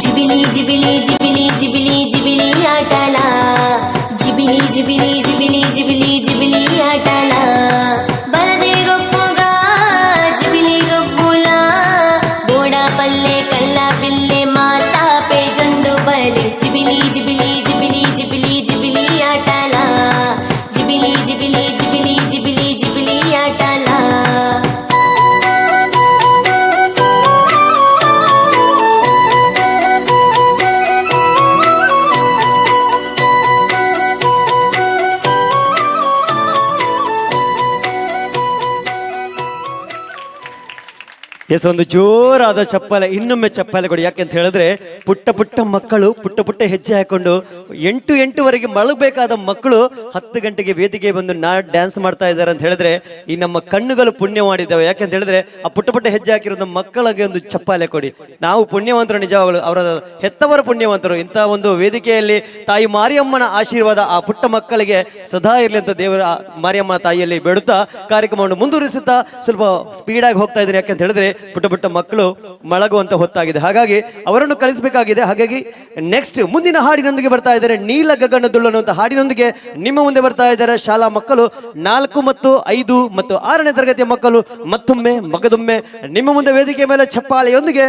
ಜಿಬಿಲಿ ಜಿಬಿಲಿ ಜಿಬಿಲಿ ಜಿಬಿಲಿ ಜಿಬಿಲಿ ಆಟಲ ಜಿಬಿಲಿ ಜಿಬಿಲಿ ಜಿಬಿಲಿ ಜಿಬಿಲಿ ಜಿಬಿಲಿ ಆಟಲ ಬಲದೆ ಗೊಪ್ಪುಗ ಜಿಬಿಲಿ ಗೊಪ್ಪುಲ ಬೋಡ ಪಲ್ಲೆ ಕಲ್ಲ ಬಿಲ್ಲೆ ಮಾತಾ ಪೇ ಜಂದು ಬಲೆ ಜಿಬಿಲಿ ಜಿಬಿಲಿ ಜಿಬಿಲಿ ಜಿಬಿಲಿ ಜಿಬಿಲಿ ಆಟಲ ಜಿಬಿಲಿ ಜಿಬಿಲಿ ಜಿಬಿಲಿ ಜಿಬಿಲಿ ಜಿಬಿಲಿ ಆಟಲ ಎಸ್, ಒಂದು ಜೋರಾದ ಚಪ್ಪಾಳೆ, ಇನ್ನೊಮ್ಮೆ ಚಪ್ಪಾಳೆ ಕೊಡಿ. ಯಾಕೆಂತ ಹೇಳಿದ್ರೆ ಪುಟ್ಟ ಪುಟ್ಟ ಮಕ್ಕಳು ಪುಟ್ಟ ಪುಟ್ಟ ಹೆಜ್ಜೆ ಹಾಕೊಂಡು 8 ಮಲಗಬೇಕಾದ ಮಕ್ಕಳು 10 ಗಂಟೆಗೆ ವೇದಿಕೆ ಬಂದು ಡ್ಯಾನ್ಸ್ ಮಾಡ್ತಾ ಇದ್ದಾರೆ ಅಂತ ಹೇಳಿದ್ರೆ ಈ ನಮ್ಮ ಕಣ್ಣುಗಳು ಪುಣ್ಯ ಮಾಡಿದ್ದಾವೆ. ಯಾಕೆಂತ ಹೇಳಿದ್ರೆ ಆ ಪುಟ್ಟ ಪುಟ್ಟ ಹೆಜ್ಜೆ ಹಾಕಿರೋದು ಮಕ್ಕಳಿಗೆ ಒಂದು ಚಪ್ಪಾಳೆ ಕೊಡಿ. ನಾವು ಪುಣ್ಯವಂತರು, ನಿಜವಾಗಲು ಅವರ ಹೆತ್ತವರ ಪುಣ್ಯವಂತರು. ಇಂತಹ ಒಂದು ವೇದಿಕೆಯಲ್ಲಿ ತಾಯಿ ಮಾರಿಯಮ್ಮನ ಆಶೀರ್ವಾದ ಆ ಪುಟ್ಟ ಮಕ್ಕಳಿಗೆ ಸದಾ ಇರಲಿ ಅಂತ ದೇವರ ಮಾರಿಯಮ್ಮ ತಾಯಿಯಲ್ಲಿ ಬೇಡುತ್ತಾ ಕಾರ್ಯಕ್ರಮವನ್ನು ಮುಂದುವರಿಸುತ್ತಾ ಸ್ವಲ್ಪ ಸ್ಪೀಡಾಗಿ ಹೋಗ್ತಾ ಇದ್ದೀನಿ. ಯಾಕೆಂತ ಹೇಳಿದ್ರೆ ಪುಟ್ಟ ಪುಟ್ಟ ಮಕ್ಕಳು ಮಲಗುವಂತ ಹೊತ್ತಾಗಿದೆ, ಹಾಗಾಗಿ ಅವರನ್ನು ಕಳಿಸಬೇಕಾಗಿದೆ. ಹಾಗಾಗಿ ನೆಕ್ಸ್ಟ್ ಮುಂದಿನ ಹಾಡಿನೊಂದಿಗೆ ಬರ್ತಾ ಇದ್ದಾರೆ ನೀಲ ಗಗನದುಳು ಅನ್ನುವಂಥ ಹಾಡಿನೊಂದಿಗೆ ನಿಮ್ಮ ಮುಂದೆ ಬರ್ತಾ ಇದ್ದಾರೆ ಶಾಲಾ ಮಕ್ಕಳು 4 ಮತ್ತು 5 ಮತ್ತು 6ನೇ ತರಗತಿಯ ಮಕ್ಕಳು. ಮತ್ತೊಮ್ಮೆ ಮಗದೊಮ್ಮೆ ನಿಮ್ಮ ಮುಂದೆ ವೇದಿಕೆ ಮೇಲೆ ಚಪ್ಪಾಳೆಯೊಂದಿಗೆ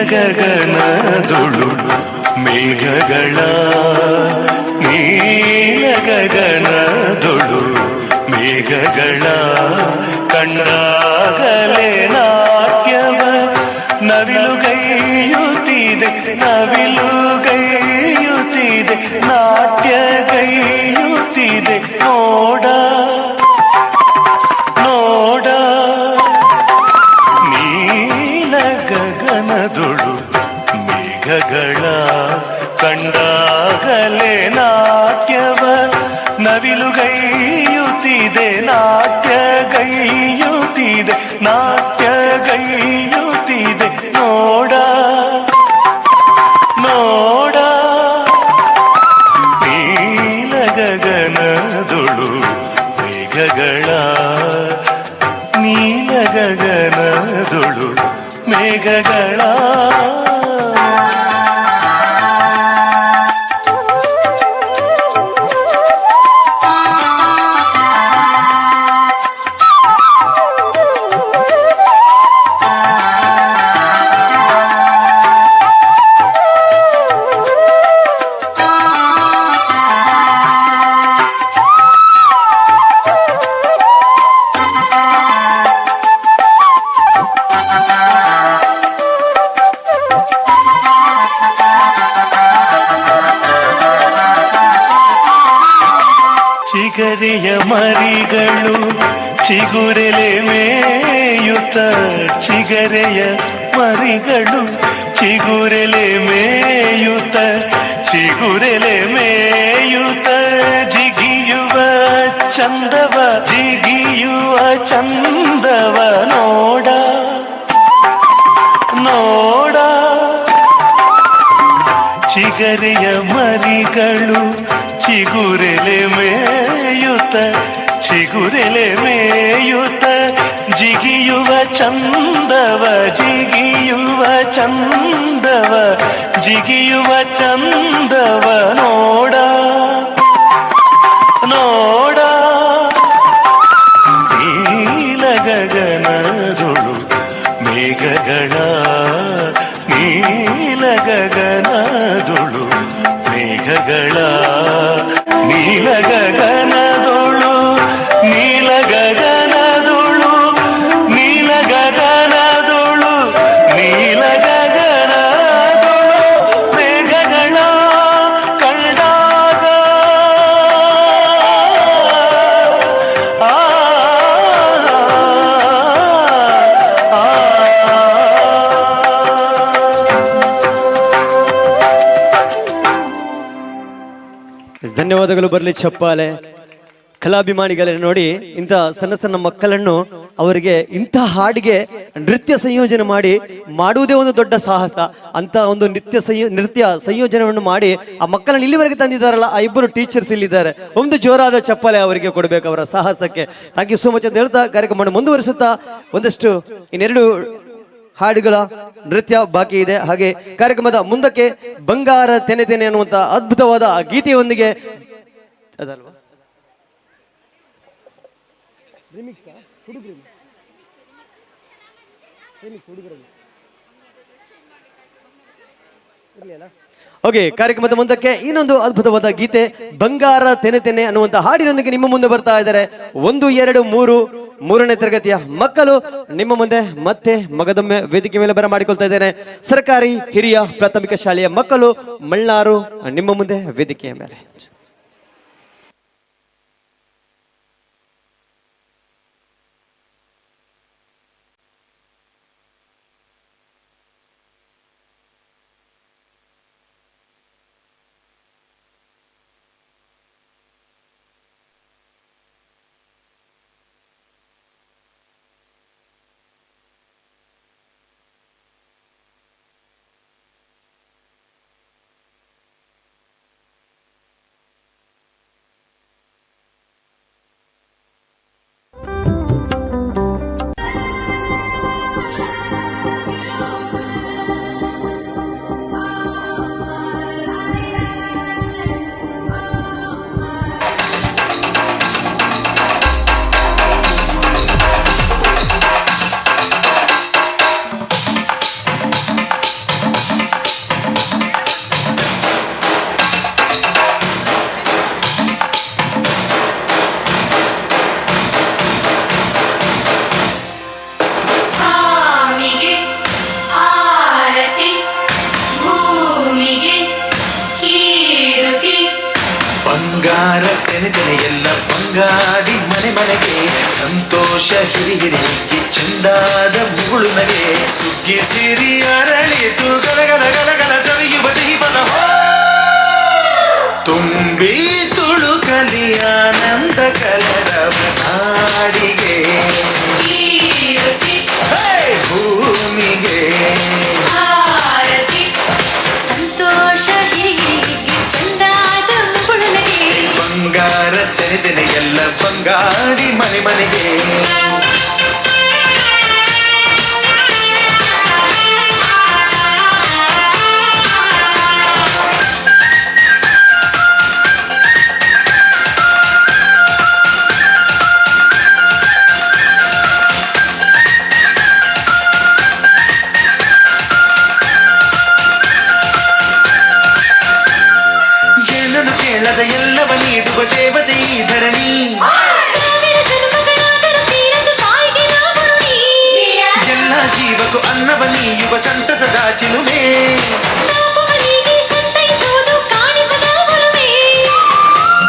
ಗಗನದುಳು ಮೇಘಗಳ ನೀಲ ಗಗನದುಳು ಮೇಘಗಳ ಕಂಡಾಗಲೇ ನಾಟ್ಯವ ನವಿಲುಗೈಯುತ್ತಿದೆ ನವಿಲುಗೈಯುತ್ತಿದೆ ನಾಟ್ಯಗೈಯುತ್ತಿದೆ ನೋಡ ನೋಡ ನೀಲ ಗಗನದುಳು ಮೇಘಗಳ ಕಂಡಾಗಲೇ ನಾಟ್ಯವ ನವಿಲುಗೈಯುತ್ತಿದೆ ನಾಟ್ಯಗೈಯುತ್ತಿದೆ ನಾಟ್ಯಗೈಯುತ್ತಿದೆ ನೋಡ ನೋಡ ನೀಲ ಗಗನದುಳು ಮೇಘಗಳ ನೀಲ ಗಗನದುಳು ಮೇಘಗಳ ಚಿಗರೆಯ ಮರಿಗಳು ಚಿಗುರೆಲೆ ಮೇಯುತ್ತ ಚಿಗರೆಯ ಮರಿಗಳು ಚಿಗುರೆಲೆ ಮೇಯುತ್ತ ಚಿಗುರೆಲೆ ಮೇಯುತ್ತ ಜಿಗಿಯುವ ಚಂದವ ಜಿಗಿಯುವ ಚಂದವ ನೋಡ ನೋಡ ಚಿಗರೆಯ ಮರಿಗಳು ಚಿಗುರೆಲೆ ಮೇಯುತ್ತ ಚಿಗುರೆಲೆ ಮೇಯುತ್ತ ಜಿಗಿಯುವ ಚಂದವ ಜಿಗಿಯುವ ಚಂದವ ಜಿಗಿಯುವ ಚಂದವ ನೋಡ ನೋಡ ನೀಲ ಗಗನದೊಳು ಮೇಘಗಳ ನೀಲ ಗಗನದೊಳು ಮೇಘಗಳ ನೀಲ ಗಗನದೊಳು ನೀಲ ಗಗನದೊಳು ನೀಲ ಗಗನದೊಳು ನೀಲ ಗಗನದೊಳು ಮೇಘಗಳ ಕಂಡಾಗ ಧನ್ಯವಾದಗಳು. ಬರಲಿ ಚಪ್ಪಾಲೆ. ಕಲಾಭಿಮಾನಿಗಳೇ, ನೋಡಿ ಇಂಥ ಸಣ್ಣ ಸಣ್ಣ ಮಕ್ಕಳನ್ನು ಅವರಿಗೆ ಇಂಥ ಹಾಡಿಗೆ ನೃತ್ಯ ಸಂಯೋಜನೆ ಮಾಡುವುದೇ ಒಂದು ದೊಡ್ಡ ಸಾಹಸ. ಅಂತ ಒಂದು ನೃತ್ಯ ಸಂಯೋಜನೆಯನ್ನು ಮಾಡಿ ಆ ಮಕ್ಕಳನ್ನು ಇಲ್ಲಿವರೆಗೆ ತಂದಿದ್ದಾರಲ್ಲ, ಆ ಇಬ್ಬರು ಟೀಚರ್ಸ್ ಇಲ್ಲಿದ್ದಾರೆ. ಒಂದು ಜೋರಾದ ಚಪ್ಪಾಳೆ ಅವರಿಗೆ ಕೊಡಬೇಕು, ಅವರ ಸಾಹಸಕ್ಕೆ. ಥ್ಯಾಂಕ್ ಯು ಸೋ ಮಚ್ ಅಂತ ಹೇಳ್ತಾ ಕಾರ್ಯಕ್ರಮವನ್ನು ಮುಂದುವರಿಸುತ್ತಾ ಒಂದಷ್ಟು ಇನ್ನೆರಡು ಹಾಡುಗಳ ನೃತ್ಯ ಬಾಕಿ ಇದೆ. ಹಾಗೆ ಕಾರ್ಯಕ್ರಮದ ಮುಂದಕ್ಕೆ ಬಂಗಾರ ತೆನೆ ತೆನೆ ಅನ್ನುವಂತ ಅದ್ಭುತವಾದ ಗೀತೆಯೊಂದಿಗೆ ಅದಲ್ವಾ ಓಕೆ, ಕಾರ್ಯಕ್ರಮದ ಮುಂದಕ್ಕೆ ಇನ್ನೊಂದು ಅದ್ಭುತವಾದ ಗೀತೆ ಬಂಗಾರ ತೆನೆ ತೆನೆ ಅನ್ನುವಂತ ಹಾಡಿನೊಂದಿಗೆ ನಿಮ್ಮ ಮುಂದೆ ಬರ್ತಾ ಇದ್ದಾರೆ 1, 2, 3 ಮೂರನೇ ತರಗತಿಯ ಮಕ್ಕಳು ನಿಮ್ಮ ಮುಂದೆ ಮತ್ತೆ ಮಗದೊಮ್ಮೆ ವೇದಿಕೆ ಮೇಲೆ ಬರಮಾಡಿಕೊಳ್ತಾ ಇದ್ದೇನೆ. ಸರ್ಕಾರಿ ಹಿರಿಯ ಪ್ರಾಥಮಿಕ ಶಾಲೆಯ ಮಕ್ಕಳು ಮಳ್ಳಾರು ನಿಮ್ಮ ಮುಂದೆ ವೇದಿಕೆಯ ಮೇಲೆ. ಬಂಗಾರ ತೆನೆ ತೆನೆ ಎಲ್ಲ ಬಂಗಾಡಿ ಮನೆ ಮನೆಗೆ ಸಂತೋಷ ಹಿರಿ ಹಿರಿಗಿ ಚಂದಾದ ಮುಗುಳು ನಗೆ ಸುಗ್ಗಿ ಸಿರಿ ಅರಳಿತು ಗಲಗಲ ಗಲಗಲ ಸವಿಯುವ ದೀಪದ ತುಂಬಿ ತುಳುಕಲಿ ಆನಂದ ಕಲರವ ನಾಡಿಗೆ ಭೂಮಿಗೆ ಸಂತೋಷ ಬಂಗಾರ ತೆನೆ ತೆನೆ ಎಲ್ಲ ಬಂಗಾಡಿ ಮನೆ ಮನೆಗೆ ಕೇಳದ ಎಲ್ಲವ ನೀಡುವ ದೇವತೆ ಈ ಧರಣಿ ಎಲ್ಲ ಜೀವಕ್ಕೂ ಅನ್ನವ ನೀಯುವ ಸಂತಸದ ಚಿಲುಮೆ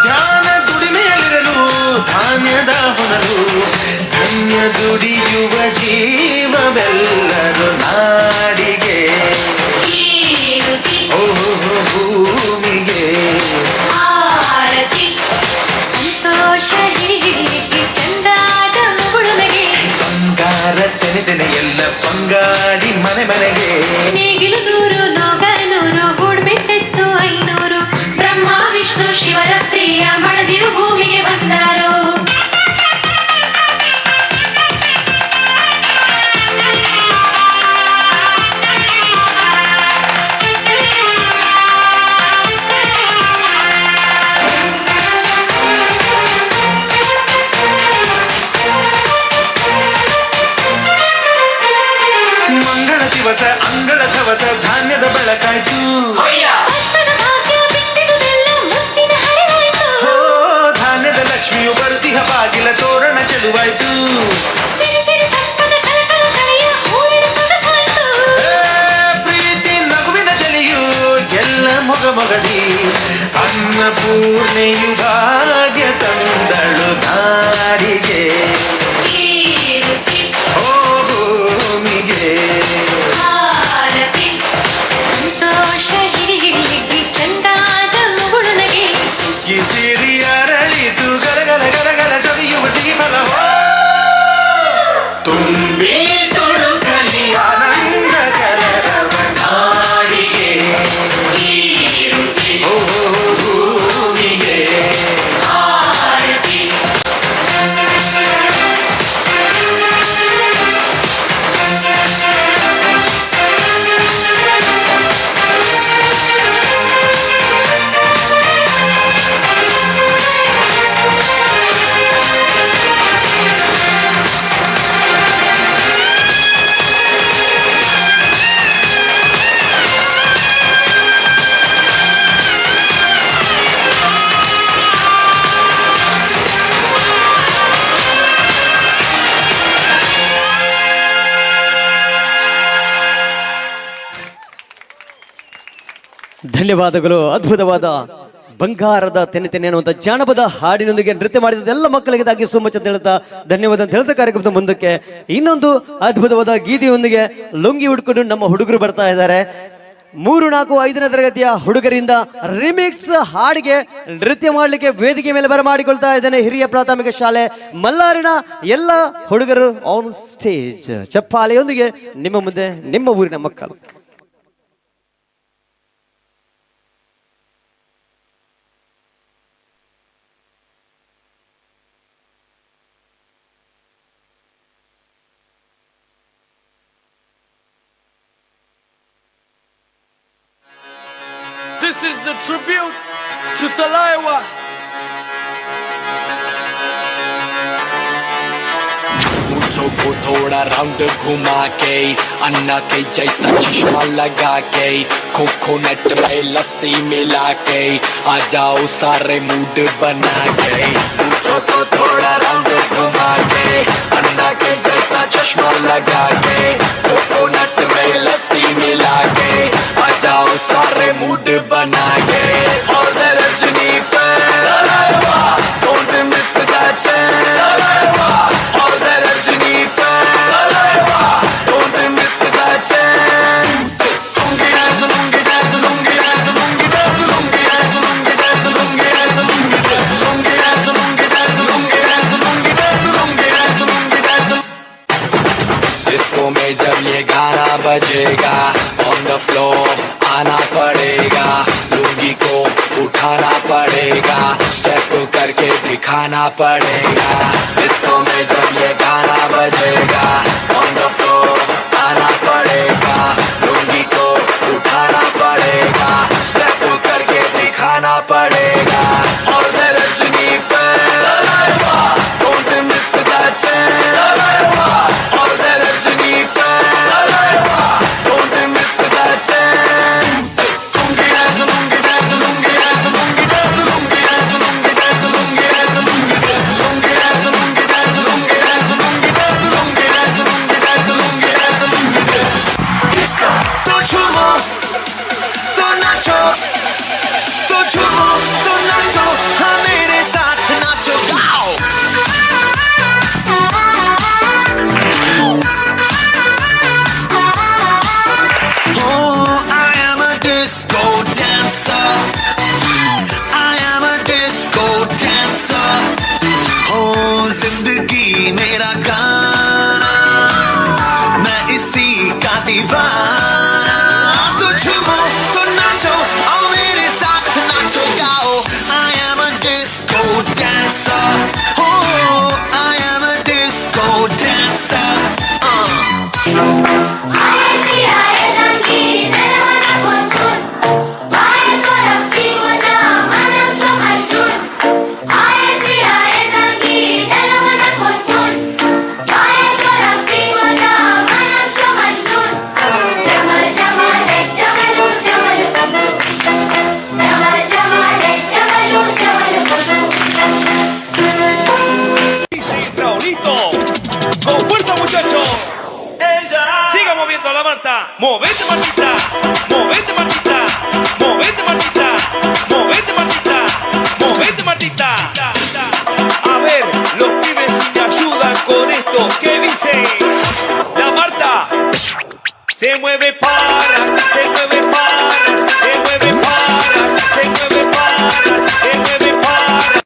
ಧ್ಯಾನ ದುಡಿಮೆಯಲ್ಲಿರಲು ಧಾನ್ಯದ ಹೊನಲು ಧನ್ಯ ದುಡಿಯುವ ಜೀವವೆಲ್ಲರೂ ನಾಡಿಗೆ ಭೂಮಿಗೆ ಸಂತೋಷ ಚಂದಾದ ಮುಗುಳುನಗೆ ಬಂಗಾರ ತೆನೆ ತೆನೆ ಎಲ್ಲ ಬಂಗಾಡಿ ಮನೆ ಮನೆಗೆ ನೇಗಿಲು ದೂರು ನೋಗನೂರು ಗೂಡ್ಬಿಟ್ಟೆತ್ತು 500 ಬ್ರಹ್ಮ ವಿಷ್ಣು ಶಿವರ ಪ್ರಿಯ ಮಣದಿರು ಭೂಮಿಗೆ ಬಂದಾರು ದಿವಸ ಅಂಗಳ ದವಸ ಧಾನ್ಯದ ಬೆಳಕಾಯ್ತು. ಧಾನ್ಯದ ಲಕ್ಷ್ಮಿಯು ಬರುತ್ತಿಹ ಬಾಗಿಲ ತೋರಣ ಚೆಲುವಾಯ್ತು. ಪ್ರೀತಿ ನಗುವಿನ ಜಲಿಯು ಎಲ್ಲ ಮೊಗಮೊಗದಿ ಅನ್ನಪೂರ್ಣೆಯು ಭಾಗ್ಯ ತಂದಳು ನಾಡಿಗೆ ಓ ಭೂಮಿಗೆ. ಸುಗ್ಗಿ ಸಿರಿ ಅರಳಿತು ಗಲಗಲ ಗಲಗಲ ಸವಿಯುವ ಸಿಹಿಫಲ ತುಂಬಿ ತುಳುಕಲಿ ಆನಂದ ಕಲರವ ನಾಡಿಗೆ ಓ ಭೂಮಿಗೆ. ಧನ್ಯವಾದಗಳು. ಅದ್ಭುತವಾದ ಬಂಗಾರದ ತೆನೆ ತೆನೆ ಅನ್ನುವಂಥ ಜಾನಪದ ಹಾಡಿನೊಂದಿಗೆ ನೃತ್ಯ ಮಾಡಿದ ಎಲ್ಲ ಮಕ್ಕಳಿಗೆ ಇದಾಗಿ ಸೋ ಮಚ್ ಅಂತ ಹೇಳ್ತಾ ಧನ್ಯವಾದ ಅಂತ ಹೇಳ್ತಾ ಕಾರ್ಯಕ್ರಮದ ಮುಂದಕ್ಕೆ ಇನ್ನೊಂದು ಅದ್ಭುತವಾದ ಗೀತೆಯೊಂದಿಗೆ ಲುಂಗಿ ಉಡ್ಕೊಂಡು ನಮ್ಮ ಹುಡುಗರು ಬರ್ತಾ ಇದ್ದಾರೆ. 3, 4, 5ನೇ ತರಗತಿಯ ಹುಡುಗರಿಂದ ರಿಮಿಕ್ಸ್ ಹಾಡಿಗೆ ನೃತ್ಯ ಮಾಡಲಿಕ್ಕೆ ವೇದಿಕೆ ಮೇಲೆ ಬರಮಾಡಿಕೊಳ್ತಾ ಇದ್ದೇನೆ ಹಿರಿಯ ಪ್ರಾಥಮಿಕ ಶಾಲೆ ಮಲ್ಲಾರಿನ ಎಲ್ಲ ಹುಡುಗರು ಆನ್ ಸ್ಟೇಜ್. ಚಪ್ಪಾಳೆಯೊಂದಿಗೆ ನಿಮ್ಮ ಮುಂದೆ ನಿಮ್ಮ ಊರಿನ ಮಕ್ಕಳು. This is the tribute to Talaiwa. मूंछों को थोड़ा राउंड घुमा के अन्ना के जैसा चश्मा लगा के कोकोनट में लस्सी मिला के आ जाओ सारे मूड बना के. मूंछों को थोड़ा राउंड घुमा के अन्ना के जैसा चश्मा लगा के कोकोनट में लस्सी मिला के आ जाओ सारे मूड बना के. All the Rajni fans, don't miss that chance. All the Rajni fans, don't miss that chance. Lungi dance, lungi dance, lungi dance, lungi dance, lungi dance, lungi dance, lungi dance, lungi dance, lungi dance, lungi dance, lungi dance, lungi dance, lungi dance, lungi dance. Disco में जब ये गाना बजेगा on the floor आना पड़ेगा. लुंगी को उठाना पड़ेगा. स्टेप करके दिखाना पड़ेगा. डिस्को में जब ये गाना बजेगा on the floor आना पड़ेगा. लुंगी को उठाना पड़ेगा. स्टेप करके दिखाना पड़ेगा. और the Rajni fans, don't miss that chance. और the Rajni fans, don't miss that chance. Lungi dance, lungi dance, lungi dance, lungi dance, lungi dance, lungi dance, lungi dance, lungi dance, lungi dance, lungi dance, lungi dance, lungi dance, lungi movete Martita, movete Martita, movete Martita, movete Martita, movete Martita. A ver, los pibes si me ayudan con esto, ¿qué dice? La Marta se mueve para, se mueve para, se mueve para, se mueve para, se mueve para.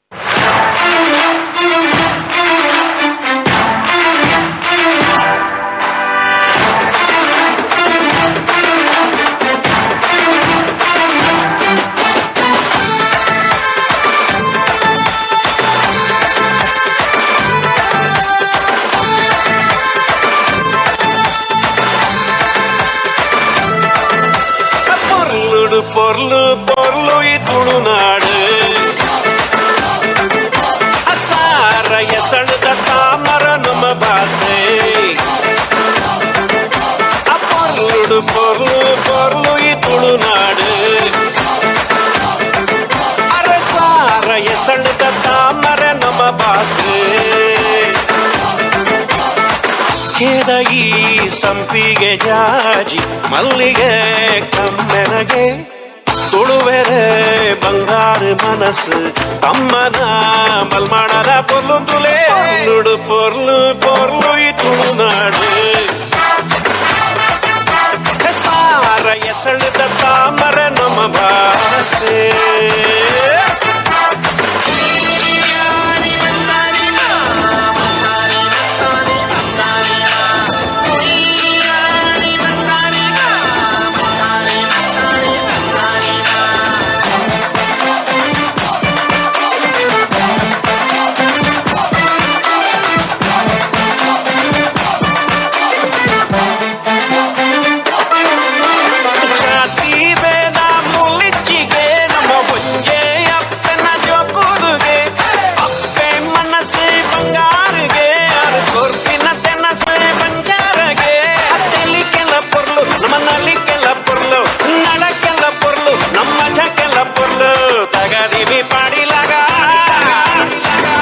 பொருளு பொருளு துணுநாடு அசார எசழுத தாமர நம்ம பாசே பொருளு பொருளு பொருளு துணுநாடு அரசார எசழுத தாமர நம்ம பாசே ಕೆದಗಿ ಸಂಪಿಗೆ ಜಾಜಿ ಮಲ್ಲಿಗೆ ಕಮ್ಮೆನಗೆ ತುಳುವೆರೆ ಬಂಗಾರು ಮನಸ್ಸು ಅಮ್ಮನ ಮಲ್ಮಾಡದ ಪೊರ್ಲು ತುಲೆ ನುಡು ಪೊರ್ಲು ಪೊರ್ಲು ಈ ತುಳುನಾಡು ಸಾರ ಎಸಳುದ ತಾಮರ ನಮ್ಮ ಭಾಷೆ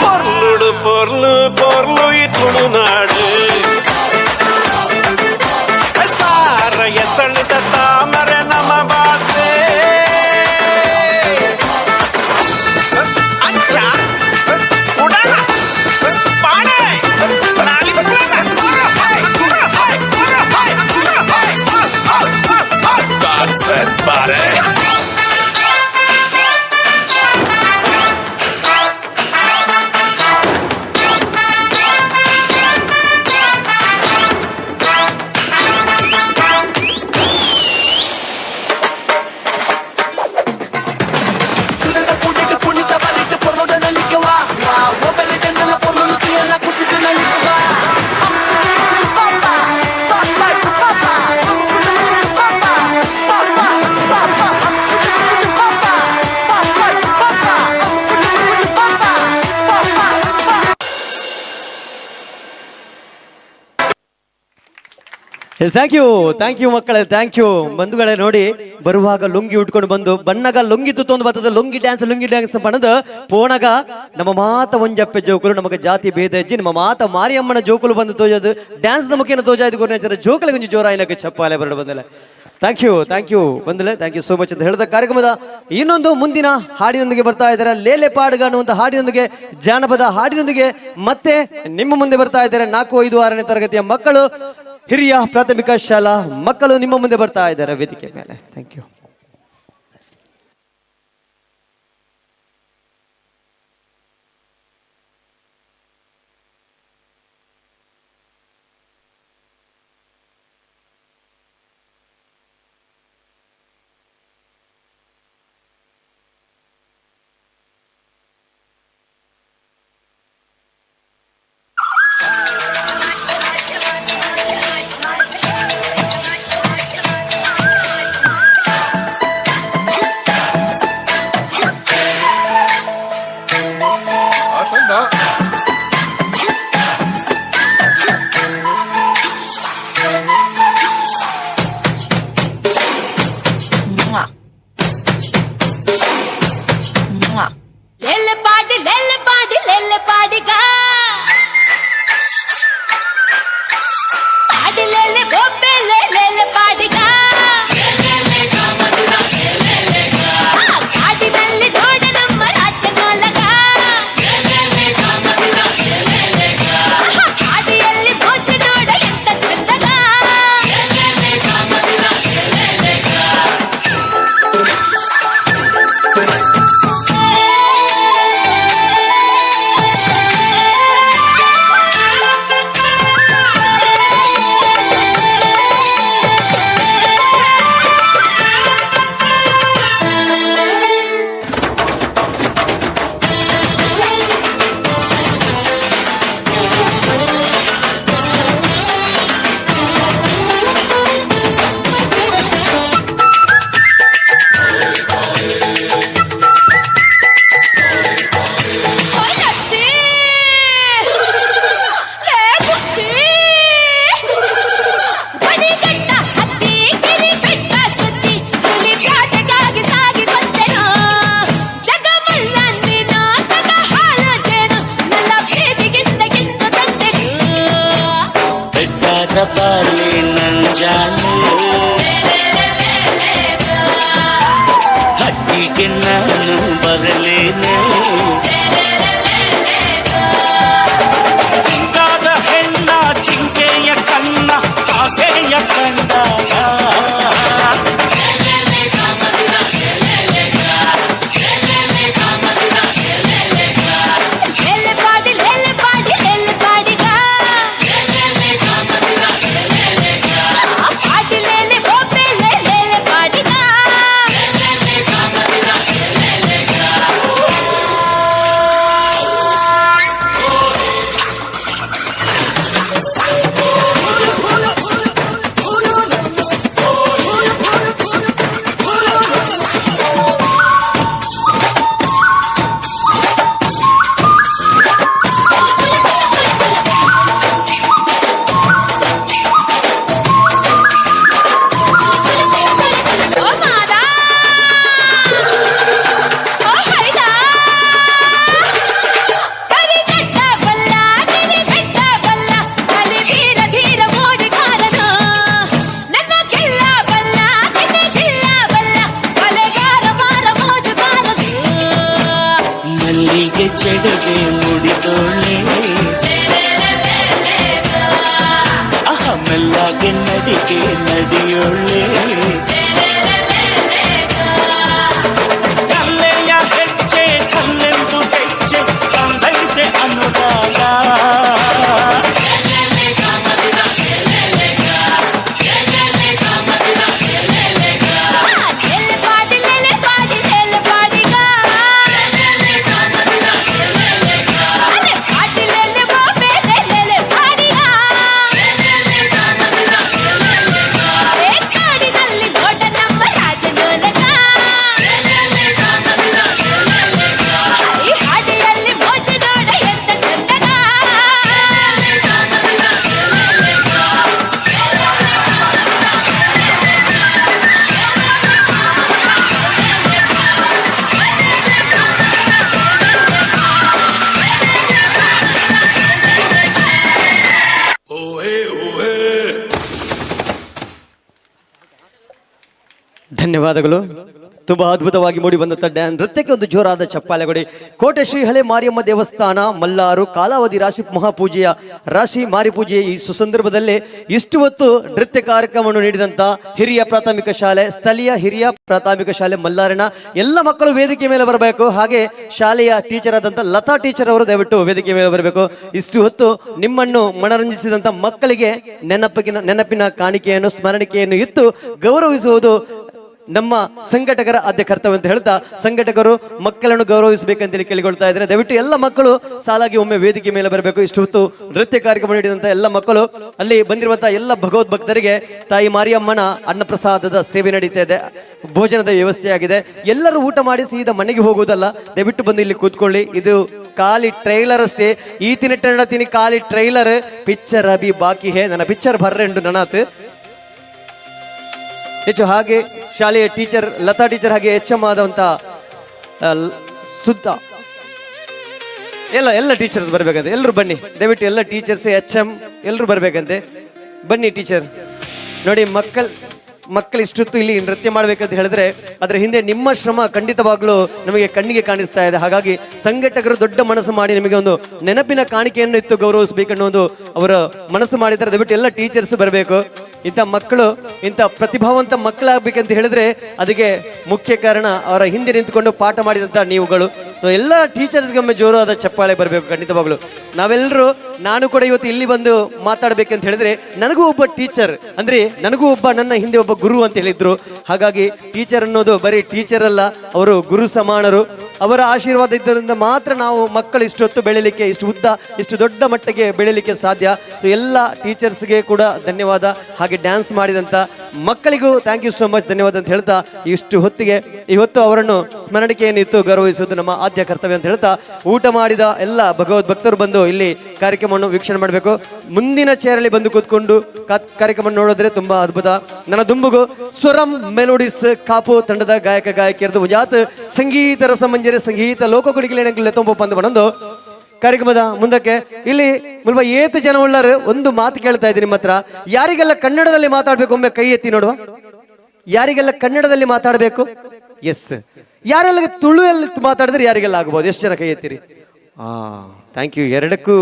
பொருளு பொருளு துணுநாடு சார எசழுத தாமர நம பாசே ಥ್ಯಾಂಕ್ ಯು ಮಕ್ಕಳೇ, ಥ್ಯಾಂಕ್ ಯು ಬಂಧುಗಳೇ. ನೋಡಿ, ಬರುವಾಗ ಲುಂಗಿ ಉಟ್ಕೊಂಡು ಬಂದು ಬಣ್ಣಗ ಲುಂಗಿ ತುತ್ತೊಂದು ಬರ್ತದೆ, ಲುಂಗಿ ಡ್ಯಾನ್ಸ್ ಪಣದ ಪೋಣಗ ನಮ್ಮ ಮಾತ ಒಂಜಪ್ಪೆ ಜೋಕುಲು ನಮಗೆ ಜಾತಿ ಭೇದ ಅಜ್ಜಿ ನಮ್ಮ ಮಾತ ಮಾರಿಯಮ್ಮನ ಜೋಕುಲು ಬಂದು ತೋಜದು ಡ್ಯಾನ್ಸ್ ನಮಗೇನು ತೋಜಾಯ್ದು ಗುರುನೇಚರ ಜೋಕಲೆ ಗುಂಜಿ ಜೋರ ಏನಕ್ಕೆ ಚಪ್ಪಾಲೆ ಬರಡು ಬಂದಲೆ. ಥ್ಯಾಂಕ್ ಯು ಬಂದಲೆ, ಥ್ಯಾಂಕ್ ಯು ಸೋ ಮಚ್ ಅಂತ ಹೇಳಿದ ಕಾರ್ಯಕ್ರಮದ ಇನ್ನೊಂದು ಮುಂದಿನ ಹಾಡಿನೊಂದಿಗೆ ಬರ್ತಾ ಇದ್ದಾರೆ. ಲೇಲೆ ಪಾಡುಗ ಅನ್ನುವಂಥ ಹಾಡಿನೊಂದಿಗೆ, ಜಾನಪದ ಹಾಡಿನೊಂದಿಗೆ ಮತ್ತೆ ನಿಮ್ಮ ಮುಂದೆ ಬರ್ತಾ ಇದ್ದಾರೆ 4, 5, 6ನೇ ತರಗತಿಯ ಮಕ್ಕಳು, ಹಿರಿಯ ಪ್ರಾಥಮಿಕ ಶಾಲಾ ಮಕ್ಕಳು ನಿಮ್ಮ ಮುಂದೆ ಬರ್ತಾ ಇದ್ದಾರೆ ವೇದಿಕೆ ಮೇಲೆ. Thank you. పాడి లేలే గొబ్బే ले ले ले पाडिगा ಕಾಡಿನಲ್ಲಿ ನೋಡ ನಮ್ಮ ರಾಜನೋಲಗ ಕಾಡಿಯಲ್ಲಿ ಮೋಚ ನೋಡ ಎಂತ ಚಂದಗ ಪಾಲಿ ನಂಜಾನೆ ಹಟ್ಟಿಗೆ ನಾನು ಬರಲೇನೆ ಚಿಂಕಾದ ಹೆಣ್ಣ ಚಿಂಕೆಯ ಕಣ್ಣ ಆಸೆಯ ಕಂಡಾಗ చెడుಗೆ ಮುಡಿದೋಳೆ ಮೆಲ್ಲಗೆ ನಡಿಗೆ ನಡಿಯೋಳೆ ಕಲ್ಲೆಯ ಹೆಜ್ಜೆ ಕಲ್ಲೆಂದು ಹೆಜ್ಜೆ ತಂದೈತೆ ಅನುರಾಗ ಧನ್ಯವಾದಗಳು. ತುಂಬಾ ಅದ್ಭುತವಾಗಿ ಮೂಡಿ ಬಂದಂತ ನೃತ್ಯಕ್ಕೆ ಒಂದು ಜೋರಾದ ಚಪ್ಪಾಳೆ ಕೊಡಿ. ಕೋಟೆ ಶ್ರೀ ಹಳೆ ಮಾರಿಯಮ್ಮ ದೇವಸ್ಥಾನ ಮಲ್ಲಾರು ಕಾಲಾವಧಿ ರಾಶಿ ಮಹಾಪೂಜೆಯ ರಾಶಿ ಮಾರಿಪೂಜೆಯ ಈ ಸುಸಂದರ್ಭದಲ್ಲಿ ಇಷ್ಟು ಹೊತ್ತು ನೃತ್ಯ ಕಾರ್ಯಕ್ರಮವನ್ನು ನೀಡಿದಂತ ಹಿರಿಯ ಪ್ರಾಥಮಿಕ ಶಾಲೆ ಸ್ಥಳೀಯ ಹಿರಿಯ ಪ್ರಾಥಮಿಕ ಶಾಲೆ ಮಲ್ಲಾರಿನ ಎಲ್ಲ ಮಕ್ಕಳು ವೇದಿಕೆ ಮೇಲೆ ಬರಬೇಕು. ಹಾಗೆ ಶಾಲೆಯ ಟೀಚರ್ ಆದಂತ ಲತಾ ಟೀಚರ್ ಅವರು ದಯವಿಟ್ಟು ವೇದಿಕೆ ಮೇಲೆ ಬರಬೇಕು. ಇಷ್ಟು ಹೊತ್ತು ನಿಮ್ಮನ್ನು ಮನರಂಜಿಸಿದಂತ ಮಕ್ಕಳಿಗೆ ನೆನಪಿನ ಕಾಣಿಕೆಯನ್ನು ಸ್ಮರಣಿಕೆಯನ್ನು ಇತ್ತು ಗೌರವಿಸುವುದು ನಮ್ಮ ಸಂಘಟಕರ ಆದ್ಯ ಕರ್ತವ್ಯ ಅಂತ ಹೇಳ್ತಾ ಸಂಘಟಕರು ಮಕ್ಕಳನ್ನು ಗೌರವಿಸಬೇಕಂತೇಳಿ ಕೇಳಿಕೊಳ್ತಾ ಇದ್ದಾರೆ. ದಯವಿಟ್ಟು ಎಲ್ಲ ಮಕ್ಕಳು ಸಾಲಾಗಿ ಒಮ್ಮೆ ವೇದಿಕೆ ಮೇಲೆ ಬರಬೇಕು. ಇಷ್ಟು ಹೊತ್ತು ನೃತ್ಯ ಕಾರ್ಯಕ್ರಮ ನೀಡಿದಂತ ಎಲ್ಲ ಮಕ್ಕಳು ಅಲ್ಲಿ ಬಂದಿರುವಂತಹ ಎಲ್ಲ ಭಗವದ್ ಭಕ್ತರಿಗೆ ತಾಯಿ ಮಾರಿಯಮ್ಮನ ಅನ್ನಪ್ರಸಾದದ ಸೇವೆ ನಡೀತಾ ಇದೆ, ಭೋಜನದ ವ್ಯವಸ್ಥೆ ಆಗಿದೆ. ಎಲ್ಲರೂ ಊಟ ಮಾಡಿ ಸೀದಾ ಮನೆಗೆ ಹೋಗುವುದಲ್ಲ, ದಯವಿಟ್ಟು ಬಂದು ಇಲ್ಲಿ ಕೂತ್ಕೊಳ್ಳಿ. ಇದು ಖಾಲಿ ಟ್ರೈಲರ್ ಅಷ್ಟೇ. ಈ ತಿನಿ ಖಾಲಿ ಟ್ರೈಲರ್, ಪಿಕ್ಚರ್ ಅಭಿ ಬಾಕಿ ಹೇ. ನನ್ನ ಪಿಕ್ಚರ್ ಬರ್ರೆಂಡು ನನಾತ್ ಹೆಚ್ಚು. ಹಾಗೆ ಶಾಲೆಯ ಟೀಚರ್ ಲತಾ ಟೀಚರ್ ಹಾಗೆ HM ಆದಂತ ಸುದ್ದ ಎಲ್ಲ ಟೀಚರ್ಸ್ ಬರ್ಬೇಕಂತೆ. ಎಲ್ಲರೂ ಬನ್ನಿ ದಯವಿಟ್ಟು, ಎಲ್ಲ ಟೀಚರ್ಸ್ HM ಎಲ್ಲರೂ ಬರ್ಬೇಕಂತೆ. ಬನ್ನಿ ಟೀಚರ್ ನೋಡಿ ಮಕ್ಕಳು ಇಷ್ಟೊತ್ತು ಇಲ್ಲಿ ನೃತ್ಯ ಮಾಡಬೇಕಂತ ಹೇಳಿದ್ರೆ ಅದರ ಹಿಂದೆ ನಿಮ್ಮ ಶ್ರಮ ಖಂಡಿತವಾಗ್ಲೂ ನಮಗೆ ಕಣ್ಣಿಗೆ ಕಾಣಿಸ್ತಾ ಇದೆ. ಹಾಗಾಗಿ ಸಂಘಟಕರು ದೊಡ್ಡ ಮನಸ್ಸು ಮಾಡಿ ನಿಮಗೆ ಒಂದು ನೆನಪಿನ ಕಾಣಿಕೆಯನ್ನು ಇತ್ತು ಗೌರವಿಸಬೇಕನ್ನೋ ಒಂದು ಅವರ ಮನಸ್ಸು ಮಾಡಿದ್ದಾರೆ. ದಯವಿಟ್ಟು ಎಲ್ಲ ಟೀಚರ್ಸ್ ಬರಬೇಕು. ಇಂಥ ಮಕ್ಕಳು ಇಂಥ ಪ್ರತಿಭಾವಂತ ಮಕ್ಕಳಾಗಬೇಕಂತ ಹೇಳಿದ್ರೆ ಅದಕ್ಕೆ ಮುಖ್ಯ ಕಾರಣ ಅವರ ಹಿಂದೆ ನಿಂತ್ಕೊಂಡು ಪಾಠ ಮಾಡಿದಂಥ ನೀವುಗಳು. ಸೊ ಎಲ್ಲ ಟೀಚರ್ಸ್ಗೊಮ್ಮೆ ಜೋರಾದ ಚಪ್ಪಾಳೆ ಬರಬೇಕು ಖಂಡಿತವಾಗ್ಲು. ನಾವೆಲ್ಲರೂ ನಾನು ಕೂಡ ಇವತ್ತು ಇಲ್ಲಿ ಬಂದು ಮಾತಾಡ್ಬೇಕಂತ ಹೇಳಿದ್ರೆ ನನಗೂ ಒಬ್ಬ ಟೀಚರ್ ಅಂದ್ರೆ ನನಗೂ ಒಬ್ಬ ನನ್ನ ಹಿಂದೆ ಒಬ್ಬ ಗುರು ಅಂತ ಹೇಳಿದ್ರು. ಹಾಗಾಗಿ ಟೀಚರ್ ಅನ್ನೋದು ಬರೀ ಟೀಚರ್ ಅಲ್ಲ, ಅವರು ಗುರು ಸಮಾನರು. ಅವರ ಆಶೀರ್ವಾದ ಇದ್ದರಿಂದ ಮಾತ್ರ ನಾವು ಮಕ್ಕಳು ಇಷ್ಟೊತ್ತು ಬೆಳಿಲಿಕ್ಕೆ, ಇಷ್ಟು ಉದ್ದ ಇಷ್ಟು ದೊಡ್ಡ ಮಟ್ಟಿಗೆ ಬೆಳಿಲಿಕ್ಕೆ ಸಾಧ್ಯ. ಸೊ ಎಲ್ಲ ಟೀಚರ್ಸ್ಗೆ ಕೂಡ ಧನ್ಯವಾದ. ಹಾಗೆ ಡ್ಯಾನ್ಸ್ ಮಾಡಿದಂಥ ಮಕ್ಕಳಿಗೂ ಥ್ಯಾಂಕ್ ಯು ಸೋ ಮಚ್ ಧನ್ಯವಾದ ಅಂತ ಹೇಳ್ತಾ ಇಷ್ಟು ಹೊತ್ತಿಗೆ ಇವತ್ತು ಅವರನ್ನು ಸ್ಮರಣಿಕೆಯನ್ನಿತ್ತು ಗೌರವಿಸುವುದು ನಮ್ಮ ಆದ್ಯ ಕರ್ತವ್ಯ ಅಂತ ಹೇಳ್ತಾ ಊಟ ಮಾಡಿದ ಎಲ್ಲ ಭಗವದ್ ಭಕ್ತರು ಬಂದು ಇಲ್ಲಿ ಕಾರ್ಯಕ್ರಮವನ್ನು ವೀಕ್ಷಣೆ ಮಾಡಬೇಕು. ಮುಂದಿನ ಚೇರಲ್ಲಿ ಬಂದು ಕೂತ್ಕೊಂಡು ಕಾರ್ಯಕ್ರಮ ನೋಡಿದ್ರೆ ತುಂಬಾ ಅದ್ಭುತ. ನನ್ನ ದುಂಬುಗು ಸ್ವರಂ ಮೆಲೋಡಿಸ್ ಕಾಪು ತಂಡದ ಗಾಯಕ ಗಾಯಕಿಯರದು ಮುಜಾತ್ ಸಂಗೀತ ರಸಮಂಜರಿ ಸಂಗೀತ ಲೋಕ ಕುಡಿಕಲೇನಂಗಿಲ್ಲ ತುಂಬ ಪಂದು ಬಂದು ಕಾರ್ಯಕ್ರಮದ ಮುಂದಕ್ಕೆ ಇಲ್ಲಿ ಮುಲ್ಪ ಏತು ಜನ ಉಳ್ಳರು ಒಂದು ಮಾತು ಕೇಳ್ತಾ ಇದ್ದೀನಿ ನಿಮ್ಮ ಹತ್ರ. ಯಾರಿಗೆಲ್ಲ ಕನ್ನಡದಲ್ಲಿ ಮಾತಾಡ್ಬೇಕು ಒಮ್ಮೆ ಕೈ ಎತ್ತಿ ನೋಡುವ. ಯಾರಿಗೆಲ್ಲ ಕನ್ನಡದಲ್ಲಿ ಮಾತಾಡಬೇಕು? ಎಸ್. ಯಾರೆಲ್ಲ ತುಳುವಲ್ಲಿ ಮಾತಾಡಿದ್ರೆ ಯಾರಿಗೆಲ್ಲ ಆಗ್ಬೋದು? ಎಷ್ಟು ಜನ ಕೈ ಎತ್ತಿರಿ? Thank you. ಎರಡಕ್ಕೂ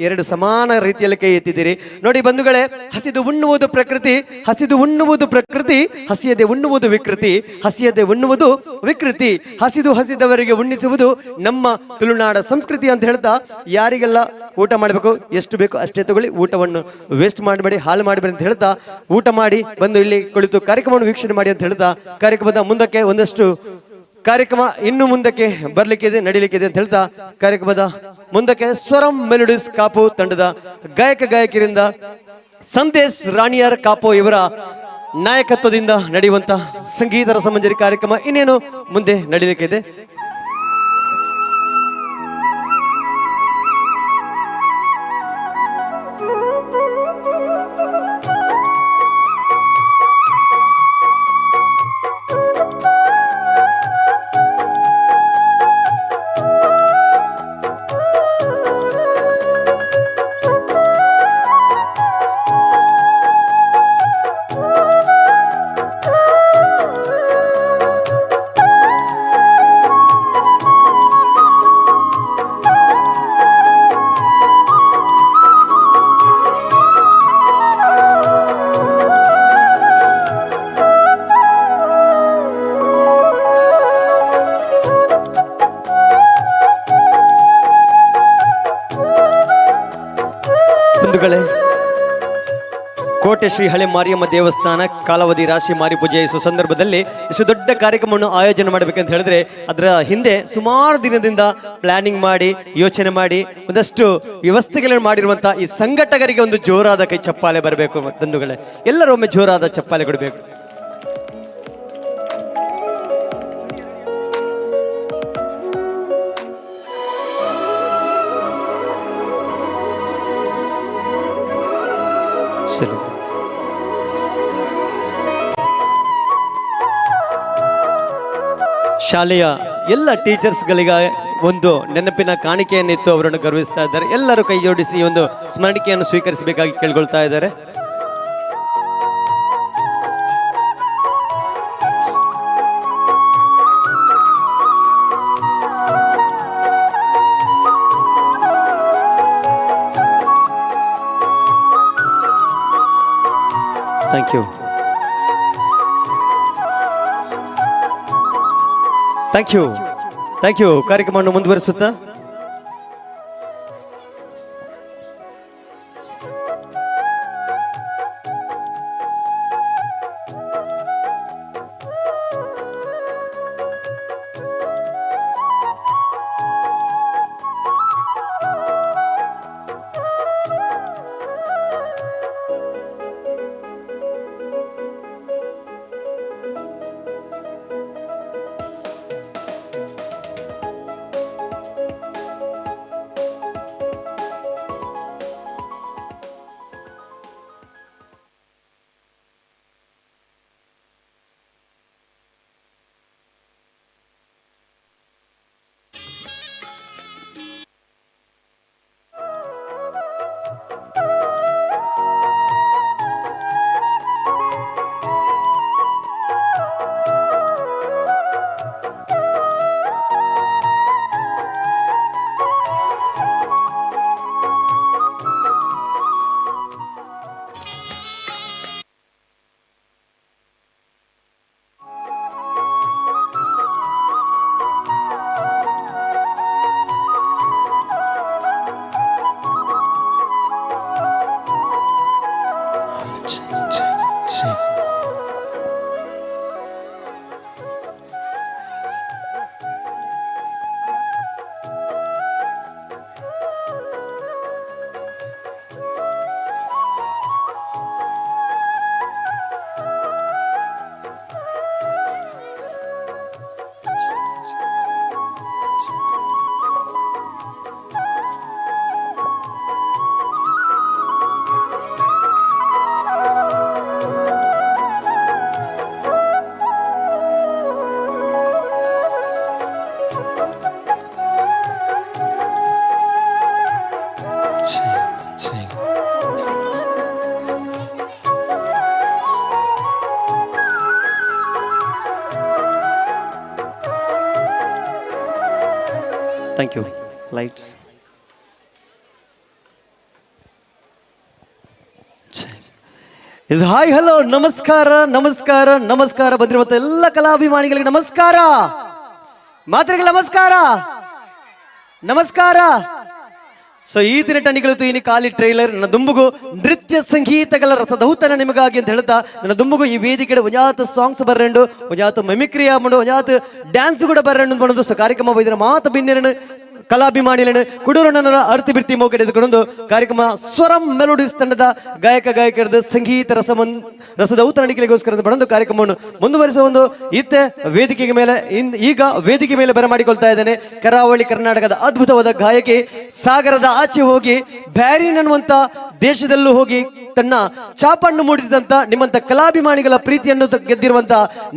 ಎರಡು ಸಮಾನ ರೀತಿಯಲ್ಲಿ ಕೈ ಎತ್ತಿದ್ದೀರಿ. ನೋಡಿ ಬಂಧುಗಳೇ, ಹಸಿದು ಉಣ್ಣುವುದು ಪ್ರಕೃತಿ, ಹಸಿದು ಉಣ್ಣುವುದು ಪ್ರಕೃತಿ, ಹಸಿಯದೆ ಉಣ್ಣುವುದು ವಿಕೃತಿ, ಹಸಿಯದೆ ಉಣ್ಣುವುದು ವಿಕೃತಿ, ಹಸಿದವರಿಗೆ ಉಣ್ಣಿಸುವುದು ನಮ್ಮ ತುಳುನಾಡ ಸಂಸ್ಕೃತಿ ಅಂತ ಹೇಳ್ತಾ ಯಾರಿಗೆಲ್ಲ ಊಟ ಮಾಡಬೇಕು ಎಷ್ಟು ಬೇಕು ಅಷ್ಟೇ ತಗೊಳ್ಳಿ, ಊಟವನ್ನು ವೇಸ್ಟ್ ಮಾಡಬೇಡಿ, ಹಾಳು ಮಾಡಬೇಡಿ ಅಂತ ಹೇಳ್ತಾ ಊಟ ಮಾಡಿ ಬಂದು ಇಲ್ಲಿ ಕುಳಿತು ಕಾರ್ಯಕ್ರಮವನ್ನು ವೀಕ್ಷಣೆ ಮಾಡಿ ಅಂತ ಹೇಳ್ತಾ ಕಾರ್ಯಕ್ರಮದ ಮುಂದಕ್ಕೆ ಒಂದಷ್ಟು ಕಾರ್ಯಕ್ರಮ ಇನ್ನು ಮುಂದಕ್ಕೆ ಬರ್ಲಿಕ್ಕಿದೆ, ನಡೀಲಿಕ್ಕಿದೆ ಅಂತ ಹೇಳ್ತಾ ಕಾರ್ಯಕ್ರಮದ ಮುಂದಕ್ಕೆ ಸ್ವರಂ ಮೆಲೋಡಿಸ್ ಕಾಪು ತಂಡದ ಗಾಯಕ ಗಾಯಕಿಯರಿಂದ ಸಂದೇಶ್ ರಾಣಿಯರ್ ಕಾಪು ಇವರ ನಾಯಕತ್ವದಿಂದ ನಡೆಯುವಂತ ಸಂಗೀತ ರಸಮಂಜರಿ ಕಾರ್ಯಕ್ರಮ ಇನ್ನೇನು ಮುಂದೆ ನಡೀಲಿಕ್ಕಿದೆ. ಕೋಟೆ ಶ್ರೀ ಹಳೆ ಮಾರಿಯಮ್ಮ ದೇವಸ್ಥಾನ ಕಾಲಾವಧಿ ರಾಶಿ ಮಾರಿ ಪೂಜೆ ಸುಸಂದರ್ಭದಲ್ಲಿ ಇಷ್ಟು ದೊಡ್ಡ ಕಾರ್ಯಕ್ರಮವನ್ನು ಆಯೋಜನೆ ಮಾಡಬೇಕಂತ ಹೇಳಿದ್ರೆ ಅದರ ಹಿಂದೆ ಸುಮಾರು ದಿನದಿಂದ ಪ್ಲಾನಿಂಗ್ ಮಾಡಿ ಯೋಚನೆ ಮಾಡಿ ಒಂದಷ್ಟು ವ್ಯವಸ್ಥೆಗಳನ್ನು ಮಾಡಿರುವಂತಹ ಈ ಸಂಘಟಕರಿಗೆ ಒಂದು ಜೋರಾದ ಕೈ ಚಪ್ಪಾಳೆ ಬರಬೇಕು. ಬಂಧುಗಳೇ, ಎಲ್ಲರೂ ಒಮ್ಮೆ ಜೋರಾದ ಚಪ್ಪಾಳೆ ಕೊಡಬೇಕು. ಸರಿ, ಶಾಲೆಯ ಎಲ್ಲ ಟೀಚರ್ಸ್ಗಳಿಗೆ ಒಂದು ನೆನಪಿನ ಕಾಣಿಕೆಯನ್ನಿತ್ತು ಅವರನ್ನು ಗೌರವಿಸ್ತಾ ಇದ್ದಾರೆ. ಎಲ್ಲರೂ ಕೈ ಜೋಡಿಸಿ ಒಂದು ಸ್ಮರಣಿಕೆಯನ್ನು ಸ್ವೀಕರಿಸಬೇಕಾಗಿ ಕೇಳ್ಕೊಳ್ತಾ ಇದ್ದಾರೆ. Thank you. Thank you. Thank you. ಕಾರ್ಯಕ್ರಮವನ್ನು ಮುಂದುವರಿಸುತ್ತಾ thank you. Lights. Hi, hello, ನಮಸ್ಕಾರ ನಮಸ್ಕಾರ ನಮಸ್ಕಾರ. ಬಂದಿರುವಂತ ಎಲ್ಲ ಕಲಾಭಿಮಾನಿಗಳಿಗೆ ನಮಸ್ಕಾರ, ಮಾತ್ರೆಗೆ ನಮಸ್ಕಾರ ನಮಸ್ಕಾರ. ಸೊ ಈ ದಿನ ಟಣಿಗಳು ಇನಿ ಕಾಲಿ ಟ್ರೈಲರ್ ನನ್ನ ದುಂಬುಗು ನೃತ್ಯ ಸಂಗೀತಗಳ ರಸದೌತನ ನಿಮಗಾಗಿ ಅಂತ ಹೇಳ್ತಾ ನನ್ನ ದುಂಬುಗು ಈ ವೇದಿಕೆ ಒಂಜಾತ ಸಾಂಗ್ಸ್ ಬರ್ರಂಡು, ಒಂಜಾತ ಮೆಮಿಕ್ರಿ ಆಮಂಡು, ಒಂಜಾತ ಡ್ಯಾನ್ಸ್ ಕೂಡ ಬರ್ರಂಡು ಮಾಡೋದು. ಸೊ ಕಾರ್ಯಕ್ರಮ ಬೈದಿನ ಮಾತು ಬಿನ್ನಿರನು ಕಲಾಭಿಮಾನಿಗಳನ್ನು ಕುಡೂರಣ್ಣನ ಅರ್ತಿ ಬಿರ್ತಿ ಮೌಕೆ ಎದುಕೊಂಡು ಕಾರ್ಯಕ್ರಮ ಸ್ವರಂ ಮೆಲೋಡಿಸ್ ತಂಡದ ಗಾಯಕರದ ಸಂಗೀತ ರಸದ ಔತರಣಿಕೆಗೋಸ್ಕರ ಬಂದು ಕಾರ್ಯಕ್ರಮವನ್ನು ಮುಂದುವರಿಸುವ ಒಂದು ಇತ್ತೆ ವೇದಿಕೆಗೆ ಮೇಲೆ ಈಗ ವೇದಿಕೆ ಮೇಲೆ ಬರಮಾಡಿಕೊಳ್ತಾ ಇದ್ದೇನೆ ಕರಾವಳಿ ಕರ್ನಾಟಕದ ಅದ್ಭುತವಾದ ಗಾಯಕಿ, ಸಾಗರದ ಆಚೆ ಹೋಗಿ ಬ್ಯಾರಿನ್ ಅನ್ನುವಂತ ದೇಶದಲ್ಲೂ ಹೋಗಿ ತನ್ನ ಚಾಪನ್ನು ಮೂಡಿಸಿದಂತ ನಿಮ್ಮಂತ ಕಲಾಭಿಮಾನಿಗಳ ಪ್ರೀತಿಯನ್ನು ಗೆದ್ದಿರುವಂತ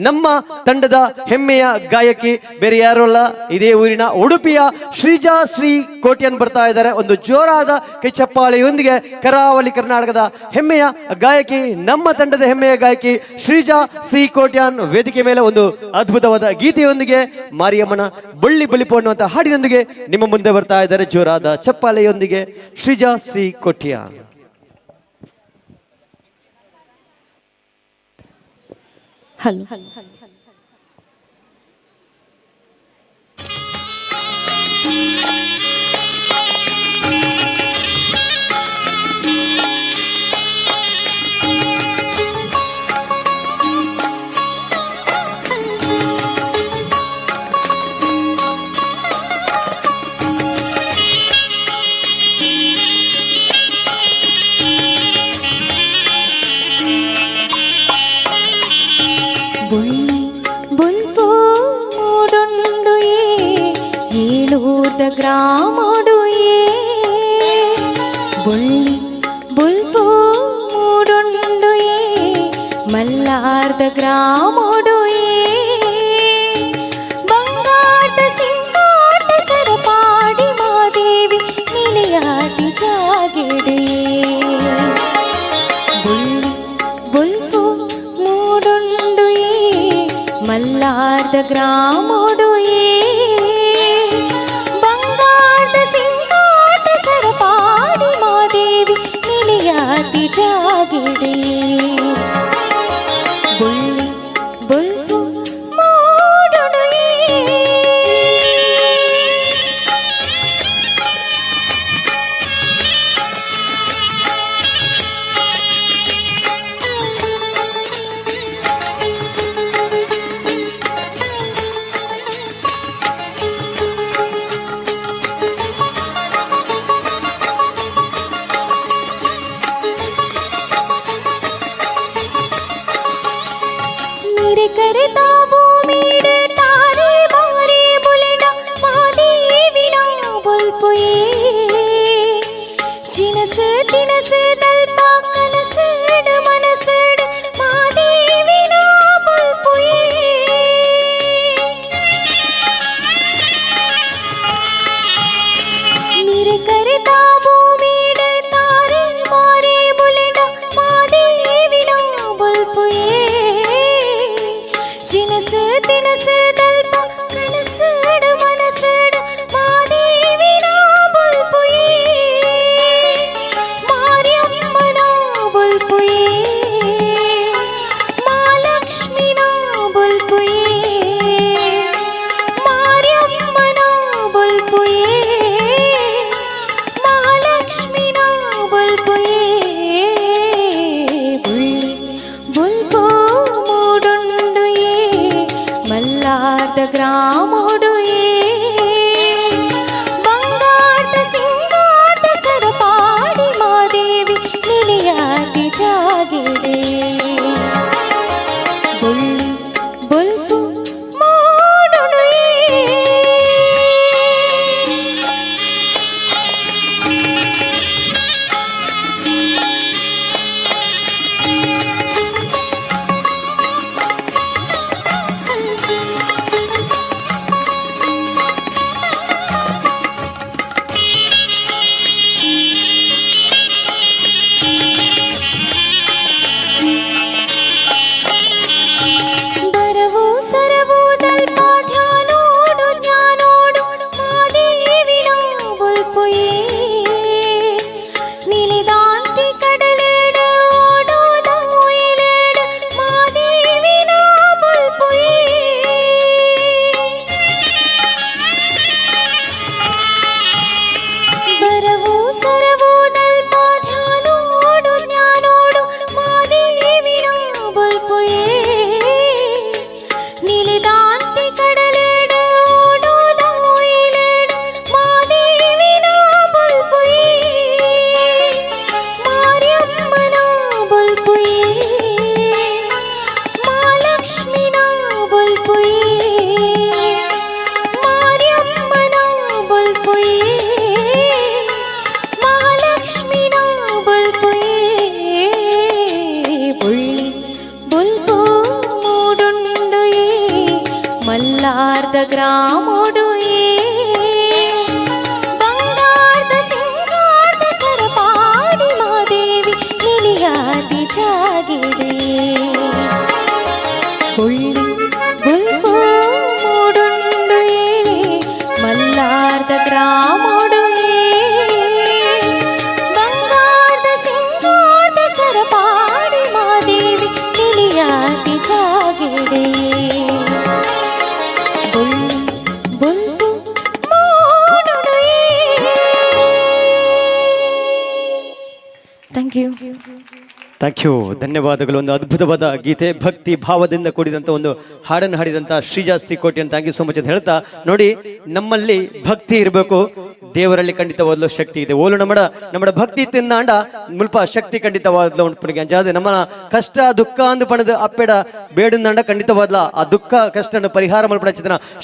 ನಮ್ಮ ತಂಡದ ಹೆಮ್ಮೆಯ ಗಾಯಕಿ ಬೇರೆ ಯಾರು ಅಲ್ಲ, ಇದೇ ಊರಿನ ಉಡುಪಿಯ ಶ್ರೀಜಾ ಶ್ರೀ ಕೋಟ್ಯನ್ ಬರ್ತಾ ಇದ್ದಾರೆ. ಒಂದು ಜೋರಾದ ಕೈ ಚಪ್ಪಾಳೆಯೊಂದಿಗೆ ಕರಾವಳಿ ಕರ್ನಾಟಕದ ಹೆಮ್ಮೆಯ ಗಾಯಕಿ, ನಮ್ಮ ತಂಡದ ಹೆಮ್ಮೆಯ ಗಾಯಕಿ ಶ್ರೀಜಾ ಶ್ರೀ ಕೋಟ್ಯಾನ್ ವೇದಿಕೆ ಮೇಲೆ ಒಂದು ಅದ್ಭುತವಾದ ಗೀತೆಯೊಂದಿಗೆ ಮಾರಿಯಮ್ಮನ ಬಳ್ಳಿ ಬಲಿಪು ಅನ್ನುವಂತ ಹಾಡಿನೊಂದಿಗೆ ನಿಮ್ಮ ಮುಂದೆ ಬರ್ತಾ ಇದ್ದಾರೆ. ಜೋರಾದ ಚಪ್ಪಾಳೆಯೊಂದಿಗೆ ಶ್ರೀಜಾ ಶ್ರೀ ಕೋಟ್ಯಾನ್. ಹಲೋ ಗ್ರಾಮಡು ಬುಳ್ಳಿ ಬುಲ್ಪು ಮೂಡುಂಡು ಮಲ್ಲಾರ್ದ ಗ್ರಾಮಡು ಬಂಗಾಟ ಸಿಂಗಾಟ ಸರಪಾಡಿ ಮಾದೇವಿ ನಿಲೆಯಾಗಿ ಜಾಗಿಡೆ ಬುಳ್ಳಿ ಬುಲ್ಪು ಮೂಡುಂಡು ಮಲ್ಲಾರ್ದ ಗ್ರಾಮಡು ಜಾಗಿಡೆ ಬುಳ್ಳಿ ಬುಲ್ಪು ಮೂಡುಡು ಜಾಗಿಡೆ ಬೊಲ್ಪು ಮೂಡುಡು ಗ್ರಾಮೋಡು ಬಂಗಾರದ ಸಿಂಗಾರದ ಸರಪಾಡಿ ಮಾದೇವಿ ನಿಲಿಯಾದಿ ಜಾಗಿಡೆ ಬುಲ್ಪು ಮೂಡುಂಡು ಮಲ್ಲಾರ್ದ ಗ್ರಾಮೋಡು ಬಂಗಾರದ ಸಿಂಗಾರದ ಸರಪಾಡಿ ಮಾದೇವಿ ನಿಲಿಯಾದಿ ಜಾಗಿಡೆ ಥ್ಯಾಂಕ್ ಯು, ಧನ್ಯವಾದಗಳು. ಒಂದು ಅದ್ಭುತವಾದ ಗೀತೆ, ಭಕ್ತಿ ಭಾವದಿಂದ ಕೂಡಿದಂಥ ಒಂದು ಹಾಡನ್ನು ಹಾಡಿದಂಥ ಶ್ರೀಜಾ ಸಿಕೋಟಿ ಅಂತ ಥ್ಯಾಂಕ್ ಯು ಸೋ ಮಚ್ ಅಂತ ಹೇಳ್ತಾ, ನೋಡಿ ನಮ್ಮಲ್ಲಿ ಭಕ್ತಿ ಇರಬೇಕು, ದೇವರಲ್ಲಿ ಖಂಡಿತವಾದಲು ಶಕ್ತಿ ಇದೆ. ಓಲು ನಮ್ಮ ಭಕ್ತಿ ತಿನ್ನಾಂಡ ಮುಲ್ಪ ಶಕ್ತಿ ಖಂಡಿತವಾದಲು ಉಂಟು ಜಾದೆ ನಮ್ಮ ಕಷ್ಟ ದುಃಖ ಅಂದು ಪಣದ ಅಪ್ಪೆಡ ಬೇಡಂದಾಂಡ ಖಂಡಿತವಾದ್ಲ ಆ ದುಃಖ ಕಷ್ಟನ ಪರಿಹಾರ ಮಲ್ಪಡ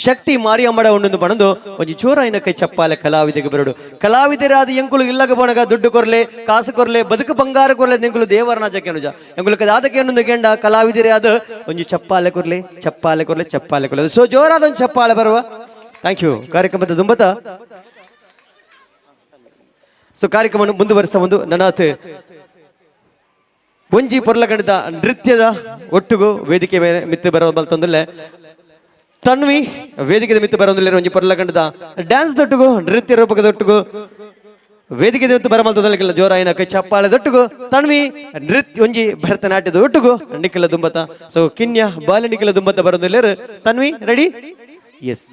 ಶಕ್ತಿ ಮಾರಿಯಮ್ಮಡ ಉಂಡು ಪಣದು ಒಂಜಿ ಚೂರಾಯಿನ ಕೈ ಚಪ್ಪಾಲೆ ಕಲಾವಿದೆಗೆ ಬರಡು. ಕಲಾವಿದರಾದ ಎಂಕುಲು ಇಲ್ಲಗ ಬೋಣಗ ದುಡ್ಡು ಕೊರ್ಲೆ ಕಾಸು ಕೊರ್ಲೆ ಬದುಕು ಬಂಗಾರ ಕೊರ್ಲೆ ಎಂಕುಲು ದೇವರನ ಜಕ್ಕೆ ಅನುಜ ಎಂಕುಲಕ್ಕೆ ಅದಕ್ಕೆ ಅನ್ನೊಂದು ಗೆಂಡ ಕಲಾವಿದರೇ ಆದ ಒಂಜಿ ಚಪ್ಪಾಲೆ ಕೊರ್ಲೆ ಚಪ್ಪಾಲೆ ಕೊರ್ಲೆ ಚಪ್ಪಾಲೆ ಕೊರ್ಲೆ. ಸೊ ಜೋರಾದ ಒಂದು ಚಪ್ಪಾಲೆ ಬರುವ. Thank you. ಕಾರ್ಯಕ್ರಮದ ದುಂಬತ ಸೊ ಕಾರ್ಯಕ್ರಮವನ್ನು ಮುಂದುವರಿಸ ಒಂದು ನನಾತ್ ಒಂಜಿ ಪೊರ್ಲಗಂಡದ ನೃತ್ಯದ ಒಟ್ಟುಗು ವೇದಿಕೆ ಮೇಲೆ ಮಿತ್ತು ಬರೋ ಬಲ್ತೊಂದಲ್ಲೇ ತನ್ವಿ ವೇದಿಕೆ ಮಿತ್ತು ಬರೋದಿಲ್ಲ. ಒಂಜಿ ಪೊರ್ಲಗಂಡದ ಡ್ಯಾನ್ಸ್ ದೊಟ್ಟುಗು ನೃತ್ಯ ರೂಪಕದೊಟ್ಟುಗು ವೇದಿಕೆ ದೇವತ್ತು ಬರಮಲ್ತದಲ್ಲ ಜೋರಾಯಿನ ಕೈ ಚಪ್ಪಾಳೆದೊಟ್ಟುಗು ತನ್ವಿ ನೃತ್ಯ ಒಂಜಿ ಭರತನಾಟ್ಯದ ಒಟ್ಟುಗು ನಿಖಿಲ ದುಂಬತ. ಸೊ ಕಿನ್ಯ ಬಾಲ ನಿಖಿಲ ದುಂಬತ ಬರೋದಿಲ್ಲ. Tanvi ready? Yes.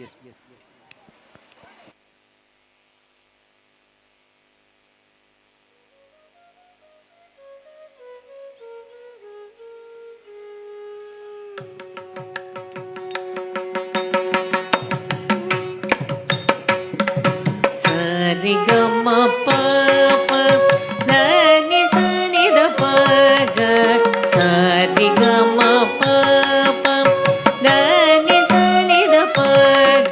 ri ga ma pa pa da ni sa ni da pa ga sa ri ga ma pa pa da ni sa ni da pa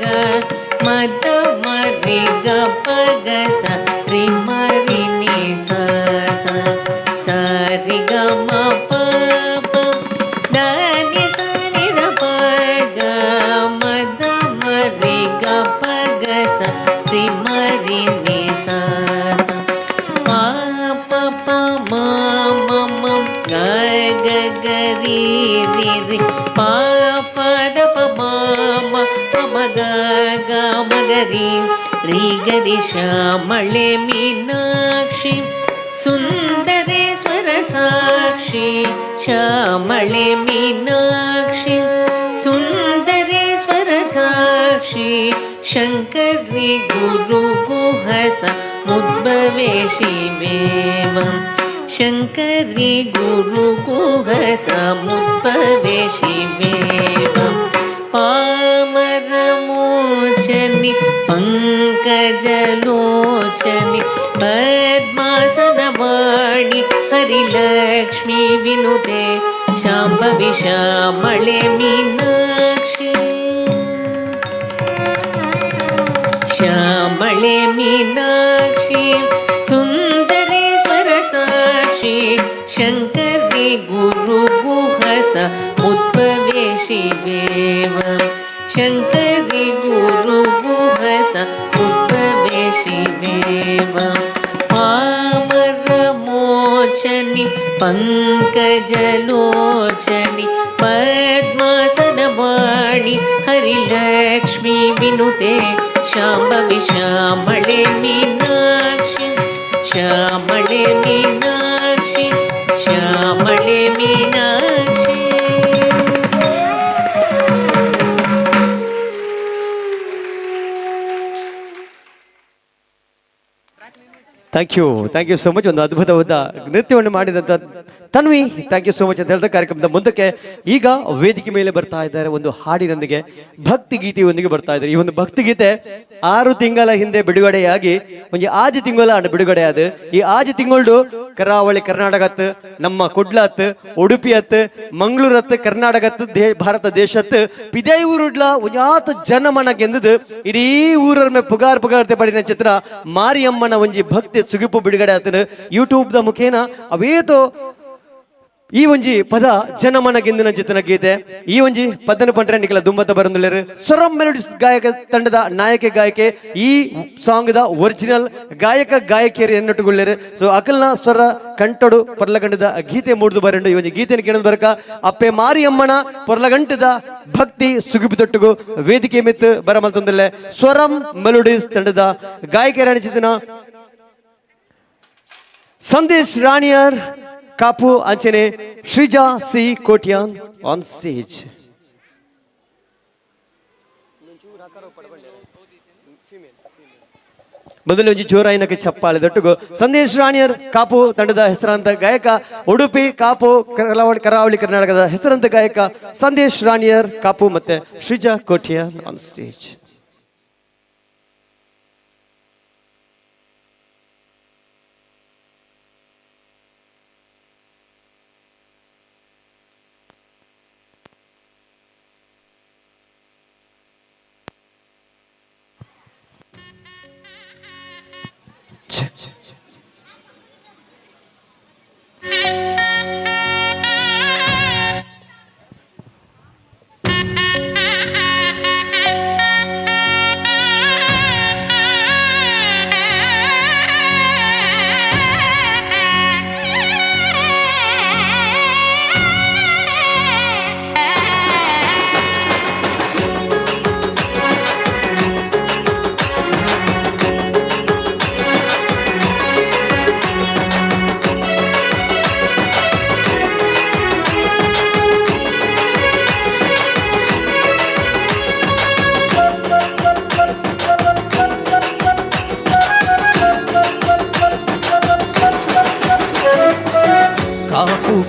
ga ma da ma ri ga pa ga sa ri ma ri ni sa sa sa ri ga ma pa pa da ni sa ni da pa ga ma da ma ri ga pa ga sa ri ma ri ni sa sa pa pa pa ma ma ma ga ga ga ri ri ri pa pa da pa ma ma pa ma ga ga ma ga ri ri ga ri shamale meenakshi Sundareshwara ಸಾಕ್ಷಿ ಶ್ಯಾಮಳೆ ಮೀನಾಕ್ಷಿ ಸುಂದರೇಶ್ವರ ಸಾಕ್ಷಿ ಶಂಕರಿ ಗುರು ಗುಹಸ ಮುದ್ಭವೆ ಶಿವೇವಂ ಶಂಕರಿ ಗುರು ಗುಹಸ ಮುದ್ಭವೆ ಶಿವೇವಂ ಪಾಮರ ಮೋಚ लोचनि पङ्कजलोचनि पद्मासनवाणि हरिलक्ष्मी विनुते शाम्भवी श्यामळे मीनाक्षी श्यामळे मीनाक्षी सुन्दरेश्वर साक्षी शङ्करी गुरुगुहस उद्भवे शिवेव शङ्करी गुरुगुहस उद्भवे शिवेव पामरमोचनि पङ्कजलोचनि पद्मासनवाणि हरिलक्ष्मी विनुते शाम्भवी श्यामळे मीनाक्षी श्यामळे मीनाक्षी श्यामळे Meenakshi thank you so much. ಒಂದು ಅದ್ಭುತವಾದ ನೃತ್ಯವನ್ನು ಮಾಡಿದಂಥ Tanvi, thank you so much ಅಂತ ಹೇಳಿದ ಕಾರ್ಯಕ್ರಮದ ಮುಂದಕ್ಕೆ ಈಗ ವೇದಿಕೆ ಮೇಲೆ ಬರ್ತಾ ಇದ್ದಾರೆ ಒಂದು ಹಾಡಿನೊಂದಿಗೆ, ಭಕ್ತಿ ಗೀತೆಯೊಂದಿಗೆ ಬರ್ತಾ ಇದ್ದಾರೆ. ಈ ಒಂದು ಭಕ್ತಿ ಗೀತೆ 6 ತಿಂಗಳ ಹಿಂದೆ ಬಿಡುಗಡೆಯಾಗಿ ಒಂದು 5 ತಿಂಗಳ ಬಿಡುಗಡೆ ಆದ. ಈ 5 ತಿಂಗಳು ಕರಾವಳಿ ಕರ್ನಾಟಕತ್, ನಮ್ಮ ಕುಡ್ಲತ್, ಉಡುಪಿಯತ್, ಮಂಗಳೂರತ್, ಕರ್ನಾಟಕತ್, ಭಾರತ ದೇಶತ್ ಪಿದೇ ಊರುಡ್ಲ ಒಂಜಾತ ಜನಮನ ಗೆಂದದು ಇಡೀ ಊರರ ಮೇ ಪುಗಾರ್ತೆ ಪಡಿನ ಚಿತ್ರ ಮಾರಿಯಮ್ಮನ ಒಂಜಿ ಭಕ್ತಿ ಸುಗಿಪು ಬಿಡುಗಡೆ ಆತನ ಯೂಟ್ಯೂಬ್ ದ ಮುಖೇನ ಅವೇತೋ ಈ ಒಂಜಿ ಪದ ಜನಮನ ಗೆಂದಿನ ಚಿತ್ರನ ಗೀತೆ. ಈ ಒಂಜಿ ಪದನ ಪಂಡ್ರೆ ನಿಖಲ ದುಂಬತ ಬರಂದುಲ್ಲೇರು ಸ್ವರಂ ಮೆಲೋಡಿಸ್ ಗಾಯಕ ತಂಡದ ನಾಯಕ ಗಾಯಕೆ ಈ ಸಾಂಗ್ ದ ಒರಿಜಿನಲ್ ಗಾಯಕ ಗಾಯಕಿಯರು ಎನ್ನಟ್ಟುಗೊಳ್ಳೇರು. ಸೊ ಅಕಲ್ನ ಸ್ವರ ಕಂಟಡು ಪೊರ್ಲಗಂಡದ ಗೀತೆ ಮೂಡ್ದು ಬರಂಡು ಈ ಒಂಜಿ ಗೀತೆನ ಕೇಳೋದು ಬರಕ ಅಪ್ಪೆ ಮಾರಿಯಮ್ಮನ ಪೊರ್ಲಗಂಟದ ಭಕ್ತಿ ಸುಗಿಪು ತೊಟ್ಟುಗು ವೇದಿಕೆ ಮಿತ್ತು ಬರಮಲ್ತೊಂದಲ್ಲೇ ಸ್ವರಂ ಮೆಲೋಡಿಸ್ ತಂಡದ ಗಾಯಕಿಯರ ಚಿತ್ರನ ಸಂದೇಶ್ ರಾಣಿಯರ್ ಕಾಪು ಅಂಚನೆ Sreeja C Kotian on stage. ಮೊದಲು ಒಂಜಿ ಜೋರಾಯಿನಕ್ಕೆ ಚಪ್ಪಾಳೆ ದೊಟ್ಟುಗು ಸಂದೇಶ್ ರಾಣಿಯರ್ ಕಾಪು ತಂಡದ ಹೆಸರಾಂತ ಗಾಯಕ, ಉಡುಪಿ ಕಾಪು ಕರಾವಳಿ ಕರ್ನಾಟಕದ ಹೆಸರಾಂತ ಗಾಯಕ ಸಂದೇಶ್ ರಾಣಿಯರ್ ಕಾಪು ಮತ್ತೆ ಶ್ರೀಜಾ ಕೋಟ್ಯಾನ್ ಆನ್ ಸ್ಟೇಜ್.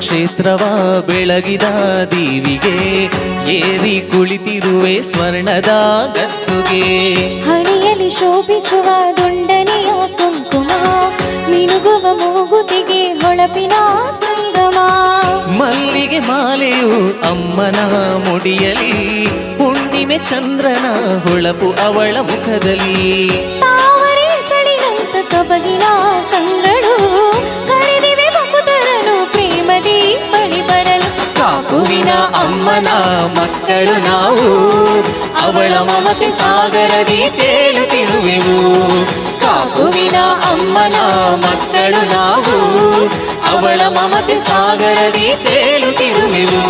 ಕ್ಷೇತ್ರವ ಬೆಳಗಿದ ದೀವಿಗೆ ಏರಿ ಕುಳಿತಿರುವೆ ಸ್ವರ್ಣದ ಗದ್ದುಗೆ. ಹಣೆಯಲ್ಲಿ ಶೋಭಿಸುವ ದುಂಡನೆಯ ಕುಂಕುಮ, ಮಿನುಗುವ ಮೂಗುತಿಗೆ ಹೊಳಪಿನ ಸಂಗಮ. ಮಲ್ಲಿಗೆ ಮಾಲೆಯು ಅಮ್ಮನ ಮುಡಿಯಲಿ, ಹುಣ್ಣಿಮೆ ಚಂದ್ರನ ಹೊಳಪು ಅವಳ ಮುಖದಲ್ಲಿ. ತಾವರೆ ಸಡಿಲಂತ ಸೊಬಗಿನ ಕಂಗಳು ಕರೆದಿವೆ ಭಕ್ತರನು ಪ್ರೇಮದಿ ಬಳಿ ಬರಲು. ಕಾಪುವಿನ ಅಮ್ಮನ ಮಕ್ಕಳು ನಾವು, ಅವಳ ಮಮತೆ ಸಾಗರದಿ ತೇಲುತ್ತಿರುವೆವು. ಕಾಪುವಿನ ಅಮ್ಮನ ಮಕ್ಕಳು ನಾವು, ಅವಳ ಮಮತೆ ಸಾಗರದಿ ತೇಲುತ್ತಿರುವೆವು.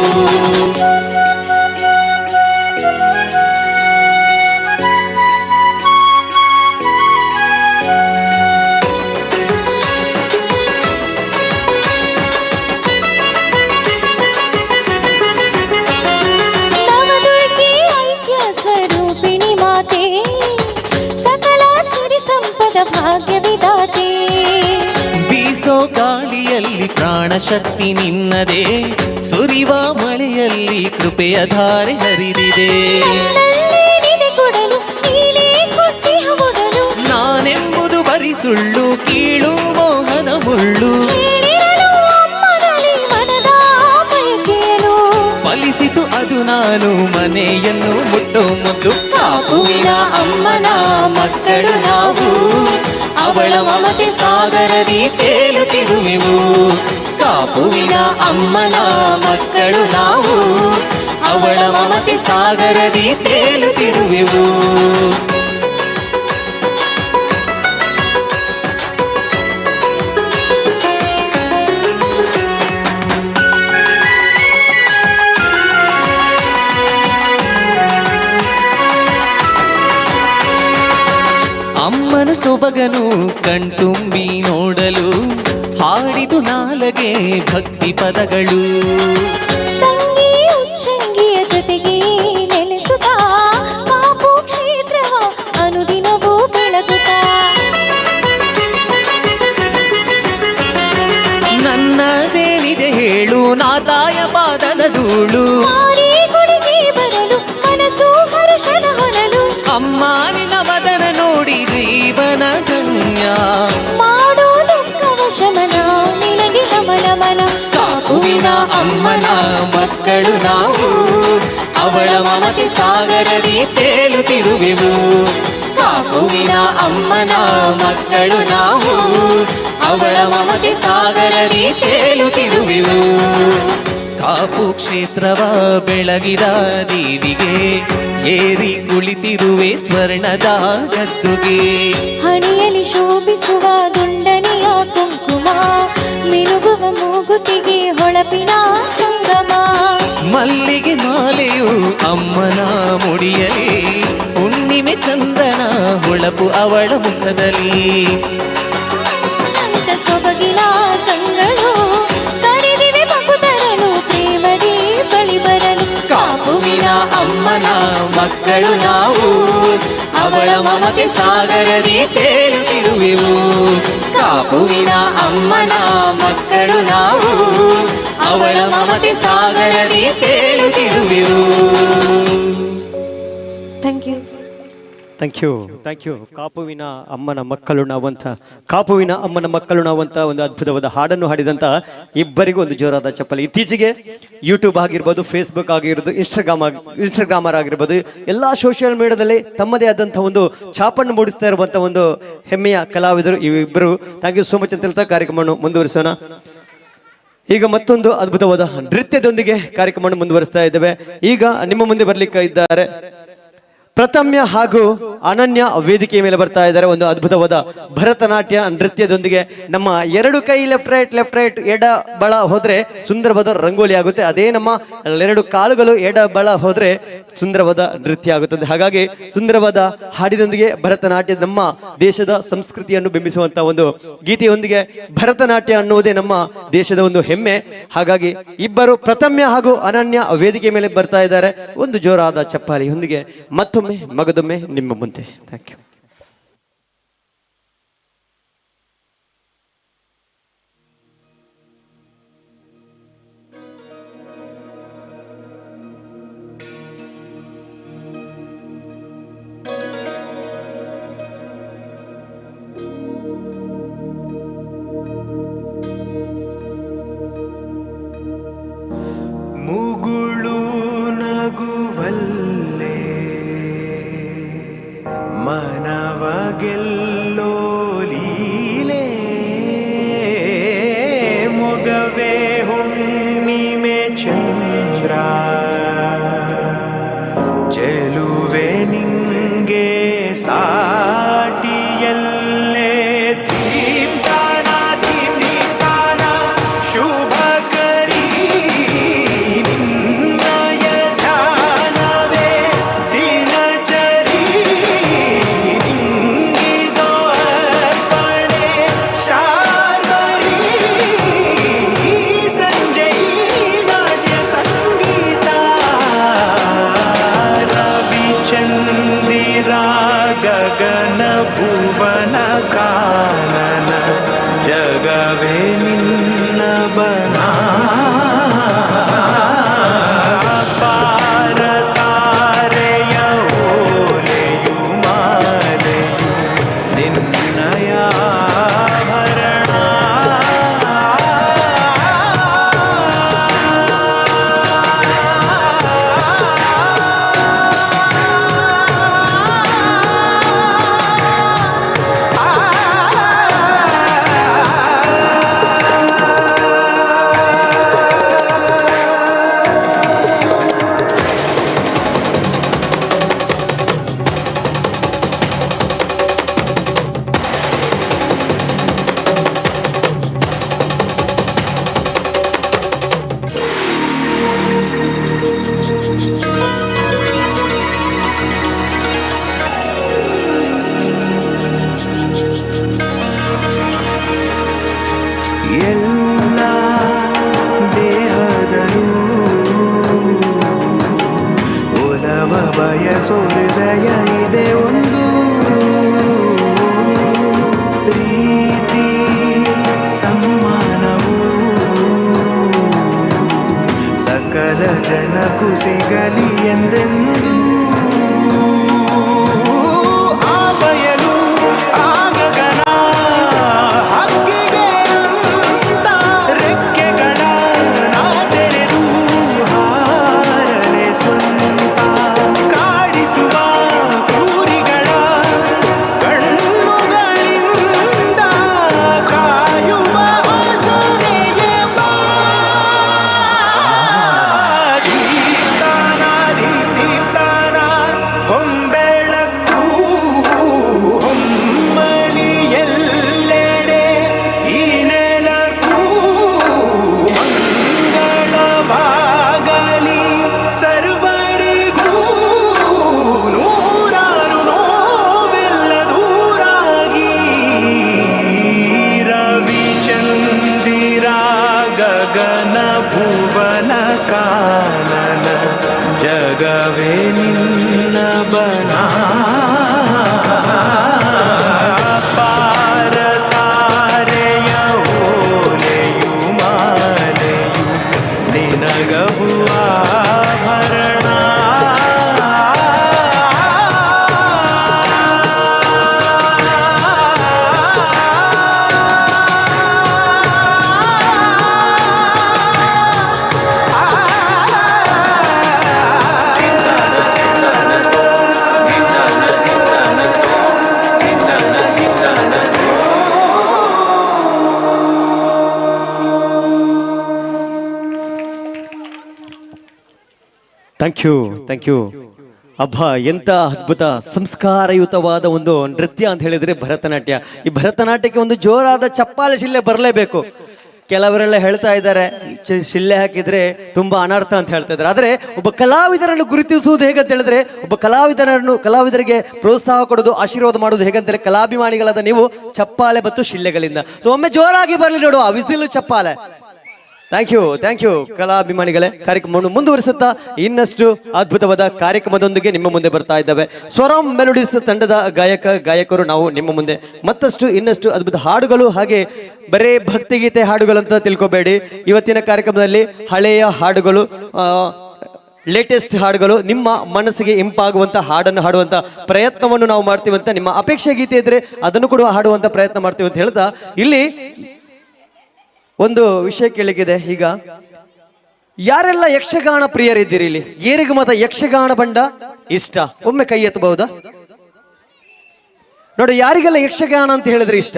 ಭಾಗ್ಯವಿದಾತೆ ಬೀಸೋ ಗಾಳಿಯಲ್ಲಿ ಪ್ರಾಣ ಶಕ್ತಿ ನಿನ್ನದೇ, ಸುರಿವ ಮಳೆಯಲ್ಲಿ ಕೃಪೆಯ ಧಾರೆ ಹರಿದಿದೆ. ಕೊಡಲು ನೀನೇ ಸುಳ್ಳು ಕೀಳು ಮೋಹದ ಮುಳ್ಳು ಹೇಳಿರಲು ಅಮ್ಮನಲ್ಲಿ ಮನದ ಬಯಕೆಯನು ಫಲಿಸಿತು ಅದು ನಾನು ಮನೆಯನ್ನು ಮುಟ್ಟೋ ಮೊದಲು ಕಾಪುವಿನ ಅಮ್ಮನ ಮಕ್ಕಳು ನಾವು ಅವಳ ಮಮತೆ ಸಾಗರದಿ ತೇಲುತ್ತಿರುವೆವು ಕಾಪುವಿನ ಅಮ್ಮನ ಮಕ್ಕಳು ನಾವು ಅವಳ ಮಮತೆ ಸಾಗರದಿ ತೇಲುತ್ತಿರುವೆವು ಅಮ್ಮನ ಸೊಬಗನು ಕಣ್ತುಂಬಿ ನೋಡಲು ಹಾಡಿದು ನಾಲಗೆ ಭಕ್ತಿ ಪದಗಳು ತಂಗಿ ಉಚ್ಚಂಗಿಯ ಜೊತೆಗೆ ನೆಲೆಸುತ್ತಾ ಕಾಪು ಕ್ಷೇತ್ರವ ಅನುದಿನವೂ ಬೆಳಗುತ್ತಾ ನನ್ನದೇನಿದೆ ಹೇಳು ನಾ ತಾಯ ಪಾದದ ಧೂಳು ಮಾರಿ ಗುಡಿಗೆ ಬರಲು ಮನಸ್ಸು ಹರುಷದ ಹೊನಲು ಅಮ್ಮ ನಿನ್ನ ಮದನ ನೋಡಿ ಜೀವನ ಧನ್ಯ ಮಾಡೋ ದುಃಖವ ಶಮನ ನಿನಗೆ ನಮನ ಮನ ಕಾಪುವಿನ ಅಮ್ಮನ ಮಕ್ಕಳು ನಾವು ಅವಳ ಮಮತೆ ಸಾಗರದಿ ತೇಲುತ್ತಿರುವೆವು ಕಾಪುವಿನ ಅಮ್ಮನ ಮಕ್ಕಳು ನಾವು ಅವಳ ಮಮತೆ ಸಾಗರದಿ ತೇಲುತ್ತಿರುವೆವು ಕಾಪು ಕ್ಷೇತ್ರವ ಬೆಳಗಿದ ದೀವಿಗೆ ಏರಿ ಕುಳಿತಿರುವೆ ಸ್ವರ್ಣದ ಗದ್ದುಗೆ ಹಣೆಯಲ್ಲಿ ಶೋಭಿಸುವ ದುಂಡನೆಯ ಕುಂಕುಮ ಮಿನುಗುವ ಮೂಗುತಿಗೆ ಹೊಳಪಿನ ಸಂಗಮ ಮಲ್ಲಿಗೆ ಮಾಲೆಯು ಅಮ್ಮನ ಮುಡಿಯಲಿ ಹುಣ್ಣಿಮೆ ಚಂದನ ಹೊಳಪು ಅವಳ ಮುಖದಲ್ಲಿ ಅಂತ ಸೊಬಗಿನ ಕಂಗಳು ಕರೆದಿವೆ ಭಕ್ತರನು ಪ್ರೇಮದಿ ಬಳಿ ಬರಲು ಕಾಪುವಿನ ಅಮ್ಮನ ಮಕ್ಕಳು ನಾವು ಅವಳ ಮಮತೆ ಸಾಗರದಿ ತೇಲುತ್ತಿರುವೆವು ಕಾಪುವಿನ ಅಮ್ಮನ ಮಕ್ಕಳು ನಾವು ಅವಳ ಮಮತೆ ಸಾಗರದಿ ತೇಲುತ್ತಿರುವೆವು ಥ್ಯಾಂಕ್ ಯು ಥ್ಯಾಂಕ್ ಯು ಕಾಪುವಿನ ಅಮ್ಮನ ಮಕ್ಕಳು ನಾವಂತ ಕಾಪುವಿನ ಅಮ್ಮನ ಮಕ್ಕಳು ನಾವಂತ ಒಂದು ಅದ್ಭುತವಾದ ಹಾಡನ್ನು ಹಾಡಿದಂತ ಇಬ್ಬರಿಗೂ ಒಂದು ಜೋರಾದ ಚಪ್ಪಲಿ. ಇತ್ತೀಚೆಗೆ ಯೂಟ್ಯೂಬ್ ಆಗಿರ್ಬೋದು, ಫೇಸ್ಬುಕ್ ಆಗಿರ್ಬೋದು, ಇನ್ಸ್ಟಾಗ್ರಾಮರ್ ಆಗಿರ್ಬೋದು, ಎಲ್ಲ ಸೋಷಿಯಲ್ ಮೀಡಿಯಾದಲ್ಲಿ ತಮ್ಮದೇ ಆದಂತಹ ಒಂದು ಛಾಪನ್ನು ಮೂಡಿಸ್ತಾ ಇರುವಂತ ಒಂದು ಹೆಮ್ಮೆಯ ಕಲಾವಿದರು ಇವಿಬ್ಬರು. ಥ್ಯಾಂಕ್ ಯು ಸೋ ಮಚ್ ಅಂತ ಹೇಳ್ತಾ ಕಾರ್ಯಕ್ರಮವನ್ನು ಮುಂದುವರಿಸೋಣ. ಈಗ ಮತ್ತೊಂದು ಅದ್ಭುತವಾದ ನೃತ್ಯದೊಂದಿಗೆ ಕಾರ್ಯಕ್ರಮವನ್ನು ಮುಂದುವರಿಸ್ತಾ ಇದ್ದೇವೆ. ಈಗ ನಿಮ್ಮ ಮುಂದೆ ಬರ್ಲಿಕ್ಕೆ ಇದ್ದಾರೆ ಪ್ರಥಮ್ಯ ಹಾಗೂ ಅನನ್ಯ ವೇದಿಕೆಯ ಮೇಲೆ ಬರ್ತಾ ಇದ್ದಾರೆ. ಒಂದು ಅದ್ಭುತವಾದ ಭರತನಾಟ್ಯ ನೃತ್ಯದೊಂದಿಗೆ ನಮ್ಮ ಎರಡು ಕೈ ಲೆಫ್ಟ್ ರೈಟ್ ಎಡ ಬಳ ಹೋದ್ರೆ ಸುಂದರವಾದ ರಂಗೋಲಿ ಆಗುತ್ತೆ. ಅದೇ ನಮ್ಮ ಎರಡು ಕಾಲುಗಳು ಎಡ ಬಳ ಹೋದ್ರೆ ಸುಂದರವಾದ ನೃತ್ಯ ಆಗುತ್ತದೆ. ಹಾಗಾಗಿ ಸುಂದರವಾದ ಹಾಡಿನೊಂದಿಗೆ ಭರತನಾಟ್ಯ ನಮ್ಮ ದೇಶದ ಸಂಸ್ಕೃತಿಯನ್ನು ಬಿಂಬಿಸುವಂತ ಒಂದು ಗೀತೆಯೊಂದಿಗೆ ಭರತನಾಟ್ಯ ಅನ್ನುವುದೇ ನಮ್ಮ ದೇಶದ ಒಂದು ಹೆಮ್ಮೆ. ಹಾಗಾಗಿ ಇಬ್ಬರು ಪ್ರಥಮ್ಯ ಹಾಗೂ ಅನನ್ಯ ವೇದಿಕೆ ಮೇಲೆ ಬರ್ತಾ ಇದ್ದಾರೆ. ಒಂದು ಜೋರಾದ ಚಪ್ಪಾಳಿಯೊಂದಿಗೆ ಮತ್ತೊಮ್ಮೆ ಮಗದೊಮ್ಮೆ ನಿಮ್ಮ ಮುಂದೆ. Thank you. ಮುಗುಳು ನಗುವಲ್ಲೇ ಮನವ ಗೆಲ್ಲೋ ಲೀಲೆ ಮೊಗವೇ ಹುಣ್ಣಿಮೆ ಚಂದ್ರ ಚೆಲುವೆ ನಿಂಗೆ ಸಾಟಿಯಲ್ಲೇ ಧೀಮ್ತಾನ ಧೀಮ್ತಾನ ಶುಭ ಕರಿ ನಿನ್ನಯ ಧ್ಯಾನವೇ ದಿನಚರಿ ನಿಂಗಿದೋ ಅರ್ಪಣೆ ಶಾರ್ವರಿ ಸಂಜೆ ನಾಟ್ಯ ಸಂಗೀತ ರವಿಚಂದ್ರಿರ ಗಗ ಬಯಸೋ ಹೃದಯ ಇದೆ ಒಂದು ಪ್ರೀತಿ ಸಮ್ಮಾನವು ಸಕಲ ಜನಕ್ಕೂ ಸಿಗಲಿ ಎಂದೆಂದು ಆ ಬಯಲು ಆ ಗಗನ ಹಕ್ಕಿಗೆ ಅಂತ ರೆಕ್ಕೆಗಳ ನಾ ತೆರೆದು ಹಾರಲೆ ಸ್ವಂತ ಕಾಡಿಸುವ ಕ್ರೂರಿಗಳ ಕಣ್ಣುಗಳಿಂದ ಕಾಯುವ ಹೊಸರೆಗೆ ಬಾ ದೀಪ್ತಾನ ದೀಪ್ತಾನ ಹೊಂಬೆಳಕು ಹೊಮ್ಮಲಿ ಎಲ್ಲೆಡೆ ಈ ನೆಲಕ್ಕೂ ಮಂಗಳವಾಗಲಿ ಸರ್ವರಿಗೂ ನೂರಾರು ನೋವೆಲ್ಲ ದೂರಾಗಿ ರವಿಚಂದಿರ ಗಗನ ಭುವನ ಕಾನನ ಜಗವೇ ನಿನ್ನ ಬನ ಪಾರ ತಾರೆಯ ಓಲೆಯು ಮಾಲೆಯು ನಿನಗವು ಆಭರಣ ಥ್ಯಾಂಕ್ ಯು ಅಬ್ಬಾ ಎಂತ ಅದ್ಭುತ ಸಂಸ್ಕಾರಯುತವಾದ ಒಂದು ನೃತ್ಯ ಅಂತ ಹೇಳಿದ್ರೆ ಭರತನಾಟ್ಯ. ಈ ಭರತನಾಟ್ಯಕ್ಕೆ ಒಂದು ಜೋರಾದ ಚಪ್ಪಾಳೆ ಶಿಲ್ಲೆ ಬರಲೇಬೇಕು. ಕೆಲವರೆಲ್ಲ ಹೇಳ್ತಾ ಇದ್ದಾರೆ ಶಿಲ್ಲೆ ಹಾಕಿದ್ರೆ ತುಂಬಾ ಅನರ್ಥ ಅಂತ ಹೇಳ್ತಾ ಇದ್ದಾರೆ. ಆದ್ರೆ ಒಬ್ಬ ಕಲಾವಿದರನ್ನು ಗುರುತಿಸುವುದು ಹೇಗಂತ ಹೇಳಿದ್ರೆ, ಒಬ್ಬ ಕಲಾವಿದರಿಗೆ ಪ್ರೋತ್ಸಾಹ ಕೊಡೋದು, ಆಶೀರ್ವಾದ ಮಾಡೋದು ಹೇಗಂತೇಳಿ ಕಲಾಭಿಮಾನಿಗಳಾದ ನೀವು ಚಪ್ಪಾಳೆ ಮತ್ತು ಶಿಲ್ಲೆಗಳಿಂದ. ಸೊ ಒಮ್ಮೆ ಜೋರಾಗಿ ಬರಲಿ ನೋಡುವ ವಿಸಿಲ್ ಚಪ್ಪಾಳೆ. ಥ್ಯಾಂಕ್ ಯು ಕಲಾಭಿಮಾನಿಗಳೇ. ಕಾರ್ಯಕ್ರಮವನ್ನು ಮುಂದುವರಿಸುತ್ತಾ ಇನ್ನಷ್ಟು ಅದ್ಭುತವಾದ ಕಾರ್ಯಕ್ರಮದೊಂದಿಗೆ ನಿಮ್ಮ ಮುಂದೆ ಬರ್ತಾ ಇದ್ದಾವೆ ಸ್ವರಂ ಮೆಲೋಡಿಸ್ ತಂಡದ ಗಾಯಕರು ನಾವು ನಿಮ್ಮ ಮುಂದೆ ಮತ್ತಷ್ಟು ಇನ್ನಷ್ಟು ಅದ್ಭುತ ಹಾಡುಗಳು, ಹಾಗೆ ಬರೇ ಭಕ್ತಿಗೀತೆ ಹಾಡುಗಳು ಅಂತ ತಿಳ್ಕೊಬೇಡಿ. ಇವತ್ತಿನ ಕಾರ್ಯಕ್ರಮದಲ್ಲಿ ಹಳೆಯ ಹಾಡುಗಳು, ಲೇಟೆಸ್ಟ್ ಹಾಡುಗಳು, ನಿಮ್ಮ ಮನಸ್ಸಿಗೆ ಇಂಪಾಗುವಂತ ಹಾಡನ್ನು ಹಾಡುವಂತ ಪ್ರಯತ್ನವನ್ನು ನಾವು ಮಾಡ್ತೀವಿ ಅಂತ, ನಿಮ್ಮ ಅಪೇಕ್ಷೆ ಗೀತೆ ಇದ್ರೆ ಅದನ್ನು ಕೂಡ ಹಾಡುವಂತ ಪ್ರಯತ್ನ ಮಾಡ್ತೀವಿ ಅಂತ ಹೇಳ್ತಾ, ಇಲ್ಲಿ ಒಂದು ವಿಷಯ ಕೇಳಿಗಿದೆ. ಈಗ ಯಾರೆಲ್ಲ ಯಕ್ಷಗಾನ ಪ್ರಿಯರಿದ್ದೀರಿ ಇಲ್ಲಿ? ಏರಿಗ ಮತ ಯಕ್ಷಗಾನ ಬಂಡ ಇಷ್ಟ? ಒಮ್ಮೆ ಕೈ ಎತ್ತಬಹುದಾ ನೋಡಿ. ಯಾರಿಗೆಲ್ಲ ಯಕ್ಷಗಾನ ಅಂತ ಹೇಳಿದ್ರೆ ಇಷ್ಟ?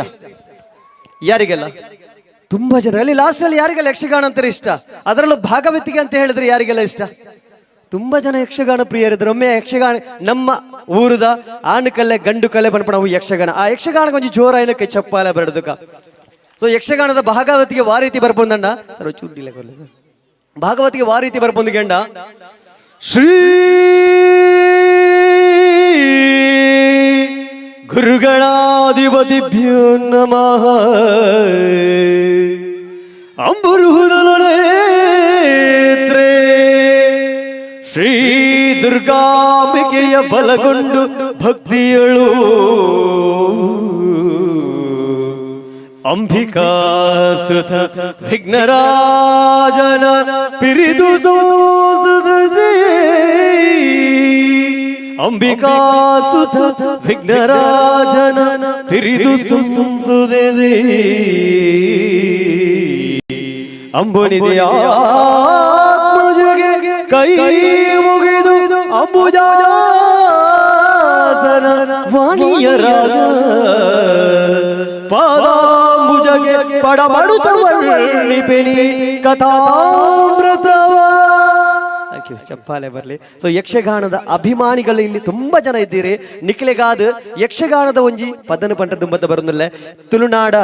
ಯಾರಿಗೆಲ್ಲ? ತುಂಬಾ ಜನ. ಅಲ್ಲಿ ಲಾಸ್ಟ್ ಅಲ್ಲಿ ಯಾರಿಗೆಲ್ಲ ಯಕ್ಷಗಾನ ಅಂತಾರೆ ಇಷ್ಟ? ಅದರಲ್ಲೂ ಭಾಗವತಿಗೆ ಅಂತ ಹೇಳಿದ್ರೆ ಯಾರಿಗೆಲ್ಲ ಇಷ್ಟ? ತುಂಬಾ ಜನ ಯಕ್ಷಗಾನ ಪ್ರಿಯರಿದ್ರು. ಒಮ್ಮೆ ಯಕ್ಷಗಾನ ನಮ್ಮ ಊರದ ಆಣಕಲ್ಲೆ ಗಂಡು ಕಲೆ ಬಂದ್ಬಿಡ ನಾವು ಯಕ್ಷಗಾನ. ಆ ಯಕ್ಷಗಾನ ಕೊಂಚ ಜೋರ ಏನಕ್ಕೆ ಚಪ್ಪಾಲೆ ಬರದುಕ. ಸೊ ಯಕ್ಷಗಾನದ ಭಾಗವತಿಗೆ ವಾ ರೀತಿ ಬರ್ಬಂದಂಡ ಸರ್ ಚೂಡಿಲ್ಲ ಕೊಲ್ಲ ಸರ್. ಭಾಗವತಿಗೆ ವಾ ರೀತಿ ಬರ್ಬಂದ್ಗೆಂಡ ಶ್ರೀ ಗುರುಗಣಾಧಿಪತಿಭ್ಯೋ ನಮಃ ಅಂಬುರುಹುದಲನೇತ್ರೇ ಶ್ರೀ ದುರ್ಗಾಂಬಿಕೆಯ ಬಲಗೊಂಡು ಭಕ್ತಿಯಳು ಅಂಬಿಕಾ ಸುತ ವಿಘ್ನರಾಜನ ಪಿರಿದು ಅಂಬಿಕಾ ಸುತ ವಿಘ್ನರಾಜನ ಪಿರಿದು ಸುಂದುದೆ ಅಂಬುನಿದೆಯ ಕೈ ಮುಗಿದು ಅಂಬುಜಾಸನ ವಾಣಿಯರಾದ ಪಾದಾಂಬುಜಗೆ ಪಡಬಡುತ್ತವರ್ಣಿಪೆನಿ ಕಥಾಮೃತವ. ಚಪ್ಪಾಲೆ ಬರಲಿ. ಸೊ ಯಕ್ಷಗಾನದ ಅಭಿಮಾನಿಗಳು ಇಲ್ಲಿ ತುಂಬಾ ಜನ ಇದ್ದೀರಿ. ನಿಖಿಲೆಗಾದ ಯಕ್ಷಗಾನದ ಒಂಜಿ ಪದನ ಪಂಟ ತುಂಬದ ಬರುന്നിಲ್ಲ. ತುಳುನಾಡ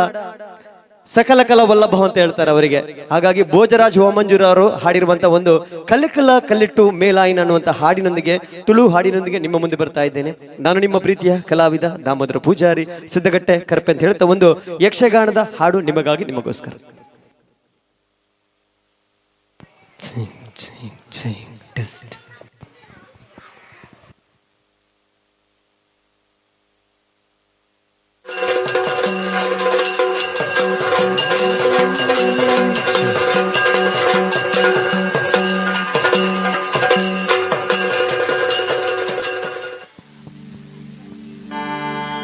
ಸಕಲ ಕಲ ವಲ್ಲಭ ಅಂತ ಹೇಳ್ತಾರೆ ಅವರಿಗೆ. ಹಾಗಾಗಿ ಭೋಜರಾಜ್ ಹೋಮಂಜೂರ್ ಅವರು ಹಾಡಿರುವಂತ ಒಂದು ಕಲಿಕಲ ಕಲ್ಲಿಟ್ಟು ಮೇಲಾಯಿನ ಅನ್ನುವಂತ ಹಾಡಿನೊಂದಿಗೆ, ತುಳು ಹಾಡಿನೊಂದಿಗೆ ನಿಮ್ಮ ಮುಂದೆ ಬರ್ತಾ ಇದ್ದೇನೆ. ನಾನು ನಿಮ್ಮ ಪ್ರೀತಿಯ ಕಲಾವಿದ ದಾಮೋದರ ಪೂಜಾರಿ ಸಿದ್ದಗಟ್ಟೆ ಕರ್ಪೆ ಅಂತ ಹೇಳ್ತಾ ಒಂದು ಯಕ್ಷಗಾನದ ಹಾಡು ನಿಮಗಾಗಿ, ನಿಮಗೋಸ್ಕರ.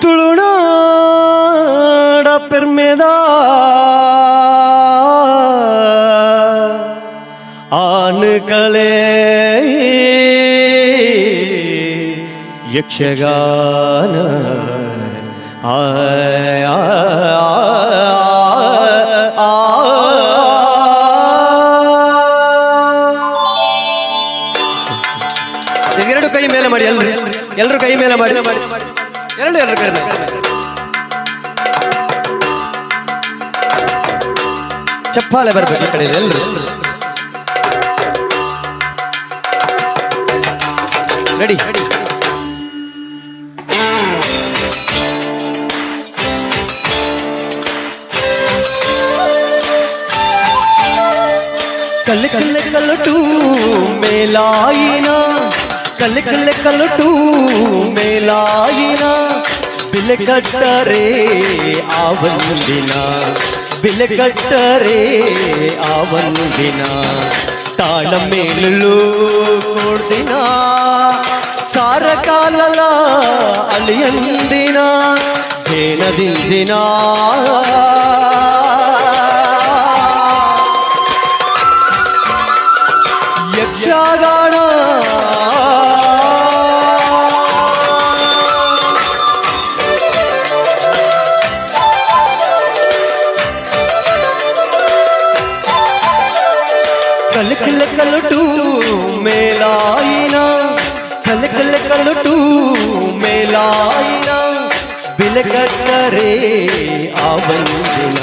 ತುಳುನಾಡ ಪೆರ್ಮೆದ ಆನುಕಲೆ ಯಕ್ಷಗಾನ ಎರಡು ಕೈ ಮೇಲೆ ಮಾಡಿ, ಎಲ್ಲರೂ ಕೈ ಮೇಲೆ ಮಾಡಿ, ಎರಡು ಕೈ ಮೇಲೆ. ಚಪ್ಪಾಳೆ ಬರ್ಬೇಕು ಈ ಕಡೆ ಎಲ್ಲರೂ. ರೆಡಿ? ಕಲ್ಲು ಕಲ್ಲು ಕಲ್ಲಟು ಮೇಲಾಯಿನ, ಕಲ್ಲು ಕಲ್ಲು ಕಲ್ಲಟು ಮೇಲಾಯಿನ, ಬಿಲಗಟ್ಟರೆ ಆವಂದಿನ, ಬಿಲಗಟ್ಟರೆ ಆವಂದಿನ, ತಾಳ ಮೇಲೂ ಕೊಡ್ದಿನ, ಸಾರ ಕಾಲಲ ಅಲಿಯಂದಿನ, ಏನದಿಂದಿನ ಯಕ್ಷಗಾನ ಕಲ್ಲು ಕಲ್ಲು ಕಲ್ಲಟು ಮೇಲಾಯಿನ, ಕಲ್ಲು ಕಲ್ಲು ಕಲ್ಲಟು ಮೇಲಾಯಿನ, ಬಿಲಗಟ್ಟರೆ ಆವಂದಿನ,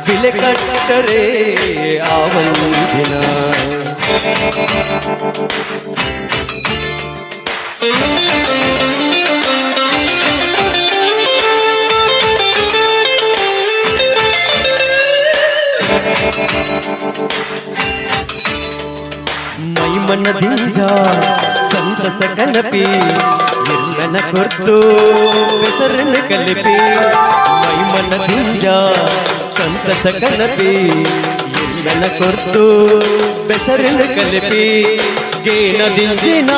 ಬಿಲಗಟ್ಟರೆ ಆವಂದಿನ. ಮೈಮನದಿಂದ ಸಂತಸ ಕನಪಿ ಎಲ್ಲನ ಕೊರ್ತು ಬೆಸರನ್ನು ಕಲಿಪಿ, ಮೈಮನದಿಂದ ಸಂತಸ ಕನಪಿ ಎಲ್ಲನ ಕೊರ್ತು ಬೆಸರನ್ನು ಕಲಿಪಿ, ಜೇನದಿಂದಿನ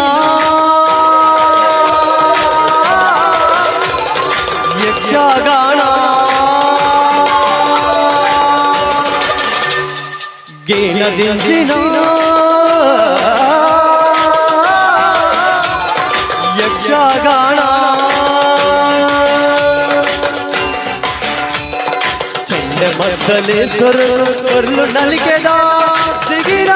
ಯಕ್ಷಗಾನ ಗೇನದಿಂದಿನ ಯಕ್ಷಗಾನ ಚಂಡ ಮದ್ದಲೆ ಸೊರ್ಲು ನಲಿಕೆದ ದಿಗಿರ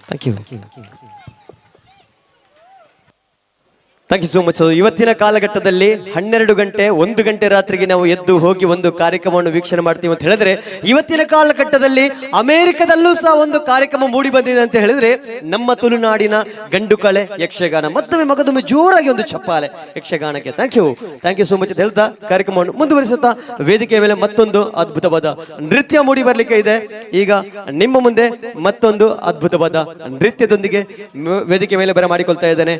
Thank you. Thank you so much. ಇವತ್ತಿನ ಕಾಲಘಟ್ಟದಲ್ಲಿ 12 ಗಂಟೆ 1 ಗಂಟೆ ರಾತ್ರಿಗೆ ನಾವು ಎದ್ದು ಹೋಗಿ ಒಂದು ಕಾರ್ಯಕ್ರಮವನ್ನು ವೀಕ್ಷಣೆ ಮಾಡ್ತೀವಿ ಅಂತ ಹೇಳಿದ್ರೆ, ಇವತ್ತಿನ ಕಾಲಘಟ್ಟದಲ್ಲಿ ಅಮೆರಿಕದಲ್ಲೂ ಸಹ ಒಂದು ಕಾರ್ಯಕ್ರಮ ಮೂಡಿ ಬಂದಿದೆ ಅಂತ ಹೇಳಿದ್ರೆ ನಮ್ಮ ತುಳುನಾಡಿನ ಗಂಡು ಕಲೆ ಯಕ್ಷಗಾನ. ಮತ್ತೊಮ್ಮೆ ಮಗದೊಮ್ಮೆ ಜೋರಾಗಿ ಒಂದು ಚಪ್ಪಾಳೆ ಯಕ್ಷಗಾನಕ್ಕೆ. ಥ್ಯಾಂಕ್ ಯು ಸೋ ಮಚ್ ಅಂತ ಹೇಳ್ತಾ ಕಾರ್ಯಕ್ರಮವನ್ನು ಮುಂದುವರಿಸುತ್ತಾ ವೇದಿಕೆಯ ಮೇಲೆ ಮತ್ತೊಂದು ಅದ್ಭುತವಾದ ನೃತ್ಯ ಮೂಡಿ ಬರ್ಲಿಕ್ಕೆ ಇದೆ. ಈಗ ನಿಮ್ಮ ಮುಂದೆ ಮತ್ತೊಂದು ಅದ್ಭುತವಾದ ನೃತ್ಯದೊಂದಿಗೆ ವೇದಿಕೆ ಮೇಲೆ ಬರಮಾಡಿಕೊಳ್ತಾ ಇದ್ದೇನೆ.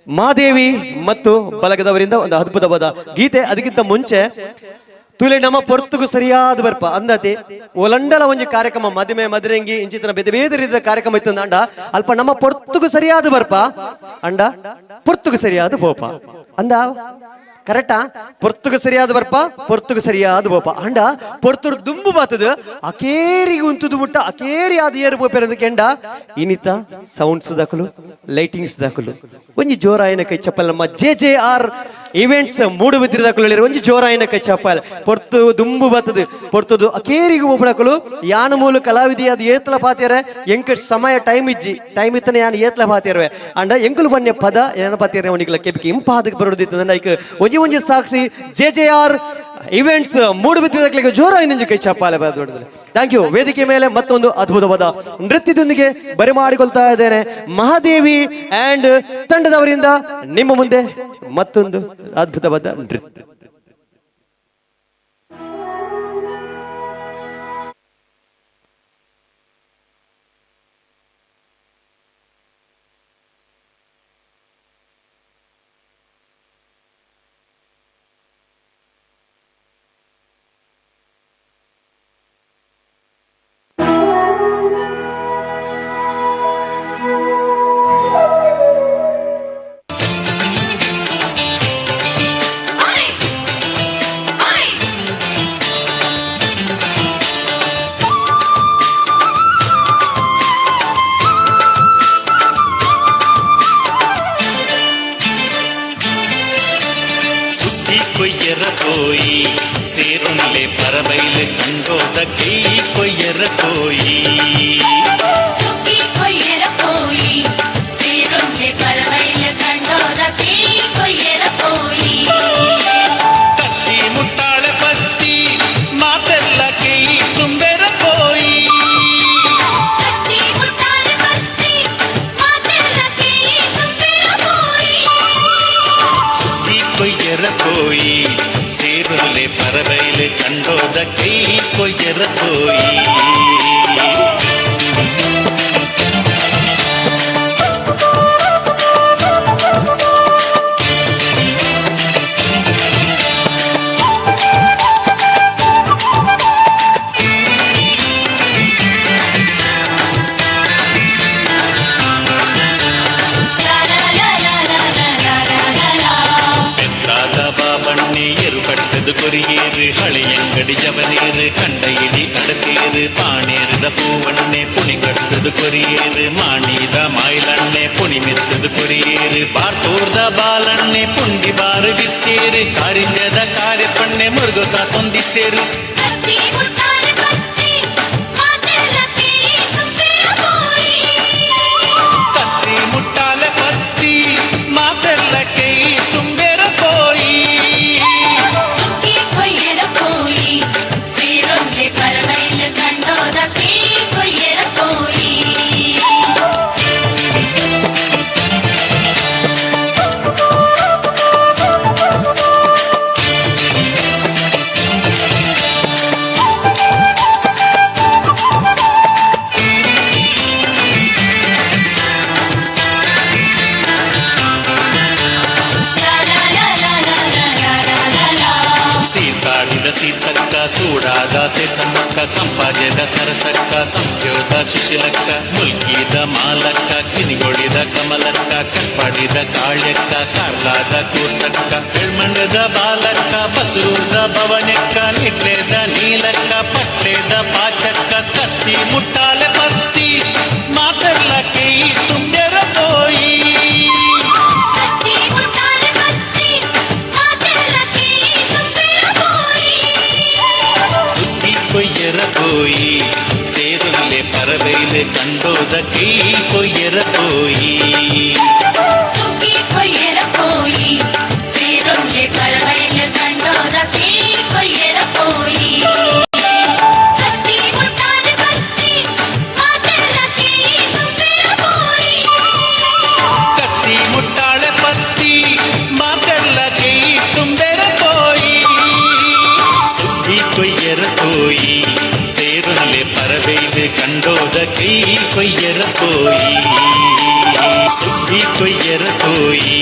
ಮಾದೇವಿ ಮತ್ತು ಬಲಗದವರಿಂದ ಒಂದು ಅದ್ಭುತವಾದ ಗೀತೆ. ಅದಕ್ಕಿಂತ ಮುಂಚೆ ತುಲೆ ನಮ್ಮ ಪೊರ್ತುಗು ಸರಿಯಾದ ಬರ್ಪ ಅಂದತಿ ಒಲಂಡಲ ಒಂಜಿ ಕಾರ್ಯಕ್ರಮ ಮದುವೆ ಮದುರಂಗಿ ಇಂಚಿತನ ಬೇರೆ ಬೇರೆ ರೀತಿಯ ಕಾರ್ಯಕ್ರಮ ಇತ್ತು ಅಂಡ ಅಲ್ಪ ನಮ್ಮ ಪೊರ್ತುಗು ಸರಿಯಾದ ಬರ್ಪ ಅಂಡ ಪೊರ್ತುಗು ಸರಿಯಾದ ಪೋಪ ಅಂದ ಕರೆಕ್ಟಾ? ಪೊರ್ತುಗ ಸರಿಯಾದ ಬರ್ಪ, ಪೊರ್ತುಗ ಸರಿಯಾದ ಬೋಪ ಅಂಡ ಪೊರ್ತುರು ದುಂಬು ಬಾತದ ಅಕೇರಿಗೆ ಉಂತುದು ಮುಟ್ಟ ಅಕೇರಿ ಆದ ಏರು ಬೋಪೆರದ ಕೆಂಡ ಇನಿತ ಸೌಂಡ್ಸ್ ದಾಖಲು ಲೈಟಿಂಗ್ಸ್ ದಾಖಲು ಒಂಜಿ ಜೋರಾಯನ ಕೈ ಚಪ್ಪಲ್ ನಮ್ಮ JJR ಇವೆಂಟ್ಸ್ ಮೂಡುಬಿದಿರೆ ದಾಖಲು ಒಂಜಿ ಜೋರಾಯನ ಕೈ ಚಪ್ಪಲ್ ಪೊರ್ತು ದುಂಬು ಬಾತದ ಪೊರ್ತುದು ಅಕೇರಿಗೆ ಬೋಪಡಕಲು ಯಾನ ಮೂಲ ಕಲಾವಿದಿ ಅದು ಏತ್ಲ ಪಾತಿಯರೆ ಎಂಕ ಸಮಯ ಟೈಮ್ ಇತ್ತನೆ ಯಾನ್ ಏತ್ಲ ಪಾತಿಯರ್ವೆ ಅಂಡ ಎಂಕುಲು ಬನ್ನೆ ಪದ ಏನ ಪಾತಿಯರೆ ಅವನಿಗೆ ಕೆಬಿಕೆ ಇಂಪಾದಕ್ಕೆ ಬರೋದಿತ್ತು ಲೈಕ್ ಒಂಜಿ ಸಾಕ್ಷಿ JJR ಇವೆಂಟ್ಸ್ ಮೂಡುಬಿದ್ದಿದ್ದಕ್ಕೆ ಜೋರಾಗಿ ಕೈ ಚಪ್ಪಾಲೆ ಬರೋದಿಲ್ಲ. Thank you. ವೇದಿಕೆ ಮೇಲೆ ಮತ್ತೊಂದು ಅದ್ಭುತವಾದ ನೃತ್ಯದೊಂದಿಗೆ ಬರಿಮಾಡಿಕೊಳ್ತಾ ಇದ್ದೇನೆ ಮಹಾದೇವಿ ಅಂಡ್ ತಂಡದವರಿಂದ ನಿಮ್ಮ ಮುಂದೆ ಮತ್ತೊಂದು ಅದ್ಭುತವಾದ ನೃತ್ಯ. ಕೊಯ್ಯರ ಕೋಯಿ ಸೇರುನ್ಲೆ ಪರಬೈಲೆ ಕಂಡೋದ ಕೈ ಕೊಯ್ಯರ ಕೋಯಿ ಸುಕ್ಕಿ ಕೊಯ್ಯರ ಕೋಯಿ ಸೇರುನ್ಲೆ ಪರಬೈಲೆ ಕಂಡೋದ ಕೈ ಕೊಯ್ಯರ ಕೋಯಿ ಕತ್ತಿ ಮುಟ್ಟಾಳೆ ಪತ್ತಿ ಮಾತೆಲ್ಲ ಕೈ ತುಂಬೆರ ಕೋಯಿ ಕತ್ತಿ ಮುಟ್ಟಾಳೆ ಪತ್ತಿ ಮಾತೆಲ್ಲ ಕೈ ತುಂಬೆರ ಕೋಯಿ ಸುಕ್ಕಿ ಕೊಯ್ಯರ ಕೋಯಿ ಸೇರುನ್ಲೆ ಪರಬೈಲೆ ಕಂಡೋದ ಕೈ ಕೊಯ್ಯರ ಕೋಯಿ கொரியேறு ஹளையங்கடி ஜவனேறு கண்டையிடி கடத்தேறு பாணேறுத பூவண்ணே புனி கட்டுது கொரியேறு மாணித மாயிலண்ணே புனி மெத்துது கொரியேறு பார்த்தோர்த ಬಾಲಣ್ಣೆ ಪುಂಡಿ ಬಾರು ಬಿತ್ತೇರು ಕಾರಿಂಜದ ಕಾರ್ಯಪಣ್ಣೆ ಮುರುಗುತ್ತಾ ತೊಂದಿತ್ತೇರು ಕತ್ತಿ ಮುಟ್ಟಾಳೆ ಪತ್ತಿ ಮಾತೆಲ್ಲ ಕೈ ತುಂಬೆರ ಕೋಯಿ ಕತ್ತಿ ಮುಟ್ಟಾಲೆ ಪತ್ತಿ ಮಾತೆಲ್ಲ ಕೈ ತುಂಬೆರ ಕೋಯಿ ಸುಕ್ಕಿ ಕೊಯ್ಯರ ಕೋಯಿ ಸೇರುನ್ಲೆ ಪರಬೈಲೆ ಕಂಡೋದ ಕೈ ಕೊಯ್ಯರ ಕೋಯಿ ಸೀತಾಡಿದ ಸೀತಕ್ಕ ಸೂಡಾದ ಸೆಸಮ್ಮಕ್ಕ ಸಂಪಾದ್ಯದ ಸರಸಕ್ಕ ಸಂಖ್ಯೋದ ಶಿಶಿಲಕ್ಕ ಮುಲ್ಕಿದ ಮಾಲಕ್ಕ ಕಿನಿಗೊಳಿದ ಕಮಲಕ್ಕ ಕಟ್ಪಾಡಿದ ಕಾಳ್ಯಕ್ಕ ಕಾರ್ಲಾದ ಕೂಸಕ್ಕ ಬೆಳ್ಮಂಡದ ಬಾಲಕ್ಕ ಬಸರೂರ್ದ ಭವನಕ್ಕ ನಿಟ್ಲೇದ ನೀಲಕ್ಕ ಪಟ್ಲೇದ ಪಾಚಕ್ಕ ಕತ್ತಿ ಮುಟ್ಟಾಲೆ ಪತ್ತಿ ಮಾತೆಲ್ಲ ಕೈ ತುಂಬೆರ ಕೋಯಿ ಕತ್ತಿ ಮುಟ್ಟಾಳೆ ಪತ್ತಿ ಮಾತೆಲ್ಲ ಕೈ ತುಂಬೆರ ಕೋಯಿ ಸುಗ್ಗಿ ಕೊಯ್ಯರ ಕೋಯಿ ಸೇರುನ್ಲೆ ಪರಬೈಲೆ ಕಂಡೋದ ಕೈ ಕೊಯ್ಯರ ಕೋಯಿ ಸುಕ್ಕಿ ಕೊಯ್ಯರ ಕೋಯಿ ಸೇರುನ್ಲೆ ಪರಬೈಲೆ ಕಂಡೋದ ಕೈ ಕೊಯ್ಯರ ಕೋಯಿ ಕತ್ತಿ ಮುಟ್ಟಾಳೆ ಪತ್ತಿ ಮಾತೆಲ್ಲ ಕೈ ತುಂಬೆರ ಕೋಯಿ ಕತ್ತಿ ಮುಟ್ಟಾಳೆ ಪತ್ತಿ ಮಾತೆಲ್ಲ ಕೈ ತುಂಬೆರ ಕೋಯಿ ಸುಗ್ಗಿ ಕೊಯ್ಯರ ಕೋಯಿ ಸೇರುನ್ಲೆ ಪರಬೈಲೆ ಕಂಡೋದ ಕೈ ಕೊಯ್ಯರ ಕೋಯಿ ಸುಗ್ಗಿ ಕೊಯ್ಯರ ಕೋಯಿ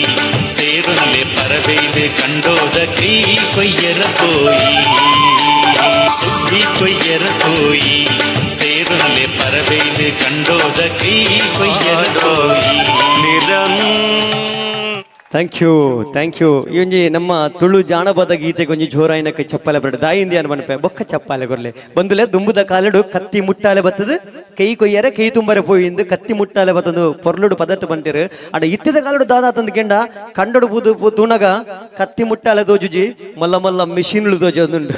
ಸೇರುನ್ಲೆ ಪರಬೈಲೆ ಕಂಡೋದ ಕೈ ಕೊಯ್ಯರ ಕೋಯಿ ಸುಗ್ಗಿ ಕೊಯ್ಯರ ಕೋಯಿ ಸೇರುನ್ಲೆ ಪರಬೈಲೆ ಕಂಡೋದ ಕೈ ಕೊಯ್ಯರ ಕೋಯಿ ಥ್ಯಾಂಕ್ ಯು ಇವಂಜಿ ನಮ್ಮ ತುಳು ಜಾನಪದ ಗೀತೆ ಕೊಂಚ ಜೋರಾಯಿನಕ್ಕೆ ಚಪ್ಪಾಲೆ ಬರಡು ದಾಯಿಂದಿ ಅನ್ಮನ್ಪೆ ಬೊಕ್ಕ ಚಪ್ಪಾಲೆ ಕೊರ್ಲೆ ಬಂದುಲೆ ದುಂಬುದ ಕಾಲಡು ಕತ್ತಿ ಮುಟ್ಟಾಲೆ ಬತ್ತದು ಕೈ ಕೊಯ್ಯರೆ ಕೈ ತುಂಬರೆ ಪೋಯಿಂದು ಕತ್ತಿ ಮುಟ್ಟಾಲೆ ಬತ್ತದು ಪೊರ್ಲುಡು ಪದಟ್ಟು ಬಂಟಿರು ಅಡ ಇತ್ತಿದ ಕಾಲಡು ದಾದ ತಂದು ಕೆಂಡ ಕಂಡಡು ಬೂದು ತೂಣಗ ಕತ್ತಿ ಮುಟ್ಟಾಲೆ ದೋಜುಜಿ ಮಲ್ಲ ಮಲ್ಲ ಮಿಷಿನ್ಲು ದೋಜೊಂದುಂಡು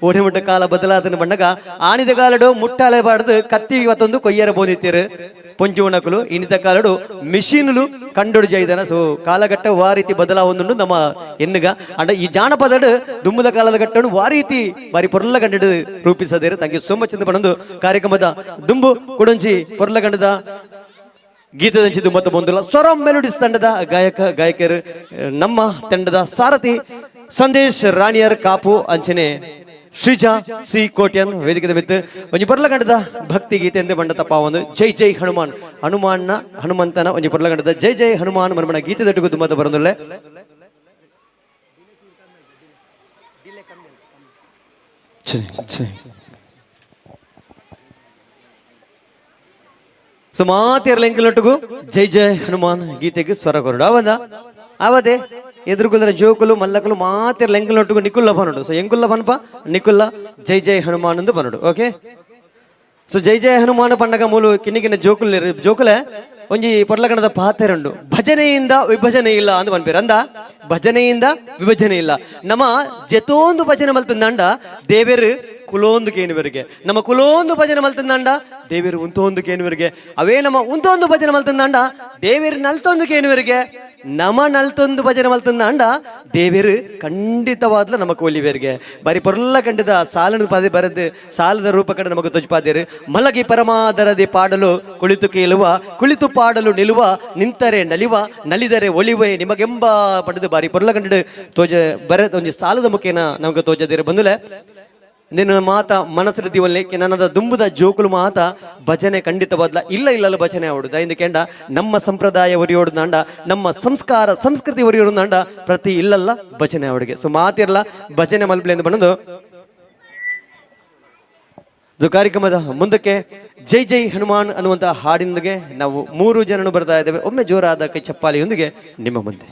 ಓಡಿ ಮುಟ್ಟ ಕಾಲ ಬದಲಾದನ ಬಣ್ಣಗ ಆಣಿದ ಕಾಲಡು ಮುಟ್ಟಾಲೆ ಬಾಡ್ದು ಕತ್ತಿ ಇವತ್ತೊಂದು ಕೊಯ್ಯರ ಬೋದಿತ್ತೀರು ಪೊಂಚುಣಕಲು ಇನಿತ ಕಾಲಡು ಮಿಷಿನ್ಲು ಕಂಡೊಡು ಜೈದನ ಸೊ ಕಾಲಘಟ್ಟ ವಾ ರೀತಿ ಬದಲಾವೊಂದುಂಡು ನಮ್ಮ ಎನ್ನುಗ ಅಂಡ ಈ ಜಾನಪದಡು ದುಮ್ಮದ ಕಾಲದ ಘಟ್ಟನು ವಾ ರೀತಿ ಬಾರಿ ಪೊರ್ಲ ಗಂಡಡು ರೂಪಿಸದೇರು ಥ್ಯಾಂಕ್ ಯು ಸೋ ಮಚ್ ಅಂತ ಪಣಂದು ಕಾರ್ಯಕ್ರಮದ ದುಂಬು ಕೊಡಂಚಿ ಪೊರ್ಲ ಗಂಡದ ಗೀತದಂಚಿ ದುಂಬತ್ತ ಬಂದಿಲ್ಲ ಸ್ವರಂ ಮೆಲೋಡಿಸ್ ತಂಡದ ಗಾಯಕರು ನಮ್ಮ ತಂಡದ ಸಾರಥಿ ಸಂದೇಶ್ ರಾಣಿಯರ್ ಕಾಪು ಅಂಚನೆ ಶ್ರೀಜಾ ಸಿ ಕೋಟ್ಯನ್ ವೇದಿಕೆ ಮಿತ್ತು ಒಂಜಿ ಪೊರ್ಲಗಂಡದ ಭಕ್ತಿ ಗೀತೆ ಎಂದೇ ಬಂಡ ತಪ್ಪ ಒಂದು ಜೈ ಜೈ ಹನುಮಾನ್ ಹನುಮಂತನ ಒಂಜಿ ಪೊರ್ಲಗಂಡದ ಜೈ ಜೈ ಹನುಮಾನ್ ಮರ್ಮಣ ಗೀತೆ ದೊಡ್ಡಗೂ ತುಂಬಾ ಬರೋದಿಲ್ಲ ಸೊ ಮಾತಿರಲ್ಲ ಎಂಕಲೊಟ್ಟಿಗೂ ಜೈ ಜೈ ಹನುಮಾನ್ ಗೀತೆಗೆ ಸ್ವರ ಕೊರಡು ಅವದೇ ಎದುರುಗುಲ್ಲರ ಜೋಕುಲು ಮಲ್ಲಕಲು ಮಾತಿರಲ್ಲ ಎಂಕಲೊಟ್ಟಿಗೂ ನಿಕುಲ್ಲ ಬನಡು ಸೊ ಎಂಕುಲ್ಲ ಬನಪ ನಿಕುಲ್ಲ ಜೈ ಜೈ ಹನುಮಾನ್ ಎಂದು ಬನಡು ಓಕೆ ಸೊ ಜೈ ಜೈ ಹನುಮಾನ ಪಂಡಗ ಮೂಲು ಕಿನ್ನಿಗಿನ ಜೋಕುಲೆ ಒಂಜಿ ಪೊರ್ಲಗಣದ ಪಾತೆರಂಡು ಭಜನೆಯಿಂದ ವಿಭಜನೆ ಇಲ್ಲ ಅಂತ ಬನ್ಪೇರು ಅಂದ ಭಜನೆಯಿಂದ ವಿಭಜನೆ ಇಲ್ಲ ನಮ್ಮ ಜತೋಂದು ಭಜನೆ ಮಲ್ತಂದಂಡ ದೇವರು ಕುಲೋಂದು ಕೇನುವರಿಗೆ ನಮ್ಮ ಕುಲೋಂದು ಭಜನೆ ಮಲ್ತಂದಂಡ ದೇವರು ಉಂತೊಂದು ಕೇನುವರಿಗೆ ಅವೇ ನಮ್ಮ ಉಂತೊಂದು ಭಜನೆ ಮಲ್ತಂದಂಡ ದೇವರು ನಲ್ತೊಂದು ಕೇನುವರಿಗೆ ನಮ ನಲ್ತೊಂದು ಭಜನೆ ಮಲ್ತಂದಂಡ ದೇವರು ಖಂಡಿತವಾದ್ಲ ನಮಕ್ ಒಲಿವರಿಗೆ ಬಾರಿ ಪೊರ್ಲ ಕಂಡಿದ ಸಾಲನ ಪದ ಬರೆದು ಸಾಲದ ರೂಪ ಕಡೆ ನಮಗೆ ತೊಜ್ಪಾದೇರು ಮಲಗಿ ಪರಮಾದರದೆ ಪಾಡಲು ಕುಳಿತು ಕೇಳುವ ಕುಳಿತು ಪಾಡಲು ನಿಲ್ಲುವ ನಿಂತರೆ ನಲಿವ ನಲಿದರೆ ಒಲಿವೆ ನಿಮಗೆಂಬ ಪಡೆದು ಬಾರಿ ಪೊರ್ಲ ಕಂಡಿಡು ತೋಜ ಬರ ಒಂಜಿ ಸಾಲದ ಮುಖೇನ ನಮಗೆ ತೋಜದೇರು ಬಂದುಲೆ ನಿನ್ನ ಮಾತ ಮನಸ್ಸು ದಿವಲ್ಲೇಕೆ ನನ್ನದ ದುಂಬುದ ಜೋಕುಲು ಮಾತ ಭಜನೆ ಖಂಡಿತವಾದ್ಲ ಇಲ್ಲ ಭಜನೆ ಅವಡು ದೈಂದ ಕೆಂಡ ನಮ್ಮ ಸಂಪ್ರದಾಯ ಒರಿಯೋಡು ನಂಡ ನಮ್ಮ ಸಂಸ್ಕಾರ ಸಂಸ್ಕೃತಿ ಒರಿಯೋಡು ನಂಡ ಪ್ರತಿ ಇಲ್ಲಲ್ಲ ಭಜನೆ ಅವಡಿಗೆ ಸೊ ಮಾತಿರಲ್ಲ ಭಜನೆ ಮಲ್ಪಲೆ ಎಂದು ಬಂದು ಕಾರ್ಯಕ್ರಮದ ಮುಂದಕ್ಕೆ ಜೈ ಜೈ ಹನುಮಾನ್ ಅನ್ನುವಂತಹ ಹಾಡಿನೊಂದಿಗೆ ನಾವು 3 ಜನರು ಬರ್ತಾ ಇದ್ದೇವೆ ಒಮ್ಮೆ ಜೋರಾದ ಕೈ ಚಪ್ಪಾಳಿಯೊಂದಿಗೆ ನಿಮ್ಮ ಮುಂದೆ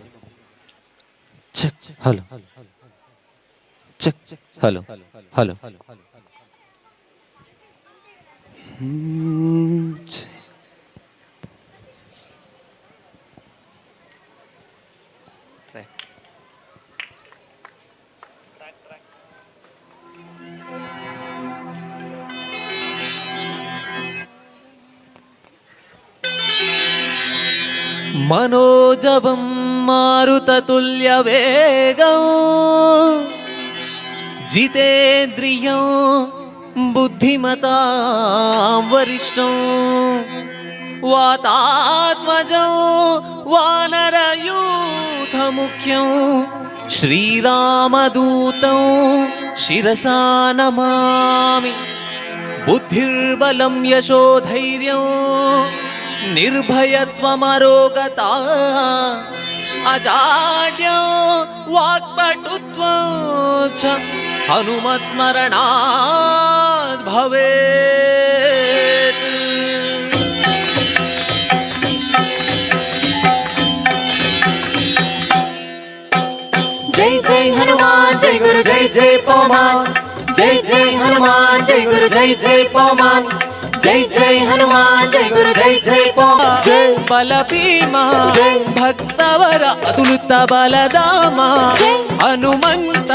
ಹಲೋ ಹಲೋ ಹಲೋ मनोजवं मारुततुल्यवेगं जितेन्द्रियं बुद्धिमतां वरिष्ठं वातात्मजं वानरयूथमुख्यं श्रीरामदूतं शिरसा नमामि बुद्धिर्बलं यशोधैर्यं निर्भयत्वमरोगता अजाड्यं वाक्पटुत्वं च हनुमत्स्मरणात् भवेत्। जय जय हनुमान जय गुरु जय जय पवमान जय जय हनुमान जय गुरु जय जय पवमान जय जय हनुमान जय गुरु जय जय पवमान जय बल भीमा भक्तवर अतुलित बलधाम ಹನುಮಂತ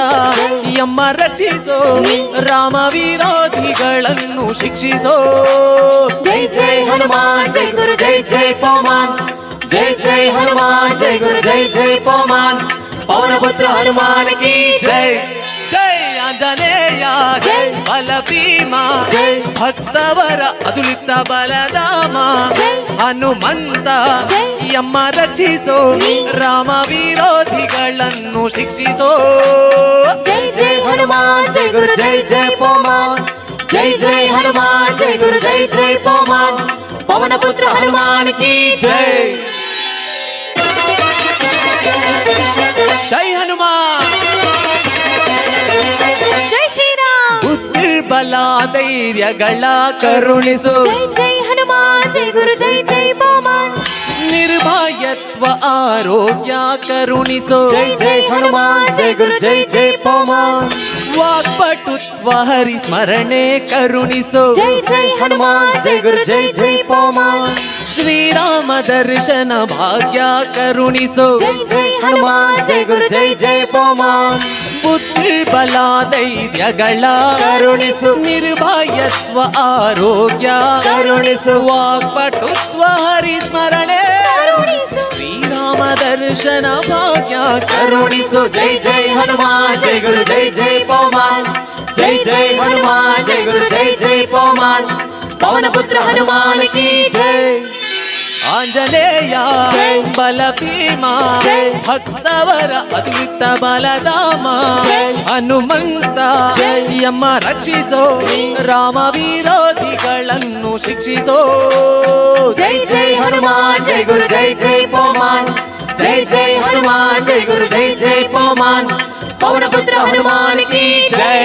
ಯಮ್ಮ ರಕ್ಷಿಸೋ ರಾಮ ವಿರೋಧಿಗಳನ್ನು ಶಿಕ್ಷಿಸೋ जय जय हनुमान जय गुरु जय जय पवमान जय जय हनुमान जय गुरु जय जय पवमान पवन पुत्र हनुमान की जय जय ಆಂಜನೇಯ ಜೈ ಬಲ ಭೀಮ ಜೈ ಭಕ್ತವರ ಅತುಲಿತ ಬಲಧಾಮ ಹನುಮಂತ ಯಮ್ಮ ರಕ್ಷಿಸೋ ರಾಮ ವಿರೋಧಿಗಳನ್ನು ಶಿಕ್ಷಿಸೋ जय जय हनुमान जय गुरु जय जय पवमान जय जय हनुमान जय गुरु जय जय पवमान पवन पुत्र हनुमान की जय जय हनुमान जय श्री राम ಬುದ್ಧಿರ್ಬಲ ಧೈರ್ಯಗಳ ಕರುಣಿಸು जय जय हनुमान जय गुरु जय जय पवमान ನಿರ್ಭಯತ್ವ ಆರೋಗ್ಯ ಕರುಣಿಸೋ ಜೈ ಜೈ ಹನುಮಾನ್ ಜೈ ಗುರು ಜೈ ಜೈ ಪವಮಾನ್ ವಾಕ್ಪಟುತ್ವ ಹರಿಸ್ಮರಣೆ ಕರುಣಿಸೋ ಜೈ ಜೈ ಹನುಮಾನ್ ಜೈ ಗುರು ಜೈ ಜೈ ಪವಮಾನ್ ಶ್ರೀರಾಮ ದರ್ಶನ ಭಾಗ್ಯ ಕರುಣಿಸೋ ಜೈ ಜೈ ಹನುಮಾನ್ ಜೈ ಗುರು ಜೈ ಜೈ ಪವಮಾನ್ ಬುದ್ಧಿ ಬಲ ಧೈರ್ಯಗಳ ಕರುಣಿಸು ನಿರ್ಭಯತ್ವ ಆರೋಗ್ಯ ಕರುಣಿಸು ವಾಕ್ಪಟುತ್ವ ಹರಿಸ್ಮರಣೆ ಶ್ರೀರಾಮ ದರ್ಶನ ಭಾಗ್ಯ ಕರುಣಿಸು ಜೈ ಜೈ ಹನುಮಾನ್ ಜೈ ಗುರು ಜೈ ಜೈ ಪವಮಾನ್ ಜೈ ಜೈ ಹನುಮಾನ್ ಜೈ ಗುರು ಜೈ ಜೈ ಪವಮಾನ್ ಪವನ ಪುತ್ರ ಹನುಮಾನ್ ಕಿ ಜೈ ಆಂಜನೇಯ ಬಲ ಭೀಮ ಭಕ್ತವರ ಅದ್ಭುತ ಬಲಧಾಮ ಹನುಮಂತ ಯಮ್ಮ ರಕ್ಷಿಸೋ ರಾಮ ವಿರೋಧಿಗಳನ್ನು ಶಿಕ್ಷಿಸೋ ಜೈ ಜೈ ಹನುಮಾನ್ ಜೈ ಗುರು ಜೈ ಜೈ ಪವಮಾನ್ ಜೈ ಜೈ ಹನುಮಾನ್ ಜೈ ಗುರು ಜೈ ಜೈ ಪವಮಾನ್ ಪವನ ಪುತ್ರ ಹನುಮಾನ್ ಕಿ ಜೈ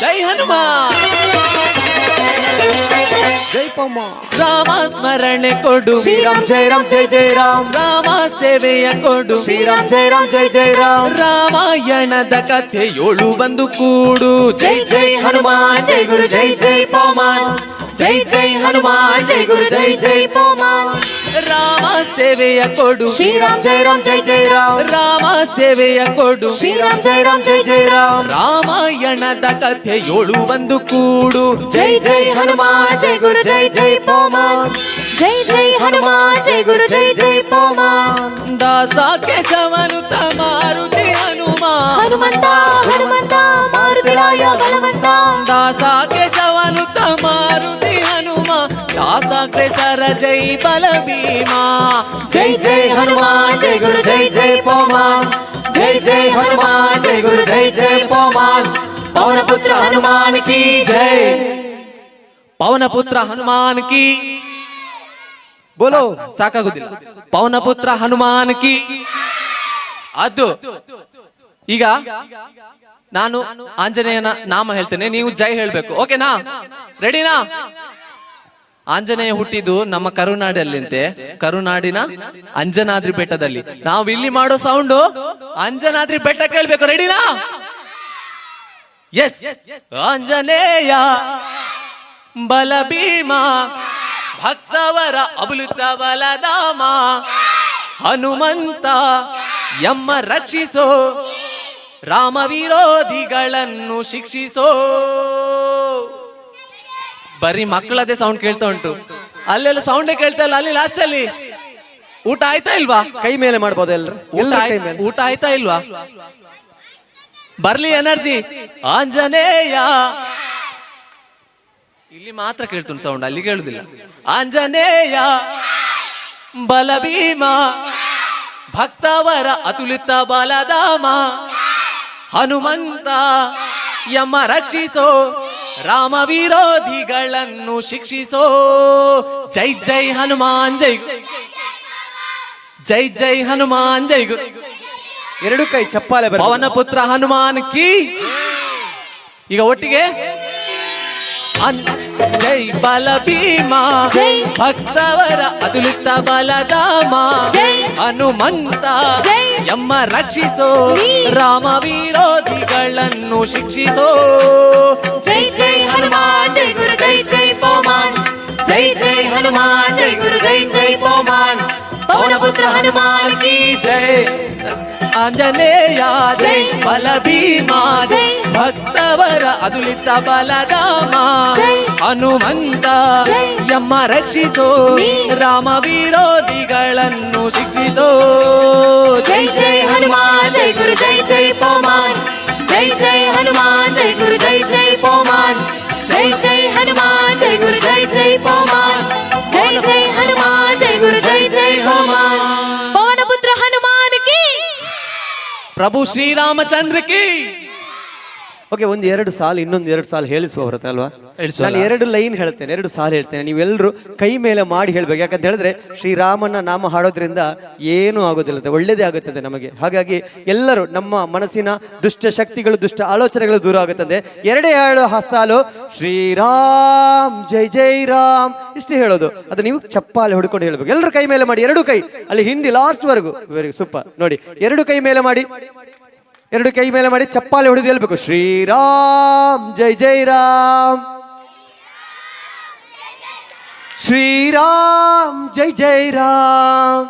ಜೈ ಹನುಮಾನ್ ಜೈ ಪವಮಾನ್ ರಾಮ ಸ್ಮರಣೆ ಕೊಡು ಶ್ರೀರಾಮ್ ಜೈ ರಾಮ್ ಜೈ ಜೈ ರಾಮ್ ರಾಮ ಸೇವೆಯ ಕೊಡು ಶ್ರೀರಾಮ್ ಜೈ ರಾಮ್ ಜೈ ಜೈ ರಾಮ್ ರಾಮಾಯಣದ ಕಥೆಯೋಳು ಬಂದು ಕೂಡು ಜೈ ಜೈ ಹನುಮಾನ್ ಜೈ ಗುರು ಜೈ ಜೈ ಪವಮಾನ್ ಜೈ ಜೈ ಹನುಮಾನ್ ಜೈ ಗುರು ಜೈ ಜೈ ಪವಮಾನ್ ರಾಮ ಸೇವೆಯ ಕೊಡು ಶ್ರೀರಾಮ್ ಜೈ ರಾಮ್ ಜೈ ಜೈ ರಾಮ್ ರಾಮ ಸೇವೆಯ ಕೊಡು ಶ್ರೀರಾಮ್ ಜೈ ರಾಮ್ ಜೈ ಜೈ ರಾಮ್ ರಾಮಾಯಣದ ಕಥೆಯೋಳು ಬಂದು ಕೂಡು ಜೈ ಜೈ ಹನುಮಾನ್ ಜೈ ಗುರು ಜೈ ಜೈ ಪವಮಾನ್ ಜೈ ಜೈ ಹನುಮಾನ್ ಜೈ ಗುರು ಜೈ ಜೈ ಪವಮಾನ್ ದಾಸ ಕೇಶವನುತ ಮಾರುತಿ ಹನುಮ ಹನುಮಂತ ಹನುಮಂತ ಮಾರುತಿರಾಯ ಬಲವಂತ ದಾಸ ಕೇಶವನುತ ಮಾರುತಿ ಹನುಮ ದಾಸಾಗ್ರೇಸರ ಜೈ ಬಲ ಭೀಮ ಜೈ ಜೈ ಹನುಮಾನ್ ಜೈ ಗುರು ಜೈ ಜೈ ಪವಮಾನ್ ಜೈ ಜೈ ಹನುಮಾನ್ ಜೈ ಗುರು ಜೈ ಜೈ ಪವಮಾನ್ ಪವನ ಪುತ್ರ ಹನುಮಾನ್ ಕಿ ಜೈ ಪವನ ಪುತ್ರ ಹನುಮಾನ್ ಕಿ ಬೋಲೋ ಸಾಕಾಗುದಿಲ್ಲ ಪವನ ಪುತ್ರ ಹನುಮಾನ್ ಕಿ ಅದು ಈಗ ನಾನು ಆಂಜನೇಯನ ನಾಮ ಹೇಳ್ತೇನೆ, ನೀವು ಜೈ ಹೇಳ್ಬೇಕು. ಓಕೆನಾ? ರೆಡಿನಾ? ಆಂಜನೇಯ ಹುಟ್ಟಿದ್ದು ನಮ್ಮ ಕರುನಾಡಲ್ಲಿಂತೆ, ಕರುನಾಡಿನ ಅಂಜನಾದ್ರಿ ಬೆಟ್ಟದಲ್ಲಿ. ನಾವು ಇಲ್ಲಿ ಮಾಡೋ ಸೌಂಡು ಅಂಜನಾದ್ರಿ ಬೆಟ್ಟ ಕೇಳ್ಬೇಕು. ರೆಡಿನಾ? ಎಸ್. ಆಂಜನೇಯ ಬಲ ಭೀಮ ಭಕ್ತವರ ಅಬುಲುತ ಬಲಧಾಮ ಹನುಮಂತ ಎಮ್ಮ ರಕ್ಷಿಸೋ ರಾಮ ವಿರೋಧಿಗಳನ್ನು ಶಿಕ್ಷಿಸೋ. ಬರೀ ಮಕ್ಕಳದೇ ಸೌಂಡ್ ಕೇಳ್ತಾ ಉಂಟು, ಅಲ್ಲೆಲ್ಲ ಸೌಂಡೇ ಕೇಳ್ತಾ ಇಲ್ಲ. ಅಲ್ಲಿ ಲಾಸ್ಟ್ ಅಲ್ಲಿ ಊಟ ಆಯ್ತಾ ಇಲ್ವಾ? ಕೈ ಮೇಲೆ ಮಾಡ್ಬೋದು ಎಲ್ರು. ಊಟ ಆಯ್ತಾ ಇಲ್ವಾ? ಬರ್ಲಿ ಎನರ್ಜಿ. ಆಂಜನೇಯ ಇಲ್ಲಿ ಮಾತ್ರ ಕೇಳ್ತು ಸೌಂಡ್, ಅಲ್ಲಿ ಕೇಳುದಿಲ್ಲ. ಆಂಜನೇಯ ಬಲ ಭೀಮ ಭಕ್ತವರ ಅತುಲಿತ ಬಲಧಾಮ ಹನುಮಂತ ಯಮ ರಕ್ಷಿಸೋ ರಾಮ ವಿರೋಧಿಗಳನ್ನು ಶಿಕ್ಷಿಸೋ. ಜೈ ಜೈ ಹನುಮಾನ್ ಜೈ ಜೈ ಜೈ ಹನುಮಾನ್ ಜೈ ಗುರು. ಎರಡು ಕೈ ಚಪ್ಪಾಳೆ. ಪವನ ಪುತ್ರ ಹನುಮಾನ್ ಕಿ. ಈಗ ಒಟ್ಟಿಗೆ ಜೈ ಬಲ ಭೀಮ ಭಕ್ತವರ ಅತುಲಿತ ಬಲಧಾಮ ಹನುಮಂತ ಎಮ್ಮ ರಕ್ಷಿಸೋ ರಾಮ ವಿರೋಧಿಗಳನ್ನು ಶಿಕ್ಷಿಸೋ. ಜೈ ಜೈ ಹನುಮಾನ್ ಜೈ ಗುರು ಜೈ ಜೈ ಪವಮಾನ್ ಜೈ ಜೈ ಹನುಮಾನ್ ಜೈ ಗುರು ಜೈ ಜೈ ಪವಮಾನ್ ಪವನ ಪುತ್ರ ಹನುಮಾನ್ ಕಿ ಜೈ. ಆಂಜನೇಯ ಜೈ ಬಲ ಭೀಮ ಜೈ ಭಕ್ತವರ ಅದುಲಿತ ಬಲಧಾಮ ಹನುಮಂತ ಎಮ್ಮ ರಕ್ಷಿಸೋ ರಾಮ ವಿರೋಧಿಗಳನ್ನು ಶಿಕ್ಷಿಸೋ. ಜೈ ಜೈ ಹನುಮಾನ್ ಜೈ ಗುರು ಜೈ ಜೈ ಪವಮಾನ್ ಜೈ ಜೈ ಹನುಮಾನ್ ಜೈ ಗುರು ಜೈ ಜೈ ಪವಮಾನ್ ಜೈ ಜೈ ಹನುಮಾನ್ ಜೈ ಗುರು ಜೈ ಜೈ ಪವಮಾನ್ ಜೈ ಜೈ ಹನುಮಾನ್ ಜೈ ಗುರು ಜೈ ಜೈ ಪವಮಾನ್ ಪವನ ಪುತ್ರ ಹನುಮಾನ್ ಕಿ. ಪ್ರಭು ಶ್ರೀರಾಮಚಂದ್ರ ಕಿ. ಓಕೆ, ಒಂದು 2 ಸಾಲು ಇನ್ನೊಂದು 2 ಸಾಲು ಹೇಳಿಸುವ ಹೊರತ ಅಲ್ವಾ? ಹೇಳಿಸುವ ನಾನು 2 ಲೈನ್ ಹೇಳ್ತೇನೆ, 2 ಸಾಲು ಹೇಳ್ತೇನೆ, ನೀವೆಲ್ಲರೂ ಕೈ ಮೇಲೆ ಮಾಡಿ ಹೇಳ್ಬೇಕು. ಯಾಕಂತ ಹೇಳಿದ್ರೆ ಶ್ರೀರಾಮನ ನಾಮ ಹಾಡೋದ್ರಿಂದ ಏನೂ ಆಗೋದಿಲ್ಲ, ಒಳ್ಳೇದೇ ಆಗುತ್ತದೆ ನಮಗೆ. ಹಾಗಾಗಿ ಎಲ್ಲರೂ ನಮ್ಮ ಮನಸ್ಸಿನ ದುಷ್ಟ ಶಕ್ತಿಗಳು, ದುಷ್ಟ ಆಲೋಚನೆಗಳು ದೂರ ಆಗುತ್ತದೆ. 2 ಸಾಲು ಶ್ರೀರಾಮ್ ಜೈ ಜೈ ರಾಮ್ ಇಷ್ಟೇ ಹೇಳೋದು. ಅದು ನೀವು ಚಪ್ಪಾಲೆ ಹೊಡ್ಕೊಂಡು ಹೇಳ್ಬೇಕು. ಎಲ್ಲರೂ ಕೈ ಮೇಲೆ ಮಾಡಿ, 2 ಕೈ ಅಲ್ಲಿ ಹಿಂದಿ ಲಾಸ್ಟ್ ವರೆಗೂ. Very super. ನೋಡಿ, 2 ಕೈ ಮೇಲೆ ಮಾಡಿ, 2 ಕೈ ಮೇಲೆ ಮಾಡಿ ಚಪ್ಪಾಲೆ ಹೊಡೆದು ಹೇಳ್ಬೇಕು. ಶ್ರೀರಾಮ್ ಜೈ ಜೈ ರಾಮ್, ಶ್ರೀರಾಮ್ ಜೈ ಜೈ ರಾಮ್,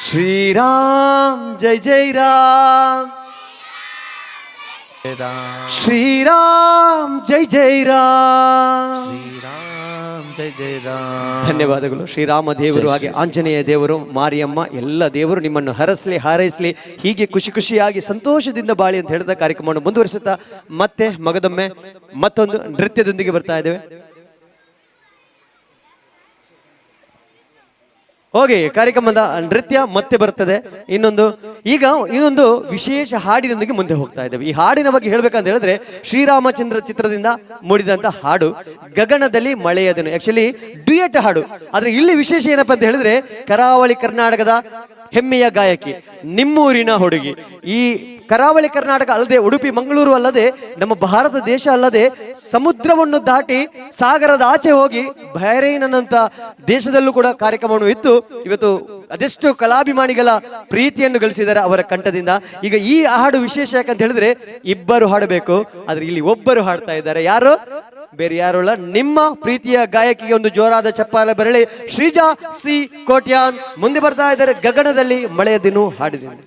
ಶ್ರೀರಾಮ್ ಜೈ ಜೈ ರಾಮ್, ಶ್ರೀರಾಮ್ ಜೈ ಜೈ ರಾಮ್, ಜೈ ಜೈ ರಾಮ್. ಧನ್ಯವಾದಗಳು. ಶ್ರೀರಾಮ ದೇವರು ಹಾಗೆ ಆಂಜನೇಯ ದೇವರು, ಮಾರಿಯಮ್ಮ, ಎಲ್ಲ ದೇವರು ನಿಮ್ಮನ್ನು ಹರಸಲಿ, ಹಾರೈಸಲಿ, ಹೀಗೆ ಖುಷಿ ಖುಷಿಯಾಗಿ ಸಂತೋಷದಿಂದ ಬಾಳಿ ಅಂತ ಹೇಳಿದ ಕಾರ್ಯಕ್ರಮವನ್ನು ಮುಂದುವರಿಸುತ್ತಾ ಮತ್ತೆ ಮಗದೊಮ್ಮೆ ಮತ್ತೊಂದು ನೃತ್ಯದೊಂದಿಗೆ ಬರ್ತಾ ಇದ್ದೇವೆ. ಹೋಗಿ ಕಾರ್ಯಕ್ರಮದ ನೃತ್ಯ ಮತ್ತೆ ಬರ್ತದೆ. ಇನ್ನೊಂದು ವಿಶೇಷ ಹಾಡಿನೊಂದಿಗೆ ಮುಂದೆ ಹೋಗ್ತಾ ಇದ್ದೇವೆ. ಈ ಹಾಡಿನ ಬಗ್ಗೆ ಹೇಳ್ಬೇಕಂತ ಹೇಳಿದ್ರೆ, ಶ್ರೀರಾಮಚಂದ್ರ ಚಿತ್ರದಿಂದ ಮೂಡಿದಂತ ಹಾಡು ಗಗನದಲ್ಲಿ ಮಳೆಯ ದಿನ. ಆಕ್ಚುಲಿ ಡ್ಯೂಯೆಟ್ ಹಾಡು. ಆದ್ರೆ ಇಲ್ಲಿ ವಿಶೇಷ ಏನಪ್ಪಾ ಅಂತ ಹೇಳಿದ್ರೆ, ಕರಾವಳಿ ಕರ್ನಾಟಕದ ಹೆಮ್ಮೆಯ ಗಾಯಕಿ, ನಿಮ್ಮೂರಿನ ಹುಡುಗಿ. ಈ ಕರಾವಳಿ ಕರ್ನಾಟಕ ಅಲ್ಲದೆ, ಉಡುಪಿ ಮಂಗಳೂರು ಅಲ್ಲದೆ, ನಮ್ಮ ಭಾರತ ದೇಶ ಅಲ್ಲದೆ, ಸಮುದ್ರವನ್ನು ದಾಟಿ ಸಾಗರದ ಆಚೆ ಹೋಗಿ ಬಹರೈನ್ ಅನ್ನಂತ ದೇಶದಲ್ಲೂ ಕೂಡ ಕಾರ್ಯಕ್ರಮವನ್ನು ಇತ್ತು. ಇವತ್ತು ಅದೆಷ್ಟು ಕಲಾಭಿಮಾನಿಗಳ ಪ್ರೀತಿಯನ್ನು ಗಳಿಸಿದ್ದಾರೆ ಅವರ ಕಂಠದಿಂದ. ಈಗ ಈ ಹಾಡು ವಿಶೇಷ ಯಾಕಂತ ಹೇಳಿದ್ರೆ, ಇಬ್ಬರು ಹಾಡಬೇಕು, ಆದ್ರೆ ಇಲ್ಲಿ ಒಬ್ಬರು ಹಾಡ್ತಾ ಇದ್ದಾರೆ. ಯಾರು? ಬೇರೆ ಯಾರು ಅಲ್ಲ, ನಿಮ್ಮ ಪ್ರೀತಿಯ ಗಾಯಕಿಗೆ ಒಂದು ಜೋರಾದ ಚಪ್ಪಾಳೆ ಬರಲಿ. ಶ್ರೀಜಾ ಸಿ ಕೋಟ್ಯಾನ್ ಮುಂದೆ ಬರ್ತಾ ಇದ್ದಾರೆ. ಗಗನದಲ್ಲಿ ಮಳೆಯ ದಿನ ಹಾಡಿದ್ದೀನಿ.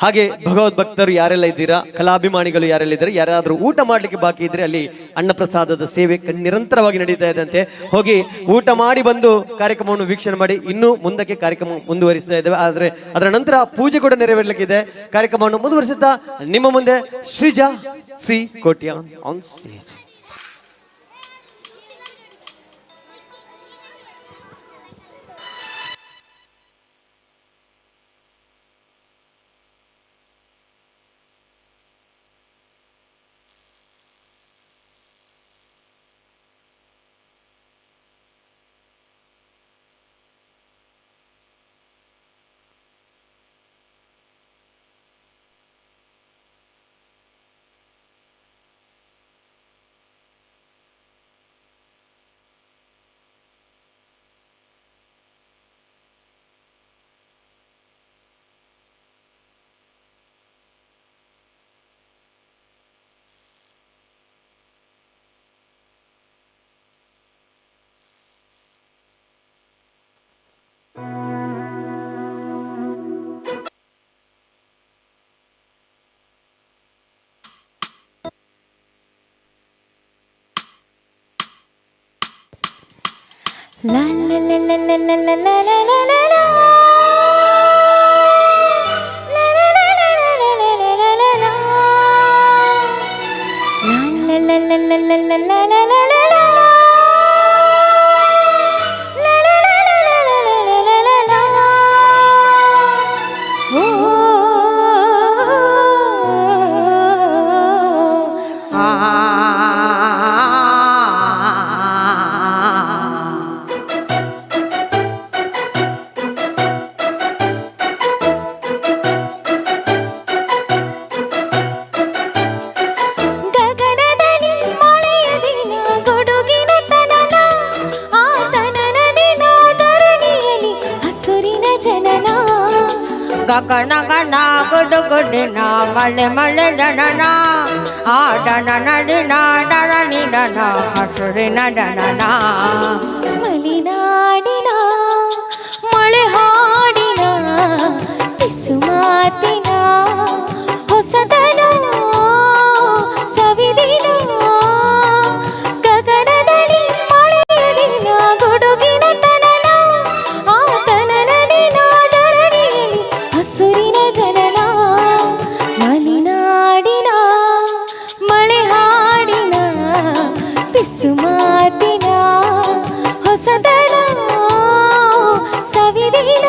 ಹಾಗೆ ಭಗವದ್ಭಕ್ತರು ಯಾರೆಲ್ಲ ಇದ್ದೀರಾ, ಕಲಾಭಿಮಾನಿಗಳು ಯಾರೆಲ್ಲ ಇದ್ದಾರೆ, ಯಾರಾದ್ರೂ ಊಟ ಮಾಡ್ಲಿಕ್ಕೆ ಬಾಕಿ ಇದ್ರೆ ಅಲ್ಲಿ ಅನ್ನಪ್ರಸಾದದ ಸೇವೆ ನಿರಂತರವಾಗಿ ನಡೀತಾ ಇದ್ದಂತೆ. ಹೋಗಿ ಊಟ ಮಾಡಿ ಬಂದು ಕಾರ್ಯಕ್ರಮವನ್ನು ವೀಕ್ಷಣೆ ಮಾಡಿ. ಇನ್ನು ಮುಂದಕ್ಕೆ ಕಾರ್ಯಕ್ರಮ ಮುಂದುವರಿಸ್ತಾ ಇದ್ದೇವೆ. ಆದ್ರೆ ಅದರ ನಂತರ ಪೂಜೆ ಕೂಡ ನೆರವೇರ್ಲಿಕ್ಕಿದೆ. ಕಾರ್ಯಕ್ರಮವನ್ನು ಮುಂದುವರಿಸುತ್ತಾ ನಿಮ್ಮ ಮುಂದೆ Sreeja C Kotian on stage. La la la la la la la la la la la la. La la la la la la la la la la la. La la la la la la la la la la la. La la la la la la la la la la. ಗಗನ ಗಣ ಗುಡು ಗುಡಿನ ಮಳೆ ಮಳೆ ಡಣನ ಆಡಣ ನಡಿನ ಡಣನಿ ಡಣ ಹಸುರಿನ ಡಣನ ಮಲಿನಾಡಿನ ಮಳೆ ಹಾಡಿನ ಪಿಸು ಮಾತಿನ ಹೊಸದನ ಸವಿದಿನ ಗಗನದಲ್ಲಿ ಮಳೆಯಲಿನ ಗುಡುಗಿನ ತನನ ಆ ತನನದಿನ ಧರಣಿಯಲ್ಲಿ ಹಸುರಿನ ಜನನ ಮಲೆನಾಡಿನ ಮಳೆ ಹಾಡಿನ ಪಿಸು ಮಾತಿನ ಹೊಸದನ ಸವಿದಿನ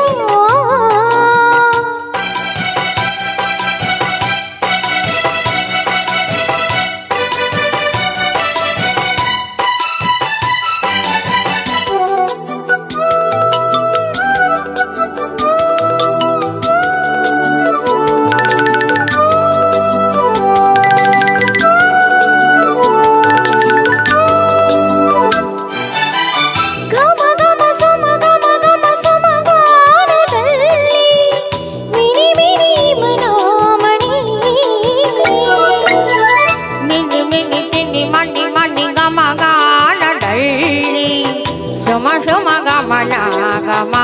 ಗಮ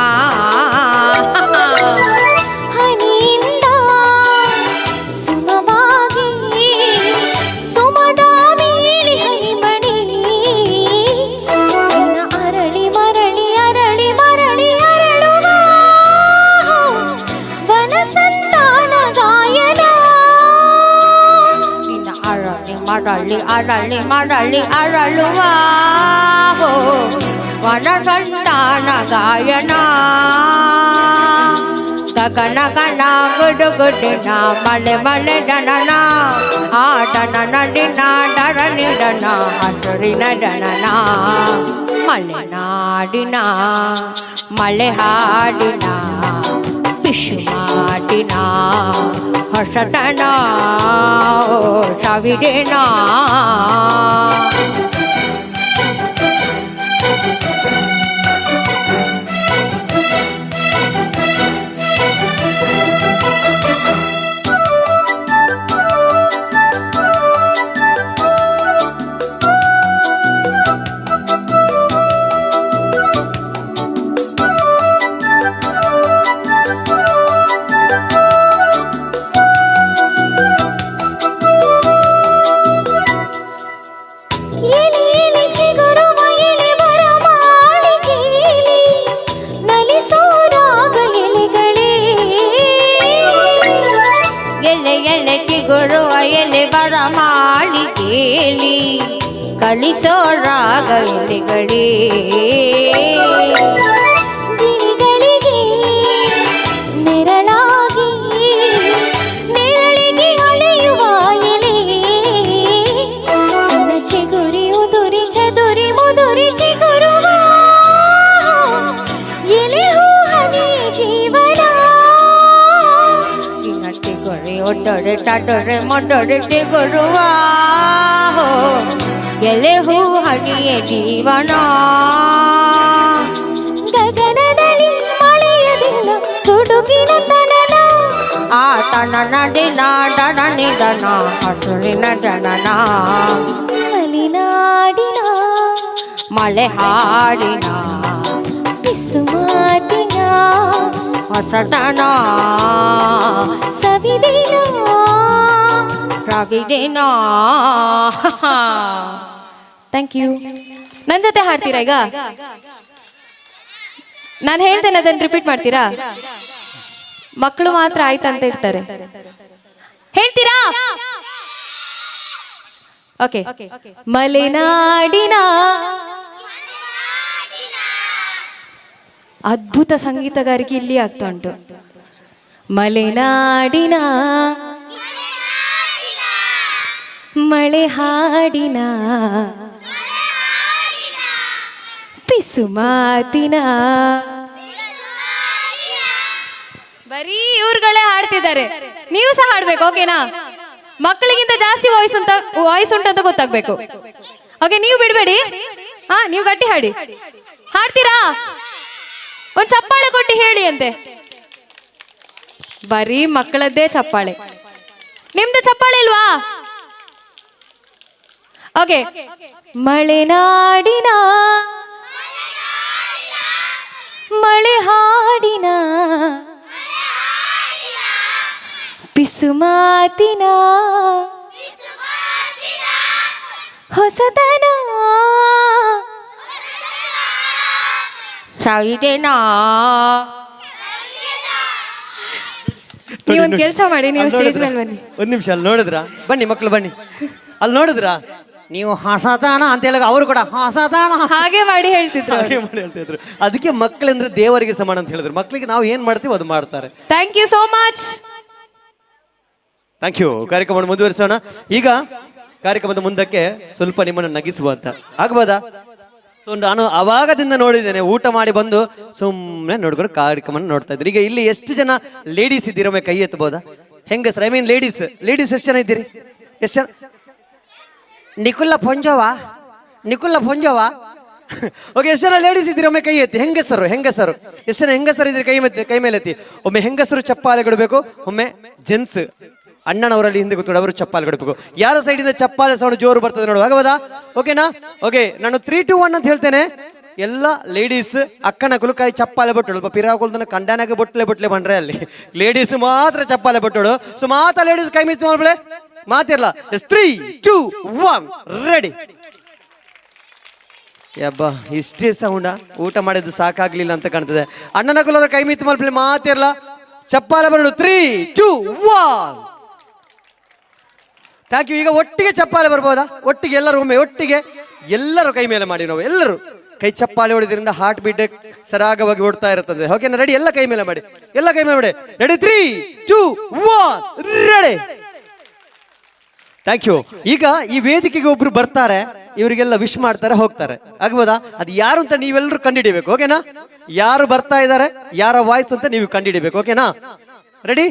ಹನಿಯಿಂದ ಸುಮವಾಗಿ ಸುಮದ ಮೀಳಿ ಹನಿಮಣಿ ನಿನ್ನ ಅರಳಿ ಮರಳಿ ಅರಳಿ ಮರಳಿ ಅರಳುವ ವನಸಂತಾನ ಗಾಯನ ನಿನ್ನ ಅರಳಿ ಮರಳಿ ಅರಳಿ ಮರಳಿ ಅರಳುವ ವನಸಂತಾನ ಗಾಯನ ಗಗನ ಗಣ ಗುಡು ಗುಡಿನ ಮಳೆ ಮಳೆ ಜನನ ಆಟನ ನಡಿನ ಡರ ನಿಡನ ಹಸುರಿನ ಜನನ ಮಲೆನಾಡಿನ ಮಳೆ ಹಾಡಿನ ಪಿಶು ಮಾಡಿನ ಹೊಸತನ ಸವಿದಿನ ಎಲೆ ಎಲೆ ಚಿಗುರುವ ಎಲೆ ಬರ ಮಾಳಿಗೆಯಲ್ಲಿ ನಲಿಸೋ ರಾಗ ಎಲೆಗಳೇ ಎಲೆ ಎಲೆ ಚಿಗುರುವ ಎಲೆ ಬರ ಮಾಳಿಗೆಯಲ್ಲಿ ಕಲಿಸೋ ರಾಗ ಎಲೆಗಳೇ ಗಿಳಿಗಳಿಗೆ ನೆರಳಾಗಿ ನೆರಳಿಗೆ ಅಲೆಯುವ ಎಲೆ ನನ್ನ ಚಿಗುರಿ ಉದುರಿ ಚದುರಿ ಮುದುರಿ ಚಿಗುರುವ ಎಲೆ ಹೂ ಹನಿ ಜೀವನ ನಿನ್ನ ಚಿಗುರಿ ಒಟ್ಟರೆ ಚಟರೆ ಮೊಟ್ಟರೆ ಚಿಗುರುವ ಎಲೆ ಹೂ ಹನಿಯ ಜೀವನ ಗಗನದಲ್ಲಿ ಮಳೆಯದಿಲ್ಲ ತುಡುಗಿನ ತನನ ಆತನ ದಿನ ಡನ ನಿಧನ ಹಸುರಿನ ಜನನ ಮಲೆನಾಡಿನ ಮಳೆ ಹಾಡಿನ ಪಿಸು ಮಾತಿನ ಹೊಸತನ ಸವಿದಿನ ರವಿದಿನ ಥ್ಯಾಂಕ್ ಯು. ನನ್ನ ಜೊತೆ ಹಾಡ್ತೀರಾ ಈಗ? ನಾನು ಹೇಳ್ತೇನೆ, ಅದನ್ನು ರಿಪೀಟ್ ಮಾಡ್ತೀರಾ? ಮಕ್ಕಳು ಮಾತ್ರ ಆಯ್ತಂತ ಇರ್ತಾರೆ. ಹೇಳ್ತೀರಾ? ಓಕೆ. ಮಲೆನಾಡಿನ ಅದ್ಭುತ ಸಂಗೀತಗಾರಿಕೆ ಇಲ್ಲಿ ಆಗ್ತಾ ಉಂಟು. ಮಲೆನಾಡಿನ ಮಳೆ ಹಾಡಿನ ಪಿಸು ಮಾತಿನ ಬರೀ ಇವ್ರುಗಳೇ ಹಾಡ್ತಿದ್ದಾರೆ. ನೀವು ಸಹ ಹಾಡ್ಬೇಕು, ಓಕೆನಾ? ಮಕ್ಕಳಿಗಿಂತ ಜಾಸ್ತಿ ವಾಯ್ಸ್ ಉಂಟಂತ ಗೊತ್ತಾಗ್ಬೇಕು. ಓಕೆ, ನೀವು ಬಿಡ್ಬೇಡಿ. ಹಾ, ನೀವು ಗಟ್ಟಿ ಹಾಡಿ. ಹಾಡ್ತೀರಾ? ಒಂದ್ ಚಪ್ಪಾಳೆ ಕೊಟ್ಟು ಹೇಳಿ ಅಂತೆ. ಬರೀ ಮಕ್ಕಳದ್ದೇ ಚಪ್ಪಾಳೆ, ನಿಮ್ದು ಚಪ್ಪಾಳೆ ಇಲ್ವಾ? ಓಕೆ. ಮಲೆನಾಡಿನ ಮಳೆ ಹಾಡಿನ ಪಿಸು ಮಾತಿನ ಹೊಸತನ ಸವಿದಿನ. ನೀವೊಂದು ಕೆಲಸ ಮಾಡಿ, ನೀವು ಸ್ಟೇಜ್ ಮೇಲೆ ಬನ್ನಿ. ಒಂದ್ ನಿಮಿಷ, ಅಲ್ಲಿ ನೋಡಿದ್ರಾ? ಬನ್ನಿ ಮಕ್ಕಳು ಬನ್ನಿ. ಅಲ್ಲಿ ನೋಡಿದ್ರಾ? ನೀವು ಹೊಸತಾಣ ಅಂತ ಹೇಳಿದ್ರೆ ಅವರು ಕೂಡ ಹೊಸತಾಣ ಹಾಗೆ ಮಾಡಿ ಹೇಳ್ತಿದ್ರು. ಹಾಗೆ ಮಾಡಿ ಹೇಳ್ತಿದ್ರು. ಅದಕ್ಕೆ ಮಕ್ಕಳಂದ್ರೆ ದೇವರಿಗೆ ಸಮಾನ ಅಂತ ಹೇಳಿದ್ರು. ಮಕ್ಕಳಿಗೆ ನಾವು ಏನ್ ಮಾಡ್ತೀವಿ ಅದು ಮಾಡ್ತಾರೆ. Thank you so much. Thank you. ಕಾರ್ಯಕ್ರಮವನ್ನು ಮುಂದುವರಿಸೋಣ. ಈಗ ಕಾರ್ಯಕ್ರಮದ ಮುಂದಕ್ಕೆ ಸ್ವಲ್ಪ ನಿಮ್ಮನ್ನು ನಗಿಸುವ ಅಂತ ಆಗ್ಬೋದಾ? ಸೊ ನಾನು ಅವಾಗದಿಂದ ನೋಡಿದ್ದೇನೆ, ಊಟ ಮಾಡಿ ಬಂದು ಸುಮ್ಮನೆ ನೋಡ್ಕೊಂಡು ಕಾರ್ಯಕ್ರಮ ನೋಡ್ತಾ ಇದ್ರಿ. ಈಗ ಇಲ್ಲಿ ಎಷ್ಟು ಜನ ಲೇಡೀಸ್ ಇದ್ದೀರೊಮ್ಮೆ ಕೈ ಎತ್ತಬೋದಾ? ಹೆಂಗಸರು, ಐ ಮೀನ್ ಲೇಡೀಸ್ ಎಷ್ಟು ಜನ ಇದ್ದೀರಿ? ಎಷ್ಟು ಜನ? ನಿಕುಲ್ಲ ಪೊಂಜವಾ ಓಕೆ, ಎಷ್ಟು ಜನ ಲೇಡೀಸ್ ಇದ್ದೀರಿ? ಒಮ್ಮೆ ಕೈ ಎತ್ತಿ. ಹೆಂಗಸರು ಎಷ್ಟು ಜನ ಹೆಂಗಸರು ಇದ್ದೀರಿ? ಕೈ ಮೇಲೆ ಎತ್ತಿ. ಒಮ್ಮೆ ಹೆಂಗಸರು ಚಪ್ಪಾಳೆ ಕೊಡಬೇಕು, ಒಮ್ಮೆ ಜೆಂಟ್ಸ್ ಅಣ್ಣನವರಲ್ಲಿ ಹಿಂದೆ ಕೂತ್ಕೊಂಡು ಅವರು ಚಪ್ಪಾಳೆ ಕೊಡಬೇಕು. ಯಾರ ಸೈಡಿಂದ ಚಪ್ಪಾಳೆ ಸೌಂಡ್ ಜೋರು ಬರ್ತದೆ ನೋಡುವ, ಆಗಬಹುದಾ? ಓಕೆನಾ? ಓಕೆ, ನಾನು 3, 2, 1 ಅಂತ ಹೇಳ್ತೇನೆ. ಎಲ್ಲ ಲೇಡೀಸ್ ಅಕ್ಕನ ಕುಲಕಾಯಿ ಚಪ್ಪಾಲೆ ಬಟ್ಟಳು ಪಿರಾಕೊಲ್ದನ ಕಂಡನಾಗ ಬೊಟ್ಲೆ ಬಂಡ್ರೆ ಅಲ್ಲಿ ಲೇಡೀಸ್ ಮಾತ್ರ ಚಪ್ಪಾಲೆ ಬಟ್ಟಳು. ಸೊ ಮಾತಾ ಲೇಡೀಸ್ ಕೈ ಮಿತ್ತು ಮಾಡ್ಬಿಳೆ ಮಾತಿರ್ಲ. 3, 2, 1 ರೆಡಿ. ಯಬ್ಬಾ ಇಷ್ಟೇ ಸೌಂಡ, ಊಟ ಮಾಡಿದ್ದು ಸಾಕಾಗ್ಲಿಲ್ಲ ಅಂತ ಕಾಣ್ತದೆ. ಅಣ್ಣನ ಕುಲದ ಕೈ ಮಿತ್ತು ಮಾಡ್ಬಿಳೆ ಮಾತಿರ್ಲ, ಚಪ್ಪಾಲೆ ಬರಡು. 3, 2, 1 ಥ್ಯಾಂಕ್ ಯು. ಈಗ ಒಟ್ಟಿಗೆ ಚಪ್ಪಾಲೆ ಬರ್ಬೋದಾ? ಒಟ್ಟಿಗೆ ಎಲ್ಲರೂ ಒಮ್ಮೆ ಒಟ್ಟಿಗೆ ಎಲ್ಲರೂ ಕೈ ಮೇಲೆ ಮಾಡಿ. ನಾವು ಎಲ್ಲರೂ ಕೈ ಚಪ್ಪಾಳೆ ಹೊಡೆದ್ರಿಂದ ಹಾರ್ಟ್ ಬೀಟ್ ಸರಾಗವಾಗಿ ಓಡ್ತಾ ಇರುತ್ತದೆ. ಓಕೆನಾ? ರೆಡಿ? ಎಲ್ಲ ಕೈ ಮೇಲೆ ಮಾಡಿ, ಎಲ್ಲ ಕೈ ಮೇಲೆ ಮಾಡಿ. ರೆಡಿ? 3, 2, 1 ರೆಡಿ. Thank you. ಈಗ ಈ ವೇದಿಕೆಗೆ ಒಬ್ರು ಬರ್ತಾರೆ, ಇವರಿಗೆಲ್ಲ ವಿಶ್ ಮಾಡ್ತಾರೆ, ಹೋಗ್ತಾರೆ. ಆಗ್ಬೋದಾ? ಅದು ಯಾರು ಅಂತ ನೀವೆಲ್ಲರೂ ಕಂಡುಹಿಡಿಬೇಕು. ಓಕೆನಾ? ಯಾರು ಬರ್ತಾ ಇದ್ದಾರೆ, ಯಾರ ವಾಯ್ಸ್ ಅಂತ ನೀವು ಕಂಡುಹಿಡಿಬೇಕು. ಓಕೆನಾ? ರೆಡಿ?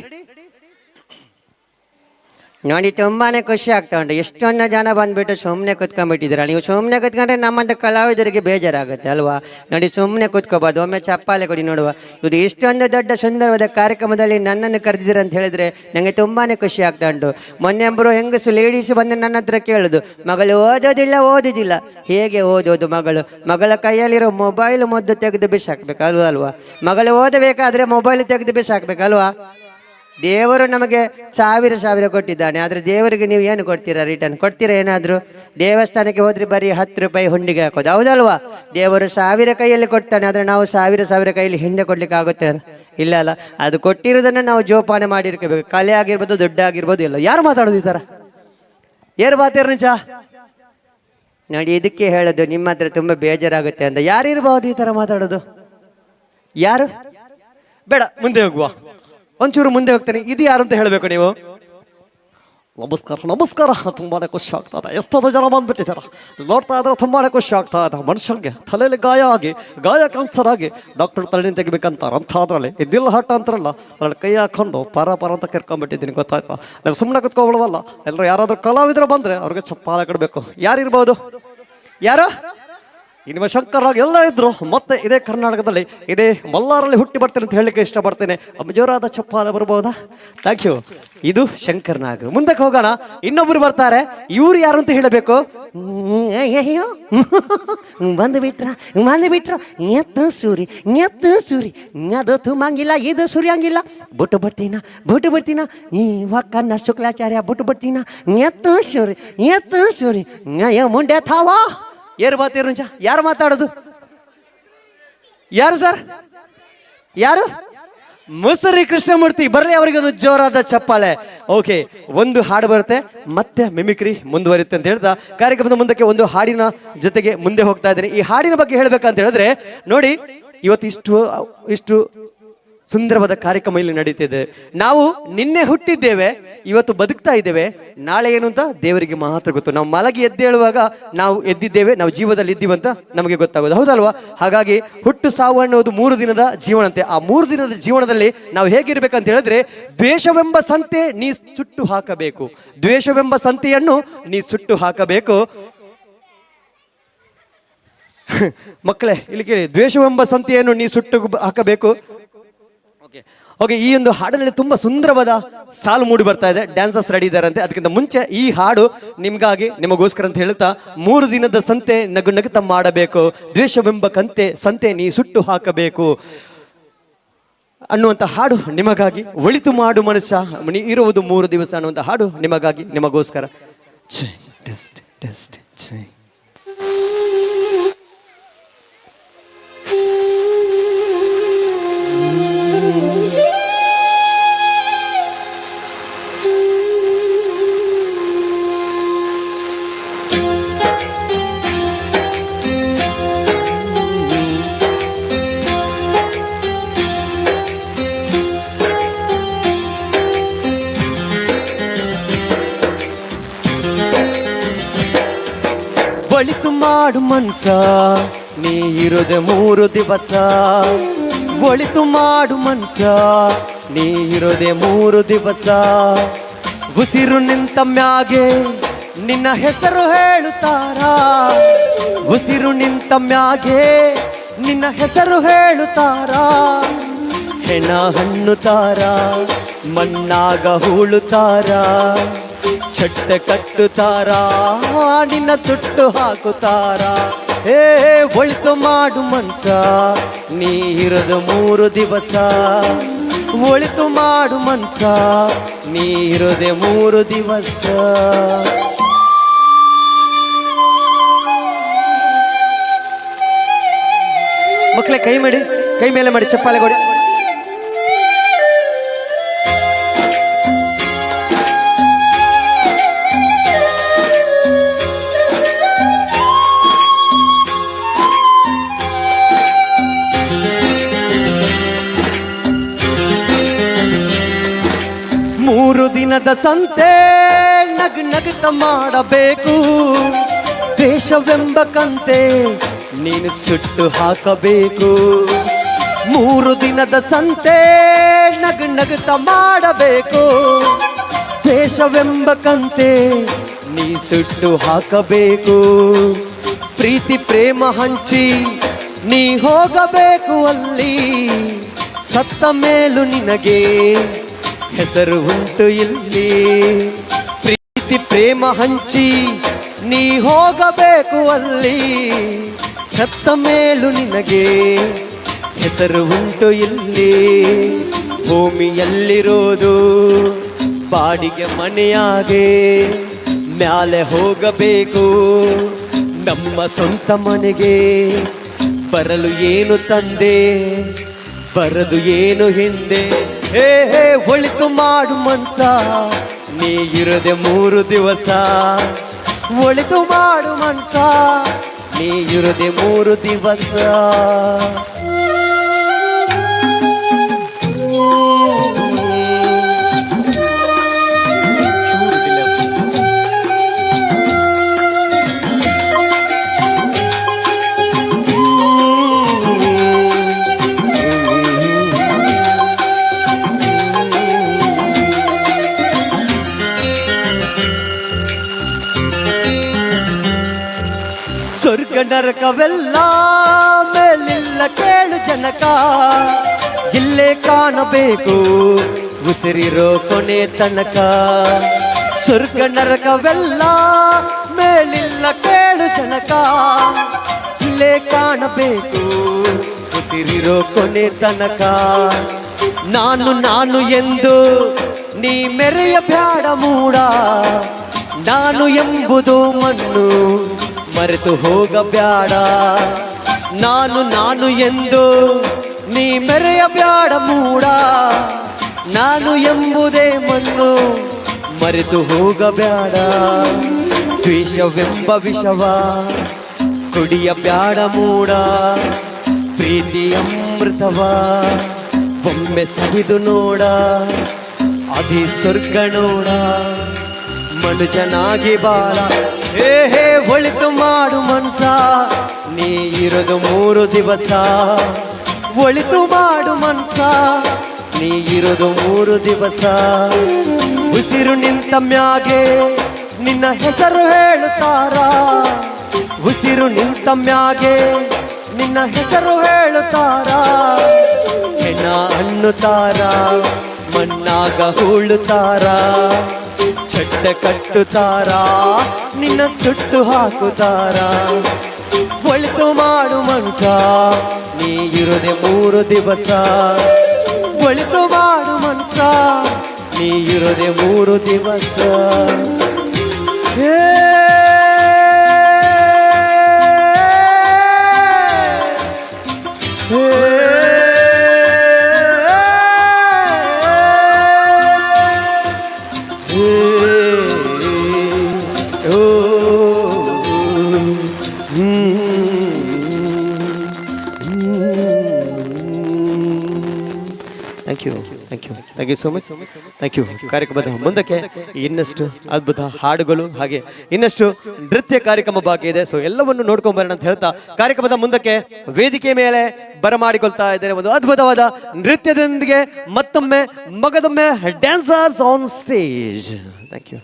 ನೋಡಿ, ತುಂಬಾನೇ ಖುಷಿ ಆಗ್ತಾ ಉಂಟು. ಎಷ್ಟೊಂದು ಜನ ಬಂದ್ಬಿಟ್ಟು ಸುಮ್ಮನೆ ಕುತ್ಕೊಂಡ್ಬಿಟ್ಟಿದ್ದೀರಾ. ನೀವು ಸುಮ್ಮನೆ ಕುತ್ಕೊಂಡ್ರೆ ನಮ್ಮಂತ ಕಲಾವಿದರಿಗೆ ಬೇಜಾರಾಗುತ್ತೆ ಅಲ್ವಾ? ನೋಡಿ, ಸುಮ್ಮನೆ ಕುತ್ಕೋಬಾರ್ದು, ಒಮ್ಮೆ ಚಪ್ಪಾಲೆ ಕೊಡಿ ನೋಡುವ. ಇದು ಇಷ್ಟೊಂದು ದೊಡ್ಡ ಸುಂದರವಾದ ಕಾರ್ಯಕ್ರಮದಲ್ಲಿ ನನ್ನನ್ನು ಕರೆದಿದ್ದೀರ ಅಂತ ಹೇಳಿದ್ರೆ ನನಗೆ ತುಂಬಾನೇ ಖುಷಿ ಆಗ್ತಾ ಉಂಟು. ಮೊನ್ನೆ ಒಬ್ಬರು ಹೆಂಗಸು ಲೇಡೀಸ್ ಬಂದು ನನ್ನ ಹತ್ರ ಕೇಳುದು, ಮಗಳು ಓದೋದಿಲ್ಲ. ಹೇಗೆ ಓದೋದು? ಮಗಳ ಕೈಯಲ್ಲಿರೋ ಮೊಬೈಲ್ ಮೊದ್ದು ತೆಗೆದು ಬಿಸಾಕ್ಬೇಕಲ್ವ ಅಲ್ವಾ? ಮಗಳು ಓದಬೇಕಾದ್ರೆ ಮೊಬೈಲ್ ತೆಗೆದು ಬಿಸಾಕ್ಬೇಕಲ್ವಾ? ದೇವರು ನಮಗೆ ಸಾವಿರ ಕೊಟ್ಟಿದ್ದಾನೆ, ಆದರೆ ದೇವರಿಗೆ ನೀವು ಏನು ಕೊಡ್ತೀರಾ? ರಿಟರ್ನ್ ಕೊಡ್ತೀರಾ ಏನಾದರೂ? ದೇವಸ್ಥಾನಕ್ಕೆ ಹೋದ್ರೆ ಬರೀ 10 ರೂಪಾಯಿ ಹುಂಡಿಗೆ ಹಾಕೋದು, ಹೌದಲ್ವಾ? ದೇವರು 1000 ಕೈಯಲ್ಲಿ ಕೊಡ್ತಾನೆ, ಆದರೆ ನಾವು 1000 ಕೈಯಲ್ಲಿ ಹಿಂದೆ ಕೊಡ್ಲಿಕ್ಕೆ ಆಗುತ್ತೆ? ಇಲ್ಲ ಅಲ್ಲ. ಅದು ಕೊಟ್ಟಿರೋದನ್ನು ನಾವು ಜೋಪಾನ ಮಾಡಿರ್ಕೋಬೇಕು. ಕಲೆ ಆಗಿರ್ಬೋದು, ದುಡ್ಡು ಆಗಿರ್ಬೋದು, ಇಲ್ಲ. ಯಾರು ಮಾತಾಡೋದು ಈ ಥರ? ಯಾರು ಮಾತಾಡ್ರ ನಿಜ? ನೋಡಿ, ಇದಕ್ಕೆ ಹೇಳೋದು ನಿಮ್ಮ ಹತ್ರ ತುಂಬ ಬೇಜಾರಾಗುತ್ತೆ ಅಂತ. ಯಾರಿರ್ಬೋದು ಈ ಥರ ಮಾತಾಡೋದು? ಯಾರು? ಬೇಡ, ಮುಂದೆ ಹೋಗುವ. ಒಂಚೂರು ಮುಂದೆ ಹೋಗ್ತೇನೆ. ಇದು ಯಾರು ಅಂತ ಹೇಳಬೇಕು ನೀವು. ನಮಸ್ಕಾರ. ತುಂಬಾನೇ ಖುಷಿ ಆಗ್ತದೆ. ಎಷ್ಟೊಂದು ಜನ ಬಂದ್ಬಿಟ್ಟಿದ್ದಾರೆ, ನೋಡ್ತಾ ಇದ್ರೆ ತುಂಬಾನೇ ಖುಷಿ ಆಗ್ತಾ ಇದೆ. ಮನುಷ್ಯಂಗೆ ತಲೆಯಲ್ಲಿ ಗಾಯ ಕ್ಯಾನ್ಸರ್ ಆಗಿ ಡಾಕ್ಟರ್ ತಲೆಯನ್ನು ತೆಗಿಬೇಕಂತಾರ ಅಂಥದ್ರಲ್ಲಿ ಇದ್ದಿಲ್ಲ ಹಠ ಅಂತಾರಲ್ಲ, ಅದ್ರಲ್ಲಿ ಕೈ ಹಾಕೊಂಡು ಪರ ಅಂತ ಕರ್ಕೊಂಡ್ಬಿಟ್ಟಿದ್ದೀನಿ. ಗೊತ್ತಾಯ್ತಾ? ನೀವು ಸುಮ್ಮನೆ ಕುತ್ಕೊಬಿಡೋದಲ್ಲ. ಎಲ್ಲರೂ ಯಾರಾದ್ರೂ ಕಲಾವಿದರು ಬಂದ್ರೆ ಅವ್ರಿಗೆ ಚಪ್ಪಾಳೆ ಕೊಡಬೇಕು. ಯಾರಿರ್ಬೋದು? ಯಾರು? ನಿಮ್ಮ ಶಂಕರ್ರಾಗ್ ಎಲ್ಲ ಇದ್ರು. ಮತ್ತೆ ಇದೇ ಕರ್ನಾಟಕದಲ್ಲಿ, ಇದೇ ಮಲ್ಲಾರಲ್ಲಿ ಹುಟ್ಟಿ ಬರ್ತೇನೆ ಅಂತ ಹೇಳಲಿಕ್ಕೆ ಇಷ್ಟಪಡ್ತೇನೆ. ಜೋರಾದ ಚಪ್ಪಾಳೆ ಬರ್ಬೋದಾ? Thank you. ಇದು ಶಂಕರ್ನಾಗ್. ಮುಂದಕ್ಕೆ ಹೋಗೋಣ. ಇನ್ನೊಬ್ರು ಬರ್ತಾರೆ. ಇವ್ರು ಯಾರು ಅಂತ ಹೇಳಬೇಕು. ಬಂದು ಬಿಟ್ರ ಎತ್ತು ಸೂರಿ ಅದು ತುಂಬಂಗಿಲ್ಲ, ಇದು ಸುರಿಯಂಗಿಲ್ಲ. ಬುಟ್ಟು ಬರ್ತೀನ ಈ ವಕ್ಕನ್ನ ಶುಕ್ಲಾಚಾರ್ಯ ಬುಟ್ಟು ಬರ್ತೀನ. ಎತ್ತು ಸೂರಿ ಮುಂಡೆ ಥಾವಾ. ಏರು ಬಾತೀರು ನಿಜ. ಯಾರು ಮಾತಾಡೋದು? ಯಾರು ಸರ್? ಯಾರು? ಮುಸರಿ ಕೃಷ್ಣಮೂರ್ತಿ. ಬರಲಿ, ಅವರಿಗೆ ಒಂದು ಜೋರಾದ ಚಪ್ಪಾಳೆ. ಓಕೆ, ಒಂದು ಹಾಡು ಬರುತ್ತೆ, ಮತ್ತೆ ಮಿಮಿಕ್ರಿ ಮುಂದುವರಿಯುತ್ತೆ ಅಂತ ಹೇಳ್ತಾ ಕಾರ್ಯಕ್ರಮದ ಮುಂದಕ್ಕೆ ಒಂದು ಹಾಡಿನ ಜೊತೆಗೆ ಮುಂದೆ ಹೋಗ್ತಾ ಇದ್ದೀನಿ. ಈ ಹಾಡಿನ ಬಗ್ಗೆ ಹೇಳ್ಬೇಕಂತ ಹೇಳಿದ್ರೆ, ನೋಡಿ, ಇವತ್ತು ಇಷ್ಟು ಸುಂದರವಾದ ಕಾರ್ಯಕ್ರಮ ಇಲ್ಲಿ ನಡೀತಿದೆ. ನಾವು ನಿನ್ನೆ ಹುಟ್ಟಿದ್ದೇವೆ, ಇವತ್ತು ಬದುಕ್ತಾ ಇದ್ದೇವೆ. ನಾಳೆ ಏನು ಅಂತ ದೇವರಿಗೆ ಮಾತ್ರ ಗೊತ್ತು. ನಾವು ಮಲಗಿ ಎದ್ದೇಳುವಾಗ ನಾವು ಎದ್ದಿದ್ದೇವೆ, ನಾವು ಜೀವದಲ್ಲಿ ಇದ್ದೀವಂತ ನಮಗೆ ಗೊತ್ತಾಗೋದು, ಹೌದಲ್ವಾ? ಹಾಗಾಗಿ ಹುಟ್ಟು ಸಾವು ಅನ್ನೋದು 3 ದಿನದ ಜೀವನಂತೆ. ಆ 3 ದಿನದ ಜೀವನದಲ್ಲಿ ನಾವು ಹೇಗಿರ್ಬೇಕಂತ ಹೇಳಿದ್ರೆ, ದ್ವೇಷವೆಂಬ ಸಂತೆ ನೀ ಸುಟ್ಟು ಹಾಕಬೇಕು. ದ್ವೇಷವೆಂಬ ಸಂತೆಯನ್ನು ನೀ ಸುಟ್ಟು ಹಾಕಬೇಕು. ಮಕ್ಕಳೇ ಇಲ್ಲಿ ಕೇಳಿ, ದ್ವೇಷವೆಂಬ ಸಂತೆಯನ್ನು ನೀ ಸುಟ್ಟು ಹಾಕಬೇಕು. ಓಕೆ, ಈ ಒಂದು ಹಾಡಿನಲ್ಲಿ ತುಂಬಾ ಸುಂದರವಾದ ಸಾಲು ಮೂಡಿ ಬರ್ತಾ ಇದೆ. ಡ್ಯಾನ್ಸರ್ಸ್ ರೆಡಿ ಇದ್ದಾರಂತೆ. ಅದಕ್ಕಿಂತ ಮುಂಚೆ ಈ ಹಾಡು ನಿಮ್ಗಾಗಿ, ನಿಮಗೋಸ್ಕರ ಅಂತ ಹೇಳ್ತಾ, 3 ದಿನದ ಸಂತೆ ನಗುತ್ತಾ ಮಾಡಬೇಕು, ದ್ವೇಷವೆಂಬ ಸಂತೆ ನೀ ಸುಟ್ಟು ಹಾಕಬೇಕು ಅನ್ನುವಂಥ ಹಾಡು ನಿಮಗಾಗಿ. ಒಳಿತು ಮಾಡು ಮನುಷ್ಯ ನೀ ಇರುವುದು 3 ದಿವಸ ಅನ್ನುವಂಥ ಹಾಡು ನಿಮಗಾಗಿ, ನಿಮಗೋಸ್ಕರ. ಒಳಿತು ಮಾಡು ಮನ್ಸ ನೀ ಇರೋದೆ 3 ದಿವಸ. ಒಳಿತು ಮಾಡು ಮನ್ಸ ನೀ ಇರೋದೆ 3 ದಿವಸ. ಉಸಿರು ನಿಂತ ಮ್ಯಾಗೆ ನಿನ್ನ ಹೆಸರು ಹೇಳುತ್ತಾರ. ಉಸಿರು ನಿಂತ ಮ್ಯಾಗೆ ನಿನ್ನ ಹೆಸರು ಹೇಳುತ್ತಾರ. ಹೆಣ ಹಣ್ಣುತ್ತಾರ, ಮಣ್ಣಾಗ ಹೂಳುತ್ತಾರ. ಚಟ್ಟ ಕಟ್ಟುತ್ತಾರ, ನಿನ್ನ ಸುಟ್ಟು ಹಾಕುತ್ತಾರ. ಏ ಒಳಿತು ಮಾಡು ಮನ್ಸ ನೀ ಇರೋದು 3 ದಿವಸ. ಒಳಿತು ಮಾಡು ಮನ್ಸ ನೀ ಇರೋದೆ 3 ದಿವಸ. ಮಕ್ಕಳೇ ಕೈ ಮಾಡಿ, ಕೈ ಮೇಲೆ ಮಾಡಿ, ಚಪ್ಪಾಳೆ ಕೊಡಿ. ದಿನದ ಸಂತೆ ನಗ್ ನಗುತ್ತ ಮಾಡಬೇಕು. ದೇಶವೆಂಬ ಕಂತೆ ನೀನು ಸುಟ್ಟು ಹಾಕಬೇಕು. 3 ದಿನದ ಸಂತೆ ನಗ್ ನಗುತ್ತ ಮಾಡಬೇಕು. ದೇಶವೆಂಬ ಕಂತೆ ನೀ ಸುಟ್ಟು ಹಾಕಬೇಕು. ಪ್ರೀತಿ ಪ್ರೇಮ ಹಂಚಿ ನೀ ಹೋಗಬೇಕು ಅಲ್ಲಿ. ಸತ್ತ ಮೇಲೂ ನಿನಗೆ ಹೆಸರು ಉಂಟು ಇಲ್ಲಿ. ಪ್ರೀತಿ ಪ್ರೇಮ ಹಂಚಿ ನೀ ಹೋಗಬೇಕು ಅಲ್ಲಿ. ಸತ್ತ ಮೇಲೂ ನಿನಗೆ ಹೆಸರು ಉಂಟು ಇಲ್ಲಿ. ಭೂಮಿಯಲ್ಲಿರೋದು ಬಾಡಿಗೆ ಮನೆಯಾಗೆ ಮ್ಯಾಲೆ ಹೋಗಬೇಕು. ನಮ್ಮ ಸ್ವಂತ ಮನೆಗೆ ಬರಲು ಏನು ತಂದೆ, ಬರದು ಏನು ಹಿಂದೆ. ಹೇ ಒಳಿತು ಮಾಡು ಮನ್ಸ ನೀ ಇರದೆ 3 ದಿವಸ. ಒಳಿತು ಮಾಡು ಮನ್ಸ ನೀ ಇರದೆ 3 ದಿವಸ. ಸ್ವರ್ಗ ನರಕವೆಲ್ಲ ಮೇಲಿಲ್ಲ ಕೇಳು ಜನಕ. ಇಲ್ಲೇ ಕಾಣಬೇಕು ಉಸಿರಿರೋ ಕೊನೆ ತನಕ. ಸ್ವರ್ಗ ನರಕವೆಲ್ಲ ಮೇಲಿಲ್ಲ ಕೇಳು ಜನಕ. ಇಲ್ಲೇ ಕಾಣಬೇಕು ಉಸಿರಿರೋ ಕೊನೆ ತನಕ. ನಾನು ನಾನು ಎಂದು ನೀ ಮೆರೆಯ ಬ್ಯಾಡ ಮೂಡ. ನಾನು ಎಂಬುದು ಮಣ್ಣು ಮರೆತು ಹೋಗಬ್ಯಾಡ. ನಾನು ನಾನು ಎಂದು ನೀ ಮೆರೆಯ ಬ್ಯಾಡ ಮೂಡ. ನಾನು ಎಂಬುದೇ ಮಣ್ಣು ಮರೆತು ಹೋಗಬ್ಯಾಡ. ದ್ವೇಷವೆಂಬ ವಿಷವ ಕುಡಿಯ ಬ್ಯಾಡ ಮೂಡ. ಪ್ರೀತಿ ಅಮೃತವ ಒಮ್ಮೆ ಸವಿದು ನೋಡ. ಅದಿ ಸ್ವರ್ಗ ನೋಡ ಮನುಜನಾಗಿ ಬಾಳ. ಹೇ ಒಳಿತು ಮಾಡು ಮನ್ಸ ನೀ ಇರೋದು 3 ದಿವಸ. ಒಳಿತು ಮಾಡು ಮನ್ಸ ನೀ ಇರೋದು 3 ದಿವಸ. ಉಸಿರು ನಿಂತ ಮ್ಯಾಗೆ ನಿನ್ನ ಹೆಸರು ಹೇಳುತ್ತಾರ. ಉಸಿರು ನಿಂತ ಮ್ಯಾಗೆ ನಿನ್ನ ಹೆಸರು ಹೇಳುತ್ತಾರ. ಹೆಣ ಅನ್ನುತ್ತಾರ, ಮಣ್ಣಾಗ ಹೂಳುತ್ತಾರ. ಚಟ್ಟ ಕಟ್ಟುತ್ತಾರ, ನಿನ್ನ ಸುಟ್ಟು ಹಾಕುತ್ತಾರ. ಒಳಿತು ಮಾಡು ಮನ್ಸ ನೀ ಇರೋದೆ 3 ದಿವಸ. ಒಳಿತು ಮಾಡು ಮನ್ಸ ನೀ ಇರೋದೆ 3 ದಿವಸ. Thank you so much. Thank you. ಕಾರ್ಯಕ್ರಮದ ಮುಂದಕ್ಕೆ ಇನ್ನಷ್ಟು ಅದ್ಭುತ ಹಾಡುಗಳು ಹಾಗೆ ಇನ್ನಷ್ಟು ನೃತ್ಯ ಕಾರ್ಯಕ್ರಮ ಬಾಕಿ ಇದೆ. ಸೊ ಎಲ್ಲವನ್ನು ನೋಡ್ಕೊಂಡ್ ಬರೋಣ ಅಂತ ಹೇಳ್ತಾ ಕಾರ್ಯಕ್ರಮದ ಮುಂದಕ್ಕೆ ವೇದಿಕೆ ಮೇಲೆ ಬರಮಾಡಿಕೊಳ್ತಾ ಇದ್ದೇನೆ ಒಂದು ಅದ್ಭುತವಾದ ನೃತ್ಯದೊಂದಿಗೆ. ಮತ್ತೊಮ್ಮೆ ಮಗದೊಮ್ಮೆ dancers on stage. Thank you.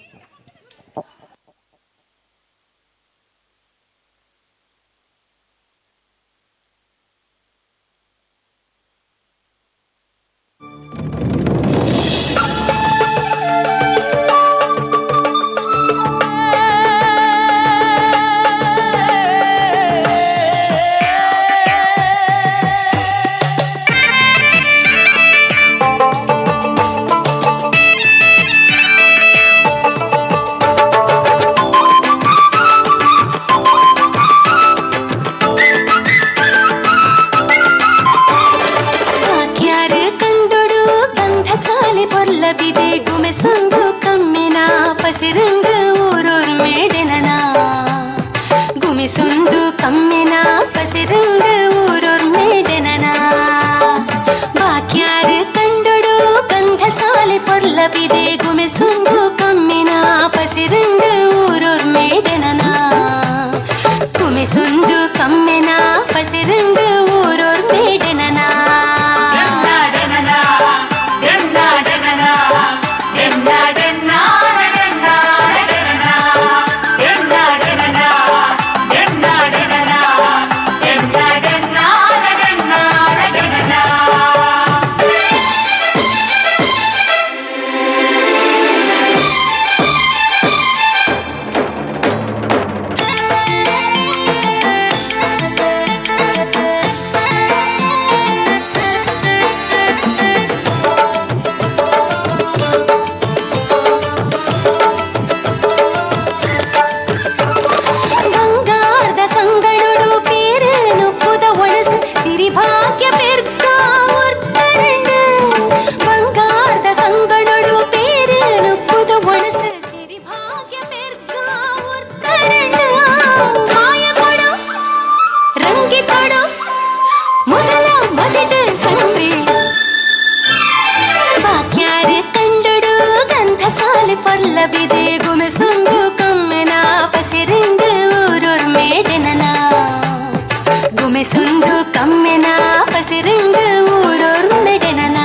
ಬಾಕ್ಯಾರು ಕಂಡುಡು ಗಂಧ ಸಾಲಿ ಪೊರ್ಲಬಿದೆ ಗುಮೆಸೊಂದು ಕಮ್ಮಿನ ಪಸಿರುಂಡು ಊರೂರ್ ಮೇಡೆನನ ಗುಮಿಸೊಂದು ಕಮ್ಮಿನ ಪಸಿರುಂಡು ಊರೂರ್ ಮೇಡೆನನ ಬಾಕ್ಯಾರು ಕಂಡುಡು ಗಂಧ ಸಾಲಿ ಪೊರ್ಲಬಿದೆ ಗುಮೆಸೊಂದು ಕಮ್ಮಿನ ಪಸಿರುಂಡು ಊರೂರ್ ಮೇಡೆನನ ಗುಮಿಸೊಂದು ಕಮ್ಮಿನ ಪಸಿರುಂಡು ಊರೂರ್ ಮೇಡೆನನ ಪೊರ್ಲಬಿದೆ ಗುಮೆಸೊಂದು ಕಮ್ಮೆನ ಪಸಿರುಂಡು ಊರೂರ್ ಮೇಡೆನನ ಗುಮೆಸೊಂದು ಕಮ್ಮೆನ ಪಸಿರುಂಡು ಊರೂರ್ ಮೇಡೆನನ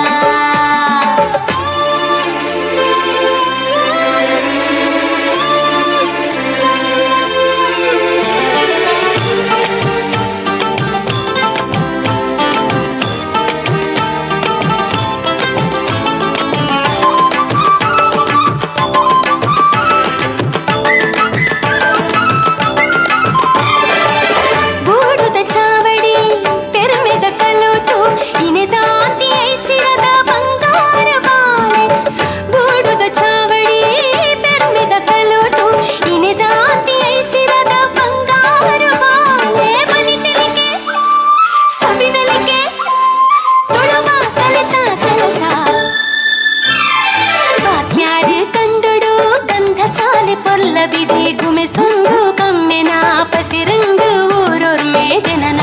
ಪೊರ್ಲಬಿದೆ ಗುಮೆಸೊಂದು ಕಮ್ಮೆನ ಪಸಿರುಂಡು ಊರೂರ್ ಮೇಡೆನನ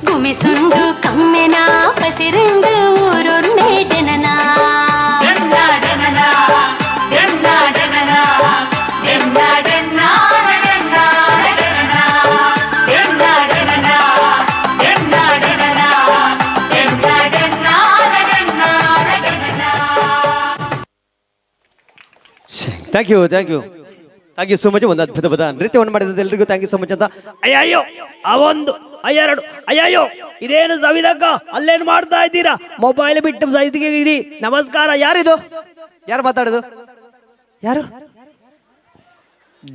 ಗುಮೆಸೊಂದು ಕಮ್ಮೆನ ಪಸಿರುಂಡು ಊರೂರ್ ಮೇಡೆನನ ಥ್ಯಾಂಕ್ ಯು ಸೋ ಮಚ್. ಒಂದು ಅದ್ಭುತವಾದ ನೃತ್ಯವನ್ನು ಮಾಡಿದ ಎಲ್ರಿಗೂ ಥ್ಯಾಂಕ್ ಯು ಸೋ ಮಚ್ ಅಂತ. ಅಯ್ಯಯ್ಯೋ ಅವೊಂದು ಅಯ್ಯರಡು ಅಯ್ಯಯ್ಯೋ ಇದೇನು ಸವಿದಕ್ಕ ಅಲ್ಲೇನು ಮಾಡ್ತಾ ಇದ್ದೀರಾ? ಮೊಬೈಲ್ ಬಿಟ್ಟು ಸೈತಿಗೆ ಇಡಿ. ನಮಸ್ಕಾರ. ಯಾರಿದು? ಯಾರು ಮಾತಾಡೋದು? ಯಾರು?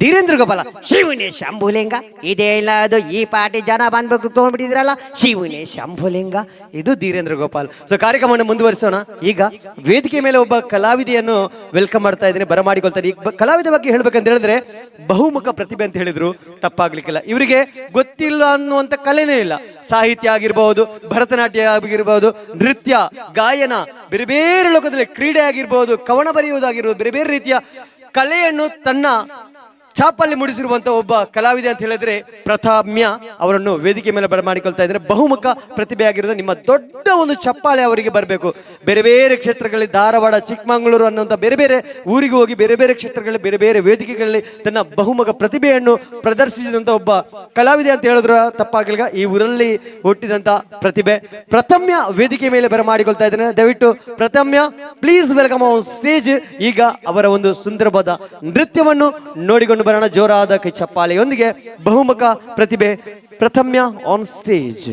ಧೀರೇಂದ್ರ ಗೋಪಾಲ. ಶಿವನೇ ಶಂಭುಲಿಂಗ ಇದೇ ಇಲ್ಲ ಅದು ಈ ಪಾರ್ಟಿ ಜನ ಬಂದ್ಬೇಕು ತಗೊಂಡ್ಬಿಟ್ಟಿದ್ರಲ್ಲ. ಶಿವನೇ ಶಂಭುಲಿಂಗ ಇದು ಧೀರೇಂದ್ರ ಗೋಪಾಲ್. ಸೊ ಕಾರ್ಯಕ್ರಮವನ್ನು ಮುಂದುವರಿಸೋಣ. ಈಗ ವೇದಿಕೆ ಮೇಲೆ ಒಬ್ಬ ಕಲಾವಿದೆಯನ್ನು ವೆಲ್ಕಮ್ ಮಾಡ್ತಾ ಇದ್ದೀನಿ, ಬರಮಾಡಿಕೊಳ್ತಾರೆ. ಈಗ ಕಲಾವಿದ ಬಗ್ಗೆ ಹೇಳ್ಬೇಕಂತ ಹೇಳಿದ್ರೆ ಬಹುಮುಖ ಪ್ರತಿಭೆ ಅಂತ ಹೇಳಿದ್ರು ತಪ್ಪಾಗ್ಲಿಕ್ಕಿಲ್ಲ. ಇವರಿಗೆ ಗೊತ್ತಿಲ್ಲ ಅನ್ನುವಂಥ ಕಲೆನೇ ಇಲ್ಲ. ಸಾಹಿತ್ಯ ಆಗಿರ್ಬಹುದು, ಭರತನಾಟ್ಯ ಆಗಿರ್ಬಹುದು, ನೃತ್ಯ, ಗಾಯನ, ಬೇರೆ ಬೇರೆ ಲೋಕದಲ್ಲಿ ಕ್ರೀಡೆ ಆಗಿರ್ಬಹುದು, ಕವನ ಬರೆಯುವುದಾಗಿರ್ಬೋದು, ಬೇರೆ ಬೇರೆ ರೀತಿಯ ಕಲೆಯನ್ನು ತನ್ನ ಛಾಪಲ್ಲಿ ಮೂಡಿಸಿರುವಂತ ಒಬ್ಬ ಕಲಾವಿದೆ ಅಂತ ಹೇಳಿದ್ರೆ ಪ್ರಥಮ್ಯ ಅವರನ್ನು ವೇದಿಕೆ ಮೇಲೆ ಬರಮಾಡಿಕೊಳ್ತಾ ಇದ್ದಾರೆ. ಬಹುಮುಖ ಪ್ರತಿಭೆ ಆಗಿರೋದು ನಿಮ್ಮ ದೊಡ್ಡ ಒಂದು ಚಪ್ಪಾಳೆ ಅವರಿಗೆ ಬರಬೇಕು. ಬೇರೆ ಬೇರೆ ಕ್ಷೇತ್ರಗಳಲ್ಲಿ ಧಾರವಾಡ, ಚಿಕ್ಕಮಗಳೂರು ಅನ್ನುವಂಥ ಬೇರೆ ಬೇರೆ ಊರಿಗೆ ಹೋಗಿ ಬೇರೆ ಬೇರೆ ಕ್ಷೇತ್ರಗಳಲ್ಲಿ ಬೇರೆ ಬೇರೆ ವೇದಿಕೆಗಳಲ್ಲಿ ತನ್ನ ಬಹುಮುಖ ಪ್ರತಿಭೆಯನ್ನು ಪ್ರದರ್ಶಿಸಿದಂತ ಒಬ್ಬ ಕಲಾವಿದೆ ಅಂತ ಹೇಳಿದ್ರು ತಪ್ಪಾಗಲಿಲ್ಲ. ಈ ಊರಲ್ಲಿ ಹುಟ್ಟಿದಂತ ಪ್ರತಿಭೆ ಪ್ರಥಮ್ಯ ವೇದಿಕೆ ಮೇಲೆ ಬರಮಾಡಿಕೊಳ್ತಾ ಇದ್ದೇನೆ. ದಯವಿಟ್ಟು ಪ್ರಥಮ್ಯ ಪ್ಲೀಸ್ ವೆಲ್ಕಮ್ ಆನ್ ಸ್ಟೇಜ್. ಈಗ ಅವರ ಒಂದು ಸುಂದರವಾದ ನೃತ್ಯವನ್ನು ನೋಡಿಕೊಂಡು ಬರೋಣ ಜೋರಾದ ಕೈ ಚಪ್ಪಾಳೆಯೊಂದಿಗೆ. ಬಹುಮುಖ ಪ್ರತಿಭೆ Prathamya on stage.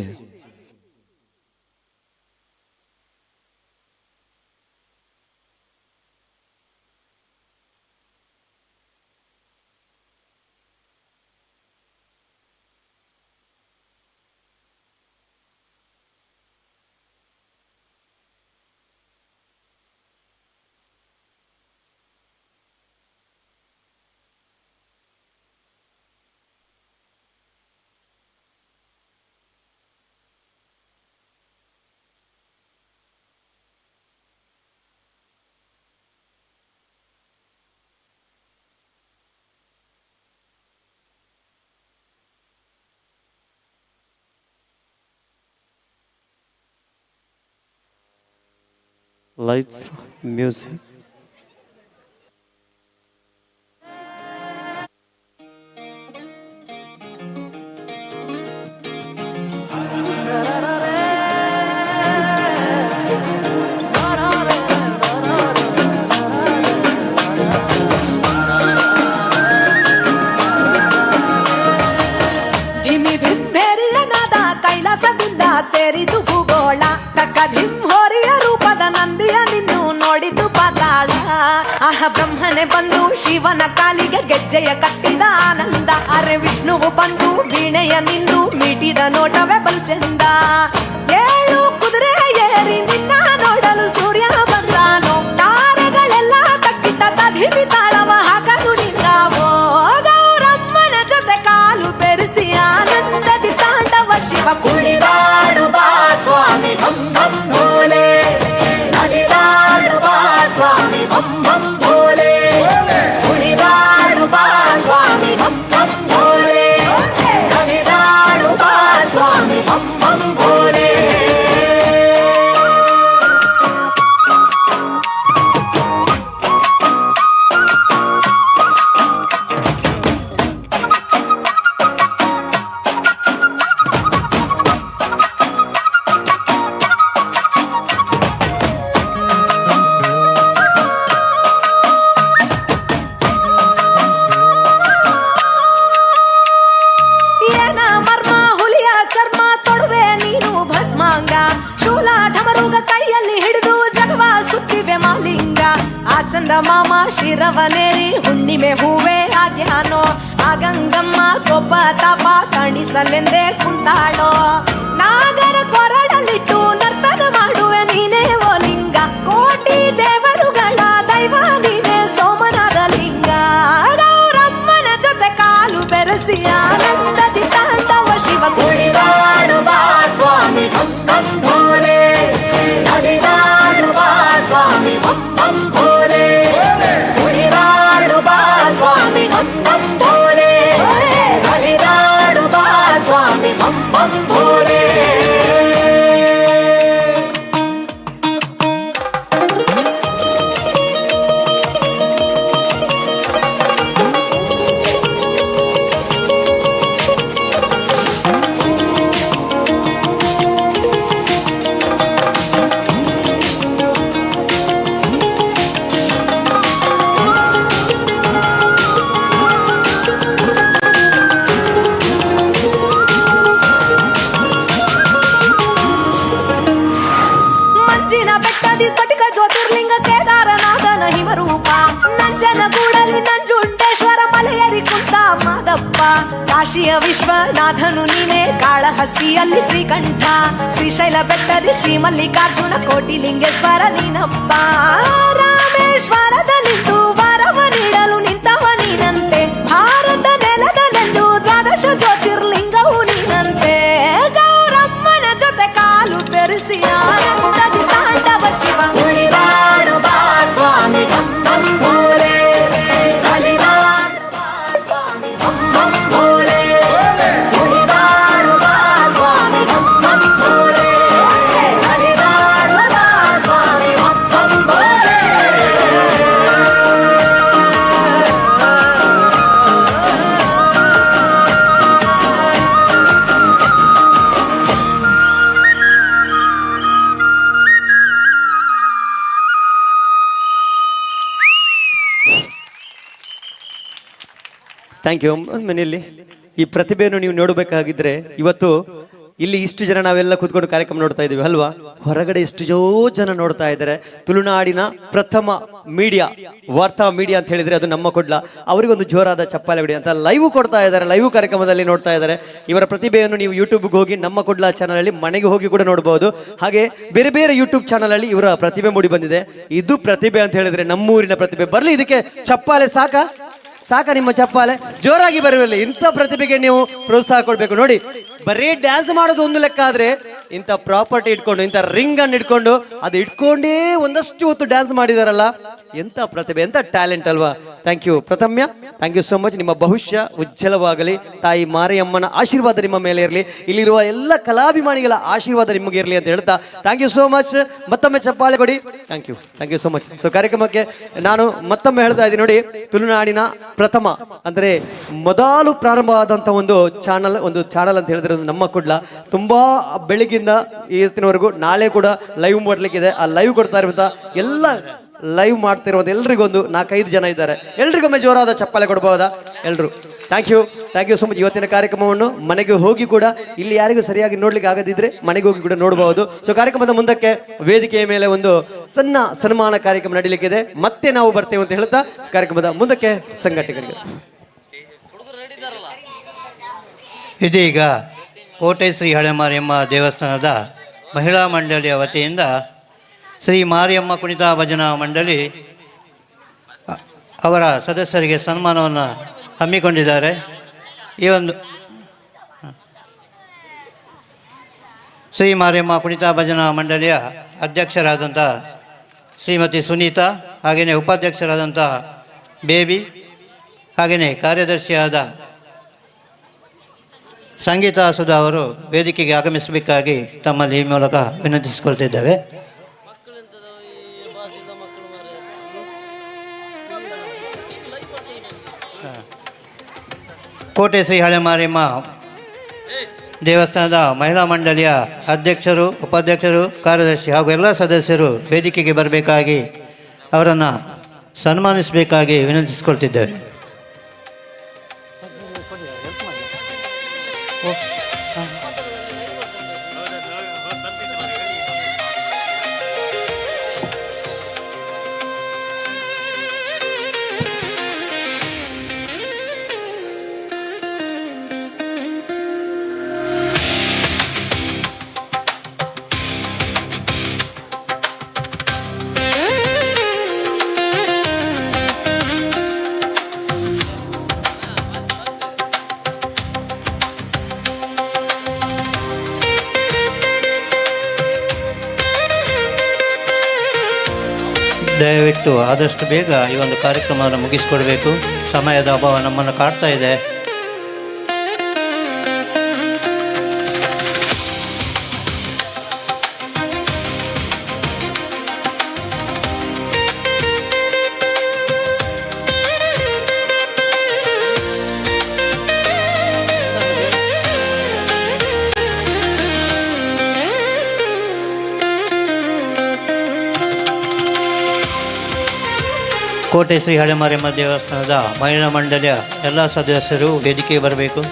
Lights music. ಕೈಲಾಸದಿಂದ ಸೇರಿದು ಭೂಗೋಳ ತಕ್ಕಧಿಂ ಹೋರಿಯ ರೂಪದ ನಂದಿಯ ನಿನ್ನು ನೋಡಿತು ಪಾತಾಳ. ಆಹ ಬ್ರಹ್ಮನೆ ಬಂದು ಶಿವನ ಕಾಲಿಗೆ ಗೆಜ್ಜೆಯ ಕಟ್ಟಿದ ಆನಂದ. ಅರೆ ವಿಷ್ಣುವು ಬಂದು ವೀಣೆಯ ನಿಂದು ಮೀಟಿದ ನೋಟವೇ ಬಲ್ಚೆಂದ. 7 ಕುದುರೆ ಏರಿ ನಿನ್ನ ನೋಡಲು ಸೂರ್ಯ ಬಂದಾನೋ. ತಾರೆಗಳೆಲ್ಲ ತಕ್ಕಿಟ್ಟ ತಧಿಮಿ ತಾಳವ ಹಾಕಲು ನಿಂದಾವೋ. ಗೌರಮ್ಮನ ಜೊತೆ ಕಾಲು ಬೆರೆಸಿ ಆನಂದದಿ ತಾಂಡವ ಶಿವ ಕುಣಿದಾಡು ಬಾ ಸ್ವಾಮಿ ಭಂ ಭಂ ಭೋಲೆ. ನಡಿದಾಡು ಬಾ ಸ್ವಾಮಿ ಭಂ ಭಂ ಭೋಲೆ. ಕುಣಿದಾಡು ಬಾ ಸ್ವಾಮಿ ಭಂ ಭಂ ಭೋಲೆ. ನಡಿದಾಡು ಬಾ ಸ್ವಾಮಿ ಭಂ ಭಂ ಭೋಲೆ. ಏನ ಮರ್ಮ ಹುಲಿಯ ಚರ್ಮ ತೊಡುವೆ ನೀನು ಭಸ್ಮಾಂಗ. ಶೂಲ ಢಮರುಗ ಕೈಯಲ್ಲಿ ಹಿಡಿದು ಜಗವ ಸುತ್ತಿವೆ ಮಾಲಿಂಗ. ಆ ಚಂದ ಮಾಮ ಶಿರವನೇರಿ ಹುಣ್ಣಿಮೆ ಹೂವೇ ಆಗ್ಯಾನೋ. ಆ ಗಂಗಮ್ಮ ಕೋಪ ತಾಪ ಕಾಣಿಸಲೆಂದೇ ಕುಂತಾಳೋ. ನಾಗರ ಕೊರಡಲಿಟ್ಟು ನರ್ತನ ಮಾಡುವೆ ನೀನೇ ಓ ಲಿಂಗ. ಕೋಟಿ ದೇವರುಗಳ ದೈವ ನೀನೇ ಸೋಮನಾದ ಲಿಂಗ. ಗೌರಮ್ಮನ ಜೊತೆ ಕಾಲು ಬೆರೆಸಿ ಆನಂದದಿ ತಾಂಡವ ಶಿವ ಕುಣಿದಾಡು ಬಾ ಸ್ವಾಮಿ ಭಂ ಭಂ ಭೋಲೆ. ನಡಿದಾಡು ಬಾ ಸ್ವಾಮಿ ಭಂ ಭಂ ಭೋಲೆ. ಕುಣಿದಾಡು ಬಾ ಸ್ವಾಮಿ ಭಂ ಭಂ ಭೋಲೆ. ನಡಿದಾಡು ಬಾ ಸ್ವಾಮಿ ಭಂ ಭಂ ಭೋಲೆ. ಮಂಜಿನ ಬೆಟ್ಟದಿ ಸ್ಫಟಿಕ ಜ್ಯೋತಿರ್ಲಿಂಗ ಕೇದಾರನಾಥನ ಹಿಮರೂಪ. ನಂಜನ ಗೂಡಲಿ ನಂಜುಂಡೇಶ್ವರ ಮಲೆಯರಿ ಕುಂತ ಮಾದಪ್ಪ. ಕಾಶಿಯ ವಿಶ್ವನಾಥನು ನೀನೇ ಕಾಳಹಸ್ತಿಯಲ್ಲಿ ಶ್ರೀಕಂಠ. ಶ್ರೀಶೈಲ ಬೆಟ್ಟದಿ ಶ್ರೀ ಮಲ್ಲಿಕಾರ್ಜುನ ಕೋಟಿ ಲಿಂಗೇಶ್ವರ ನೀನಪ್ಪ. ರಾಮೇಶ್ವರದಲ್ಲಿದ್ದು ವರವ ನೀಡಲು ನಿಂತವ ನೀನಂತೆ. ಭಾರತ ನೆಲದಲ್ಲೆಂದು ದ್ವಾದಶ ಜ್ಯೋತಿರ್ಲಿಂಗವು ನೀನಂತೆ. ಗೌರಮ್ಮನ ಜೊತೆ ಕಾಲು ಬೆರೆಸಿ ಆನಂದದಿ ತಾಂಡವ ಶಿವ ಕುಣಿದಾಡು ಬಾ ಸ್ವಾಮಿ ಭಂ ಭಂ ಭೋಲೆ. ನಲಿದಾಡು ಬಾ ಸ್ವಾಮಿ ಭಂ ಭಂ ಭೋಲೆ. ಕುಣಿದಾಡು ಬಾ ಸ್ವಾಮಿ ಭಂ ಭಂ ಭೋಲೆ. ನಲಿದಾಡು ಬಾ ಸ್ವಾಮಿ ಭಂ ಭಂ ಭೋಲೆ. Thank you. ಮನೆಯಲ್ಲಿ ಈ ಪ್ರತಿಭೆಯನ್ನು ನೀವು ನೋಡಬೇಕಾಗಿದ್ರೆ ಇವತ್ತು ಇಲ್ಲಿ ಇಷ್ಟು ಜನ ನಾವೆಲ್ಲ ಕೂತ್ಕೊಂಡು ಕಾರ್ಯಕ್ರಮ ನೋಡ್ತಾ ಇದ್ದೀವಿ ಅಲ್ವಾ. ಹೊರಗಡೆ ಎಷ್ಟೋ ಜನ ನೋಡ್ತಾ ಇದ್ದಾರೆ. ತುಳುನಾಡಿನ ಪ್ರಥಮ ಮೀಡಿಯಾ ವಾರ್ತಾ ಮೀಡಿಯಾ ಅಂತ ಹೇಳಿದ್ರೆ ಅದು ನಮ್ಮ ಕೊಡ್ಲ. ಅವರಿಗೊಂದು ಜೋರಾದ ಚಪ್ಪಾಳೆ ಬಿಡಿ ಅಂತ ಲೈವ್ ಕೊಡ್ತಾ ಇದ್ದಾರೆ. ಲೈವ್ ಕಾರ್ಯಕ್ರಮದಲ್ಲಿ ನೋಡ್ತಾ ಇದ್ದಾರೆ. ಇವರ ಪ್ರತಿಭೆಯನ್ನು ನೀವು ಯೂಟ್ಯೂಬ್ಗೆ ಹೋಗಿ ನಮ್ಮ ಕೊಡ್ಲ ಚಾನಲ್ ಅಲ್ಲಿ ಮನೆಗೆ ಹೋಗಿ ಕೂಡ ನೋಡಬಹುದು. ಹಾಗೆ ಬೇರೆ ಬೇರೆ ಯೂಟ್ಯೂಬ್ ಚಾನಲ್ ಅಲ್ಲಿ ಇವರ ಪ್ರತಿಭೆ ಮೂಡಿ ಬಂದಿದೆ. ಇದು ಪ್ರತಿಭೆ ಅಂತ ಹೇಳಿದ್ರೆ ನಮ್ಮೂರಿನ ಪ್ರತಿಭೆ. ಬರ್ಲಿ ಇದಕ್ಕೆ ಚಪ್ಪಾಳೆ ಸಾಕ ನಿಮ್ಮ ಚಪ್ಪಾಳೆ ಜೋರಾಗಿ ಬರುವಲ್ಲಿ. ಇಂಥ ಪ್ರತಿಭೆಗೆ ನೀವು ಪ್ರೋತ್ಸಾಹ ಕೊಡಬೇಕು. ನೋಡಿ ಬರೀ ಡ್ಯಾನ್ಸ್ ಮಾಡೋದು ಒಂದು ಲೆಕ್ಕ ಆದ್ರೆ ಇಂಥ ಪ್ರಾಪರ್ಟಿ ಇಟ್ಕೊಂಡು ಇಂಥ ರಿಂಗ್ ಅನ್ನು ಇಟ್ಕೊಂಡು ಅದು ಇಟ್ಕೊಂಡೇ ಒಂದಷ್ಟು ಹೊತ್ತು ಡ್ಯಾನ್ಸ್ ಮಾಡಿದಾರಲ್ಲ, ಎಂತ ಪ್ರತಿಭೆ, ಎಂತ ಟ್ಯಾಲೆಂಟ್ ಅಲ್ವಾ. Thank you Prathamya, thank you so much. ನಿಮ್ಮ ಭವಿಷ್ಯ ಉಜ್ವಲವಾಗಲಿ, ತಾಯಿ ಮಾರಿಯಮ್ಮನ ಆಶೀರ್ವಾದ ನಿಮ್ಮ ಮೇಲೆ ಇರಲಿ, ಇಲ್ಲಿರುವ ಎಲ್ಲ ಕಲಾಭಿಮಾನಿಗಳ ಆಶೀರ್ವಾದ ನಿಮಗೆ ಇರಲಿ ಅಂತ ಹೇಳ್ತಾ ಥ್ಯಾಂಕ್ ಯು ಸೋ ಮಚ್. ಮತ್ತೊಮ್ಮೆ ಚಪ್ಪಾಳೆ ಕೊಡಿ. Thank you so much. So ಕಾರ್ಯಕ್ರಮಕ್ಕೆ ನಾನು ಮತ್ತೊಮ್ಮೆ ಹೇಳ್ತಾ ಇದ್ದೀನಿ ನೋಡಿ, ತುಳುನಾಡಿನ ಪ್ರಥಮ ಅಂದ್ರೆ ಮೊದಲು ಪ್ರಾರಂಭ ಆದಂಥ ಒಂದು ಚಾನಲ್ ಅಂತ ಹೇಳಿದ್ರೆ ನಮ್ಮ ಕುಡ್ಲ ತುಂಬಾ ಬೆಳಿಗ್ಗಿಂದ ಇವತ್ತಿನವರೆಗೂ ನಾಳೆ ಕೂಡ ಲೈವ್ ಮಾಡ್ಲಿಕ್ಕಿದೆ. ಆ ಲೈವ್ ಕೊಡ್ತಾ ಇರುವಂತ ಎಲ್ಲ ಲೈವ್ ಮಾಡ್ತಿರುವಂತ ಎಲ್ರಿಗೊಂದು 4-5 ಜನ ಇದ್ದಾರೆ. ಎಲ್ರಿಗೊಮ್ಮೆ ಜೋರಾದ ಚಪ್ಪಾಳೆ ಕೊಡ್ಬೋದಾ ಎಲ್ರು? Thank you so much. ಇವತ್ತಿನ ಕಾರ್ಯಕ್ರಮವನ್ನು ಮನೆಗೆ ಹೋಗಿ ಕೂಡ ಇಲ್ಲಿ ಯಾರಿಗೂ ಸರಿಯಾಗಿ ನೋಡ್ಲಿಕ್ಕೆ ಆಗದಿದ್ರೆ ಮನೆಗೆ ಹೋಗಿ ಕೂಡ ನೋಡಬಹುದು. ಸೊ ಕಾರ್ಯಕ್ರಮದ ಮುಂದಕ್ಕೆ ವೇದಿಕೆಯ ಮೇಲೆ ಒಂದು ಸಣ್ಣ ಸನ್ಮಾನ ಕಾರ್ಯಕ್ರಮ ನಡೀಲಿಕ್ಕಿದೆ. ಮತ್ತೆ ನಾವು ಬರ್ತೇವೆ ಅಂತ ಹೇಳ್ತಾ ಕಾರ್ಯಕ್ರಮದ ಮುಂದಕ್ಕೆ ಸಂಘಟಕರಿಗೆ ಇದೀಗ ಕೋಟೆ ಶ್ರೀ ಹಳೆ ಮಾರಿಯಮ್ಮ ದೇವಸ್ಥಾನದ ಮಹಿಳಾ ಮಂಡಳಿಯ ವತಿಯಿಂದ ಶ್ರೀ ಮಾರಿಯಮ್ಮ ಕುಣಿತ ಭಜನಾ ಮಂಡಳಿ ಅವರ ಸದಸ್ಯರಿಗೆ ಸನ್ಮಾನವನ್ನು ಹಮ್ಮಿಕೊಂಡಿದ್ದಾರೆ. ಈ ಒಂದು ಶ್ರೀ ಮಾರಿಯಮ್ಮ ಕುಣಿತ ಭಜನಾ ಮಂಡಳಿಯ ಅಧ್ಯಕ್ಷರಾದಂಥ ಶ್ರೀಮತಿ ಸುನೀತಾ, ಹಾಗೆಯೇ ಉಪಾಧ್ಯಕ್ಷರಾದಂಥ ಬೇಬಿ, ಹಾಗೆಯೇ ಕಾರ್ಯದರ್ಶಿಯಾದ ಸಂಗೀತಾ ಸುಧಾ ಅವರು ವೇದಿಕೆಗೆ ಆಗಮಿಸಬೇಕಾಗಿ ತಮ್ಮಲ್ಲಿ ಈ ಮೂಲಕ ವಿನಂತಿಸಿಕೊಳ್ತಿದ್ದೇವೆ. ಕೋಟೆ ಶ್ರೀ ಹಳೆ ಮಾರಿಯಮ್ಮ ದೇವಸ್ಥಾನದ ಮಹಿಳಾ ಮಂಡಳಿಯ ಅಧ್ಯಕ್ಷರು, ಉಪಾಧ್ಯಕ್ಷರು, ಕಾರ್ಯದರ್ಶಿ ಹಾಗೂ ಎಲ್ಲ ಸದಸ್ಯರು ವೇದಿಕೆಗೆ ಬರಬೇಕಾಗಿ ಅವರನ್ನು ಸನ್ಮಾನಿಸಬೇಕಾಗಿ ವಿನಂತಿಸಿಕೊಳ್ತಿದ್ದೇವೆ. ದಯವಿಟ್ಟು ಆದಷ್ಟು ಬೇಗ ಈ ಒಂದು ಕಾರ್ಯಕ್ರಮವನ್ನು ಮುಗಿಸಿಕೊಡಬೇಕು. ಸಮಯದ ಅಭಾವ ನಮ್ಮನ್ನು ಕಾಡ್ತಾ ಇದೆ. ಕೋಟೆ ಶ್ರೀ ಹಳೆ ಮಾರಿಯಮ್ಮ ದೇವಸ್ಥಾನದ ಮಹಿಳಾ ಮಂಡಳಿಯ ಎಲ್ಲ ಸದಸ್ಯರು ವೇದಿಕೆಗೆ ಬರಬೇಕು.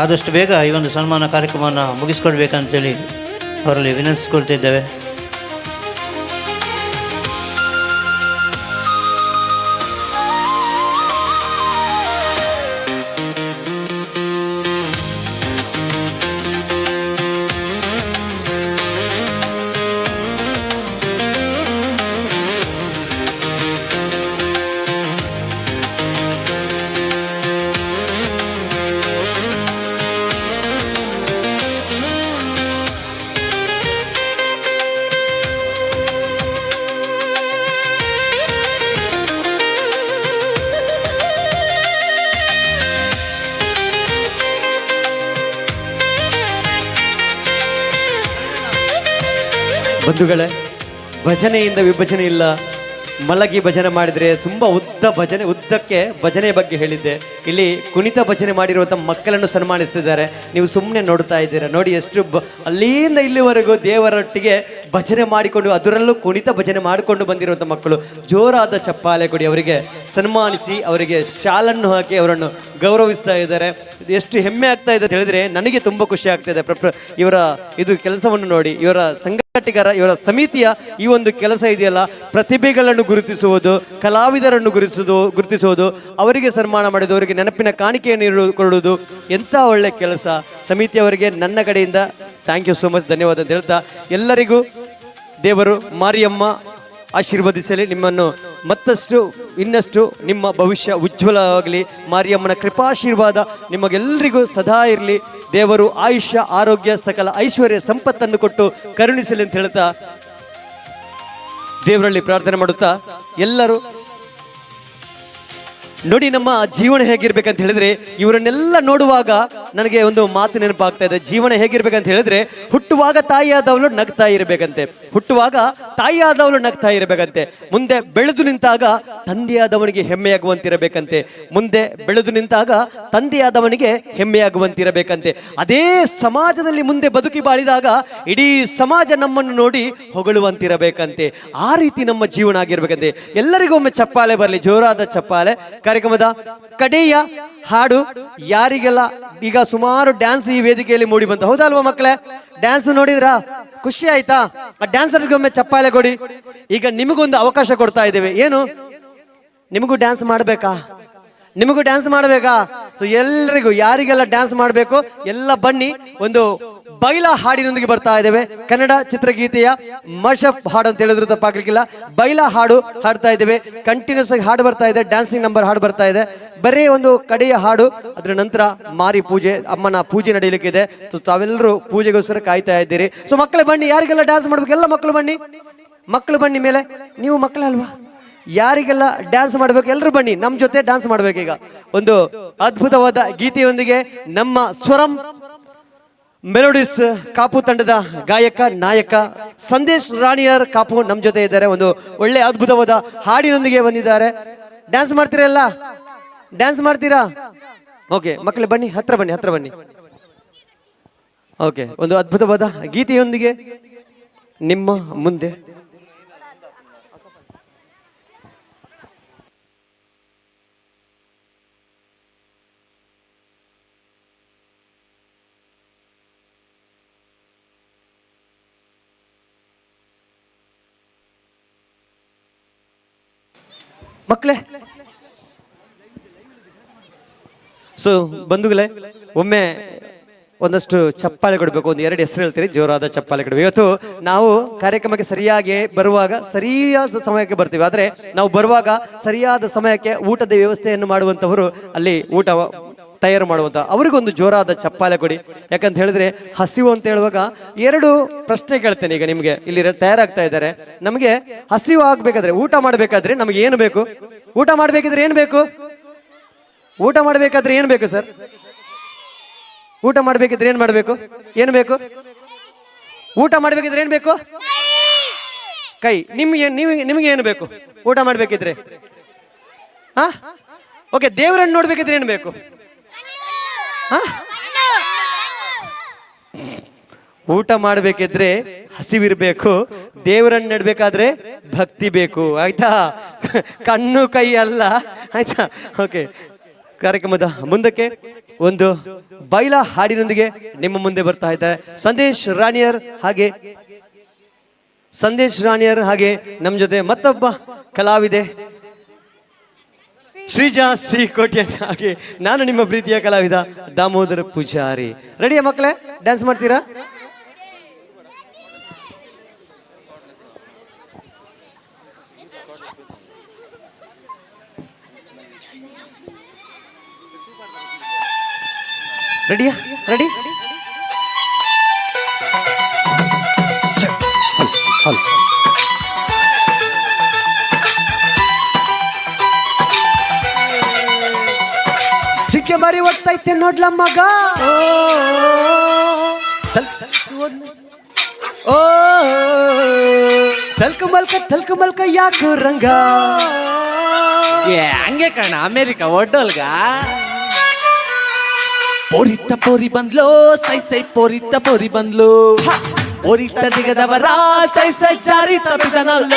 ಆದಷ್ಟು ಬೇಗ ಈ ಒಂದು ಸನ್ಮಾನ ಕಾರ್ಯಕ್ರಮವನ್ನು ಮುಗಿಸ್ಕೊಡ್ಬೇಕಂತೇಳಿ ಅವರಲ್ಲಿ ವಿನಂತಿಸ್ಕೊಳ್ತಿದ್ದೇವೆ. ಬಂಧುಗಳೇ, ಭಜನೆಯಿಂದ ವಿಭಜನೆ ಇಲ್ಲ. ಮಲಗಿ ಭಜನೆ ಮಾಡಿದರೆ ತುಂಬ ಉದ್ದಕ್ಕೆ ಭಜನೆ ಬಗ್ಗೆ ಹೇಳಿದ್ದೆ. ಇಲ್ಲಿ ಕುಣಿತ ಭಜನೆ ಮಾಡಿರುವಂಥ ಮಕ್ಕಳನ್ನು ಸನ್ಮಾನಿಸ್ತಿದ್ದಾರೆ. ನೀವು ಸುಮ್ಮನೆ ನೋಡ್ತಾ ಇದ್ದೀರಾ ನೋಡಿ, ಎಷ್ಟು ಅಲ್ಲಿಂದ ಇಲ್ಲಿವರೆಗೂ ದೇವರೊಟ್ಟಿಗೆ ಭಜನೆ ಮಾಡಿಕೊಂಡು ಅದರಲ್ಲೂ ಕುಣಿತ ಭಜನೆ ಮಾಡಿಕೊಂಡು ಬಂದಿರುವಂಥ ಮಕ್ಕಳು. ಜೋರಾದ ಚಪ್ಪಾಳೆ ಕೊಡಿ ಅವರಿಗೆ, ಸನ್ಮಾನಿಸಿ ಅವರಿಗೆ ಶಾಲನ್ನು ಹಾಕಿ ಅವರನ್ನು ಗೌರವಿಸ್ತಾ ಇದ್ದಾರೆ. ಎಷ್ಟು ಹೆಮ್ಮೆ ಆಗ್ತಾ ಇದೆ ಅಂತ ಹೇಳಿದ್ರೆ ನನಗೆ ತುಂಬ ಖುಷಿ ಆಗ್ತಾ ಇದೆ. ಇವರ ಇದು ಕೆಲಸವನ್ನು ನೋಡಿ, ಇವರ ಸಂಘಟಕರ ಇವರ ಸಮಿತಿಯ ಈ ಒಂದು ಕೆಲಸ ಇದೆಯಲ್ಲ, ಪ್ರತಿಭೆಗಳನ್ನು ಗುರುತಿಸುವುದು, ಕಲಾವಿದರನ್ನು ಗುರುತಿಸುವುದು, ಅವರಿಗೆ ಸನ್ಮಾನ ಮಾಡೋದು, ಅವರಿಗೆ ನೆನಪಿನ ಕಾಣಿಕೆಯನ್ನು ಕೊಡುವುದು, ಎಂಥ ಒಳ್ಳೆ ಕೆಲಸ. ಸಮಿತಿಯವರಿಗೆ ನನ್ನ ಕಡೆಯಿಂದ ಥ್ಯಾಂಕ್ ಯು ಸೋ ಮಚ್, ಧನ್ಯವಾದ ಅಂತ ಹೇಳ್ತಾ ಎಲ್ಲರಿಗೂ ದೇವರು ಮಾರಿಯಮ್ಮ ಆಶೀರ್ವದಿಸಲಿ. ನಿಮ್ಮನ್ನು ಮತ್ತಷ್ಟು ಇನ್ನಷ್ಟು ನಿಮ್ಮ ಭವಿಷ್ಯ ಉಜ್ವಲವಾಗಲಿ. ಮಾರಿಯಮ್ಮನ ಕೃಪಾಶೀರ್ವಾದ ನಿಮಗೆಲ್ಲರಿಗೂ ಸದಾ ಇರಲಿ. ದೇವರು ಆಯುಷ್ಯ ಆರೋಗ್ಯ ಸಕಲ ಐಶ್ವರ್ಯ ಸಂಪತ್ತನ್ನು ಕೊಟ್ಟು ಕರುಣಿಸಲಿ ಅಂತ ಹೇಳ್ತಾ ದೇವರಲ್ಲಿ ಪ್ರಾರ್ಥನೆ ಮಾಡುತ್ತಾ ಎಲ್ಲರೂ ನೋಡಿ ನಮ್ಮ ಜೀವನ ಹೇಗಿರ್ಬೇಕಂತ ಹೇಳಿದ್ರೆ, ಇವರನ್ನೆಲ್ಲ ನೋಡುವಾಗ ನನಗೆ ಒಂದು ಮಾತು ನೆನಪಾಗ್ತಾ ಇದೆ. ಜೀವನ ಹೇಗಿರ್ಬೇಕಂತ ಹೇಳಿದ್ರೆ, ಹುಟ್ಟುವಾಗ ತಾಯಿಯಾದವಳು ನಗ್ತಾ ಇರಬೇಕಂತೆ, ಹುಟ್ಟುವಾಗ ತಾಯಿಯಾದವಳು ನಗ್ತಾ ಇರಬೇಕಂತೆ. ಮುಂದೆ ಬೆಳೆದು ನಿಂತಾಗ ತಂದೆಯಾದವನಿಗೆ ಹೆಮ್ಮೆಯಾಗುವಂತಿರಬೇಕಂತೆ, ಮುಂದೆ ಬೆಳೆದು ನಿಂತಾಗ ತಂದೆಯಾದವನಿಗೆ ಹೆಮ್ಮೆಯಾಗುವಂತಿರಬೇಕಂತೆ. ಅದೇ ಸಮಾಜದಲ್ಲಿ ಮುಂದೆ ಬದುಕಿ ಬಾಳಿದಾಗ ಇಡೀ ಸಮಾಜ ನಮ್ಮನ್ನು ನೋಡಿ ಹೊಗಳುವಂತಿರಬೇಕಂತೆ. ಆ ರೀತಿ ನಮ್ಮ ಜೀವನ ಆಗಿರ್ಬೇಕಂತೆ. ಎಲ್ಲರಿಗೊಮ್ಮೆ ಚಪ್ಪಾಳೆ ಬರಲಿ, ಜೋರಾದ ಚಪ್ಪಾಳೆ. ಕಾರ್ಯಕ್ರಮದ ಕಡೆಯ ಹಾಡು ಯಾರಿಗೆಲ್ಲ ಈಗ ಸುಮಾರು ಡ್ಯಾನ್ಸ್ ಈ ವೇದಿಕೆಯಲ್ಲಿ ಮೂಡಿ ಬಂತು, ಹೌದಲ್ವಾ ಮಕ್ಕಳೇ? ಡ್ಯಾನ್ಸ್ ನೋಡಿದ್ರಾ? ಖುಷಿ ಆಯ್ತಾ? ಆ ಡ್ಯಾನ್ಸರ್ಗೊಮ್ಮೆ ಚಪ್ಪಾಳೆ ಕೊಡಿ. ಈಗ ನಿಮಗೊಂದು ಅವಕಾಶ ಕೊಡ್ತಾ ಇದ್ದೇವೆ. ಏನು, ನಿಮಗೂ ಡ್ಯಾನ್ಸ್ ಮಾಡಬೇಕಾ? ನಿಮಗೂ ಡ್ಯಾನ್ಸ್ ಮಾಡಬೇಕಾ? ಸೊ ಎಲ್ಲರಿಗೂ ಯಾರಿಗೆಲ್ಲ ಡ್ಯಾನ್ಸ್ ಮಾಡಬೇಕು ಎಲ್ಲ ಬನ್ನಿ. ಒಂದು ಬೈಲಾ ಹಾಡಿನೊಂದಿಗೆ ಬರ್ತಾ ಇದ್ದೇವೆ. ಕನ್ನಡ ಚಿತ್ರಗೀತೆಯ ಮಶಪ್ ಹಾಡು ಅಂತ ಹೇಳಿದ್ರು ತಪ್ಪಾಗ್ಲಿಕ್ಕಿಲ್ಲ. ಬೈಲಾ ಹಾಡು ಹಾಡ್ತಾ ಇದ್ದೇವೆ. ಕಂಟಿನ್ಯೂಸ್ ಆಗಿ ಹಾಡು ಬರ್ತಾ ಇದೆ, ಡ್ಯಾನ್ಸಿಂಗ್ ನಂಬರ್ ಹಾಡು ಬರ್ತಾ ಇದೆ. ಬರೀ ಒಂದು ಕಡೆಯ ಹಾಡು, ಅದ್ರ ನಂತರ ಮಾರಿ ಪೂಜೆ, ಅಮ್ಮನ ಪೂಜೆ ನಡೆಯಲಿಕ್ಕಿದೆ. ಸೊ ತಾವೆಲ್ಲರೂ ಪೂಜೆಗೋಸ್ಕರ ಕಾಯ್ತಾ ಇದ್ದೀರಿ. ಸೊ ಮಕ್ಕಳೇ ಬನ್ನಿ, ಯಾರಿಗೆಲ್ಲ ಡ್ಯಾನ್ಸ್ ಮಾಡ್ಬೇಕು ಎಲ್ಲ ಮಕ್ಕಳು ಬನ್ನಿ. ಮಕ್ಕಳು ಬನ್ನಿ ಮೇಲೆ, ನೀವು ಮಕ್ಕಳಲ್ವಾ? ಯಾರಿಗೆಲ್ಲ ಡ್ಯಾನ್ಸ್ ಮಾಡ್ಬೇಕು ಎಲ್ಲರೂ ಬನ್ನಿ, ನಮ್ಮ ಜೊತೆ ಡ್ಯಾನ್ಸ್ ಮಾಡ್ಬೇಕೀಗ. ಒಂದು ಅದ್ಭುತವಾದ ಗೀತೆಯೊಂದಿಗೆ ನಮ್ಮ ಸ್ವರಂ ಮೆಲೋಡಿಸ್ ಕಾಪು ತಂಡದ ಗಾಯಕ ನಾಯಕ ಸಂದೇಶ್ ರಾಣಿಯರ್ ಕಾಪು ನಮ್ಮ ಜೊತೆ ಇದ್ದಾರೆ. ಒಂದು ಒಳ್ಳೆ ಅದ್ಭುತವಾದ ಹಾಡಿನೊಂದಿಗೆ ಬಂದಿದ್ದಾರೆ. ಡ್ಯಾನ್ಸ್ ಮಾಡ್ತೀರಾ? ಎಲ್ಲ ಡ್ಯಾನ್ಸ್ ಮಾಡ್ತೀರಾ? ಓಕೆ ಮಕ್ಕಳೇ ಬನ್ನಿ, ಹತ್ರ ಬನ್ನಿ, ಹತ್ರ ಬನ್ನಿ. ಓಕೆ, ಒಂದು ಅದ್ಭುತವಾದ ಗೀತೆಯೊಂದಿಗೆ ನಿಮ್ಮ ಮುಂದೆ ಮಕ್ಕಳೇ. ಸೊ ಬಂಧುಗಳೇ, ಒಮ್ಮೆ ಒಂದಷ್ಟು ಚಪ್ಪಾಳೆ ಕೊಡಬೇಕು. ಒಂದು ಎರಡು ಹೆಸರು ಹೇಳ್ತೀರಿ, ಜೋರಾದ ಚಪ್ಪಾಳೆ ಕೊಡಬೇಕು. ಇವತ್ತು ನಾವು ಕಾರ್ಯಕ್ರಮಕ್ಕೆ ಸರಿಯಾಗಿ ಬರುವಾಗ ಸರಿಯಾದ ಸಮಯಕ್ಕೆ ಬರ್ತೀವಿ. ಆದರೆ ನಾವು ಬರುವಾಗ ಸರಿಯಾದ ಸಮಯಕ್ಕೆ ಊಟದ ವ್ಯವಸ್ಥೆಯನ್ನು ಮಾಡುವಂಥವರು, ಅಲ್ಲಿ ಊಟ ತಯಾರು ಮಾಡುವಂಥ ಅವರಿಗೊಂದು ಜೋರಾದ ಚಪ್ಪಾಳೆ ಕೊಡಿ. ಯಾಕಂತ ಹೇಳಿದ್ರೆ ಹಸಿವು ಅಂತ ಹೇಳುವಾಗ ಎರಡು ಪ್ರಶ್ನೆ ಕೇಳ್ತೇನೆ. ಈಗ ನಿಮಗೆ ಇಲ್ಲಿ ತಯಾರಾಗ್ತಾ ಇದ್ದಾರೆ. ನಮಗೆ ಹಸಿವು ಆಗ್ಬೇಕಾದ್ರೆ, ಊಟ ಮಾಡ್ಬೇಕಾದ್ರೆ ನಮಗೆ ಏನು ಬೇಕು? ಊಟ ಮಾಡ್ಬೇಕಿದ್ರೆ ಏನು ಬೇಕು? ಊಟ ಮಾಡ್ಬೇಕಾದ್ರೆ ಏನು ಬೇಕು ಸರ್? ಊಟ ಮಾಡ್ಬೇಕಿದ್ರೆ ಏನ್ ಮಾಡ್ಬೇಕು? ಏನು ಬೇಕು? ಊಟ ಮಾಡ್ಬೇಕಿದ್ರೆ ಏನ್ ಬೇಕು? ಕೈ. ನಿಮಗೆ ಏನು ಬೇಕು ಊಟ ಮಾಡ್ಬೇಕಿದ್ರೆ? ಹಾ, ಓಕೆ. ದೇವರನ್ನು ನೋಡ್ಬೇಕಿದ್ರೆ ಏನು ಬೇಕು? ಊಟ ಮಾಡಬೇಕಿದ್ರೆ ಹಸಿವಿರ್ಬೇಕು, ದೇವರನ್ನು ನಡ್ಬೇಕಾದ್ರೆ ಭಕ್ತಿ ಬೇಕು. ಆಯ್ತಾ? ಕಣ್ಣು ಕೈ ಅಲ್ಲ. ಆಯ್ತಾ? ಓಕೆ. ಕಾರ್ಯಕ್ರಮದ ಮುಂದಕ್ಕೆ ಒಂದು ಬೈಲಾ ಹಾಡಿನೊಂದಿಗೆ ನಿಮ್ಮ ಮುಂದೆ ಬರ್ತಾ ಇದ್ದಾರೆ ಸಂದೇಶ್ ರಾಣಿಯರ್. ಹಾಗೆ ನಮ್ಮ ಜೊತೆ ಮತ್ತೊಬ್ಬ ಕಲಾವಿದೆ ಶ್ರೀಜಾ ಸಿ ಕೋಟ್ಯನ್. ಹಾಗೆ ನಾನು ನಿಮ್ಮ ಪ್ರೀತಿಯ ಕಲಾವಿದ ದಾಮೋದರ ಪೂಜಾರಿ. ರೆಡಿಯಾ ಮಕ್ಕಳೇ? ಡ್ಯಾನ್ಸ್ ಮಾಡ್ತೀರಾ? ರೆಡಿಯಾ? ರೆಡಿ? ಚಿಕ್ಕ ಮರಿ ಒಟ್ಟೈತೆ ನೋಡ್ಲ ಮಗ. ಓ ತಲ್ಕ ಮಲ್ಕ ಯಾಕು ರಂಗ? ಹಂಗೆ ಕಣ, ಅಮೇರಿಕ ಒಡ್ಡೋಲ್ಗ. ಪೋರಿಟ್ಟ ಪೋರಿ ಬಂದ್ಲು, ಸೈ ಸೈ ಪೋರಿಟ್ಟ ಪೋರಿ ಬಂದ್ಲು. ಪೋರಿಟ್ಟ ದಿಗದವರ ಸೈ ಸೈ ಜಾರಿ ತಪ್ಪಿದನಲ್ಲ.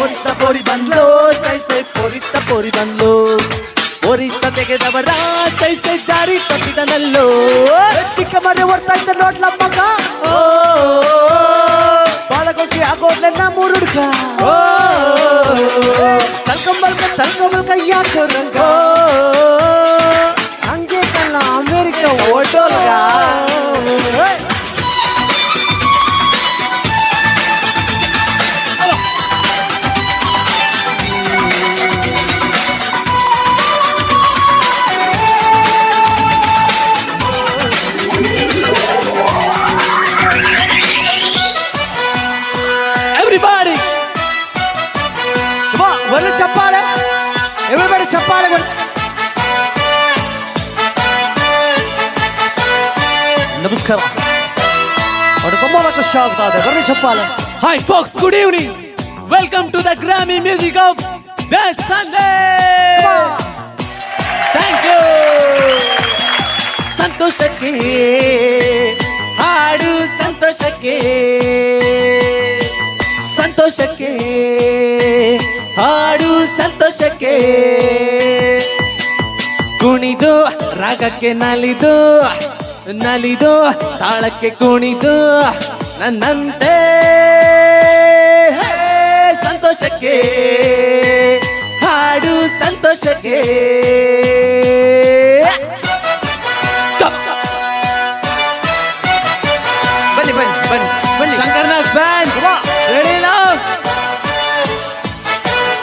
ಪೋರಿಟ್ಟ ಪೋರಿ ಬಂದ್ಲು, ಸೈ ಸೈ ಪೋರಿಟ್ಟ ಪೋರಿ ಬಂದ್ಲು. ಪೋರಿಟ್ಟ ತೆಗೆದವರ ಸೈ ಸೈ ಜಾರಿ ತಪ್ಪಿದನಲ್ಲೋ. ಚಿಕ್ಕ ಮರಿ ಓಡ್ತಾ ಇದ್ದ ನೋಡ್ಲ ಮಗ. ಬಾಳಗೊಟ್ಟಿ ಆಗೋದ್ಲೆ ನಾ ಮೂರು ಹುಡುಗ. ತಲ್ಕ ಯಾಕೋ ರಂಗ? ಹಂಗೆ ಕಲ್ಲ ಅಮೇರಿಕ ಓಡೋಲ್ಗ. ನಮಸ್ಕಾರ. ತುಂಬ ಖುಷಿ ಆಗ್ತಾ ಇದೆ. ಬರ್ರಿ ಚಪ್ಪಾಳೆ. Hi folks, good evening. Welcome to the Grammy Music of this Sunday. Thank you. ಸಂತೋಷಕ್ಕೆ ಹಾಡು, ಸಂತೋಷಕ್ಕೆ ಸಂತೋಷಕ್ಕೆ ಹಾಡು, ಸಂತೋಷಕ್ಕೆ ಕುಣಿದು ರಾಗಕ್ಕೆ ನಲಿದು ನಲಿದು ತಾಳಕ್ಕೆ ಕುಣಿದು ನನ್ನಂತೆ ಸಂತೋಷಕ್ಕೆ ಹಾಡು, ಸಂತೋಷಕ್ಕೆ ಬನ್ನಿ ಬನ್ನಿ ಬನ್ನಿ ಬನ್ನಿ. ಶಂಕರ್ನಾಥ್ ಬ್ಯಾಂಡ್ ರೆಡಿ ನಾ?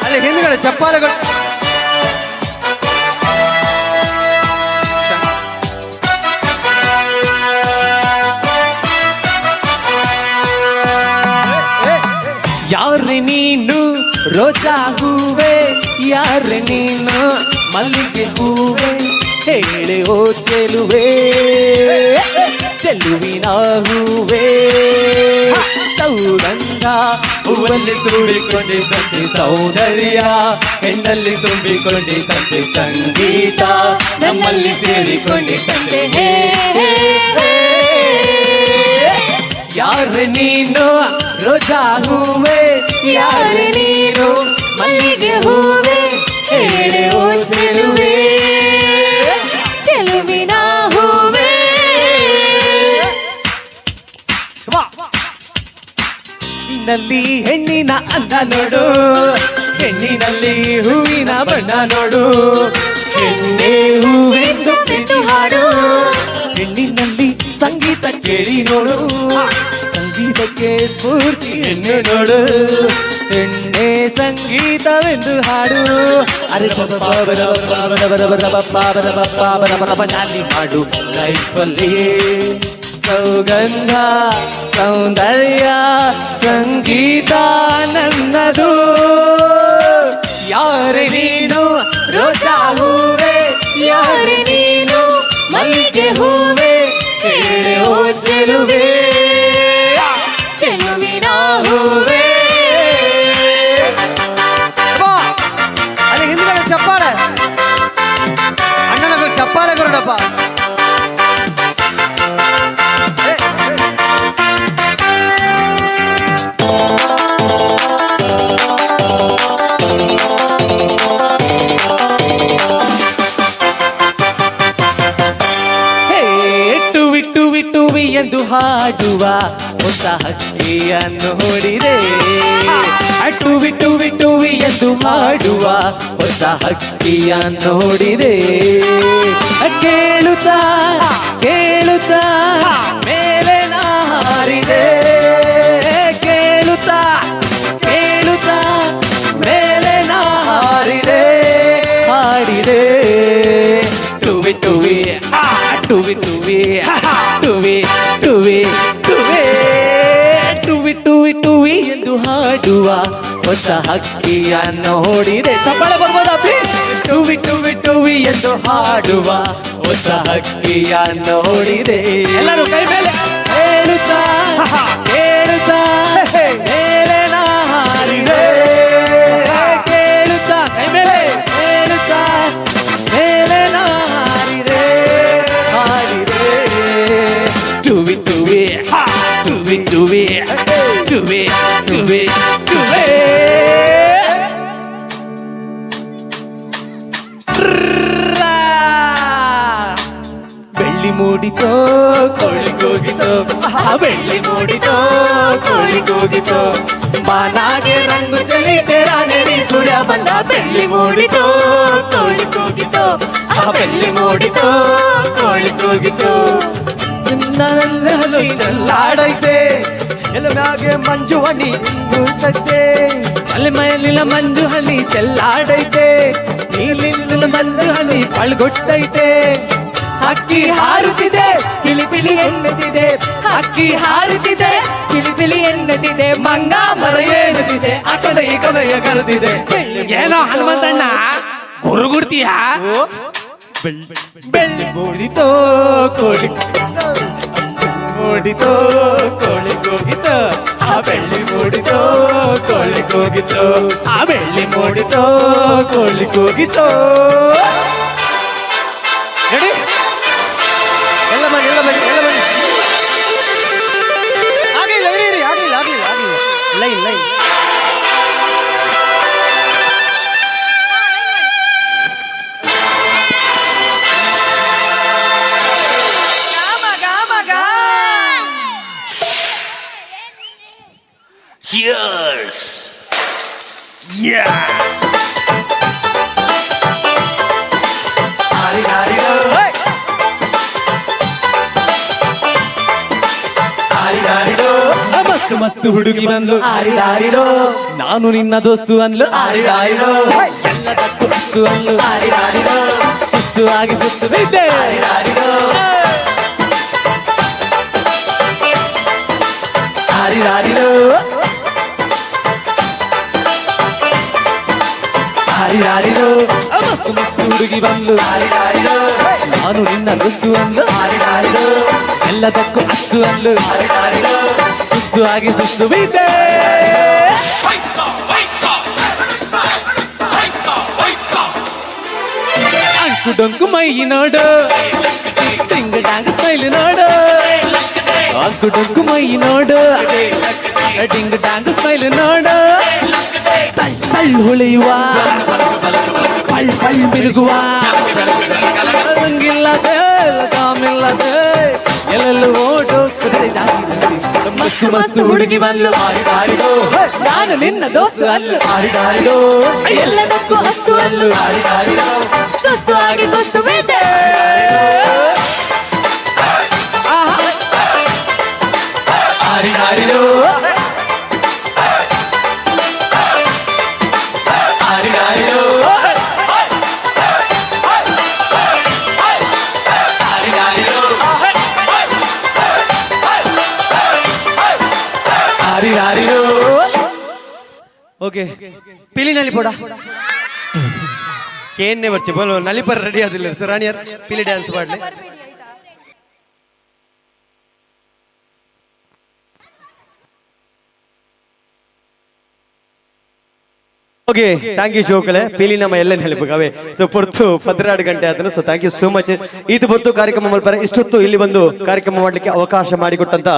ಅಲ್ಲಿ ಹಿಂದ್ಗಡೆ ಚಪ್ಪಾಳೆಗಳು. ಯಾರೆ ನೀನು ರೋಜಾ ಹೂವೆ, ಯಾರೆ ನೀನು ಮಲ್ಲಿಗೆ ಹೂವೆ, ಹೇಳೆ ಓ ಚೆಲುವೆ ಚೆಲುವಿನ ಹೂವೆ. ಸೌಗಂಧ ಹೂವಲ್ಲಿ ತುಂಬಿಕೊಂಡಿದ್ದಂತೆ ಸೌಂದರ್ಯ, ಹೆಣ್ಣಲ್ಲಿ ತುಂಬಿಕೊಂಡಿದ್ದಂತೆ ಸಂಗೀತ, ನಮ್ಮಲ್ಲಿ ಸೇರಿಕೊಂಡಿದ್ದಂತೆ ಹೇ ಹೇ ಹೇ. ಯಾರೆ ನೀನು ರೋಜಾ ಹೂವೆ, ಯಾರೆ ನೀನು ಮಲ್ಲಿಗೆ ಹೂವೆ, ಹೇಳೆ ಓ ಚೆಲುವೆ ಚೆಲುವಿನ ಹೂವೆ. ಹೆಣ್ಣಿನಲ್ಲಿ ಹೆಣ್ಣಿನ ಅಂದ ನೋಡು, ಹೆಣ್ಣಿನಲ್ಲಿ ಹೂವಿನ ಬಣ್ಣ ನೋಡು, ಹೆಣ್ಣೆ ಹೂವೆಂದು ಪ್ರೀತಿ ಹಾಡು, ಹೆಣ್ಣಿನಲ್ಲಿ ಸಂಗೀತ ಕೇಳಿ ನೋಡು, ಸಂಗೀತಕ್ಕೆ ಸ್ಫೂರ್ತಿ ಹೆಣ್ಣು ನೋಡು, ಹೆಣ್ಣೆ ಸಂಗೀತವೆಂದು ಹಾಡು. ಅರೆ ಬನಾಲಿ ಮಾಡು ಲೈಫಲ್ಲಿ ಸೌಗಂಧ ಸೌಂದರ್ಯ ಸಂಗೀತ ನನ್ನದು. ಯಾರೆ ನೀನು ರೋಜಾ ಹೂವೆ, ಯಾರೆ ನೀನು ಮಲ್ಲಿಗೆ ಹೂವೆ, ಹೇಳೆ ಓ ಚೆಲುವೆ ಚೆಲುವಿನ ಹೂವೆ. ಅಲ್ಲಿ ಹಿಂದ್ಗಡೆ ಚಪ್ಪಾಳೆ. ಅಣ್ಣನ ಚಪ್ಪಾಳೆ ಕೊರಡಪ್ಪ. ಟುವಿ ಎಂದು ಹಾಡುವ ಹೊಸ ಹಕ್ಕಿಯನ್ನು ಹೊಡಿರೆ, ಟುವಿ ಟುವಿ ಟುವಿ ಎಂದು ಹಾಡುವ ಹೊಸ ಹಕ್ಕಿಯನ್ನು ಹೊಡಿರೆ, ಕೇಳುತ್ತಾ ಕೇಳುತ್ತಾ ಮೇಲೆ ನಾ ಹಾರಿದೆ, ಕೇಳುತ್ತಾ ಕೇಳುತ್ತಾ ಮೇಲೆ ನಾ ಹಾರಿದೆ ಹಾಡಿದೆ. ಟುವಿ ಟುವಿ ಟುವಿ ಟುವಿ ಟುವಿ ಟುವಿ ಟುವಿ ಟುವಿ ಟುವಿ ಟುವಿ ಎಂದು ಹಾಡುವ ಹೊಸ ಹಕ್ಕಿಯನ್ನು ಹೊಡಿದೆ. ಚಪ್ಪಾಳೆ ಬರ್ಬೋದಾ ಪ್ಲೀಸ್? ಟುವಿ ಟುವಿ ಟುವಿ ಎಂದು ಹಾಡುವ ಹೊಸ ಹಕ್ಕಿಯನ್ನು ಹೊಡಿದೆ. ಎಲ್ಲರೂ ಕೈ ಮೇಲೆ ಹೇಳುತ್ತಾ ಕೇಳುತ್ತಾ ಮೇಲೆ ನಾ ಹಾರಿದೆ, ಕೇಳುತ್ತಾ ಕೈ ಮೇಲೆ ಹೇಳುತ್ತಾ ಮೇಲೆ ನಾ ಹಾರಿದೆ ಹಾರಿದೆ. ಟುವಿ ಟುವಿ ಟುವಿ ಟುವಿ ಟುವಿ ಟುವಿ ಟುವಿ. ಬೆಳ್ಳಿ ಮೂಡಿತೋ ಕೋಳಿಗೋಗಿತೋ, ಬೆಳ್ಳಿ ಮೂಡಿತೋ ಕೋಳಿಗೋಗಿತೋ, ಬಾನಾಗೆ ರಂಗು ಚಲಿ ತೆರಾನೆಡಿ ಸೂರ್ಯ ಬಂದ. ಬೆಳ್ಳಿ ಮೂಡಿತೋ ಕೋಳಿಗೋಗಿತೋ, ಬೆಳ್ಳಿ ಮೂಡಿತೋ ಕೋಳಿಗೋಗಿತೋ. ನನ್ನಲ್ಲಿ ಚೆಲ್ಲಾಡೈತೆ ಎಲ್ಲ ಮ್ಯಾಗೆ ಮಂಜು ಹನಿ ಬೀಳ್ತೈತೆ, ಅಲ್ಲಿ ಮೈಲಿನ ಮಂಜು ಹನಿ ಚೆಲ್ಲಾಡೈತೆ, ನೀಲಿನ ಮಂಜು ಹನಿ ಪಳ್ಗೊಟ್ಟೈತೆ. ಹಕ್ಕಿ ಹಾರುತ್ತಿದೆ ಚಿಲಿಪಿಲಿ ಎನ್ನುತ್ತಿದೆ, ಹಕ್ಕಿ ಹಾರುತ್ತಿದೆ ಚಿಲಿಪಿಲಿ ಎನ್ನುತ್ತಿದೆ, ಮಂಗ ಮರ ಏನುತ್ತಿದೆ, ಆ ಕಡೆ ಈ ಕಡೆಯ ಕರೆದಿದೆ. ಏನೋ ಹನುಮಂತಣ್ಣ ಗುರುಗುಡ್ತೀಯಾ? ಬೆಳ್ಳಿ ಮೂಡಿತೋ ಕೋಳಿ ಮೂಡಿತೋ ಕೋಳಿ ಕೂಗಿತೋ, ಆ ಬೆಳ್ಳಿ ಮೂಡಿತೋ ಕೋಳಿ ಕೂಗಿತೋ, ಆ ಬೆಳ್ಳಿ ಮೂಡಿತೋ ಕೋಳಿ ಕೂಗಿತೋ. ರೆಡಿ? ಎಲ್ಲ ಬನ್ನಿ, ಎಲ್ಲ ಬನ್ನಿ, ಎಲ್ಲ ಬನ್ನಿ. ಆಗಿಲ್ಲ, ಇರಿ, ಆಗಿಲ್ಲ, ಆಗಿಲ್ಲ, ಆಗಿಲ್ಲ. Line line. Cheers! Yeah! ಮಸ್ತ್ ಮಸ್ತ್ ಹುಡುಗಿ ಬಂದ್ಲು, ನಾನು ನಿನ್ನ ದೋಸ್ತು ಅಂದ್ಲು, ಎಲ್ಲದಕ್ಕೂ ಅಸ್ತು ಅಂದ್ಲು, ಸುಸ್ತು ಆಗಿ ಸುತ್ತು ಬಿದ್ದೆ. ಮಸ್ತ್ ಮಸ್ತ್ ಹುಡುಗಿ ಬಂದ್ಲು, ನಾನು ನಿನ್ನ ದೋಸ್ತು ಅಂದ್ಲು, ಎಲ್ಲದಕ್ಕೂ ಅಸ್ತು ಅಂದ್ಲು, ಸುಸ್ತು ಆಗಿ ಸುಸ್ತು ಬಿದ್ದೆ. ಅಂಕು ಡೊಂಕು ಮೈ ನೋಡು, ಟಿಂಗ್ ಟಾಂಗ್ ಸ್ಮೈಲ್ ನೋಡು, ಅಂಕು ಡೊಂಕು ಮೈ ನೋಡು, ಟಿಂಗ್ ಟಾಂಗ್ ಸ್ಮೈಲ್ ನೋಡು, ತಳ್ ತಳ್ ಹೊಳೆಯುವ, ಪಳ್ ಪಳ್ ಬಿರುಗುವ, ರಂಗಿಲ್ಲದೆ ಕಾಮಿಲ್ಲದೆ ಎಲ್ಲೆಲ್ಲೂ ಓಟು ಕುದುರೆ ಜಾತಿ. ಮಸ್ತ್ ಮಸ್ತ್ ಹುಡುಗಿ ಬಂದ್ಲು, ನಾನು ನಿನ್ನ ದೋಸ್ತು ಅಲ್ಲು, ಎಲ್ಲದಕ್ಕೂ ಅಸ್ತು ಅಲ್ಲು, ಸುಸ್ತು ಆಗಿ ಸುಸ್ತು ಬಿದ್ದೆ. ಓಕೆ, ಪಿಲಿ ನಲ್ಲಿ ಪೋಡ ಕೇನ್ನೆ ಬರ್ತಿ ಬೋಲು ನಲ್ಲಿ ಪರ ರೆಡಿ ಆದಿಲ್ಲ ಸರ್ ರಾಣಿಯರ್ ಪಿಲಿ ಡ್ಯಾನ್ಸ್ ಮಾಡ್ಲಿ. ಓಕೆ, ಥ್ಯಾಂಕ್ ಯು ಜೋಕಲೆ ಪೀಲಿ ನಮ್ಮ ಎಲ್ಲ ನೆನಪಿಗಾವೆ. ಸೊ ಪೊರ್ತು 12 ಗಂಟೆ ಆದನು. So thank you so much. ಇದು ಪೊರ್ತು ಕಾರ್ಯಕ್ರಮ ಮಲ್ಪರ ಇಷ್ಟೊತ್ತು ಇಲ್ಲಿ ಬಂದು ಕಾರ್ಯಕ್ರಮ ಮಾಡಲಿಕ್ಕೆ ಅವಕಾಶ ಮಾಡಿಕೊಟ್ಟಂತ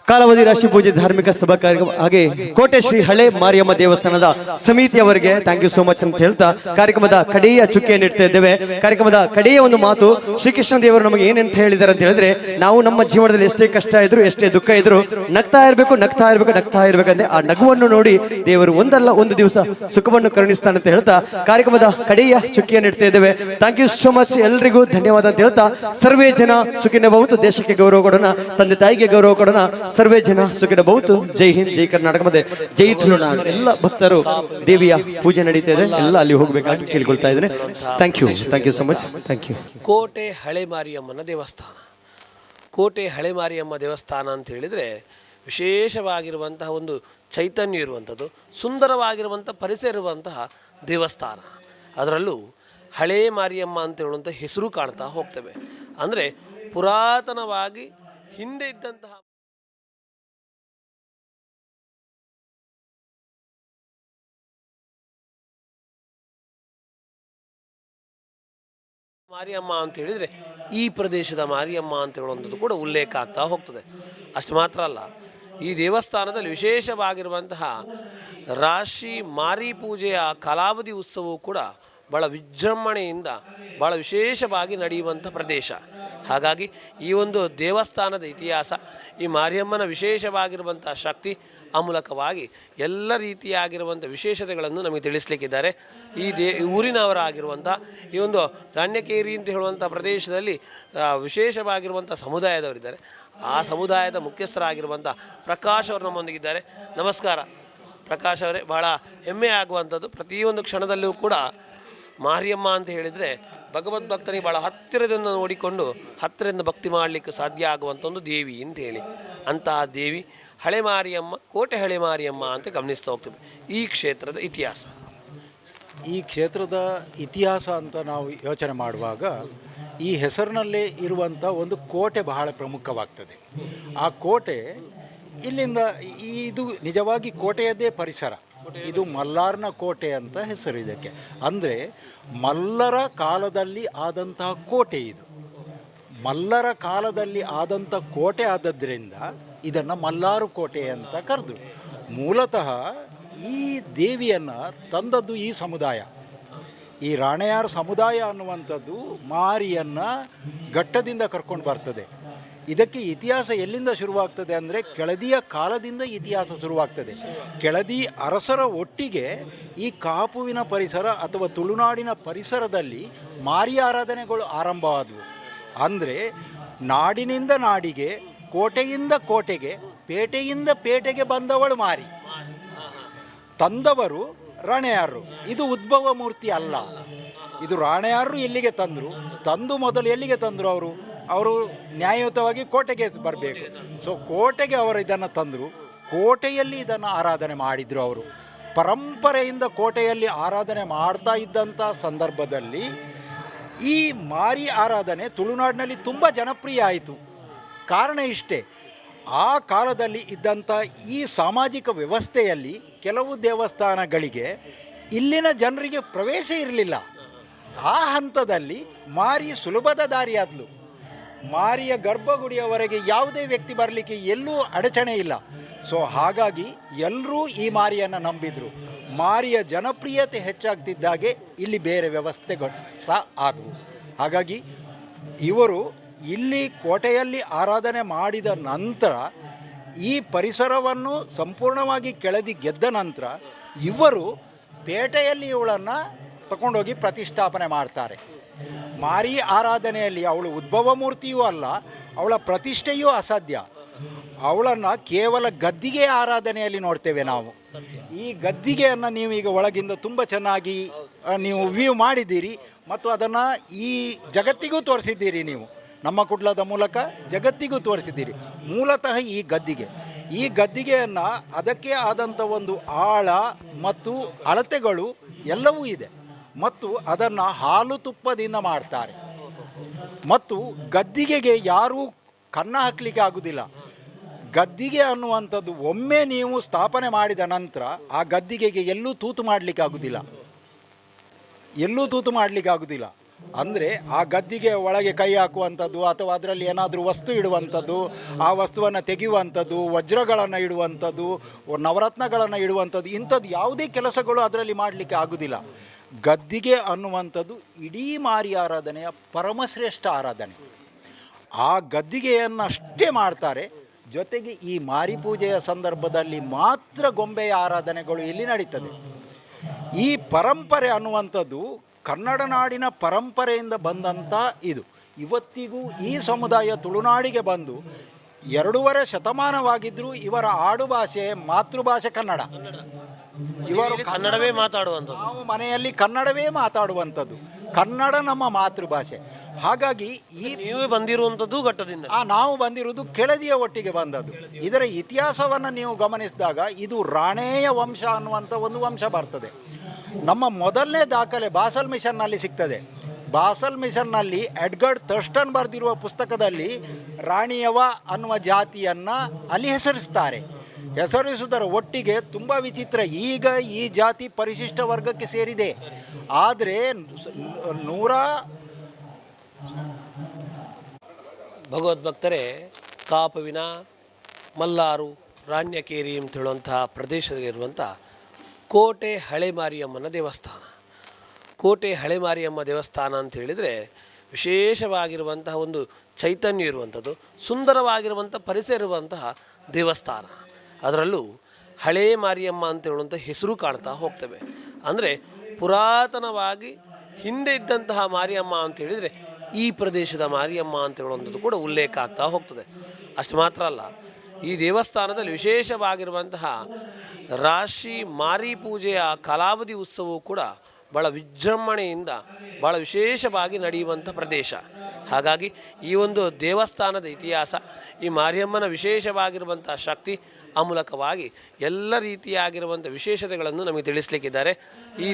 ಕಾಲಾವಧಿ ರಾಶಿ ಪೂಜೆ ಧಾರ್ಮಿಕ ಸಭಾ ಕಾರ್ಯಕ್ರಮ ಹಾಗೆ ಕೋಟೆ ಶ್ರೀ ಹಳೆ ಮಾರಿಯಮ್ಮ ದೇವಸ್ಥಾನದ ಸಮಿತಿಯವರಿಗೆ ಥ್ಯಾಂಕ್ ಯು ಸೋ ಮಚ್ ಅಂತ ಹೇಳ್ತಾ ಕಾರ್ಯಕ್ರಮದ ಕಡೆಯ ಚುಕ್ಕಿಯನ್ನು ಇಡ್ತಾ ಇದ್ದೇವೆ. ಕಾರ್ಯಕ್ರಮದ ಕಡೆಯ ಒಂದು ಮಾತು, ಶ್ರೀಕೃಷ್ಣ ದೇವರು ನಮಗೆ ಏನಂತ ಹೇಳಿದ್ದಾರೆ ಅಂತ ಹೇಳಿದ್ರೆ, ನಾವು ನಮ್ಮ ಜೀವನದಲ್ಲಿ ಎಷ್ಟೇ ಕಷ್ಟ ಇದ್ರು ಎಷ್ಟೇ ದುಃಖ ಇದ್ರು ನಗ್ತಾ ಇರ್ಬೇಕು, ನಗ್ತಾ ಇರ್ಬೇಕು, ನಗ್ತಾ ಇರ್ಬೇಕಂದ್ರೆ ಆ ನಗುವನ್ನು ನೋಡಿ ದೇವರು ಒಂದಲ್ಲ ಒಂದು ದಿವಸ ಸುಖವನ್ನು ಕರುಣಿಸ್ತಾನೆ ಅಂತ ಹೇಳ್ತಾ ಕಾರ್ಯಕ್ರಮದ ಕಡೆಯ ಚುಕ್ಕಿಯನ್ನು ಇಡ್ತಾ ಇದ್ದೇವೆ. ಥ್ಯಾಂಕ್ ಯು ಸೋ ಮಚ್, ಎಲ್ರಿಗೂ ಧನ್ಯವಾದ ಅಂತ ಹೇಳ್ತಾ ಸರ್ವೇ ಜನ ಸುಖಿನ ಬಹುದು, ದೇಶಕ್ಕೆ ಗೌರವ ಕೊಡೋಣ, ತಂದೆ ತಾಯಿಗೆ ಗೌರವ ಕೊಡೋಣ, ಸರ್ವೇ ಜನ ಸುಖಿನ ಬಹುದು. ಜೈ ಹಿಂದ್, ಜೈ ಕರ್ನಾಟಕ, ಮತ್ತೆ ಜೈ ತುಳುನಾಡು. ಎಲ್ಲ ಭಕ್ತರು ದೇವಿಯ ಪೂಜೆ ನಡೀತಾ ಇದೆ, ಎಲ್ಲ ಅಲ್ಲಿ ಹೋಗ್ಬೇಕಾಗಿ ಕೇಳ್ಕೊಳ್ತಾ ಇದ್ದೇನೆ. Thank you so much. Thank you. ಕೋಟೆ ಹಳೆ ಮಾರಿಯಮ್ಮನ ದೇವಸ್ಥಾನ. ಕೋಟೆ ಹಳೆ ಮಾರಿಯಮ್ಮ ದೇವಸ್ಥಾನ ಅಂತ ಹೇಳಿದರೆ ವಿಶೇಷವಾಗಿರುವಂತಹ ಒಂದು ಚೈತನ್ಯ ಇರುವಂಥದ್ದು, ಸುಂದರವಾಗಿರುವಂಥ ಪರಿಸರ ಇರುವಂತಹ ದೇವಸ್ಥಾನ. ಅದರಲ್ಲೂ ಹಳೆ ಮಾರಿಯಮ್ಮ ಅಂತ ಹೇಳುವಂಥ ಹೆಸರು ಕಾಣ್ತಾ ಹೋಗ್ತೇವೆ. ಅಂದರೆ ಪುರಾತನವಾಗಿ ಹಿಂದೆ ಇದ್ದಂತಹ ಮಾರಿಯಮ್ಮ ಅಂತ ಹೇಳಿದರೆ ಈ ಪ್ರದೇಶದ ಮಾರಿಯಮ್ಮ ಅಂತ ಹೇಳುವಂಥದ್ದು ಕೂಡ ಉಲ್ಲೇಖ ಆಗ್ತಾ ಹೋಗ್ತದೆ. ಅಷ್ಟು ಮಾತ್ರ ಅಲ್ಲ, ಈ ದೇವಸ್ಥಾನದಲ್ಲಿ ವಿಶೇಷವಾಗಿರುವಂತಹ ರಾಶಿ ಮಾರಿ ಪೂಜೆಯ ಕಾಲಾವಧಿ ಉತ್ಸವವು ಕೂಡ ಭಾಳ ವಿಜೃಂಭಣೆಯಿಂದ ಭಾಳ ವಿಶೇಷವಾಗಿ ನಡೆಯುವಂಥ ಪ್ರದೇಶ. ಹಾಗಾಗಿ ಈ ಒಂದು ದೇವಸ್ಥಾನದ ಇತಿಹಾಸ, ಈ ಮಾರಿಯಮ್ಮನ ವಿಶೇಷವಾಗಿರುವಂಥ ಶಕ್ತಿ, ಆ ಮೂಲಕವಾಗಿ ಎಲ್ಲ ರೀತಿಯಾಗಿರುವಂಥ ವಿಶೇಷತೆಗಳನ್ನು ನಮಗೆ ತಿಳಿಸ್ಲಿಕ್ಕಿದ್ದಾರೆ. ಈ ಊರಿನವರಾಗಿರುವಂಥ ಈ ಒಂದು ರಾಣ್ಯಕೇರಿ ಅಂತ ಹೇಳುವಂಥ ಪ್ರದೇಶದಲ್ಲಿ ವಿಶೇಷವಾಗಿರುವಂಥ ಸಮುದಾಯದವರಿದ್ದಾರೆ. ಆ ಸಮುದಾಯದ ಮುಖ್ಯಸ್ಥರಾಗಿರುವಂಥ ಪ್ರಕಾಶ್ ಅವರು ನಮ್ಮೊಂದಿಗಿದ್ದಾರೆ. ನಮಸ್ಕಾರ ಪ್ರಕಾಶ್ ಅವರೇ. ಬಹಳ ಹೆಮ್ಮೆ ಆಗುವಂಥದ್ದು, ಪ್ರತಿಯೊಂದು ಕ್ಷಣದಲ್ಲೂ ಕೂಡ ಮಾರಿಯಮ್ಮ ಅಂತ ಹೇಳಿದರೆ ಭಗವದ್ಭಕ್ತನಿಗೆ ಭಾಳ ಹತ್ತಿರದಿಂದ ನೋಡಿಕೊಂಡು ಹತ್ತಿರದಿಂದ ಭಕ್ತಿ ಮಾಡಲಿಕ್ಕೆ ಸಾಧ್ಯ ಆಗುವಂಥ ಒಂದು ದೇವಿ ಅಂತ ಹೇಳಿ, ಅಂತಹ ದೇವಿ ಹಳೆ ಮಾರಿಯಮ್ಮ, ಕೋಟೆ ಹಳೆ ಮಾರಿಯಮ್ಮ ಅಂತ ಗಮನಿಸ್ತಾ ಹೋಗ್ತೀವಿ. ಈ ಕ್ಷೇತ್ರದ ಇತಿಹಾಸ ಈ ಕ್ಷೇತ್ರದ ಇತಿಹಾಸ ಅಂತ ನಾವು ಯೋಚನೆ ಮಾಡುವಾಗ ಈ ಹೆಸರಿನಲ್ಲೇ ಇರುವಂಥ ಒಂದು ಕೋಟೆ ಬಹಳ ಪ್ರಮುಖವಾಗ್ತದೆ. ಆ ಕೋಟೆ ಇಲ್ಲಿಂದ ಇದು ನಿಜವಾಗಿ ಕೋಟೆಯದ್ದೇ ಪರಿಸರ. ಇದು ಮಲ್ಲಾರ್ನ ಕೋಟೆ ಅಂತ ಹೆಸರು ಇದಕ್ಕೆ. ಅಂದರೆ ಮಲ್ಲರ ಕಾಲದಲ್ಲಿ ಆದಂತಹ ಕೋಟೆ ಇದು. ಮಲ್ಲರ ಕಾಲದಲ್ಲಿ ಆದಂಥ ಕೋಟೆ ಆದದ್ರಿಂದ ಇದನ್ನು ಮಲ್ಲಾರು ಕೋಟೆ ಅಂತ ಕರೆದ್ರು. ಮೂಲತಃ ಈ ದೇವಿಯನ್ನು ತಂದದ್ದು ಈ ಸಮುದಾಯ, ಈ ರಾಣೆಯಾರ್ ಸಮುದಾಯ ಅನ್ನುವಂಥದ್ದು ಮಾರಿಯನ್ನು ಘಟ್ಟದಿಂದ ಕರ್ಕೊಂಡು ಬರ್ತದೆ. ಇದಕ್ಕೆ ಇತಿಹಾಸ ಎಲ್ಲಿಂದ ಶುರುವಾಗ್ತದೆ ಅಂದರೆ ಕೆಳದಿಯ ಕಾಲದಿಂದ ಇತಿಹಾಸ ಶುರುವಾಗ್ತದೆ. ಕೆಳದಿ ಅರಸರ ಒಟ್ಟಿಗೆ ಈ ಕಾಪುವಿನ ಪರಿಸರ ಅಥವಾ ತುಳುನಾಡಿನ ಪರಿಸರದಲ್ಲಿ ಮಾರಿ ಆರಾಧನೆಗಳು ಆರಂಭವಾದವು. ಅಂದರೆ ನಾಡಿನಿಂದ ನಾಡಿಗೆ, ಕೋಟೆಯಿಂದ ಕೋಟೆಗೆ, ಪೇಟೆಯಿಂದ ಪೇಟೆಗೆ ಬಂದವಳು ಮಾರಿ, ತಂದವರು ರಾಣೆಯಾರರು. ಇದು ಉದ್ಭವ ಮೂರ್ತಿ ಅಲ್ಲ, ಇದು ರಾಣೆಯಾರರು ಇಲ್ಲಿಗೆ ತಂದು ಮೊದಲು ಎಲ್ಲಿಗೆ ತಂದರು? ಅವರು ನ್ಯಾಯಯುತವಾಗಿ ಕೋಟೆಗೆ ಬರಬೇಕು. ಸೊ ಕೋಟೆಗೆ ಅವರು ಇದನ್ನು ತಂದರು, ಕೋಟೆಯಲ್ಲಿ ಇದನ್ನು ಆರಾಧನೆ ಮಾಡಿದರು. ಅವರು ಪರಂಪರೆಯಿಂದ ಕೋಟೆಯಲ್ಲಿ ಆರಾಧನೆ ಮಾಡ್ತಾ ಇದ್ದಂಥ ಸಂದರ್ಭದಲ್ಲಿ ಈ ಮಾರಿ ಆರಾಧನೆ ತುಳುನಾಡಿನಲ್ಲಿ ತುಂಬ ಜನಪ್ರಿಯ ಆಯಿತು. ಕಾರಣ ಇಷ್ಟೇ, ಆ ಕಾಲದಲ್ಲಿ ಇದ್ದಂಥ ಈ ಸಾಮಾಜಿಕ ವ್ಯವಸ್ಥೆಯಲ್ಲಿ ಕೆಲವು ದೇವಸ್ಥಾನಗಳಿಗೆ ಇಲ್ಲಿನ ಜನರಿಗೆ ಪ್ರವೇಶ ಇರಲಿಲ್ಲ. ಆ ಹಂತದಲ್ಲಿ ಮಾರಿ ಸುಲಭದ ದಾರಿಯಾದಲು. ಮಾರಿಯ ಗರ್ಭಗುಡಿಯವರೆಗೆ ಯಾವುದೇ ವ್ಯಕ್ತಿ ಬರಲಿಕ್ಕೆ ಎಲ್ಲೂ ಅಡಚಣೆ ಇಲ್ಲ. ಸೊ ಹಾಗಾಗಿ ಎಲ್ಲರೂ ಈ ಮಾರಿಯನ್ನು ನಂಬಿದರು. ಮಾರಿಯ ಜನಪ್ರಿಯತೆ ಹೆಚ್ಚಾಗ್ತಿದ್ದಾಗೆ ಇಲ್ಲಿ ಬೇರೆ ವ್ಯವಸ್ಥೆಗಳು ಸಹ ಆದವು. ಹಾಗಾಗಿ ಇವರು ಇಲ್ಲಿ ಕೋಟೆಯಲ್ಲಿ ಆರಾಧನೆ ಮಾಡಿದ ನಂತರ, ಈ ಪರಿಸರವನ್ನು ಸಂಪೂರ್ಣವಾಗಿ ಕೆಳದಿ ಗೆದ್ದ ನಂತರ ಇವರು ಪೇಟೆಯಲ್ಲಿ ಇವಳನ್ನು ತಗೊಂಡೋಗಿ ಪ್ರತಿಷ್ಠಾಪನೆ ಮಾಡ್ತಾರೆ. ಮಾರಿ ಆರಾಧನೆಯಲ್ಲಿ ಅವಳು ಉದ್ಭವ ಮೂರ್ತಿಯೂ ಅಲ್ಲ, ಅವಳ ಪ್ರತಿಷ್ಠೆಯೂ ಅಸಾಧ್ಯ. ಅವಳನ್ನು ಕೇವಲ ಗದ್ದಿಗೆ ಆರಾಧನೆಯಲ್ಲಿ ನೋಡ್ತೇವೆ ನಾವು. ಈ ಗದ್ದಿಗೆಯನ್ನು ನೀವು ಈಗ ಒಳಗಿಂದ ತುಂಬ ಚೆನ್ನಾಗಿ ನೀವು ವ್ಯೂ ಮಾಡಿದ್ದೀರಿ ಮತ್ತು ಅದನ್ನು ಈ ಜಗತ್ತಿಗೂ ತೋರಿಸಿದ್ದೀರಿ. ನೀವು ನಮ್ಮ ಕುಡ್ಲದ ಮೂಲಕ ಜಗತ್ತಿಗೂ ತೋರಿಸಿದ್ದೀರಿ. ಮೂಲತಃ ಈ ಗದ್ದಿಗೆಯನ್ನು ಅದಕ್ಕೆ ಆದಂಥ ಒಂದು ಆಳ ಮತ್ತು ಅಳತೆಗಳು ಎಲ್ಲವೂ ಇದೆ ಮತ್ತು ಅದನ್ನು ಹಾಲು ತುಪ್ಪದಿಂದ ಮಾಡ್ತಾರೆ. ಮತ್ತು ಗದ್ದಿಗೆಗೆ ಯಾರೂ ಕನ್ನ ಹಾಕಲಿಕ್ಕೆ ಆಗುವುದಿಲ್ಲ. ಗದ್ದಿಗೆ ಅನ್ನುವಂಥದ್ದು ಒಮ್ಮೆ ನೀವು ಸ್ಥಾಪನೆ ಮಾಡಿದ ನಂತರ ಆ ಗದ್ದಿಗೆಗೆ ಎಲ್ಲೂ ತೂತು ಮಾಡಲಿಕ್ಕೆ ಆಗುವುದಿಲ್ಲ. ಅಂದರೆ ಆ ಗದ್ದಿಗೆ ಒಳಗೆ ಕೈ ಹಾಕುವಂಥದ್ದು ಅಥವಾ ಅದರಲ್ಲಿ ಏನಾದರೂ ವಸ್ತು ಇಡುವಂಥದ್ದು, ಆ ವಸ್ತುವನ್ನು ತೆಗೆಯುವಂಥದ್ದು, ವಜ್ರಗಳನ್ನು ಇಡುವಂಥದ್ದು, ನವರತ್ನಗಳನ್ನು ಇಡುವಂಥದ್ದು, ಇಂಥದ್ದು ಯಾವುದೇ ಕೆಲಸಗಳು ಅದರಲ್ಲಿ ಮಾಡಲಿಕ್ಕೆ ಆಗುವುದಿಲ್ಲ. ಗದ್ದಿಗೆ ಅನ್ನುವಂಥದ್ದು ಇಡೀ ಮಾರಿ ಆರಾಧನೆಯ ಪರಮಶ್ರೇಷ್ಠ ಆರಾಧನೆ. ಆ ಗದ್ದಿಗೆಯನ್ನಷ್ಟೇ ಮಾಡ್ತಾರೆ. ಜೊತೆಗೆ ಈ ಮಾರಿ ಪೂಜೆಯ ಸಂದರ್ಭದಲ್ಲಿ ಮಾತ್ರ ಗೊಂಬೆಯ ಆರಾಧನೆಗಳು ಇಲ್ಲಿ ನಡೀತದೆ. ಈ ಪರಂಪರೆ ಅನ್ನುವಂಥದ್ದು ಕನ್ನಡ ನಾಡಿನ ಪರಂಪರೆಯಿಂದ ಬಂದಂಥ ಇದು. ಇವತ್ತಿಗೂ ಈ ಸಮುದಾಯ ತುಳುನಾಡಿಗೆ ಬಂದು 2.5 ಶತಮಾನವಾಗಿದ್ದರೂ ಇವರ ಆಡುಭಾಷೆ ಮಾತೃಭಾಷೆ ಕನ್ನಡ. ಇವರು ಕನ್ನಡವೇ ಮಾತಾಡುವಂಥದ್ದು. ನಾವು ಮನೆಯಲ್ಲಿ ಕನ್ನಡವೇ ಮಾತಾಡುವಂಥದ್ದು. ಕನ್ನಡ ನಮ್ಮ ಮಾತೃಭಾಷೆ. ಹಾಗಾಗಿ ನೀವು ಬಂದಿರುವಂಥದ್ದು ಘಟ್ಟದಿಂದ, ನಾವು ಬಂದಿರುವುದು ಕೆಳದಿಯ ಒಟ್ಟಿಗೆ ಬಂದದ್ದು. ಇದರ ಇತಿಹಾಸವನ್ನು ನೀವು ಗಮನಿಸಿದಾಗ ಇದು ರಾಣೇಯ ವಂಶ ಅನ್ನುವಂಥ ಒಂದು ವಂಶ ಬರ್ತದೆ. ನಮ್ಮ ಮೊದಲನೇ ದಾಖಲೆ ಬಾಸಲ್ ಮಿಷನ್ನಲ್ಲಿ ಸಿಗ್ತದೆ. ಬಾಸಲ್ ಮಿಷನ್ನಲ್ಲಿ ಎಡ್ಗರ್ಡ್ ಥರ್ಸ್ಟನ್ ಬರೆದಿರುವ ಪುಸ್ತಕದಲ್ಲಿ ರಾಣಿಯವ ಅನ್ನುವ ಜಾತಿಯನ್ನು ಅಲ್ಲಿ ಹೆಸರಿಸ್ತಾರೆ. ಹೆಸರಿಸುವುದರ ಒಟ್ಟಿಗೆ ತುಂಬ ವಿಚಿತ್ರ, ಈಗ ಈ ಜಾತಿ ಪರಿಶಿಷ್ಟ ವರ್ಗಕ್ಕೆ ಸೇರಿದೆ. ಆದರೆ ಭಗವದ್ಭಕ್ತರೇ, ಕಾಪುವಿನ ಮಲ್ಲಾರು ರಾಣ್ಯಕೇರಿ ಅಂತ ಹೇಳುವಂತಹ ಪ್ರದೇಶದಲ್ಲಿರುವಂಥ ಕೋಟೆ ಹಳೆ ಮಾರಿಯಮ್ಮನ ದೇವಸ್ಥಾನ. ಕೋಟೆ ಹಳೆ ಮಾರಿಯಮ್ಮ ದೇವಸ್ಥಾನ ಅಂತ ಹೇಳಿದರೆ ವಿಶೇಷವಾಗಿರುವಂತಹ ಒಂದು ಚೈತನ್ಯ ಇರುವಂಥದ್ದು, ಸುಂದರವಾಗಿರುವಂಥ ಪರಿಸರ ಇರುವಂತಹ ದೇವಸ್ಥಾನ. ಅದರಲ್ಲೂ ಹಳೆ ಮಾರಿಯಮ್ಮ ಅಂತ ಹೇಳುವಂಥ ಹೆಸರು ಕಾಣ್ತಾ ಹೋಗ್ತವೆ. ಅಂದರೆ ಪುರಾತನವಾಗಿ ಹಿಂದೆ ಇದ್ದಂತಹ ಮಾರಿಯಮ್ಮ ಅಂತ ಹೇಳಿದರೆ ಈ ಪ್ರದೇಶದ ಮಾರಿಯಮ್ಮ ಅಂತ ಹೇಳುವಂಥದ್ದು ಕೂಡ ಉಲ್ಲೇಖ ಆಗ್ತಾ ಹೋಗ್ತದೆ. ಅಷ್ಟು ಮಾತ್ರ ಅಲ್ಲ, ಈ ದೇವಸ್ಥಾನದಲ್ಲಿ ವಿಶೇಷವಾಗಿರುವಂತಹ ರಾಶಿ ಮಾರಿ ಪೂಜೆಯ ಕಾಲಾವಧಿ ಉತ್ಸವವು ಕೂಡ ಭಾಳ ವಿಜೃಂಭಣೆಯಿಂದ ಭಾಳ ವಿಶೇಷವಾಗಿ ನಡೆಯುವಂಥ ಪ್ರದೇಶ. ಹಾಗಾಗಿ ಈ ಒಂದು ದೇವಸ್ಥಾನದ ಇತಿಹಾಸ, ಈ ಮಾರಿಯಮ್ಮನ ವಿಶೇಷವಾಗಿರುವಂಥ ಶಕ್ತಿ ಆ ಮೂಲಕವಾಗಿ ಎಲ್ಲ ರೀತಿಯಾಗಿರುವಂಥ ವಿಶೇಷತೆಗಳನ್ನು ನಮಗೆ ತಿಳಿಸ್ಲಿಕ್ಕಿದ್ದಾರೆ. ಈ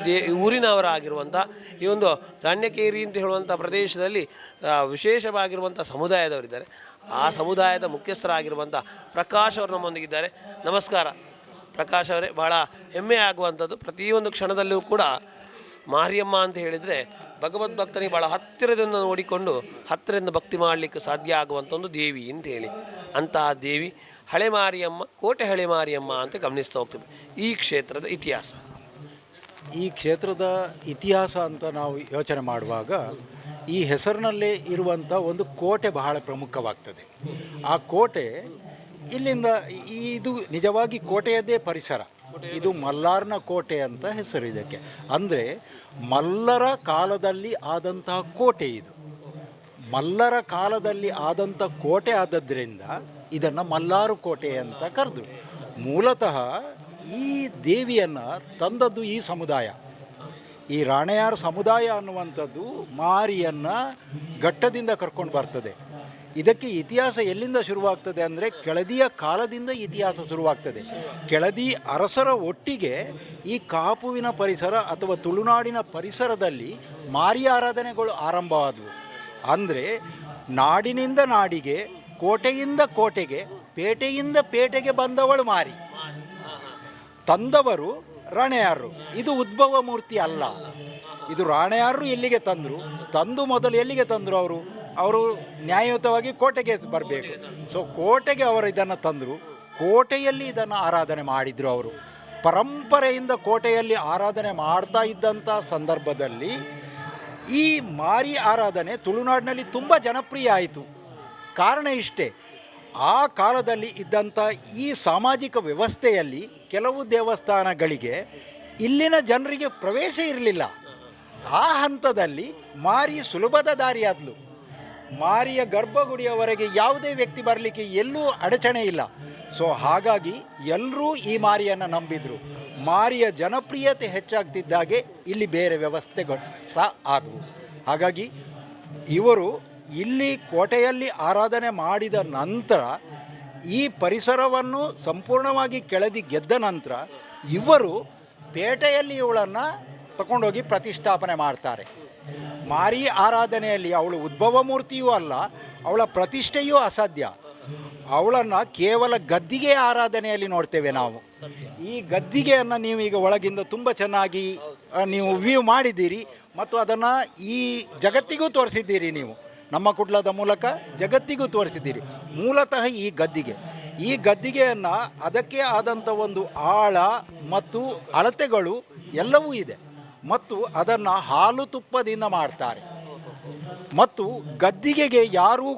ಊರಿನವರಾಗಿರುವಂಥ ಈ ಒಂದು ರಾಣ್ಯಕೇರಿ ಅಂತ ಹೇಳುವಂಥ ಪ್ರದೇಶದಲ್ಲಿ ವಿಶೇಷವಾಗಿರುವಂಥ ಸಮುದಾಯದವರಿದ್ದಾರೆ. ಆ ಸಮುದಾಯದ ಮುಖ್ಯಸ್ಥರಾಗಿರುವಂಥ ಪ್ರಕಾಶ್ ಅವರು ನಮ್ಮೊಂದಿಗಿದ್ದಾರೆ. ನಮಸ್ಕಾರ ಪ್ರಕಾಶ್ ಅವರೇ. ಬಹಳ ಹೆಮ್ಮೆ ಆಗುವಂಥದ್ದು, ಪ್ರತಿಯೊಂದು ಕ್ಷಣದಲ್ಲೂ ಕೂಡ ಮಾರಿಯಮ್ಮ ಅಂತ ಹೇಳಿದರೆ ಭಗವದ್ಭಕ್ತನಿಗೆ ಭಾಳ ಹತ್ತಿರದಿಂದ ನೋಡಿಕೊಂಡು ಹತ್ತಿರದಿಂದ ಭಕ್ತಿ ಮಾಡಲಿಕ್ಕೆ ಸಾಧ್ಯ ಆಗುವಂಥ ಒಂದು ದೇವಿ ಅಂತ ಹೇಳಿ, ಅಂತಹ ದೇವಿ ಹಳೆ ಮಾರಿಯಮ್ಮ, ಕೋಟೆ ಹಳೆ ಮಾರಿಯಮ್ಮ ಅಂತ ಗಮನಿಸ್ತಾ ಹೋಗ್ತೀವಿ. ಈ ಕ್ಷೇತ್ರದ ಇತಿಹಾಸ, ಈ ಕ್ಷೇತ್ರದ ಇತಿಹಾಸ ಅಂತ ನಾವು ಯೋಚನೆ ಮಾಡುವಾಗ ಈ ಹೆಸರಿನಲ್ಲೇ ಇರುವಂಥ ಒಂದು ಕೋಟೆ ಬಹಳ ಪ್ರಮುಖವಾಗ್ತದೆ. ಆ ಕೋಟೆ ಇಲ್ಲಿಂದ ಇದು ನಿಜವಾಗಿ ಕೋಟೆಯದ್ದೇ ಪರಿಸರ. ಇದು ಮಲ್ಲಾರ್ನ ಕೋಟೆ ಅಂತ ಹೆಸರು ಇದಕ್ಕೆ. ಅಂದರೆ ಮಲ್ಲರ ಕಾಲದಲ್ಲಿ ಆದಂತಹ ಕೋಟೆ ಇದು. ಮಲ್ಲರ ಕಾಲದಲ್ಲಿ ಆದಂಥ ಕೋಟೆ ಆದದ್ರಿಂದ ಇದನ್ನು ಮಲ್ಲಾರು ಕೋಟೆ ಅಂತ ಕರೆದು. ಮೂಲತಃ ಈ ದೇವಿಯನ್ನು ತಂದದ್ದು ಈ ಸಮುದಾಯ, ಈ ರಾಣೆಯಾರ್ ಸಮುದಾಯ ಅನ್ನುವಂಥದ್ದು ಮಾರಿಯನ್ನು ಘಟ್ಟದಿಂದ ಕರ್ಕೊಂಡು ಬರ್ತದೆ. ಇದಕ್ಕೆ ಇತಿಹಾಸ ಎಲ್ಲಿಂದ ಶುರುವಾಗ್ತದೆ ಅಂದರೆ ಕೆಳದಿಯ ಕಾಲದಿಂದ ಇತಿಹಾಸ ಶುರುವಾಗ್ತದೆ. ಕೆಳದಿ ಅರಸರ ಒಟ್ಟಿಗೆ ಈ ಕಾಪುವಿನ ಪರಿಸರ ಅಥವಾ ತುಳುನಾಡಿನ ಪರಿಸರದಲ್ಲಿ ಮಾರಿ ಆರಾಧನೆಗಳು ಆರಂಭವಾದವು. ಅಂದರೆ ನಾಡಿನಿಂದ ನಾಡಿಗೆ, ಕೋಟೆಯಿಂದ ಕೋಟೆಗೆ, ಪೇಟೆಯಿಂದ ಪೇಟೆಗೆ ಬಂದವಳು ಮಾರಿ, ತಂದವರು ರಾಣೆಯಾರರು. ಇದು ಉದ್ಭವ ಮೂರ್ತಿ ಅಲ್ಲ, ಇದು ರಾಣೆಯಾರರು ಎಲ್ಲಿಗೆ ತಂದು ಮೊದಲು ಎಲ್ಲಿಗೆ ತಂದರು ಅವರು ನ್ಯಾಯಯುತವಾಗಿ ಕೋಟೆಗೆ ಬರಬೇಕು. ಸೊ ಕೋಟೆಗೆ ಅವರು ಇದನ್ನು ತಂದರು, ಕೋಟೆಯಲ್ಲಿ ಇದನ್ನು ಆರಾಧನೆ ಮಾಡಿದರು. ಅವರು ಪರಂಪರೆಯಿಂದ ಕೋಟೆಯಲ್ಲಿ ಆರಾಧನೆ ಮಾಡ್ತಾ ಇದ್ದಂಥ ಸಂದರ್ಭದಲ್ಲಿ ಈ ಮಾರಿ ಆರಾಧನೆ ತುಳುನಾಡಿನಲ್ಲಿ ತುಂಬ ಜನಪ್ರಿಯ ಆಯಿತು. ಕಾರಣ ಇಷ್ಟೇ, ಆ ಕಾಲದಲ್ಲಿ ಇದ್ದಂಥ ಈ ಸಾಮಾಜಿಕ ವ್ಯವಸ್ಥೆಯಲ್ಲಿ ಕೆಲವು ದೇವಸ್ಥಾನಗಳಿಗೆ ಇಲ್ಲಿನ ಜನರಿಗೆ ಪ್ರವೇಶ ಇರಲಿಲ್ಲ. ಆ ಹಂತದಲ್ಲಿ ಮಾರಿ ಸುಲಭದ ದಾರಿಯಾದ್ಲು. ಮಾರಿಯ ಗರ್ಭಗುಡಿಯವರೆಗೆ ಯಾವುದೇ ವ್ಯಕ್ತಿ ಬರಲಿಕ್ಕೆ ಎಲ್ಲೂ ಅಡಚಣೆ ಇಲ್ಲ. ಸೊ ಹಾಗಾಗಿ ಎಲ್ಲರೂ ಈ ಮಾರಿಯನ್ನು ನಂಬಿದರು. ಮಾರಿಯ ಜನಪ್ರಿಯತೆ ಹೆಚ್ಚಾಗ್ತಿದ್ದಾಗೆ ಇಲ್ಲಿ ಬೇರೆ ವ್ಯವಸ್ಥೆಗಳು ಸಹ ಆದವು. ಹಾಗಾಗಿ ಇವರು ಇಲ್ಲಿ ಕೋಟೆಯಲ್ಲಿ ಆರಾಧನೆ ಮಾಡಿದ ನಂತರ ಈ ಪರಿಸರವನ್ನು ಸಂಪೂರ್ಣವಾಗಿ ಕೆಳದಿ ಗೆದ್ದ ನಂತರ ಇವರು ಪೇಟೆಯಲ್ಲಿ ಇವಳನ್ನು ತಗೊಂಡೋಗಿ ಪ್ರತಿಷ್ಠಾಪನೆ ಮಾಡ್ತಾರೆ. ಮಾರಿ ಆರಾಧನೆಯಲ್ಲಿ ಅವಳು ಉದ್ಭವ ಮೂರ್ತಿಯೂ ಅಲ್ಲ, ಅವಳ ಪ್ರತಿಷ್ಠೆಯೂ ಅಸಾಧ್ಯ. ಅವಳನ್ನು ಕೇವಲ ಗದ್ದಿಗೆ ಆರಾಧನೆಯಲ್ಲಿ ನೋಡ್ತೇವೆ ನಾವು. ಈ ಗದ್ದಿಗೆಯನ್ನು ನೀವು ಈಗ ಒಳಗಿಂದ ತುಂಬ ಚೆನ್ನಾಗಿ ನೀವು ವ್ಯೂ ಮಾಡಿದ್ದೀರಿ ಮತ್ತು ಅದನ್ನು ಈ ಜಗತ್ತಿಗೂ ತೋರಿಸಿದ್ದೀರಿ. ನೀವು ನಮ್ಮ ಕುಟ್ಲದ ಮೂಲಕ ಜಗತ್ತಿಗೂ ತೋರಿಸಿದ್ದೀರಿ. ಮೂಲತಃ ಈ ಗದ್ದಿಗೆಯನ್ನು ಅದಕ್ಕೆ ಆದಂಥ ಒಂದು ಆಳ ಮತ್ತು ಅಳತೆಗಳು ಎಲ್ಲವೂ ಇದೆ ಮತ್ತು ಅದನ್ನು ಹಾಲು ತುಪ್ಪದಿಂದ ಮಾಡ್ತಾರೆ. ಮತ್ತು ಗದ್ದಿಗೆಗೆ ಯಾರೂ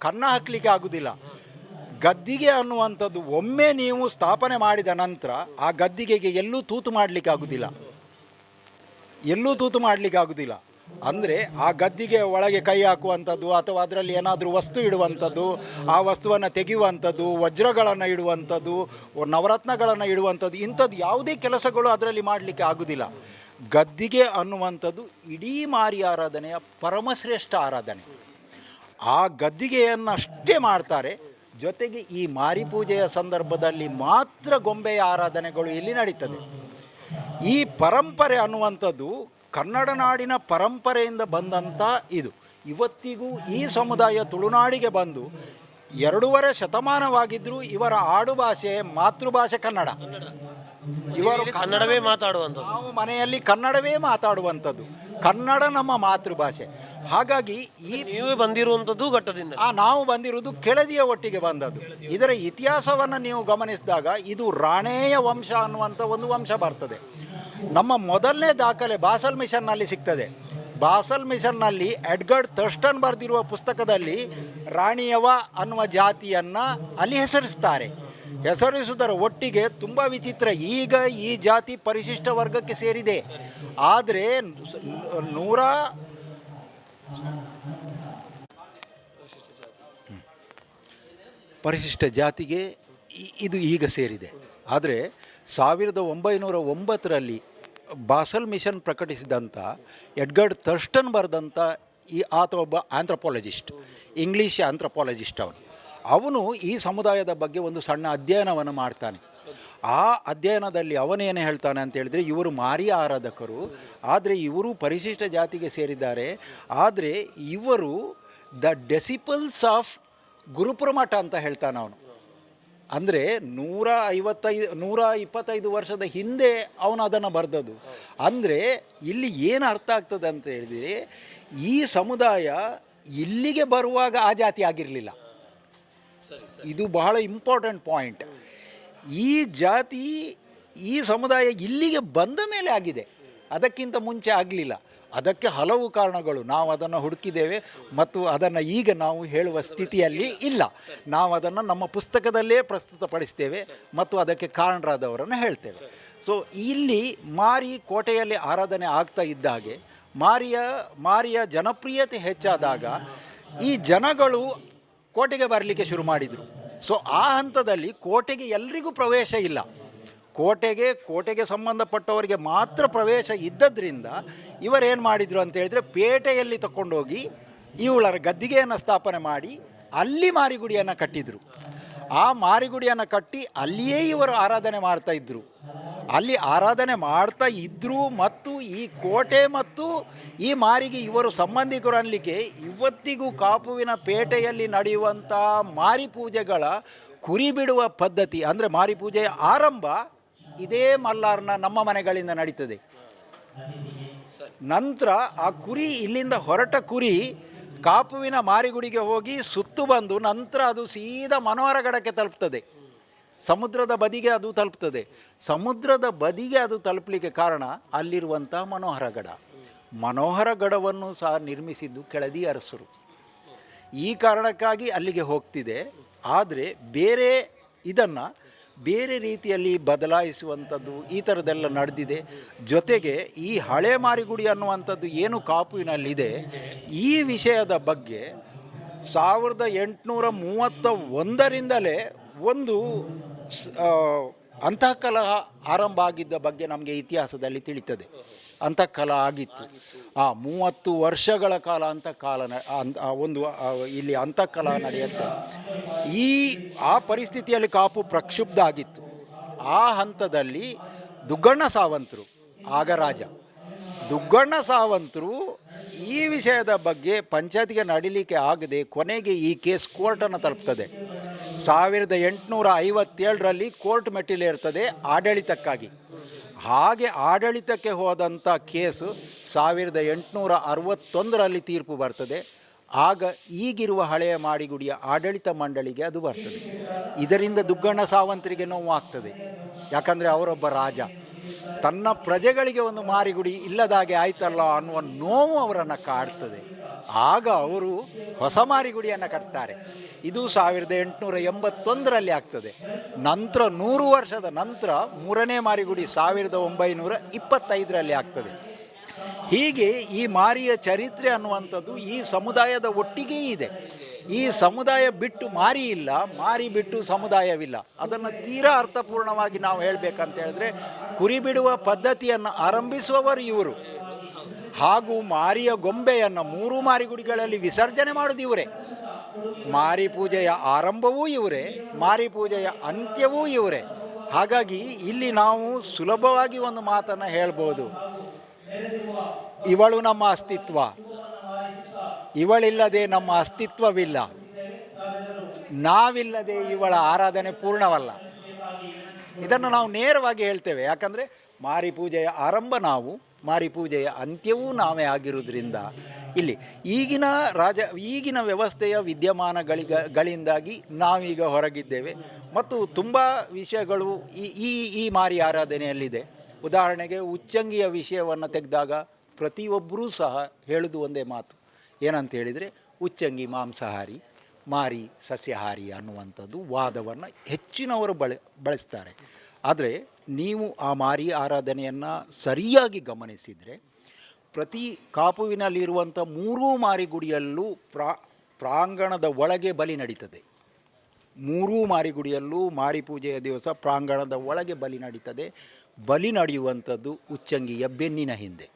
ಕನ್ನ ಹಾಕಲಿಕ್ಕೆ ಆಗುವುದಿಲ್ಲ. ಗದ್ದಿಗೆ ಅನ್ನುವಂಥದ್ದು ಒಮ್ಮೆ ನೀವು ಸ್ಥಾಪನೆ ಮಾಡಿದ ನಂತರ ಆ ಗದ್ದಿಗೆಗೆ ಎಲ್ಲೂ ತೂತು ಮಾಡಲಿಕ್ಕೆ ಆಗುವುದಿಲ್ಲ. ಅಂದರೆ ಆ ಗದ್ದಿಗೆ ಒಳಗೆ ಕೈ ಹಾಕುವಂಥದ್ದು ಅಥವಾ ಅದರಲ್ಲಿ ಏನಾದರೂ ವಸ್ತು ಇಡುವಂಥದ್ದು, ಆ ವಸ್ತುವನ್ನು ತೆಗೆಯುವಂಥದ್ದು, ವಜ್ರಗಳನ್ನು ಇಡುವಂಥದ್ದು, ನವರತ್ನಗಳನ್ನು ಇಡುವಂಥದ್ದು, ಇಂಥದ್ದು ಯಾವುದೇ ಕೆಲಸಗಳು ಅದರಲ್ಲಿ ಮಾಡಲಿಕ್ಕೆ ಆಗುವುದಿಲ್ಲ. ಗದ್ದಿಗೆ ಅನ್ನುವಂಥದ್ದು ಇಡೀ ಮಾರಿ ಆರಾಧನೆಯ ಪರಮಶ್ರೇಷ್ಠ ಆರಾಧನೆ. ಆ ಗದ್ದಿಗೆಯನ್ನಷ್ಟೇ ಮಾಡ್ತಾರೆ. ಜೊತೆಗೆ ಈ ಮಾರಿ ಪೂಜೆಯ ಸಂದರ್ಭದಲ್ಲಿ ಮಾತ್ರ ಗೊಂಬೆಯ ಆರಾಧನೆಗಳು ಇಲ್ಲಿ ನಡೀತದೆ. ಈ ಪರಂಪರೆ ಅನ್ನುವಂಥದ್ದು ಕನ್ನಡ ನಾಡಿನ ಪರಂಪರೆಯಿಂದ ಬಂದಂಥ ಇದು. ಇವತ್ತಿಗೂ ಈ ಸಮುದಾಯ ತುಳುನಾಡಿಗೆ ಬಂದು 2.5 ಶತಮಾನವಾಗಿದ್ದರೂ ಇವರ ಆಡುಭಾಷೆ ಮಾತೃಭಾಷೆ ಕನ್ನಡ. ಇವರು ಕನ್ನಡವೇ ಮಾತಾಡುವಂಥದ್ದು, ನಾವು ಮನೆಯಲ್ಲಿ ಕನ್ನಡವೇ ಮಾತಾಡುವಂಥದ್ದು. ಕನ್ನಡ ನಮ್ಮ ಮಾತೃಭಾಷೆ. ಹಾಗಾಗಿ ನೀವೇ ಬಂದಿರುವಂಥದ್ದು ಘಟ್ಟದಿಂದ, ನಾವು ಬಂದಿರುವುದು ಕೆಳದಿಯ ಒಟ್ಟಿಗೆ ಬಂದದ್ದು. ಇದರ ಇತಿಹಾಸವನ್ನು ನೀವು ಗಮನಿಸಿದಾಗ ಇದು ರಾಣೇಯ ವಂಶ ಅನ್ನುವಂಥ ಒಂದು ವಂಶ ಬರ್ತದೆ. ನಮ್ಮ ಮೊದಲನೇ ದಾಖಲೆ ಬಾಸಲ್ ಮಿಷನ್ನಲ್ಲಿ ಸಿಗ್ತದೆ. ಬಾಸಲ್ ಮಿಷನ್ನಲ್ಲಿ ಎಡ್ಗರ್ಡ್ ಥರ್ಸ್ಟನ್ ಬರೆದಿರುವ ಪುಸ್ತಕದಲ್ಲಿ ರಾಣಿಯವ ಅನ್ನುವ ಜಾತಿಯನ್ನು ಅಲ್ಲಿ ಹೆಸರಿಸ್ತಾರೆ. ಹೆಸರಿಸುವುದರ ಒಟ್ಟಿಗೆ ತುಂಬ ವಿಚಿತ್ರ, ಈಗ ಈ ಜಾತಿ ಪರಿಶಿಷ್ಟ ವರ್ಗಕ್ಕೆ ಸೇರಿದೆ. ಆದರೆ ಪರಿಶಿಷ್ಟ ಜಾತಿಗೆ ಇದು ಈಗ ಸೇರಿದೆ. ಆದರೆ 1909ರಲ್ಲಿ ಬಾಸಲ್ ಮಿಷನ್ ಪ್ರಕಟಿಸಿದಂಥ ಎಡ್ಗರ್ಡ್ ಥರ್ಸ್ಟನ್ ಬರೆದಂಥ ಆತ ಒಬ್ಬ ಆಂಥ್ರಪಾಲಜಿಸ್ಟ್, ಇಂಗ್ಲೀಷ್ ಆಂಥ್ರಪಾಲಜಿಸ್ಟ್. ಅವನು ಈ ಸಮುದಾಯದ ಬಗ್ಗೆ ಒಂದು ಸಣ್ಣ ಅಧ್ಯಯನವನ್ನು ಮಾಡ್ತಾನೆ. ಆ ಅಧ್ಯಯನದಲ್ಲಿ ಅವನೇನು ಹೇಳ್ತಾನೆ ಅಂತ ಹೇಳಿದರೆ, ಇವರು ಮಾರಿ ಆರಾಧಕರು, ಆದರೆ ಇವರು ಪರಿಶಿಷ್ಟ ಜಾತಿಗೆ ಸೇರಿದ್ದಾರೆ, ಆದರೆ ಇವರು ದ ಡೆಸಿಪಲ್ಸ್ ಆಫ್ ಗುರುಪುರಮಠ ಅಂತ ಹೇಳ್ತಾನೆ ಅವನು. ಅಂದರೆ 125 ವರ್ಷದ ಹಿಂದೆ ಅವನು ಅದನ್ನು ಬರೆದದ್ದು. ಅಂದರೆ ಇಲ್ಲಿ ಏನು ಅರ್ಥ ಆಗ್ತದೆ ಅಂತ ಹೇಳಿದರೆ, ಈ ಸಮುದಾಯ ಇಲ್ಲಿಗೆ ಬರುವಾಗ ಆ ಜಾತಿ ಆಗಿರಲಿಲ್ಲ. ಇದು ಬಹಳ ಇಂಪಾರ್ಟೆಂಟ್ ಪಾಯಿಂಟ್. ಈ ಜಾತಿ, ಈ ಸಮುದಾಯ ಇಲ್ಲಿಗೆ ಬಂದ ಮೇಲೆ ಆಗಿದೆ, ಅದಕ್ಕಿಂತ ಮುಂಚೆ ಆಗಲಿಲ್ಲ. ಅದಕ್ಕೆ ಹಲವು ಕಾರಣಗಳು, ನಾವು ಅದನ್ನು ಹುಡುಕಿದ್ದೇವೆ ಮತ್ತು ಅದನ್ನು ಈಗ ನಾವು ಹೇಳುವ ಸ್ಥಿತಿಯಲ್ಲಿ ಇಲ್ಲ. ನಾವು ಅದನ್ನು ನಮ್ಮ ಪುಸ್ತಕದಲ್ಲೇ ಪ್ರಸ್ತುತಪಡಿಸ್ತೇವೆ ಮತ್ತು ಅದಕ್ಕೆ ಕಾರಣರಾದವರನ್ನು ಹೇಳ್ತೇವೆ. ಸೊ ಇಲ್ಲಿ ಮಾರಿ ಕೋಟೆಯಲ್ಲಿ ಆರಾಧನೆ ಆಗ್ತಾ ಇದ್ದಾಗೆ ಮಾರಿಯ ಜನಪ್ರಿಯತೆ ಹೆಚ್ಚಾದಾಗ ಈ ಜನಗಳು ಕೋಟೆಗೆ ಬರಲಿಕ್ಕೆ ಶುರು ಮಾಡಿದರು. ಸೊ ಆ ಹಂತದಲ್ಲಿ ಕೋಟೆಗೆ ಎಲ್ರಿಗೂ ಪ್ರವೇಶ ಇಲ್ಲ. ಕೋಟೆಗೆ ಸಂಬಂಧಪಟ್ಟವರಿಗೆ ಮಾತ್ರ ಪ್ರವೇಶ ಇದ್ದದ್ರಿಂದ ಇವರೇನು ಮಾಡಿದರು ಅಂತ ಹೇಳಿದರೆ, ಪೇಟೆಯಲ್ಲಿ ತಗೊಂಡೋಗಿ ಇವಳರ ಗದ್ದಿಗೆಯನ್ನು ಸ್ಥಾಪನೆ ಮಾಡಿ ಅಲ್ಲಿ ಮಾರಿಗುಡಿಯನ್ನು ಕಟ್ಟಿದರು. ಆ ಮಾರಿಗುಡಿಯನ್ನು ಕಟ್ಟಿ ಅಲ್ಲಿಯೇ ಇವರು ಆರಾಧನೆ ಮಾಡ್ತಾ ಇದ್ದರು. ಅಲ್ಲಿ ಆರಾಧನೆ ಮಾಡ್ತಾ ಇದ್ದರು ಮತ್ತು ಈ ಕೋಟೆ ಮತ್ತು ಈ ಮಾರಿಗೆ ಇವರು ಸಂಬಂಧಿಕರು ಅನ್ನಲಿಕ್ಕೆ ಇವತ್ತಿಗೂ ಕಾಪುವಿನ ಪೇಟೆಯಲ್ಲಿ ನಡೆಯುವಂಥ ಮಾರಿ ಪೂಜೆಗಳ ಕುರಿ ಬಿಡುವ ಪದ್ಧತಿ, ಅಂದರೆ ಮಾರಿ ಪೂಜೆಯ ಆರಂಭ ಇದೇ ಮಲ್ಲಾರ್ನ ನಮ್ಮ ಮನೆಗಳಿಂದ ನಡೀತದೆ. ನಂತರ ಆ ಕುರಿ, ಇಲ್ಲಿಂದ ಹೊರಟ ಕುರಿ ಕಾಪುವಿನ ಮಾರಿಗುಡಿಗೆ ಹೋಗಿ ಸುತ್ತು ಬಂದು ನಂತರ ಅದು ಸೀದಾ ಮನೋಹರಗಡಕ್ಕೆ ತಲುಪ್ತದೆ. ಸಮುದ್ರದ ಬದಿಗೆ ಅದು ತಲುಪ್ತದೆ. ಸಮುದ್ರದ ಬದಿಗೆ ಅದು ತಲುಪಲಿಕ್ಕೆ ಕಾರಣ ಅಲ್ಲಿರುವಂಥ ಮನೋಹರಗಡವನ್ನು ಸಹ ನಿರ್ಮಿಸಿದ್ದು ಕೆಳದಿ ಅರಸರು. ಈ ಕಾರಣಕ್ಕಾಗಿ ಅಲ್ಲಿಗೆ ಹೋಗ್ತಿದೆ. ಆದರೆ ಇದನ್ನು ಬೇರೆ ರೀತಿಯಲ್ಲಿ ಬದಲಾಯಿಸುವಂಥದ್ದು ಈ ಥರದ್ದೆಲ್ಲ ನಡೆದಿದೆ. ಜೊತೆಗೆ ಈ ಹಳೆ ಮಾರಿಗುಡಿ ಅನ್ನುವಂಥದ್ದು ಏನು ಕಾಪುವಿನಲ್ಲಿದೆ, ಈ ವಿಷಯದ ಬಗ್ಗೆ 1831ರಿಂದಲೇ ಒಂದು ಅಂತಃಕಲಹ ಆರಂಭ ಆಗಿದ್ದ ಬಗ್ಗೆ ನಮಗೆ ಇತಿಹಾಸದಲ್ಲಿ ತಿಳಿತದೆ. ಅಂತಃಕಲಹ ಆಗಿತ್ತು. 30 ವರ್ಷಗಳ ಕಾಲ ಇಲ್ಲಿ ಅಂತಃಕಲಹ ನಡೆಯುತ್ತೆ. ಆ ಪರಿಸ್ಥಿತಿಯಲ್ಲಿ ಕಾಪು ಪ್ರಕ್ಷುಬ್ಧ ಆಗಿತ್ತು. ಆ ಹಂತದಲ್ಲಿ ದುಗ್ಗಣ್ಣ ಸಾವಂತರು, ಆಗ ರಾಜ ದುಗ್ಗಣ್ಣ ಸಾವಂತರು ಈ ವಿಷಯದ ಬಗ್ಗೆ ಪಂಚಾಯತಿಗೆ ನಡೀಲಿಕ್ಕೆ ಆಗದೆ ಕೊನೆಗೆ ಈ ಕೇಸ್ ಕೋರ್ಟನ್ನು ತಲುಪ್ತದೆ. 1857ರಲ್ಲಿ ಕೋರ್ಟ್ ಮೆಟ್ಟಿಲೇರ್ತದೆ ಆಡಳಿತಕ್ಕಾಗಿ. ಹಾಗೆ ಆಡಳಿತಕ್ಕೆ ಹೋದಂಥ ಕೇಸು 1861ರಲ್ಲಿ ತೀರ್ಪು ಬರ್ತದೆ. ಆಗ ಈಗಿರುವ ಹಳೆಯ ಮಾರಿಗುಡಿಯ ಆಡಳಿತ ಮಂಡಳಿಗೆ ಅದು ಬರ್ತದೆ. ಇದರಿಂದ ದುಗ್ಗಣ್ಣ ಸಾವಂತರಿಗೆ ನೋವಾಗ್ತದೆ. ಯಾಕಂದರೆ ಅವರೊಬ್ಬ ರಾಜ, ತನ್ನ ಪ್ರಜೆಗಳಿಗೆ ಒಂದು ಮಾರಿಗುಡಿ ಇಲ್ಲದಾಗೆ ಆಯ್ತಲ್ಲ ಅನ್ನುವ ನೋವು ಅವರನ್ನು ಕಾಡ್ತದೆ. ಆಗ ಅವರು ಹೊಸ ಮಾರಿಗುಡಿಯನ್ನು ಕಟ್ತಾರೆ. ಇದು 1881ರಲ್ಲಿ ಆಗ್ತದೆ. ನಂತರ 100 ವರ್ಷದ ನಂತರ 3ನೇ ಮಾರಿಗುಡಿ 1925ರಲ್ಲಿ ಆಗ್ತದೆ. ಹೀಗೆ ಈ ಮಾರಿಯ ಚರಿತ್ರೆ ಅನ್ನುವಂಥದ್ದು ಈ ಸಮುದಾಯದ ಒಟ್ಟಿಗೆ ಇದೆ. ಈ ಸಮುದಾಯ ಬಿಟ್ಟು ಮಾರಿ ಇಲ್ಲ, ಮಾರಿ ಬಿಟ್ಟು ಸಮುದಾಯವಿಲ್ಲ. ಅದನ್ನು ತೀರಾ ಅರ್ಥಪೂರ್ಣವಾಗಿ ನಾವು ಹೇಳಬೇಕಂತ ಹೇಳಿದ್ರೆ, ಕುರಿ ಬಿಡುವ ಪದ್ಧತಿಯನ್ನು ಆರಂಭಿಸುವವರು ಇವರು. ಹಾಗೂ ಮಾರಿಯ ಗೊಂಬೆಯನ್ನು 3 ಮಾರಿಗುಡಿಗಳಲ್ಲಿ ವಿಸರ್ಜನೆ ಮಾಡೋದು ಇವರೇ. ಮಾರಿ ಪೂಜೆಯ ಆರಂಭವೂ ಇವರೇ, ಮಾರಿ ಪೂಜೆಯ ಅಂತ್ಯವೂ ಇವರೇ. ಹಾಗಾಗಿ ಇಲ್ಲಿ ನಾವು ಸುಲಭವಾಗಿ ಒಂದು ಮಾತನ್ನು ಹೇಳ್ಬೋದು, ಇವಳು ನಮ್ಮ ಅಸ್ತಿತ್ವ, ಇವಳಿಲ್ಲದೆ ನಮ್ಮ ಅಸ್ತಿತ್ವವಿಲ್ಲ, ನಾವಿಲ್ಲದೆ ಇವಳ ಆರಾಧನೆ ಪೂರ್ಣವಲ್ಲ. ಇದನ್ನು ನಾವು ನೇರವಾಗಿ ಹೇಳ್ತೇವೆ. ಯಾಕಂದರೆ ಮಾರಿ ಪೂಜೆಯ ಆರಂಭ ನಾವು, ಮಾರಿ ಪೂಜೆಯ ಅಂತ್ಯವೂ ನಾವೇ ಆಗಿರುವುದರಿಂದ ಇಲ್ಲಿ ಈಗಿನ ವ್ಯವಸ್ಥೆಯ ವಿದ್ಯಮಾನಗಳಿಂದಾಗಿ ನಾವೀಗ ಹೊರಗಿದ್ದೇವೆ. ಮತ್ತು ತುಂಬ ವಿಷಯಗಳು ಈ ಮಾರಿ ಆರಾಧನೆಯಲ್ಲಿದೆ. ಉದಾಹರಣೆಗೆ ಉಚ್ಚಂಗಿಯ ವಿಷಯವನ್ನು ತೆಗೆದಾಗ ಪ್ರತಿಯೊಬ್ಬರೂ ಸಹ ಹೇಳೋದು ಒಂದೇ ಮಾತು, ಏನಂತ ಹೇಳಿದರೆ ಉಚ್ಚಂಗಿ ಮಾಂಸಾಹಾರಿ, ಮಾರಿ ಸಸ್ಯಾಹಾರಿ ಅನ್ನುವಂಥದ್ದು ವಾದವನ್ನು ಹೆಚ್ಚಿನವರು ಬಳಸ್ತಾರೆ. ಆದರೆ ನೀವು ಆ ಮಾರಿ ಆರಾಧನೆಯನ್ನು ಸರಿಯಾಗಿ ಗಮನಿಸಿದರೆ ಪ್ರತಿ ಕಾಪುವಿನಲ್ಲಿರುವಂಥ 3 ಮಾರಿಗುಡಿಯಲ್ಲೂ ಪ್ರಾಂಗಣದ ಒಳಗೆ ಬಲಿ ನಡೀತದೆ. 3 ಮಾರಿಗುಡಿಯಲ್ಲೂ ಮಾರಿ ಪೂಜೆಯ ದಿವಸ ಪ್ರಾಂಗಣದ ಒಳಗೆ ಬಲಿ ನಡೀತದೆ. ಬಲಿ ನಡೆಯುವಂಥದ್ದು ಉಚ್ಚಂಗಿಯ ಬೆನ್ನಿನ ಹಿಂದೆ.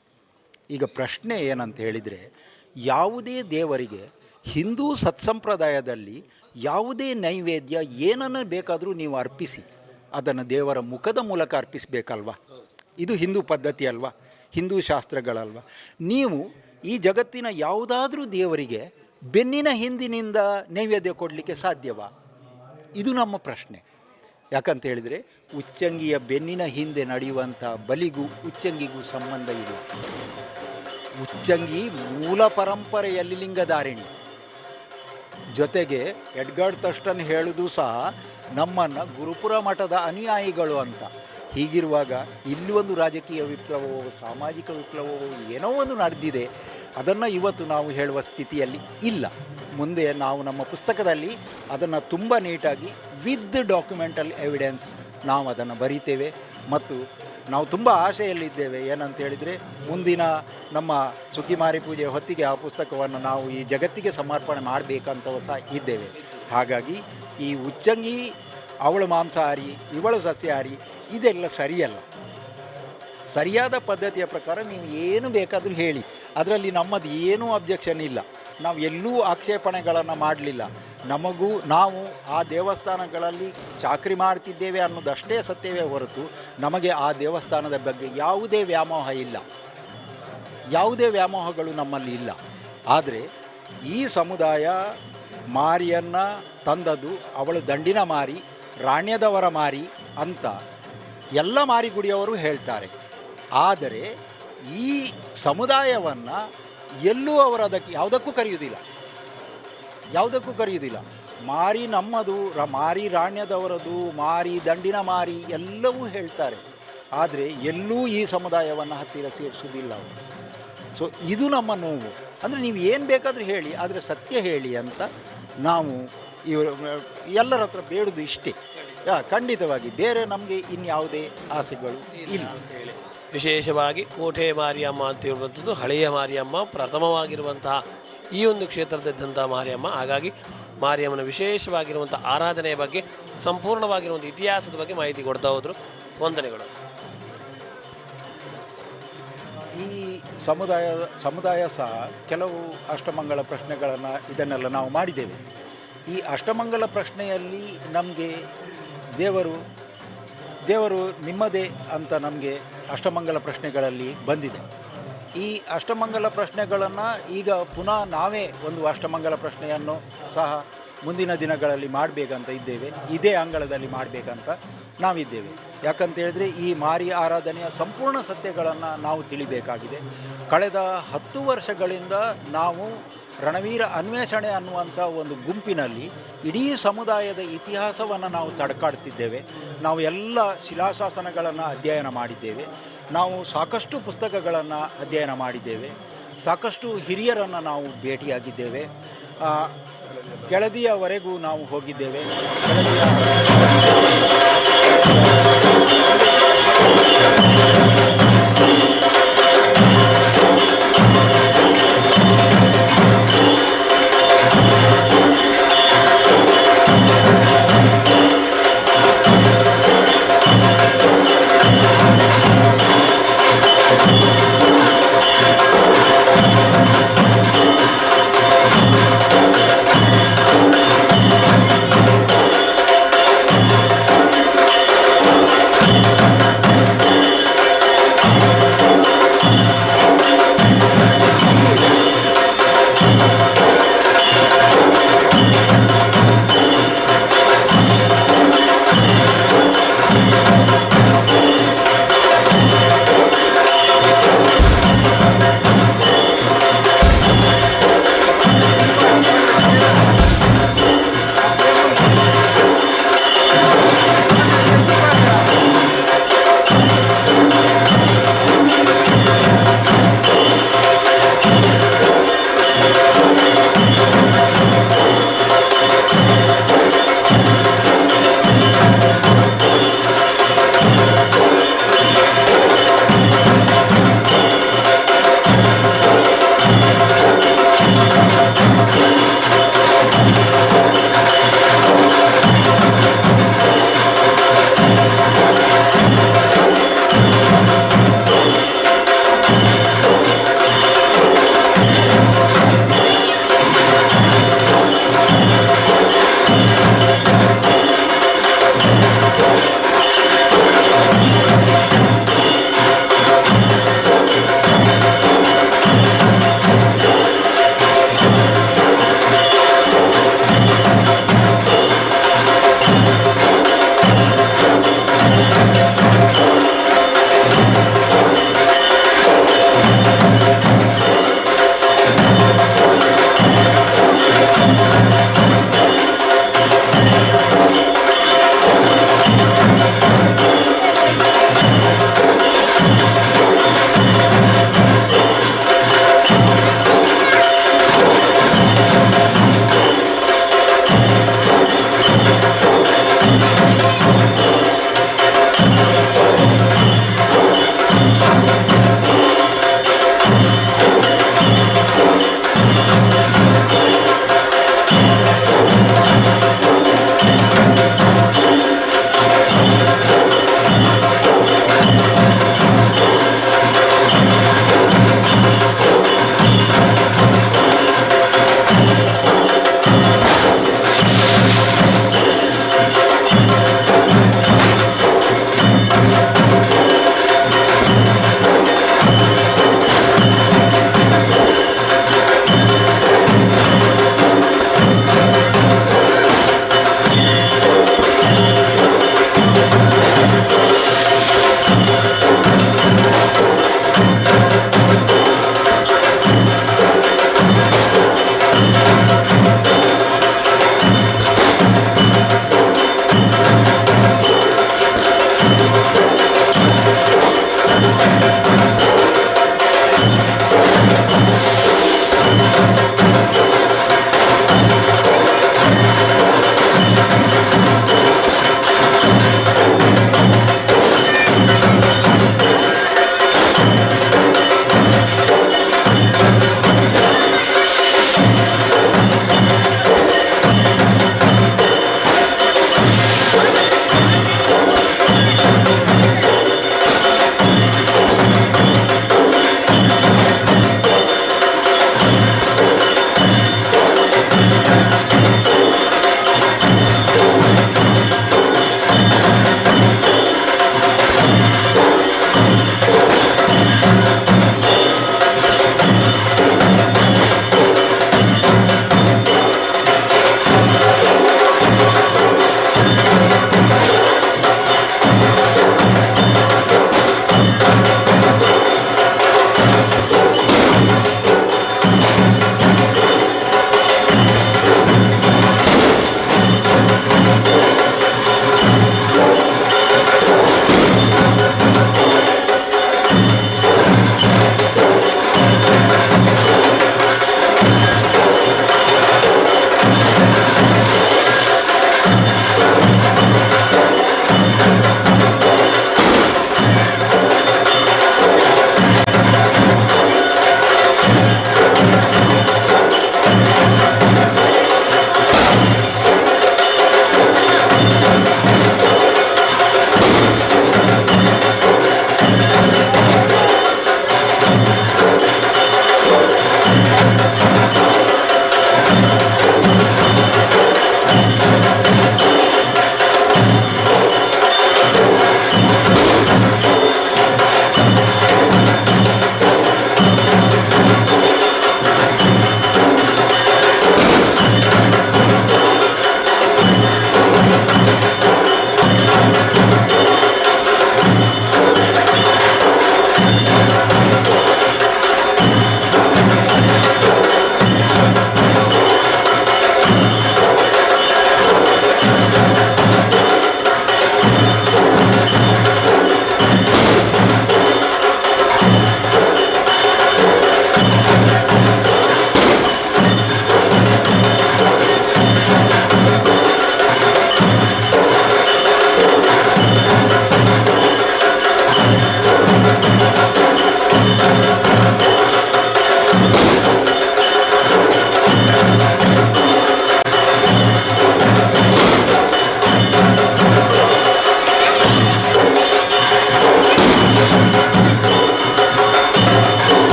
ಈಗ ಪ್ರಶ್ನೆ ಏನಂತ ಹೇಳಿದರೆ, ಯಾವುದೇ ದೇವರಿಗೆ ಹಿಂದೂ ಸತ್ಸಂಪ್ರದಾಯದಲ್ಲಿ ಯಾವುದೇ ನೈವೇದ್ಯ ಏನನ್ನು ಬೇಕಾದರೂ ನೀವು ಅರ್ಪಿಸಿ, ಅದನ್ನು ದೇವರ ಮುಖದ ಮೂಲಕ ಅರ್ಪಿಸಬೇಕಲ್ವ. ಇದು ಹಿಂದೂ ಪದ್ಧತಿ ಅಲ್ವಾ, ಹಿಂದೂ ಶಾಸ್ತ್ರಗಳಲ್ವ. ನೀವು ಈ ಜಗತ್ತಿನ ಯಾವುದಾದ್ರೂ ದೇವರಿಗೆ ಬೆನ್ನಿನ ಹಿಂದಿನಿಂದ ನೈವೇದ್ಯ ಕೊಡಲಿಕ್ಕೆ ಸಾಧ್ಯವಾ? ಇದು ನಮ್ಮ ಪ್ರಶ್ನೆ. ಯಾಕಂತ ಹೇಳಿದರೆ ಉಚ್ಚಂಗಿಯ ಬೆನ್ನಿನ ಹಿಂದೆ ನಡೆಯುವಂಥ ಬಲಿಗೂ ಉಚ್ಚಂಗಿಗೂ ಸಂಬಂಧ ಇಲ್ಲ. ಉಚ್ಚಂಗಿ ಮೂಲ ಪರಂಪರೆಯಲ್ಲಿ ಲಿಂಗಧಾರಿಣಿ. ಜೊತೆಗೆ ಎಡ್ಗರ್ಡ್ ಥರ್ಸ್ಟನ್ ಹೇಳುವುದು ಸಹ ನಮ್ಮನ್ನು ಗುರುಪುರ ಮಠದ ಅನುಯಾಯಿಗಳು ಅಂತ. ಹೀಗಿರುವಾಗ ಇಲ್ಲಿ ಒಂದು ರಾಜಕೀಯ ವಿಪ್ಲವವೋ ಸಾಮಾಜಿಕ ವಿಪ್ಲವವೋ ಏನೋ ಒಂದು ನಡೆದಿದೆ, ಅದನ್ನು ಇವತ್ತು ನಾವು ಹೇಳುವ ಸ್ಥಿತಿಯಲ್ಲಿ ಇಲ್ಲ. ಮುಂದೆ ನಾವು ನಮ್ಮ ಪುಸ್ತಕದಲ್ಲಿ ಅದನ್ನು ತುಂಬ ನೀಟಾಗಿ ವಿತ್ ಡಾಕ್ಯುಮೆಂಟಲ್ ಎವಿಡೆನ್ಸ್ ನಾವು ಅದನ್ನು ಬರೀತೇವೆ. ಮತ್ತು ನಾವು ತುಂಬ ಆಶೆಯಲ್ಲಿದ್ದೇವೆ. ಏನಂತ ಹೇಳಿದರೆ ಮುಂದಿನ ನಮ್ಮ ಸುಗ್ಗಿಮಾರಿ ಪೂಜೆ ಹೊತ್ತಿಗೆ ಆ ಪುಸ್ತಕವನ್ನು ನಾವು ಈ ಜಗತ್ತಿಗೆ ಸಮರ್ಪಣೆ ಮಾಡಬೇಕಂತವೂ ಸಹ ಇದ್ದೇವೆ. ಹಾಗಾಗಿ ಈ ಉಚ್ಚಂಗಿ ಅವಳು ಮಾಂಸಾಹಾರಿ ಇವಳು ಸಸ್ಯಾಹಾರಿ ಇದೆಲ್ಲ ಸರಿಯಲ್ಲ. ಸರಿಯಾದ ಪದ್ಧತಿಯ ಪ್ರಕಾರ ನೀವು ಏನು ಬೇಕಾದರೂ ಹೇಳಿ, ಅದರಲ್ಲಿ ನಮ್ಮದು ಏನೂ ಅಬ್ಜೆಕ್ಷನ್ ಇಲ್ಲ. ನಾವು ಎಲ್ಲೂ ಆಕ್ಷೇಪಣೆಗಳನ್ನು ಮಾಡಲಿಲ್ಲ. ನಾವು ಆ ದೇವಸ್ಥಾನಗಳಲ್ಲಿ ಚಾಕರಿ ಮಾಡ್ತಿದ್ದೇವೆ ಅನ್ನೋದಷ್ಟೇ ಸತ್ಯವೇ ಹೊರತು ನಮಗೆ ಆ ದೇವಸ್ಥಾನದ ಬಗ್ಗೆ ಯಾವುದೇ ವ್ಯಾಮೋಹ ಇಲ್ಲ, ಯಾವುದೇ ವ್ಯಾಮೋಹಗಳು ನಮ್ಮಲ್ಲಿ ಇಲ್ಲ. ಆದರೆ ಈ ಸಮುದಾಯ ಮಾರಿಯನ್ನು ತಂದದ್ದು ಅವಳು ದಂಡಿನ ಮಾರಿ, ರಾಣ್ಯದವರ ಮಾರಿ ಅಂತ ಎಲ್ಲ ಮಾರಿಗುಡಿಯವರು ಹೇಳ್ತಾರೆ. ಆದರೆ ಈ ಸಮುದಾಯವನ್ನು ಎಲ್ಲೂ ಅವರು ಅದಕ್ಕೆ ಯಾವುದಕ್ಕೂ ಕರೆಯುವುದಿಲ್ಲ. ಮಾರಿ ನಮ್ಮದು, ಮಾರಿ ರಾಣ್ಯದವರದು, ಮಾರಿ ದಂಡಿನ ಮಾರಿ ಎಲ್ಲವೂ ಹೇಳ್ತಾರೆ. ಆದರೆ ಎಲ್ಲೂ ಈ ಸಮುದಾಯವನ್ನು ಹತ್ತಿರ ಸೇರಿಸುವುದಿಲ್ಲ ಅವರು. ಸೊ ಇದು ನಮ್ಮ ನೋವು. ಅಂದರೆ ನೀವು ಏನು ಬೇಕಾದರೂ ಹೇಳಿ, ಆದರೆ ಸತ್ಯ ಹೇಳಿ ಅಂತ ನಾವು ಇವರು ಎಲ್ಲರ ಹತ್ರ ಬೇಡುವುದು ಇಷ್ಟೇ. ಖಂಡಿತವಾಗಿ ಬೇರೆ ನಮಗೆ ಇನ್ಯಾವುದೇ ಆಸೆಗಳು ಇಲ್ಲ. ವಿಶೇಷವಾಗಿ ಕೋಟೆ ಮಾರಿಯಮ್ಮ ಅಂತ ಹೇಳುವಂಥದ್ದು ಹಳೆಯ ಮಾರಿಯಮ್ಮ, ಪ್ರಥಮವಾಗಿರುವಂತಹ ಈ ಒಂದು ಕ್ಷೇತ್ರದಿದ್ದಂಥ ಮಾರಿಯಮ್ಮ. ಹಾಗಾಗಿ ಮಾರಿಯಮ್ಮನ ವಿಶೇಷವಾಗಿರುವಂಥ ಆರಾಧನೆಯ ಬಗ್ಗೆ, ಸಂಪೂರ್ಣವಾಗಿರುವಂಥ ಇತಿಹಾಸದ ಬಗ್ಗೆ ಮಾಹಿತಿ ಕೊಡ್ತಾ ಹೋದರು. ವಂದನೆಗಳು. ಈ ಸಮುದಾಯ ಸಹ ಕೆಲವು ಅಷ್ಟಮಂಗಲ ಪ್ರಶ್ನೆಗಳನ್ನು ಇದನ್ನೆಲ್ಲ ನಾವು ಮಾಡಿದ್ದೇವೆ. ಈ ಅಷ್ಟಮಂಗಲ ಪ್ರಶ್ನೆಯಲ್ಲಿ ನಮಗೆ ದೇವರು ನಿಮ್ಮದೇ ಅಂತ ನಮಗೆ ಅಷ್ಟಮಂಗಲ ಪ್ರಶ್ನೆಗಳಲ್ಲಿ ಬಂದಿದೆ. ಈ ಅಷ್ಟಮಂಗಲ ಪ್ರಶ್ನೆಗಳನ್ನು ಈಗ ಪುನಃ ನಾವೇ ಒಂದು ಅಷ್ಟಮಂಗಲ ಪ್ರಶ್ನೆಯನ್ನು ಸಹ ಮುಂದಿನ ದಿನಗಳಲ್ಲಿ ಮಾಡಬೇಕಂತ ಇದ್ದೇವೆ. ಇದೇ ಅಂಗಳದಲ್ಲಿ ಮಾಡಬೇಕಂತ ನಾವಿದ್ದೇವೆ. ಯಾಕಂತ ಹೇಳಿದ್ರೆ ಈ ಮಾರಿ ಆರಾಧನೆಯ ಸಂಪೂರ್ಣ ಸತ್ಯಗಳನ್ನು ನಾವು ತಿಳಿಬೇಕಾಗಿದೆ. ಕಳೆದ 10 ವರ್ಷಗಳಿಂದ ನಾವು ರಣವೀರ ಅನ್ವೇಷಣೆ ಅನ್ನುವಂಥ ಒಂದು ಗುಂಪಿನಲ್ಲಿ ಇಡೀ ಸಮುದಾಯದ ಇತಿಹಾಸವನ್ನು ನಾವು ತಡ್ಕಾಡ್ತಿದ್ದೇವೆ. ನಾವು ಎಲ್ಲ ಶಿಲಾಶಾಸನಗಳನ್ನು ಅಧ್ಯಯನ ಮಾಡಿದ್ದೇವೆ. ನಾವು ಸಾಕಷ್ಟು ಪುಸ್ತಕಗಳನ್ನು ಅಧ್ಯಯನ ಮಾಡಿದ್ದೇವೆ. ಸಾಕಷ್ಟು ಹಿರಿಯರನ್ನು ನಾವು ಭೇಟಿಯಾಗಿದ್ದೇವೆ. ಕೆಳದಿಯವರೆಗೂ ನಾವು ಹೋಗಿದ್ದೇವೆ.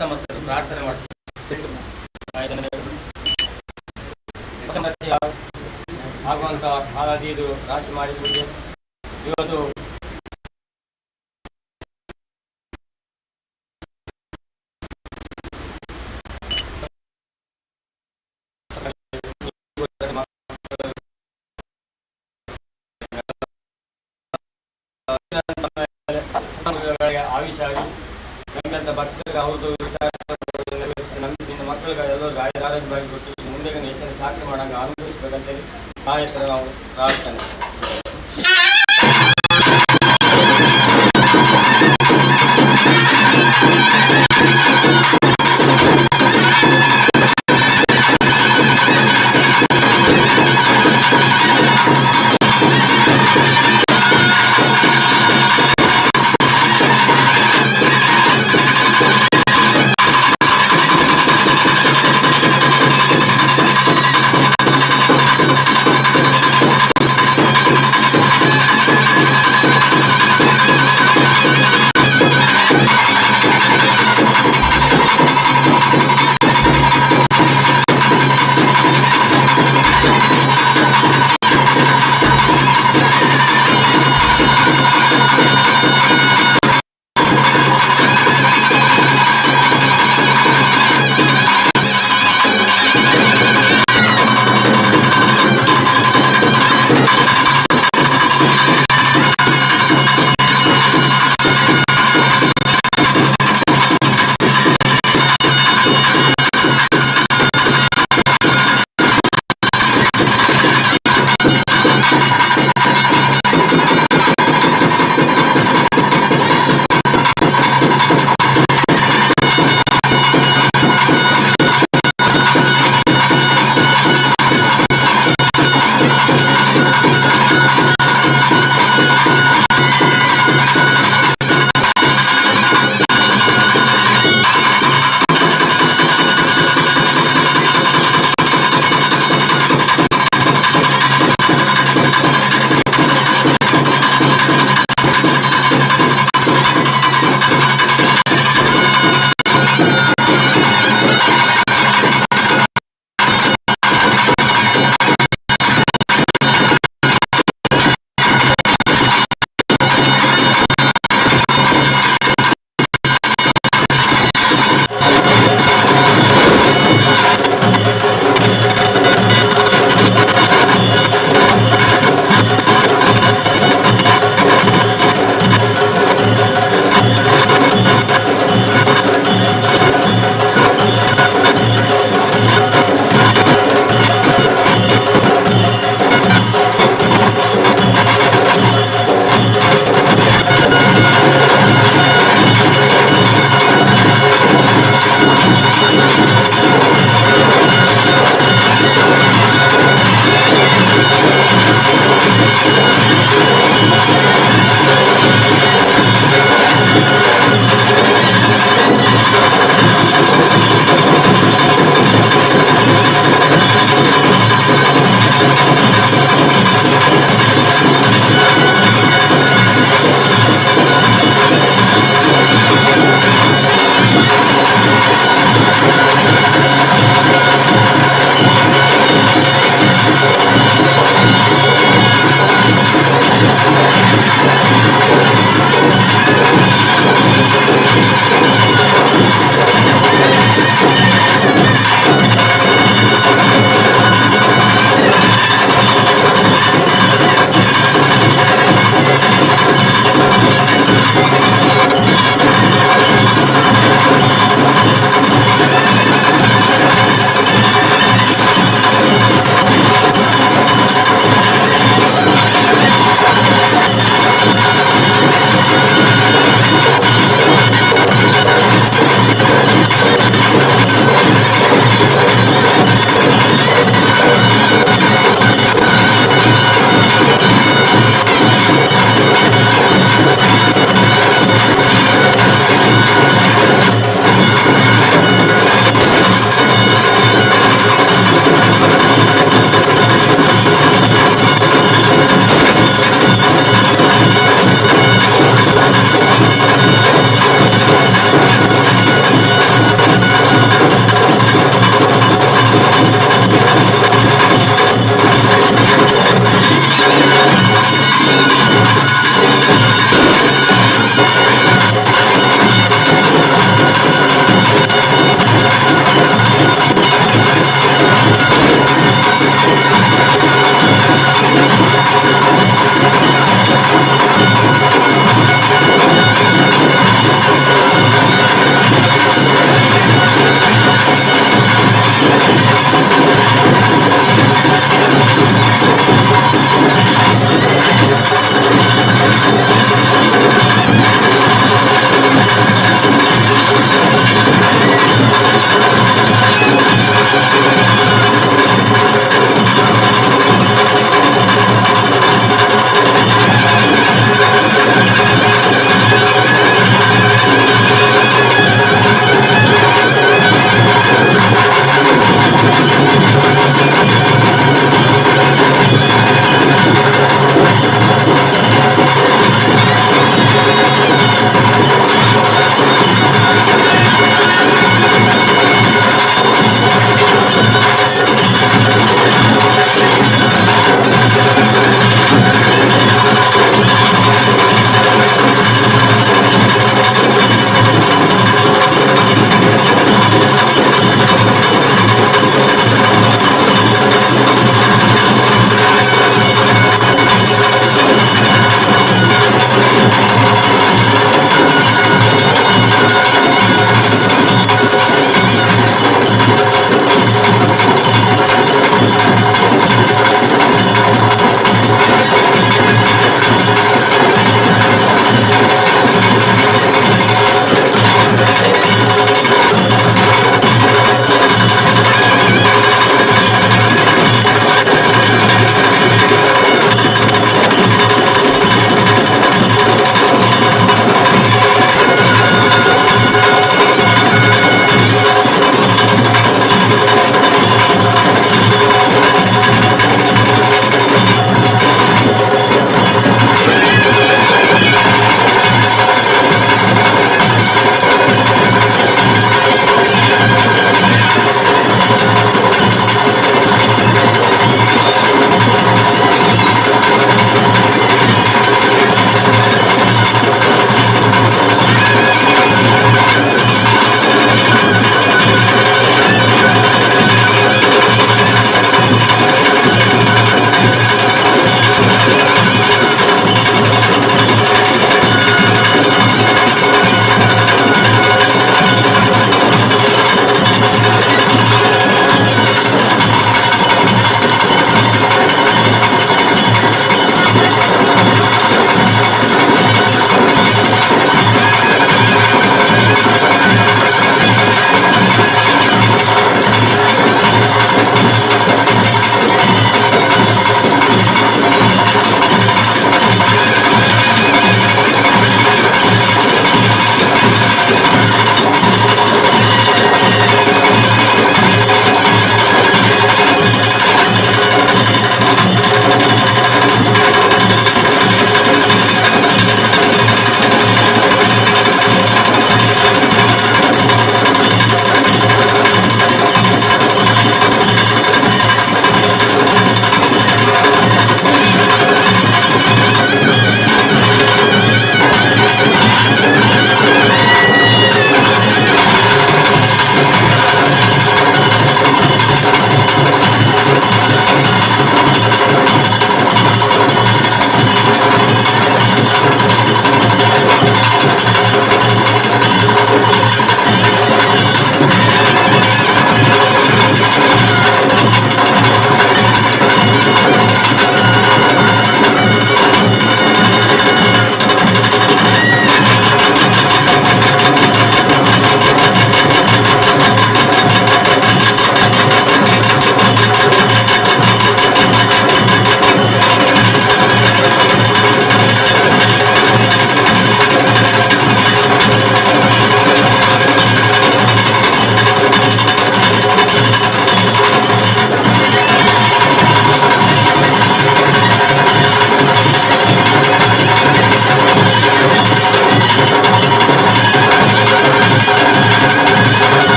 ಸಮಸ್ಯೆ ಪ್ರಾರ್ಥನೆ ಮಾಡ್ತೀವಿ. ಆಗುವಂಥ ಹಾಲಾದಿ ಇದು ರಾಶಿ ಮಾಡಿ ಪೂಜೆ ಇವತ್ತು ಆಯುಷಾಗಿ ನಮಗಂತ ಭಕ್ತರಿಗೆ ಅವ್ರದ್ದು ನಂಬಿಕೆ ಮಕ್ಕಳಿಗೆ ಎಲ್ಲರೂ ಆರೋಗ್ಯವಾಗಿ ಕೊಟ್ಟು ಮುಂದೆ ಹೆಚ್ಚಿನ ಸಾಕ್ಷಿ ಮಾಡಂಗೆ ಅನುಭವಿಸ್ಬೇಕಂತೇಳಿ ಆ ಹೆಸರು ನಾವು ಪ್ರಾರ್ಥನೆ.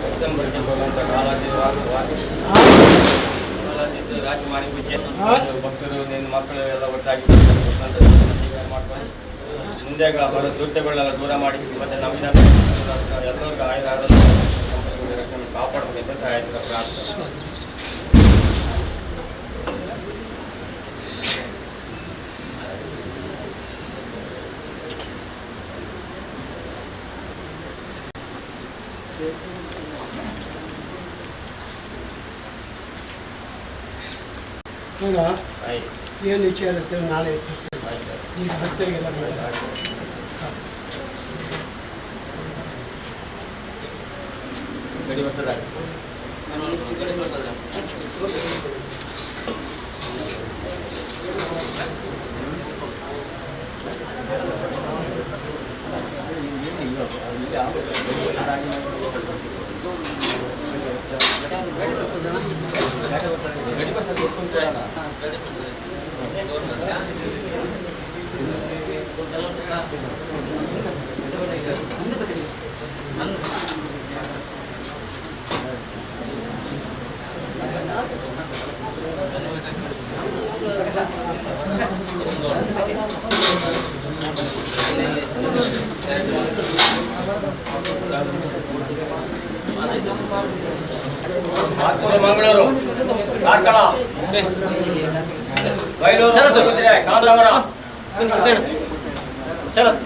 ಡಿಸೆಂಬರ್ಗೆ ಬರುವಂಥ ರಾಶಿ ಮಾಡಿ ಪೂಜೆ ಭಕ್ತರು ನಿನ್ನ ಮಕ್ಕಳು ಎಲ್ಲ ಒಟ್ಟಾಗಿ ಮಾಡ್ಕೊಂಡು ಮುಂದೆ ಬರೋ ದುಡ್ಡುಗಳೆಲ್ಲ ದೂರ ಮಾಡಿ ಮತ್ತೆ ನಮ್ಮಿಂದ ಎಲ್ಲರಿಗೂ ಆಯುಧ ರಕ್ಷಣೆ ಕಾಪಾಡಬೇಕು ಅಂತ ಹೇಳ್ತಾರೆ ಪ್ರಾರ್ಥನೆ. ಏನು ವಿಚಾರ ನಾಳೆ ಈಗ ಭಕ್ತರಿಗೆಲ್ಲ ಗಡಿ ಬಸದ ಮಂಗಳೂರು ಕಾರ್ಕಳ ಬೈಲೂರು ಕಾಂತಾವರ ಶರತ್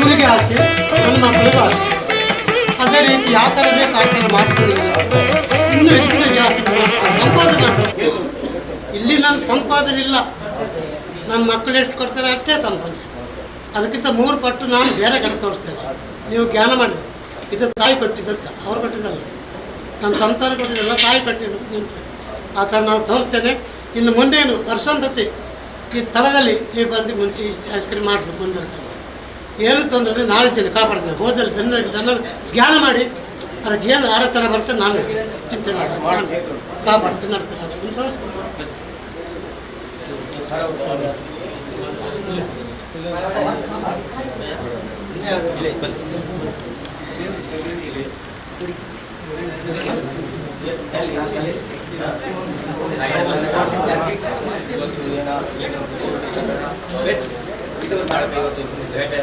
ಊರಿಗೆ ಆಸೆ ನನ್ನ ಮಕ್ಕಳಿಗೂ ಆಸೆ ಅದೇ ರೀತಿ ಯಾವ ಥರ ಬೇಕು ಆ ಥರ ಮಾಡಿಸ್ಕೊಂಡಿದ್ದೀನಿ. ಇನ್ನೂ ಹೆಚ್ಚಿನ ಜಾಸ್ತಿ ಸಂಪಾದನೆ ಮಾಡಬೇಕು. ಇಲ್ಲಿ ನಾನು ಸಂಪಾದನೆ ಇಲ್ಲ, ನನ್ನ ಮಕ್ಕಳು ಎಷ್ಟು ಕೊಡ್ತಾರೆ ಅಷ್ಟೇ ಸಂಪಾದನೆ. ಅದಕ್ಕಿಂತ 3 ಪಟ್ಟು ನಾನು ಬೇರೆ ಕಡೆ ತೋರಿಸ್ತೇನೆ. ನೀವು ಜ್ಞಾನ ಮಾಡಿ ಇದು ತಾಯಿ ಕೊಟ್ಟಿದ್ದ, ಅವ್ರು ಕೊಟ್ಟಿದ್ದಲ್ಲ, ನನ್ನ ಸಂತಾನ ಕೊಟ್ಟಿದ್ದಲ್ಲ, ತಾಯಿ ಕೊಟ್ಟಿದ್ದು ನಿಂತು ಆ ಥರ ನಾನು ತೋರಿಸ್ತೇನೆ. ಇನ್ನು ಮುಂದೇನು ವರ್ಷಾಂತತಿ ಈ ಸ್ಥಳದಲ್ಲಿ ನೀವು ಬಂದು ಮುಂದೆ ಈ ಐಸ್ ಕ್ರೀಮ್ ಮಾಡಿಸ್ಬೇಕು ಮುಂದೆ ಏನು ತೊಂದರೆ ನಾಳಿದ್ದೇನೆ ಕಾಪಾಡ್ತೇನೆ. ಹೋದಲ್ಲಿ ಬೆನ್ನ ನನ್ನ ಜ್ಞಾನ ಮಾಡಿ ಅದಕ್ಕೆ ಏನು ಆಡತನ ಬರ್ತದೆ ನಾನು ಚಿಂತೆ ಮಾಡಿ ಕಾಪಾಡ್ತೇನೆ, ನಡೆಸ್ತೇನೆ ನಾಳೆ ಇವತ್ತು ಬೇಟೆ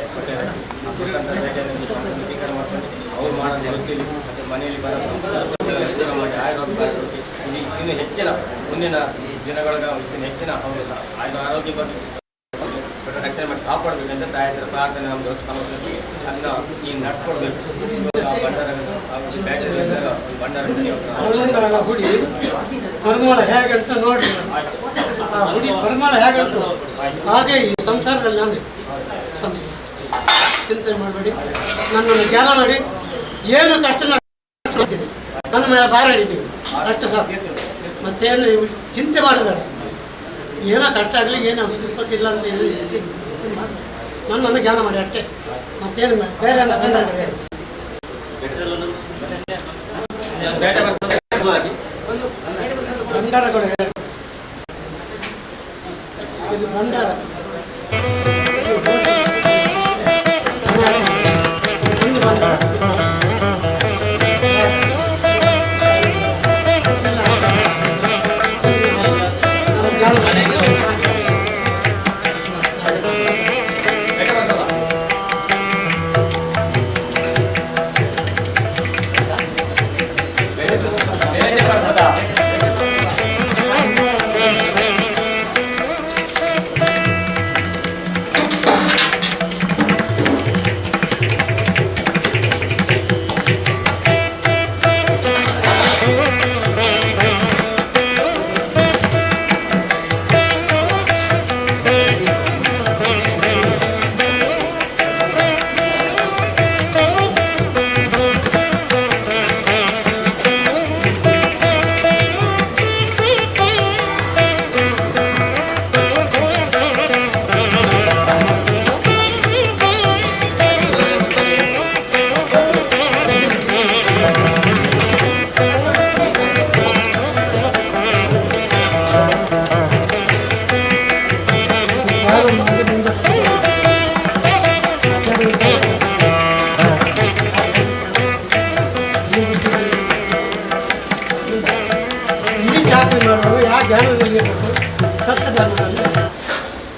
ಬೇಟೆಯನ್ನು ಸ್ವೀಕಾರ ಮಾಡ್ಕೊಂಡು ಅವ್ರು ಮಾಡೋ ವ್ಯವಸ್ಥೆಯಲ್ಲಿ ಮತ್ತು ಮನೆಯಲ್ಲಿ ಬರೋ ಉದ್ಯೋಗ ಮಾಡಿ ಆಯುರ್ವೇದ ಇನ್ನು ಹೆಚ್ಚಿನ ಮುಂದಿನ ದಿನಗಳಿಗೆ ಇನ್ನು ಹೆಚ್ಚಿನ ಅವರು ಆರೋಗ್ಯ ಬಗ್ಗೆ ರಕ್ಷಣೆ ಮಾಡಿ ಕಾಪಾಡಬೇಕಂತ ತಾಯಿತರ ಪ್ರಾರ್ಥನೆ ನಮ್ಮ ದೊಡ್ಡ ಸಮಸ್ಯೆ ಅದನ್ನ ಈಗ ನಡೆಸ್ಕೊಡ್ಬೇಕು. ಭಂಡಾರ ಹುಡಿ ಪರಿಮಳ ಹೇಗಂತ ನೋಡ್ರಿ, ಆ ಹುಡಿ ಪರಿಮಳ ಹೇಗಂತ ಹಾಗೆ ಈ ಸಂಸಾರದಲ್ಲಿ ನಾನು ಚಿಂತೆ ಮಾಡಬೇಡಿ, ನನ್ನನ್ನು ಜ್ಞಾನ ಮಾಡಿ ಏನು ಕಷ್ಟ ನನ್ನ ಮೇಲೆ ಬಾರಾಡಿ ನೀವು ಅಷ್ಟು ಸಾಕು. ಮತ್ತೇನು ಚಿಂತೆ ಮಾಡಿದಾರೆ, ಏನೋ ಕಷ್ಟ ಆಗಲಿ ಏನು ವಿಪತ್ತು ಇಲ್ಲ ಅಂತ ಮಾಡಿ ನನ್ನನ್ನು ಜ್ಞಾನ ಮಾಡಿ ಅಷ್ಟೇ, ಮತ್ತೇನು ಬೇರೆ ಭಂಡಾರ ಕೊಡ ಇದು ಭಂಡಾರ ಒಂದು ಭಂಡಾರ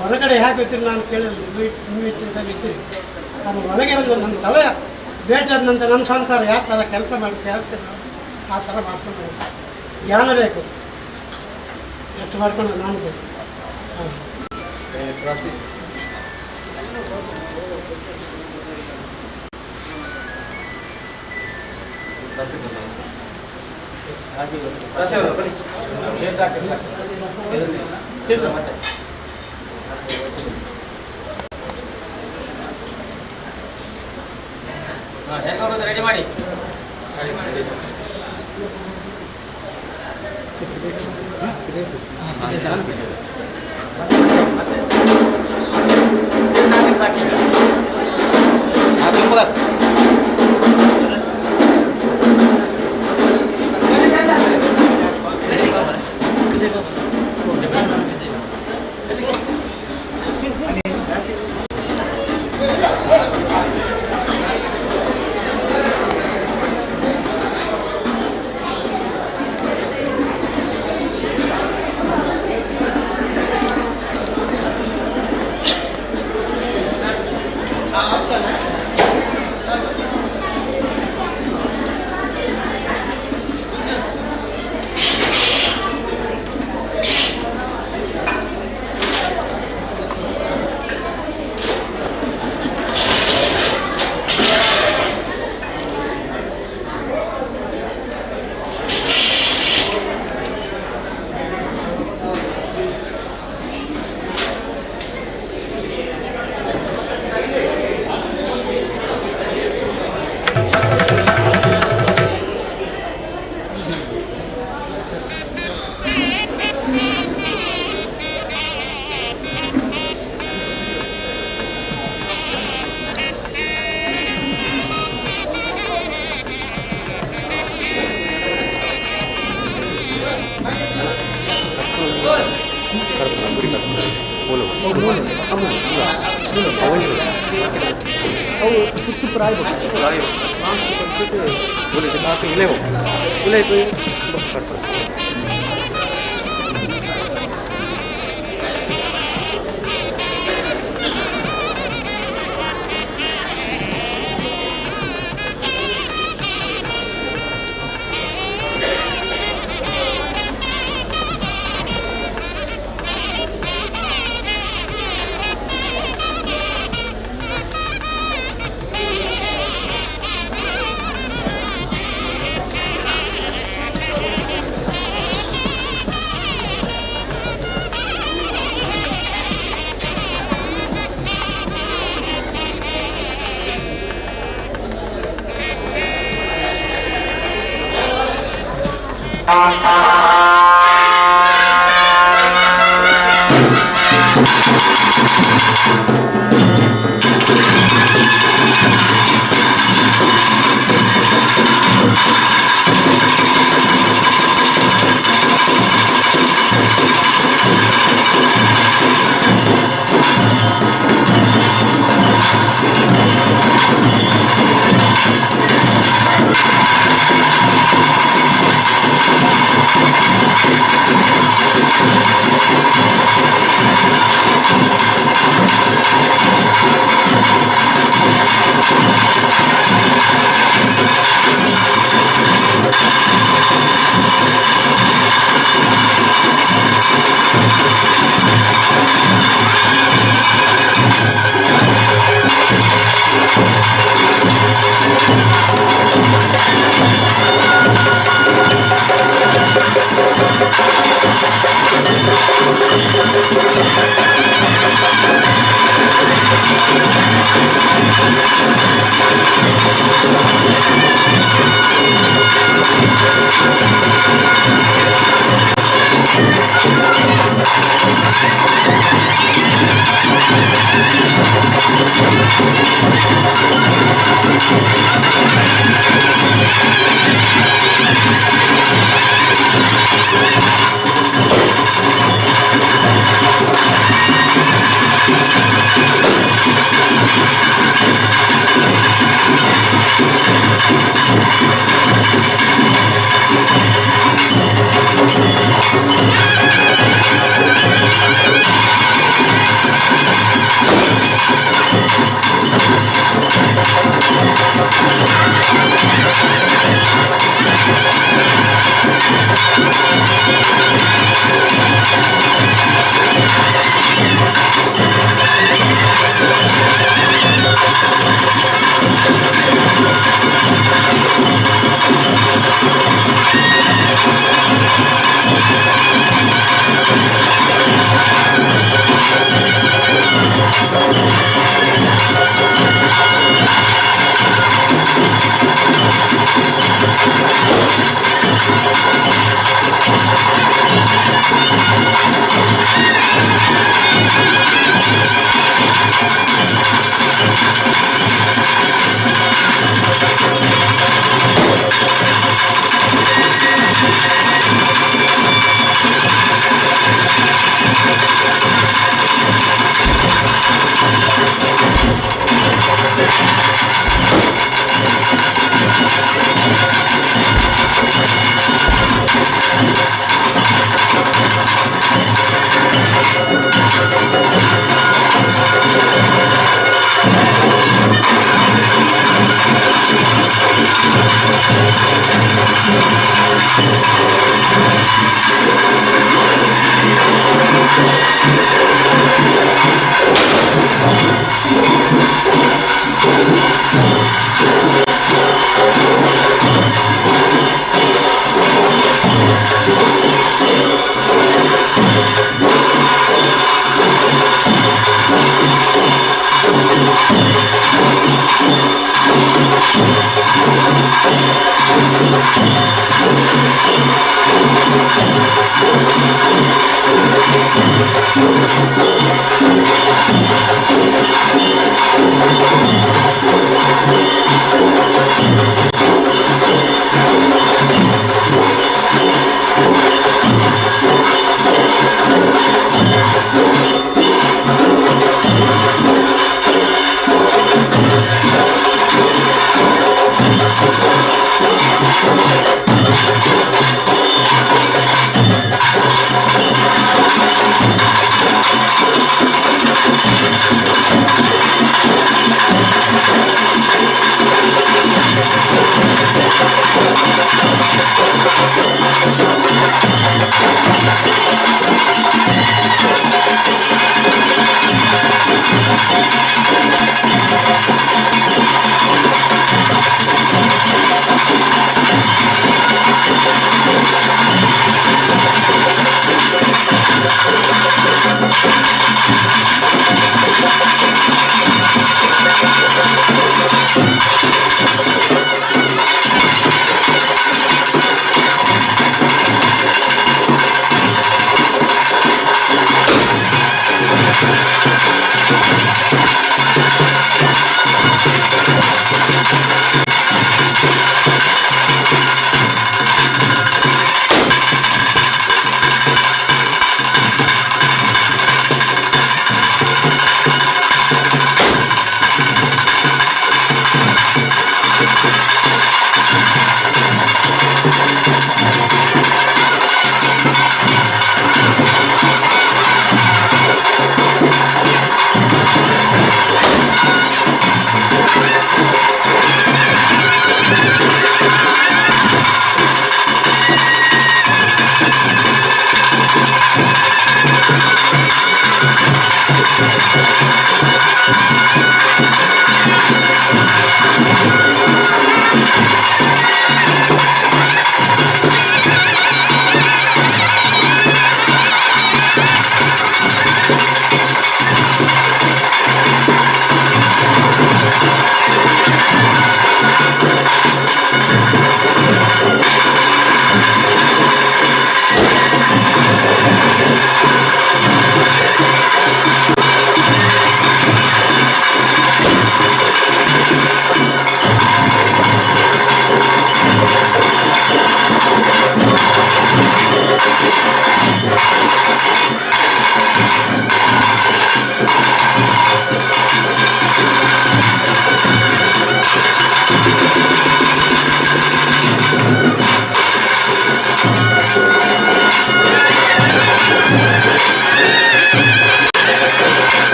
ಹೊರಗಡೆ ಹೇಗೆ ಗೊತ್ತಿಲ್ಲ, ನಾನು ಕೇಳಿಲ್ಲ ಇರ್ತೀನಿ. ನಾನು ಒಳಗೆ ಬಂದು ನನ್ನ ತಲೆ ಭೇಟಿ ಆದ ನಂತರ ನನ್ನ ಸಂಸಾರ ಯಾವ ಥರ ಕೆಲಸ ಮಾಡಿ ಕೇಳ್ತೇನೆ ಆ ಥರ ಮಾಡ್ಕೊಂಡು ಜ್ಞಾನ ಬೇಕು, ಎಷ್ಟು ಮಾಡ್ಕೊಂಡು ನಾನು ಬೇಕು. ರೆಡಿ ಮಾಡಿ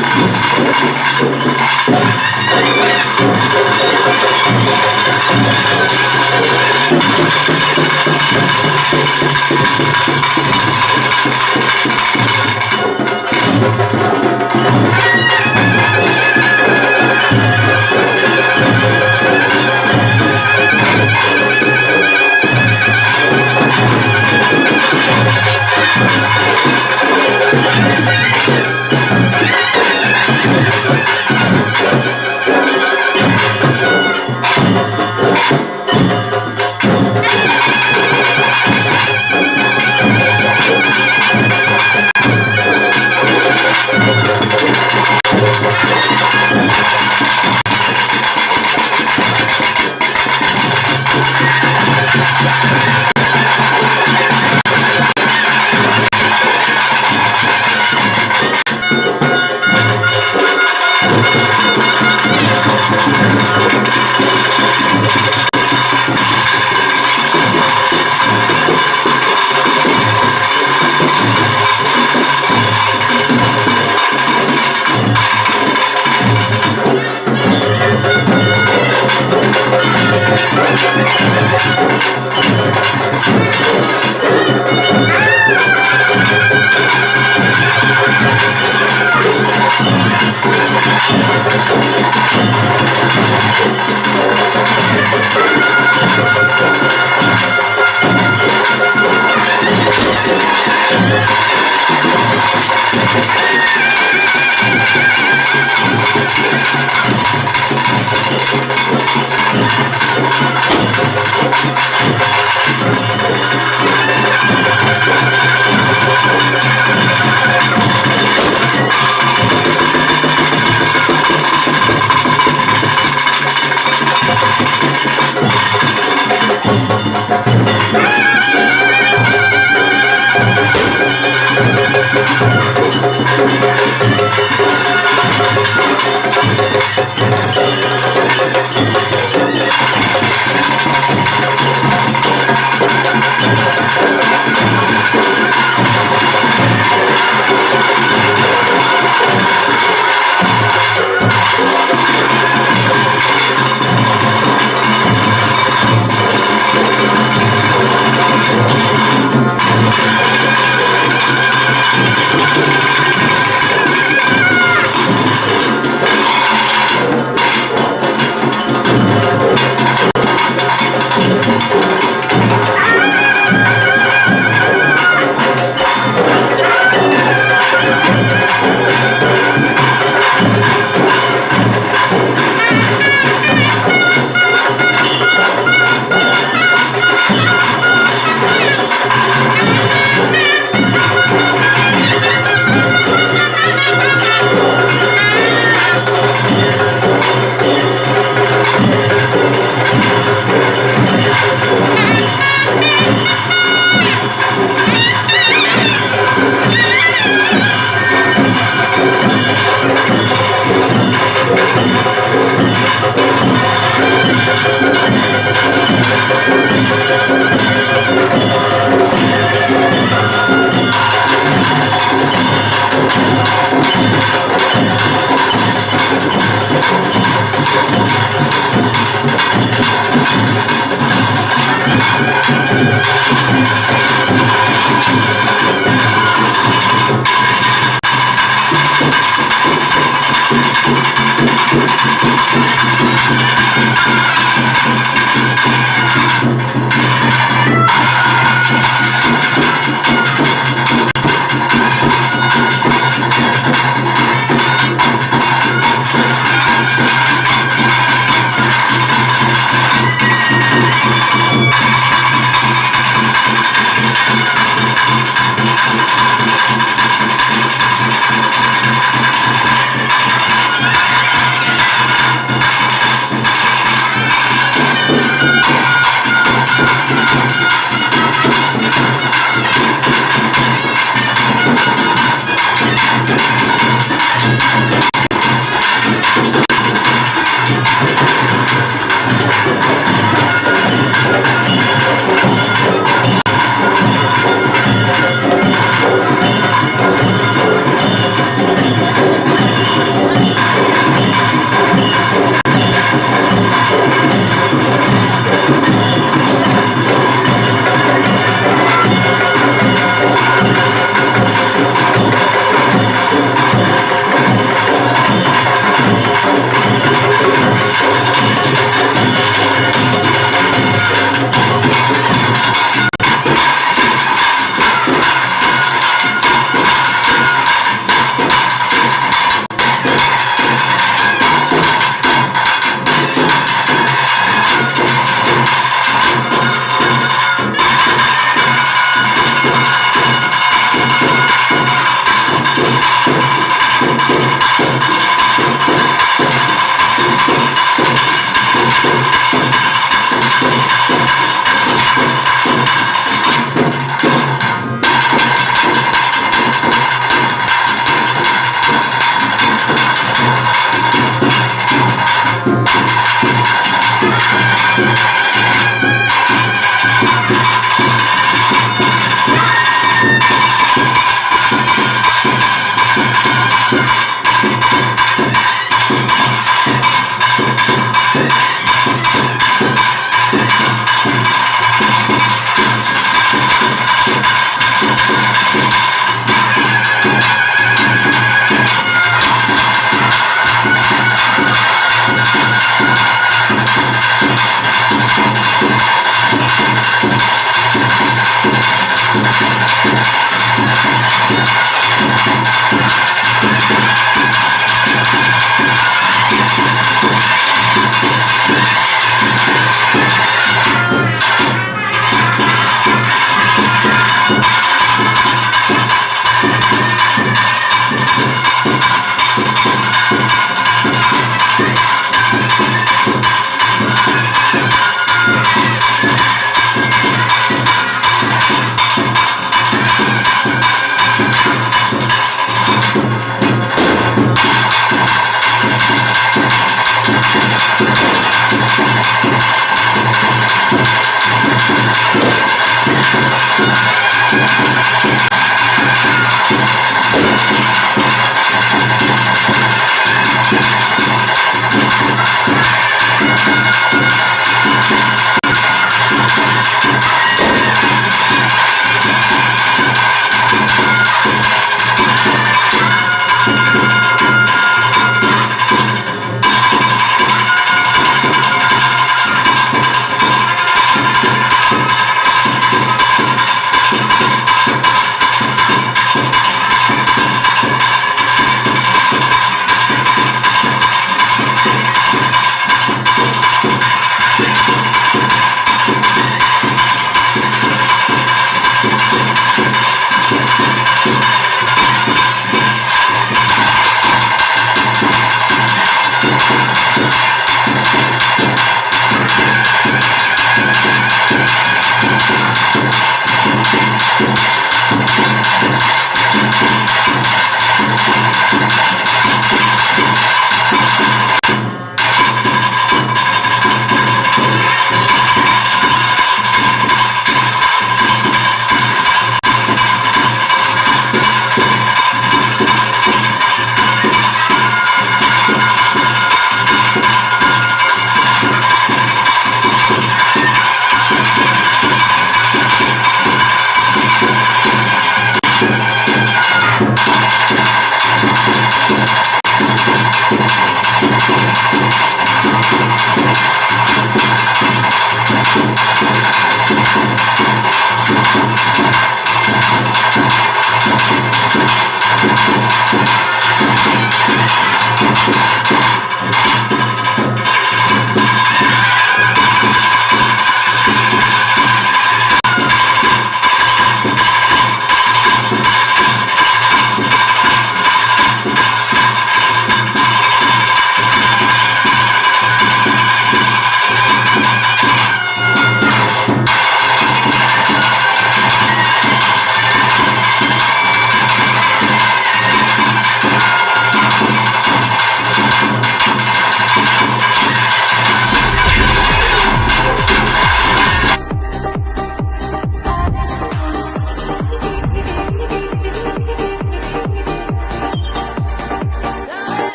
Thank you.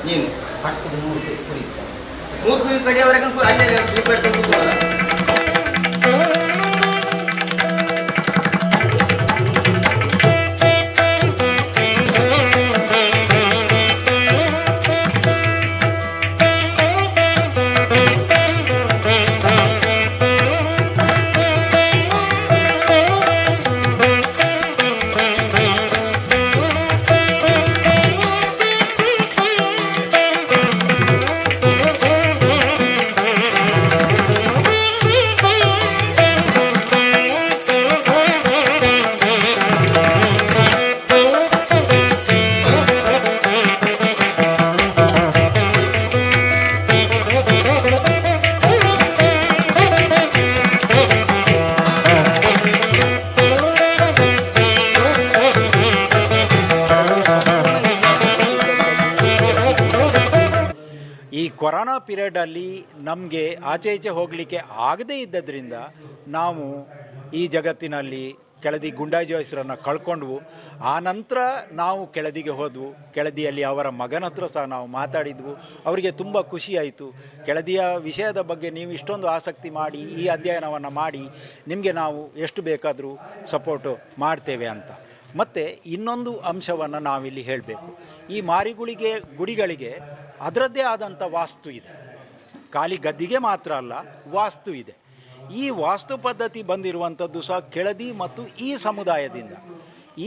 ನೀನು ಹಟ್ಟದ 3 ಕುರಿ 3 ಕುರಿ ಕಡಿಯವರೆಗೆ ಅಲ್ಲೇ ಪ್ರಿಪೇರ್ ಕೂತ್ಕೊಳ್ಳೋಣ. ಕೊರೋನಾ ಪೀರಿಯಡಲ್ಲಿ ನಮಗೆ ಆಚೆ ಈಚೆ ಹೋಗಲಿಕ್ಕೆ ಆಗದೇ ಇದ್ದದ್ರಿಂದ ನಾವು ಈ ಜಗತ್ತಿನಲ್ಲಿ ಕೆಳದಿ ಗುಂಡಾಜಿ ವಯಸ್ಸರನ್ನು ಕಳ್ಕೊಂಡ್ವು. ಆ ನಂತರ ನಾವು ಕೆಳದಿಗೆ ಹೋದವು. ಕೆಳದಿಯಲ್ಲಿ ಅವರ ಮಗನ ಹತ್ರ ಸಹ ನಾವು ಮಾತಾಡಿದ್ವು. ಅವರಿಗೆ ತುಂಬ ಖುಷಿಯಾಯಿತು. ಕೆಳದಿಯ ವಿಷಯದ ಬಗ್ಗೆ ನೀವು ಇಷ್ಟೊಂದು ಆಸಕ್ತಿ ಮಾಡಿ ಈ ಅಧ್ಯಯನವನ್ನು ಮಾಡಿ ನಿಮಗೆ ನಾವು ಎಷ್ಟು ಬೇಕಾದರೂ ಸಪೋರ್ಟು ಮಾಡ್ತೇವೆ ಅಂತ. ಮತ್ತು ಇನ್ನೊಂದು ಅಂಶವನ್ನು ನಾವಿಲ್ಲಿ ಹೇಳಬೇಕು. ಈ ಗುಡಿಗಳಿಗೆ ಅದರದ್ದೇ ಆದಂಥ ವಾಸ್ತು ಇದೆ. ಖಾಲಿ ಗದ್ದಿಗೆ ಮಾತ್ರ ಅಲ್ಲ, ವಾಸ್ತು ಇದೆ. ಈ ವಾಸ್ತು ಪದ್ಧತಿ ಬಂದಿರುವಂಥದ್ದು ಸಹ ಕೆಳದಿ ಮತ್ತು ಈ ಸಮುದಾಯದಿಂದ.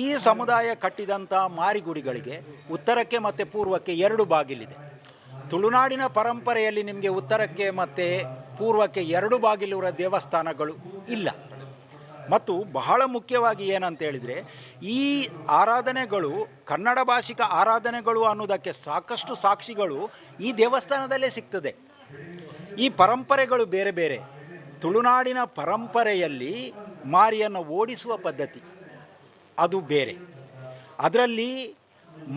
ಈ ಸಮುದಾಯ ಕಟ್ಟಿದಂಥ ಮಾರಿಗುಡಿಗಳಿಗೆ ಉತ್ತರಕ್ಕೆ ಮತ್ತು ಪೂರ್ವಕ್ಕೆ 2 ಬಾಗಿಲಿದೆ. ತುಳುನಾಡಿನ ಪರಂಪರೆಯಲ್ಲಿ ನಿಮಗೆ ಉತ್ತರಕ್ಕೆ ಮತ್ತು ಪೂರ್ವಕ್ಕೆ 2 ಬಾಗಿಲಿರುವ ದೇವಸ್ಥಾನಗಳು ಇಲ್ಲ. ಮತ್ತು ಬಹಳ ಮುಖ್ಯವಾಗಿ ಏನಂತ ಹೇಳಿದರೆ, ಈ ಆರಾಧನೆಗಳು ಕನ್ನಡ ಭಾಷಿಕ ಆರಾಧನೆಗಳು ಅನ್ನೋದಕ್ಕೆ ಸಾಕಷ್ಟು ಸಾಕ್ಷಿಗಳು ಈ ದೇವಸ್ಥಾನದಲ್ಲೇ ಸಿಗ್ತದೆ. ಈ ಪರಂಪರೆಗಳು ಬೇರೆ ಬೇರೆ. ತುಳುನಾಡಿನ ಪರಂಪರೆಯಲ್ಲಿ ಮಾರಿಯನ್ನು ಓಡಿಸುವ ಪದ್ಧತಿ ಅದು ಬೇರೆ. ಅದರಲ್ಲಿ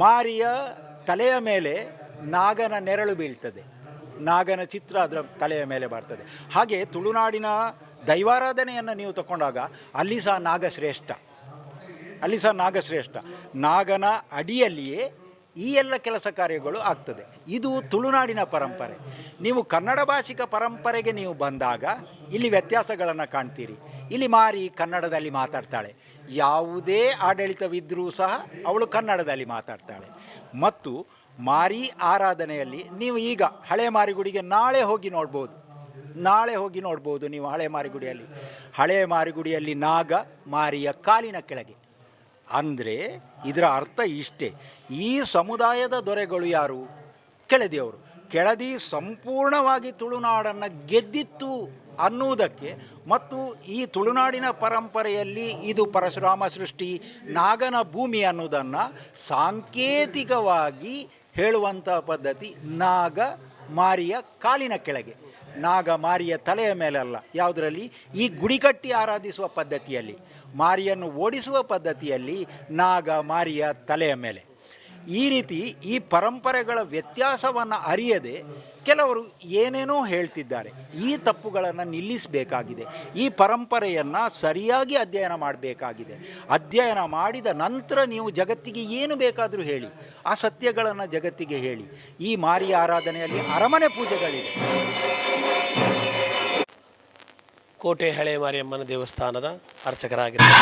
ಮಾರಿಯ ತಲೆಯ ಮೇಲೆ ನಾಗನ ನೆರಳು ಬೀಳ್ತದೆ, ನಾಗನ ಚಿತ್ರ ಅದರ ತಲೆಯ ಮೇಲೆ ಬರ್ತದೆ. ಹಾಗೆ ತುಳುನಾಡಿನ ದೈವಾರಾಧನೆಯನ್ನು ನೀವು ತಗೊಂಡಾಗ ಅಲ್ಲಿ ಸಹ ನಾಗಶ್ರೇಷ್ಠ ನಾಗನ ಅಡಿಯಲ್ಲಿಯೇ ಈ ಎಲ್ಲ ಕೆಲಸ ಕಾರ್ಯಗಳು ಆಗ್ತದೆ. ಇದು ತುಳುನಾಡಿನ ಪರಂಪರೆ. ನೀವು ಕನ್ನಡ ಭಾಷಿಕ ಪರಂಪರೆಗೆ ನೀವು ಬಂದಾಗ ಇಲ್ಲಿ ವ್ಯತ್ಯಾಸಗಳನ್ನು ಕಾಣ್ತೀರಿ. ಇಲ್ಲಿ ಮಾರಿ ಕನ್ನಡದಲ್ಲಿ ಮಾತಾಡ್ತಾಳೆ, ಯಾವುದೇ ಆಡಳಿತವಿದ್ದರೂ ಸಹ ಅವಳು ಕನ್ನಡದಲ್ಲಿ ಮಾತಾಡ್ತಾಳೆ. ಮತ್ತು ಮಾರಿ ಆರಾಧನೆಯಲ್ಲಿ ನೀವು ಈಗ ಹಳೆ ಮಾರಿಗುಡಿಗೆ ನಾಳೆ ಹೋಗಿ ನೋಡ್ಬೋದು ನೀವು. ಹಳೆ ಮಾರಿಗುಡಿಯಲ್ಲಿ ನಾಗ ಮಾರಿಯ ಕಾಲಿನ ಕೆಳಗೆ. ಅಂದರೆ ಇದರ ಅರ್ಥ ಇಷ್ಟೇ, ಈ ಸಮುದಾಯದ ದೊರೆಗಳು ಯಾರು? ಕೆಳದಿಯವರು. ಕೆಳದಿ ಸಂಪೂರ್ಣವಾಗಿ ತುಳುನಾಡನ್ನು ಗೆದ್ದಿತ್ತು ಅನ್ನುವುದಕ್ಕೆ ಮತ್ತು ಈ ತುಳುನಾಡಿನ ಪರಂಪರೆಯಲ್ಲಿ ಇದು ಪರಶುರಾಮ ಸೃಷ್ಟಿ, ನಾಗನ ಭೂಮಿ ಅನ್ನೋದನ್ನು ಸಾಂಕೇತಿಕವಾಗಿ ಹೇಳುವಂಥ ಪದ್ಧತಿ ನಾಗ ಮಾರಿಯ ಕಾಲಿನ ಕೆಳಗೆ, ನಾಗ ಮಾರಿಯ ತಲೆಯ ಮೇಲೆ ಅಲ್ಲ. ಯಾವುದರಲ್ಲಿ? ಈ ಗುಡಿ ಕಟ್ಟಿ ಆರಾಧಿಸುವ ಪದ್ಧತಿಯಲ್ಲಿ, ಮಾರಿಯನ್ನು ಓಡಿಸುವ ಪದ್ಧತಿಯಲ್ಲಿ ನಾಗ ಮಾರಿಯ ತಲೆಯ ಮೇಲೆ. ಈ ರೀತಿ ಈ ಪರಂಪರೆಗಳ ವ್ಯತ್ಯಾಸವನ್ನು ಅರಿಯದೆ ಕೆಲವರು ಏನೇನೋ ಹೇಳ್ತಿದ್ದಾರೆ. ಈ ತಪ್ಪುಗಳನ್ನು ನಿಲ್ಲಿಸಬೇಕಾಗಿದೆ. ಈ ಪರಂಪರೆಯನ್ನು ಸರಿಯಾಗಿ ಅಧ್ಯಯನ ಮಾಡಬೇಕಾಗಿದೆ. ಅಧ್ಯಯನ ಮಾಡಿದ ನಂತರ ನೀವು ಜಗತ್ತಿಗೆ ಏನು ಬೇಕಾದರೂ ಹೇಳಿ, ಆ ಸತ್ಯಗಳನ್ನು ಜಗತ್ತಿಗೆ ಹೇಳಿ. ಈ ಮಾರಿಯ ಆರಾಧನೆಯಲ್ಲಿ ಅರಮನೆ ಪೂಜೆಗಳಿದೆ. ಕೋಟೆ ಹಳೆ ಮಾರಿಯಮ್ಮನ ದೇವಸ್ಥಾನದ ಅರ್ಚಕರಾಗಿದ್ದಾರೆ.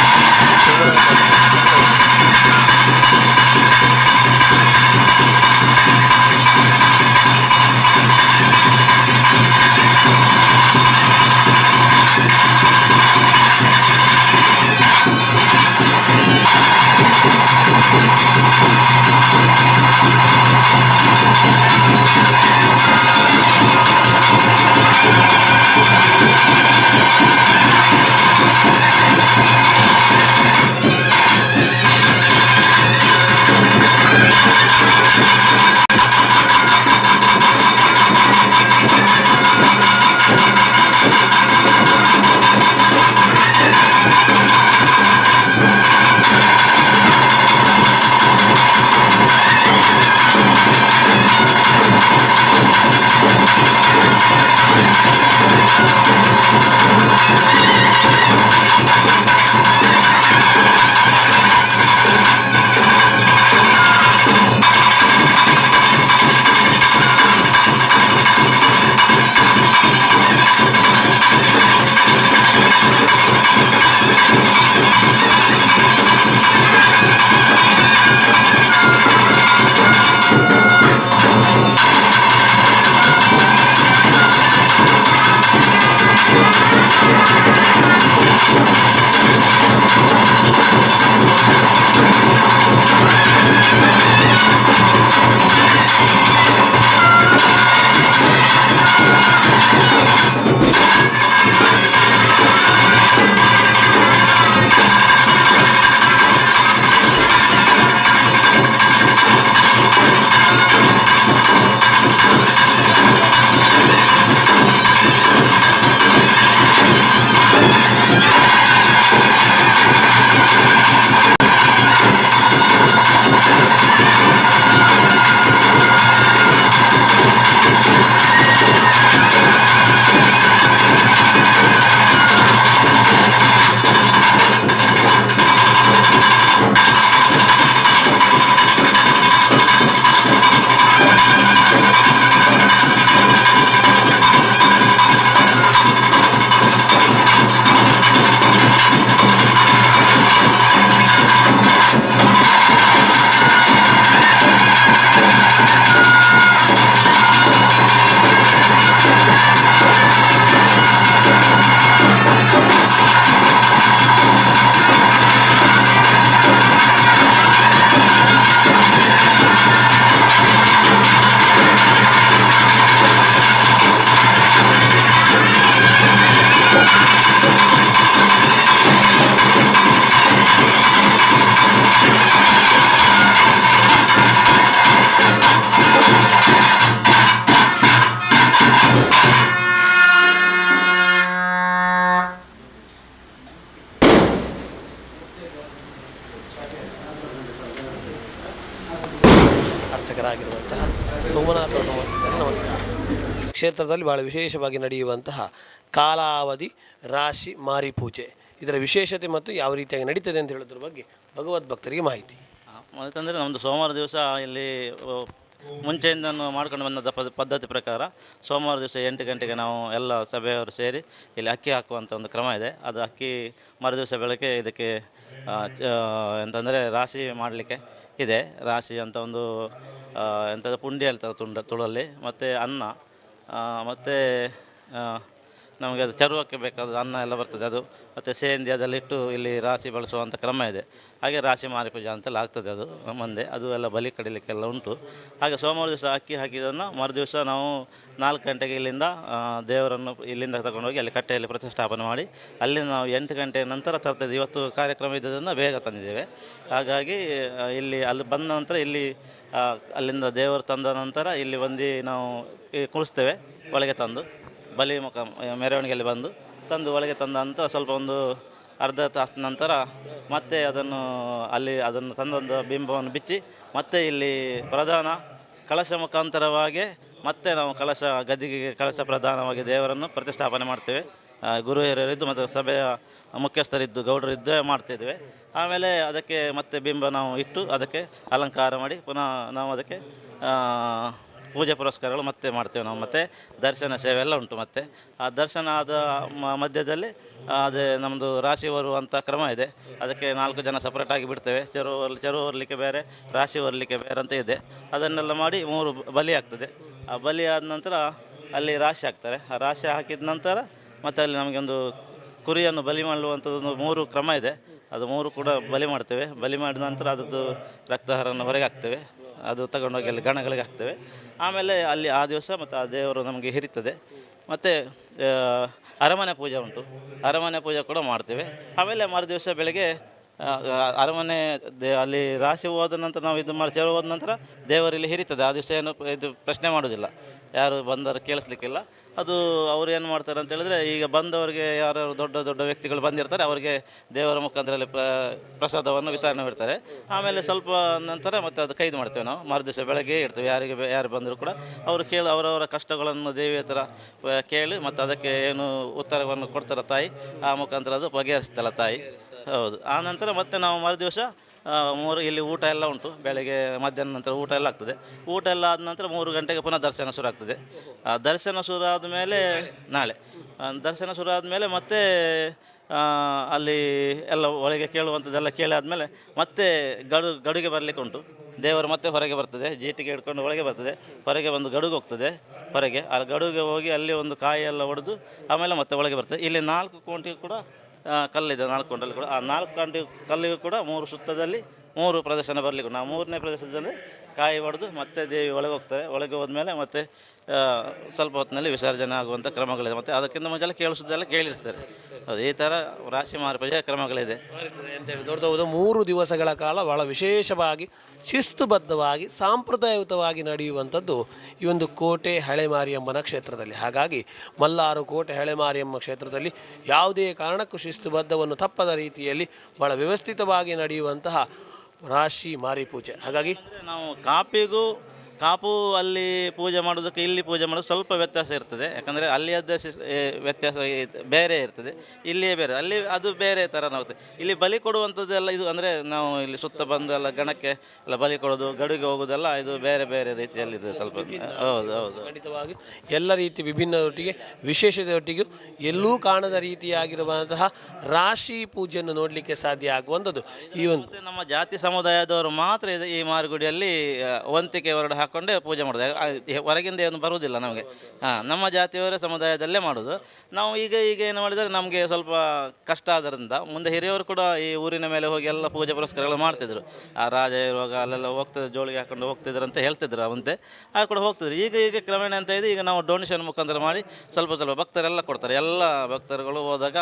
ಆಗಿರುವಂತಹ ಸೋಮನಾಥ ನಮಸ್ಕಾರ. ಕ್ಷೇತ್ರದಲ್ಲಿ ಬಹಳ ವಿಶೇಷವಾಗಿ ನಡೆಯುವಂತಹ ಕಾಲಾವಧಿ ರಾಶಿ ಮಾರಿ ಪೂಜೆ, ಇದರ ವಿಶೇಷತೆ ಮತ್ತು ಯಾವ ರೀತಿಯಾಗಿ ನಡೀತದೆ ಅಂತ ಹೇಳೋದ್ರ ಬಗ್ಗೆ ಭಗವದ್ ಭಕ್ತರಿಗೆ ಮಾಹಿತಿ. ಅಂತಂದರೆ ನಮ್ಮದು ಸೋಮವಾರ ದಿವಸ ಇಲ್ಲಿ ಮುಂಚೆಯಿಂದ ಮಾಡ್ಕೊಂಡು ಬಂದ ಪದ್ಧತಿ ಪ್ರಕಾರ ಸೋಮವಾರ ದಿವಸ 8 ಗಂಟೆಗೆ ನಾವು ಎಲ್ಲ ಸಭೆಯವರು ಸೇರಿ ಇಲ್ಲಿ ಅಕ್ಕಿ ಹಾಕುವಂಥ ಒಂದು ಕ್ರಮ ಇದೆ. ಅದು ಅಕ್ಕಿ ಮರುದಿವಸ ಬೆಳಗ್ಗೆ ಇದಕ್ಕೆ ಎಂತಂದರೆ ರಾಶಿ ಮಾಡಲಿಕ್ಕೆ ಇದೆ. ರಾಶಿ ಅಂತ ಒಂದು ಎಂಥದ್ದು ಪುಂಡಿ ಹೇಳ್ತಾರೆ ತುಳಲ್ಲಿ, ಮತ್ತು ಅನ್ನ, ಮತ್ತು ನಮಗೆ ಅದು ಚರುವಕ್ಕೆ ಬೇಕಾದ ಅನ್ನ ಎಲ್ಲ ಬರ್ತದೆ, ಅದು ಮತ್ತು ಸೇಂದಿ ಅದೆಲ್ಲಿಟ್ಟು ಇಲ್ಲಿ ರಾಶಿ ಬಳಸುವಂಥ ಕ್ರಮ ಇದೆ. ಹಾಗೆ ರಾಶಿ ಮಾರಿ ಪೂಜೆ ಅಂತೆಲ್ಲ ಆಗ್ತದೆ ಅದು ಮುಂದೆ, ಅದು ಎಲ್ಲ ಬಲಿ ಕಡಿಲಿಕ್ಕೆಲ್ಲ ಉಂಟು. ಹಾಗೆ ಸೋಮವಾರ ದಿವಸ ಅಕ್ಕಿ ಹಾಕಿದ್ದನ್ನು ಮರುದಿವಸ ನಾವು 4 ಗಂಟೆಗೆ ಇಲ್ಲಿಂದ ದೇವರನ್ನು ಇಲ್ಲಿಂದ ತಗೊಂಡೋಗಿ ಅಲ್ಲಿ ಕಟ್ಟೆಯಲ್ಲಿ ಪ್ರತಿಷ್ಠಾಪನೆ ಮಾಡಿ ಅಲ್ಲಿ ನಾವು 8 ಗಂಟೆ ನಂತರ ತರ್ತೇವೆ. ಇವತ್ತು ಕಾರ್ಯಕ್ರಮ ಇದ್ದದನ್ನು ಬೇಗ ತಂದಿದ್ದೇವೆ. ಹಾಗಾಗಿ ಇಲ್ಲಿ ಅಲ್ಲಿ ಬಂದ ನಂತರ ಇಲ್ಲಿ ಅಲ್ಲಿಂದ ದೇವರು ತಂದ ನಂತರ ಇಲ್ಲಿ ಬಂದು ನಾವು ಕುಳಿಸ್ತೇವೆ. ಒಳಗೆ ತಂದು ಬಲಿ ಮುಖ ಮೆರವಣಿಗೆಯಲ್ಲಿ ತಂದು ಒಳಗೆ ತಂದ ನಂತರ ಸ್ವಲ್ಪ ಒಂದು ಅರ್ಧ ತಾಸು ನಂತರ ಮತ್ತೆ ಅದನ್ನು ತಂದೊಂದು ಬಿಂಬವನ್ನು ಬಿಚ್ಚಿ ಮತ್ತೆ ಇಲ್ಲಿ ಪ್ರಧಾನ ಕಳಶ ಮುಖಾಂತರವಾಗಿ ಮತ್ತೆ ನಾವು ಗದ್ದಿಗೆ ಕಳಶ ಪ್ರಧಾನವಾಗಿ ದೇವರನ್ನು ಪ್ರತಿಷ್ಠಾಪನೆ ಮಾಡ್ತೇವೆ. ಗುರು ಹಿರಿಯರಿದ್ದು ಮತ್ತು ಸಭೆಯ ಮುಖ್ಯಸ್ಥರಿದ್ದು ಗೌಡರಿದ್ದು ಮಾಡ್ತಿದ್ದೇವೆ. ಆಮೇಲೆ ಅದಕ್ಕೆ ಮತ್ತೆ ಬಿಂಬ ನಾವು ಇಟ್ಟು ಅದಕ್ಕೆ ಅಲಂಕಾರ ಮಾಡಿ ಪುನಃ ನಾವು ಅದಕ್ಕೆ ಪೂಜೆ ಪುರಸ್ಕಾರಗಳು ಮತ್ತೆ ಮಾಡ್ತೇವೆ ನಾವು. ಮತ್ತು ದರ್ಶನ ಸೇವೆ ಎಲ್ಲ ಉಂಟು. ಮತ್ತು ಆ ದರ್ಶನ ಆದ ಮಧ್ಯದಲ್ಲಿ ಅದೇ ನಮ್ಮದು ರಾಶಿ ಹೊರುವಂಥ ಕ್ರಮ ಇದೆ. ಅದಕ್ಕೆ 4 ಜನ ಸಪ್ರೇಟಾಗಿ ಬಿಡ್ತೇವೆ. ಚೆರು ಹೊರಲಿಕ್ಕೆ ಬೇರೆ, ರಾಶಿ ಹೊರಲಿಕ್ಕೆ ಬೇರೆ ಅಂತ ಇದೆ. ಅದನ್ನೆಲ್ಲ ಮಾಡಿ 3 ಬಲಿ ಆಗ್ತದೆ. ಆ ಬಲಿ ಆದ ನಂತರ ಅಲ್ಲಿ ರಾಶಿ ಹಾಕ್ತಾರೆ. ಆ ರಾಶಿ ಹಾಕಿದ ನಂತರ ಮತ್ತು ಅಲ್ಲಿ ನಮಗೊಂದು ಕುರಿಯನ್ನು ಬಲಿ ಮಾಡುವಂಥದ್ದು 3 ಕ್ರಮ ಇದೆ. ಅದು 3 ಕೂಡ ಬಲಿ ಮಾಡ್ತೇವೆ. ಬಲಿ ಮಾಡಿದ ನಂತರ ಅದರದ್ದು ರಕ್ತಹಾರವನ್ನು ಹೊರಗೆ ಹಾಕ್ತೇವೆ. ಅದು ತಗೊಂಡೋಗಿ ಅಲ್ಲಿ ಗಣಗಳಿಗೆ ಹಾಕ್ತೇವೆ. ಆಮೇಲೆ ಅಲ್ಲಿ ಆ ದಿವಸ ಮತ್ತು ಆ ದೇವರು ನಮಗೆ ಹಿರಿತದೆ. ಮತ್ತು ಅರಮನೆ ಪೂಜೆ ಉಂಟು. ಅರಮನೆ ಪೂಜೆ ಕೂಡ ಮಾಡ್ತೇವೆ. ಆಮೇಲೆ ಮರುದಿವಸ ಬೆಳಗ್ಗೆ ಅರಮನೆ ಅಲ್ಲಿ ರಾಶಿ ಹೋದ ನಂತರ ನಾವು ಚೆರು ಹೋದ ನಂತರ ದೇವರಲ್ಲಿ ಹಿರಿತದೆ. ಆ ದಿವಸ ಏನು ಇದು ಪ್ರಶ್ನೆ ಮಾಡೋದಿಲ್ಲ, ಯಾರು ಬಂದರು ಕೇಳಿಸ್ಲಿಕ್ಕಿಲ್ಲ. ಅದು ಅವ್ರು ಏನು ಮಾಡ್ತಾರೆ ಅಂತ ಹೇಳಿದ್ರೆ, ಈಗ ಬಂದವರಿಗೆ ಯಾರು ದೊಡ್ಡ ದೊಡ್ಡ ವ್ಯಕ್ತಿಗಳು ಬಂದಿರ್ತಾರೆ ಅವರಿಗೆ ದೇವರ ಮುಖಾಂತರದಲ್ಲಿ ಪ್ರಸಾದವನ್ನು ವಿತರಣೆ ಮಾಡ್ತಾರೆ. ಆಮೇಲೆ ಸ್ವಲ್ಪ ನಂತರ ಮತ್ತೆ ಅದು ಕೈದು ಮಾಡ್ತೇವೆ ನಾವು. ಮರುದಿವಸ ಬೆಳಗ್ಗೆ ಇಡ್ತೇವೆ. ಯಾರು ಬಂದರೂ ಕೂಡ ಅವರು ಅವರವರ ಕಷ್ಟಗಳನ್ನು ದೇವಿಯ ಹತ್ರ ಕೇಳಿ ಮತ್ತು ಅದಕ್ಕೆ ಏನು ಉತ್ತರವನ್ನು ಕೊಡ್ತಾರೆ ತಾಯಿ, ಆ ಮುಖಾಂತರ ಅದು ಬಗೆಹರಿಸ್ತಲ್ಲ ತಾಯಿ. ಹೌದು. ಆ ನಂತರ ಮತ್ತೆ ನಾವು ಮರುದಿವಸ ಇಲ್ಲಿ ಊಟ ಎಲ್ಲ ಉಂಟು. ಬೆಳಗ್ಗೆ ಮಧ್ಯಾಹ್ನ ನಂತರ ಊಟ ಎಲ್ಲ ಆಗ್ತದೆ. ಊಟ ಎಲ್ಲ ಆದ ನಂತರ 3 ಗಂಟೆಗೆ ಪುನಃ ದರ್ಶನ ಶುರು ಆಗ್ತದೆ. ದರ್ಶನ ಶುರು ಆದಮೇಲೆ ನಾಳೆ ದರ್ಶನ ಶುರು ಆದಮೇಲೆ ಮತ್ತೆ ಅಲ್ಲಿ ಎಲ್ಲ ಒಳಗೆ ಕೇಳುವಂಥದ್ದೆಲ್ಲ ಕೇಳಿ ಆದಮೇಲೆ ಮತ್ತೆ ಗಡುಗೆ ಬರಲಿಕ್ಕೆ ಉಂಟು. ದೇವರು ಮತ್ತೆ ಹೊರಗೆ ಬರ್ತದೆ. ಜೀಟಿಗೆ ಹಿಡ್ಕೊಂಡು ಒಳಗೆ ಬರ್ತದೆ. ಹೊರಗೆ ಬಂದು ಗಡುಗೆ ಹೋಗ್ತದೆ. ಹೊರಗೆ ಆ ಗಡುಗೆ ಹೋಗಿ ಅಲ್ಲಿ ಒಂದು ಕಾಯಿ ಎಲ್ಲ ಹೊಡೆದು ಆಮೇಲೆ ಮತ್ತೆ ಒಳಗೆ ಬರ್ತದೆ. ಇಲ್ಲಿ 4 ಕೋಟಿಗೆ ಕೂಡ ಕಲ್ಲಿದೆ. 4 ಕೊಂಡಲ್ಲಿ ಕೂಡ ಆ 4 ಕಲ್ಲಿಗೂ ಕೂಡ 3 ಸುತ್ತದಲ್ಲಿ 3 ಪ್ರದರ್ಶನ ಬರಲಿಕ್ಕೆ. ನಾವು 3ನೇ ಪ್ರದರ್ಶನದಲ್ಲಿ ಕಾಯಿ ಹೊಡೆದು ಮತ್ತೆ ದೇವಿ ಒಳಗೆ ಹೋಗ್ತಾರೆ. ಒಳಗೆ ಹೋದ್ಮೇಲೆ ಮತ್ತೆ ಸ್ವಲ್ಪ ಹೊತ್ತಿನಲ್ಲಿ ವಿಸರ್ಜನೆ ಆಗುವಂಥ ಕ್ರಮಗಳಿದೆ. ಮತ್ತು ಅದಕ್ಕಿಂತ ಮುಂಚೆಲ್ಲ ಕೇಳಿಸೋದೆಲ್ಲ ಕೇಳಿರ್ತಾರೆ. ಅದು ಈ ಥರ ರಾಶಿ ಮಾರಿ ಪೂಜೆ ಕ್ರಮಗಳಿದೆ. ದೊಡ್ಡದು 3 ದಿವಸಗಳ ಕಾಲ ಬಹಳ ವಿಶೇಷವಾಗಿ ಶಿಸ್ತುಬದ್ಧವಾಗಿ ಸಾಂಪ್ರದಾಯಿಕವಾಗಿ ನಡೆಯುವಂಥದ್ದು ಈ ಒಂದು ಕೋಟೆ ಹಳೆ ಮಾರಿಯಮ್ಮನ ಕ್ಷೇತ್ರದಲ್ಲಿ. ಹಾಗಾಗಿ ಮಲ್ಲಾರು ಕೋಟೆ ಹಳೆ ಮಾರಿಯಮ್ಮ ಕ್ಷೇತ್ರದಲ್ಲಿ ಯಾವುದೇ ಕಾರಣಕ್ಕೂ ಶಿಸ್ತುಬದ್ಧವನ್ನು ತಪ್ಪದ ರೀತಿಯಲ್ಲಿ ಬಹಳ ವ್ಯವಸ್ಥಿತವಾಗಿ ನಡೆಯುವಂತಹ ರಾಶಿ ಮಾರಿ ಪೂಜೆ. ಹಾಗಾಗಿ ನಾವು ಕಾಪು ಅಲ್ಲಿ ಪೂಜೆ ಮಾಡೋದಕ್ಕೆ ಇಲ್ಲಿ ಪೂಜೆ ಮಾಡೋದು ಸ್ವಲ್ಪ ವ್ಯತ್ಯಾಸ ಇರ್ತದೆ. ಯಾಕಂದರೆ ಅಲ್ಲಿಯದ್ದೇ ವ್ಯತ್ಯಾಸ ಬೇರೆ ಇರ್ತದೆ, ಇಲ್ಲಿಯೇ ಬೇರೆ. ಅಲ್ಲಿ ಅದು ಬೇರೆ ಥರ ನಾವು ಇಲ್ಲಿ ಬಲಿ ಕೊಡುವಂಥದ್ದೆಲ್ಲ ಇದು ಅಂದರೆ ನಾವು ಇಲ್ಲಿ ಸುತ್ತ ಬಂದು ಎಲ್ಲ ಗಣಕ್ಕೆ ಎಲ್ಲ ಬಲಿ ಕೊಡೋದು, ಗಡುಗೆ ಹೋಗೋದೆಲ್ಲ ಇದು ಬೇರೆ ಬೇರೆ ರೀತಿಯಲ್ಲಿದೆ ಸ್ವಲ್ಪ. ಹೌದು ಹೌದು, ಖಂಡಿತವಾಗಿ ಎಲ್ಲ ರೀತಿ ವಿಭಿನ್ನದೊಟ್ಟಿಗೆ ವಿಶೇಷತೆಯೊಟ್ಟಿಗೂ ಎಲ್ಲೂ ಕಾಣದ ರೀತಿಯಾಗಿರುವಂತಹ ರಾಶಿ ಪೂಜೆಯನ್ನು ನೋಡಲಿಕ್ಕೆ ಸಾಧ್ಯ ಆಗುವಂಥದ್ದು ಈ ಒಂದು ನಮ್ಮ ಜಾತಿ ಸಮುದಾಯದವರು ಮಾತ್ರ ಇದೆ ಈ ಮಾರುಗುಡಿಯಲ್ಲಿ ವಂತಿಕೆ ಹೊರಡು ಹಾಕ್ಕೊಂಡೇ ಪೂಜೆ ಮಾಡೋದು. ಹೊರಗಿಂದ ಏನು ಬರುವುದಿಲ್ಲ ನಮಗೆ. ನಮ್ಮ ಜಾತಿಯವರ ಸಮುದಾಯದಲ್ಲೇ ಮಾಡೋದು ನಾವು. ಈಗ ಏನು ಮಾಡಿದರೆ ನಮಗೆ ಸ್ವಲ್ಪ ಕಷ್ಟ ಆದ್ದರಿಂದ ಮುಂದೆ ಹಿರಿಯವರು ಕೂಡ ಈ ಊರಿನ ಮೇಲೆ ಹೋಗಿ ಎಲ್ಲ ಪೂಜೆ ಪುರಸ್ಕಾರಗಳು ಮಾಡ್ತಿದ್ರು. ಆ ರಾಜ ಇರುವಾಗ ಅಲ್ಲೆಲ್ಲ ಹೋಗ್ತಿದ್ರು, ಜೋಳಿಗೆ ಹಾಕೊಂಡು ಹೋಗ್ತಿದ್ರು ಅಂತ ಹೇಳ್ತಿದ್ರು ಮುಂದೆ. ಆ ಕೂಡ ಹೋಗ್ತಿದ್ರು. ಈಗ ಕ್ರಮೇಣ ಅಂತ ಇದೆ, ಈಗ ನಾವು ಡೊನೇಷನ್ ಮುಖಾಂತರ ಮಾಡಿ ಸ್ವಲ್ಪ ಭಕ್ತರೆಲ್ಲ ಕೊಡ್ತಾರೆ. ಎಲ್ಲ ಭಕ್ತರುಗಳು ಹೋದಾಗ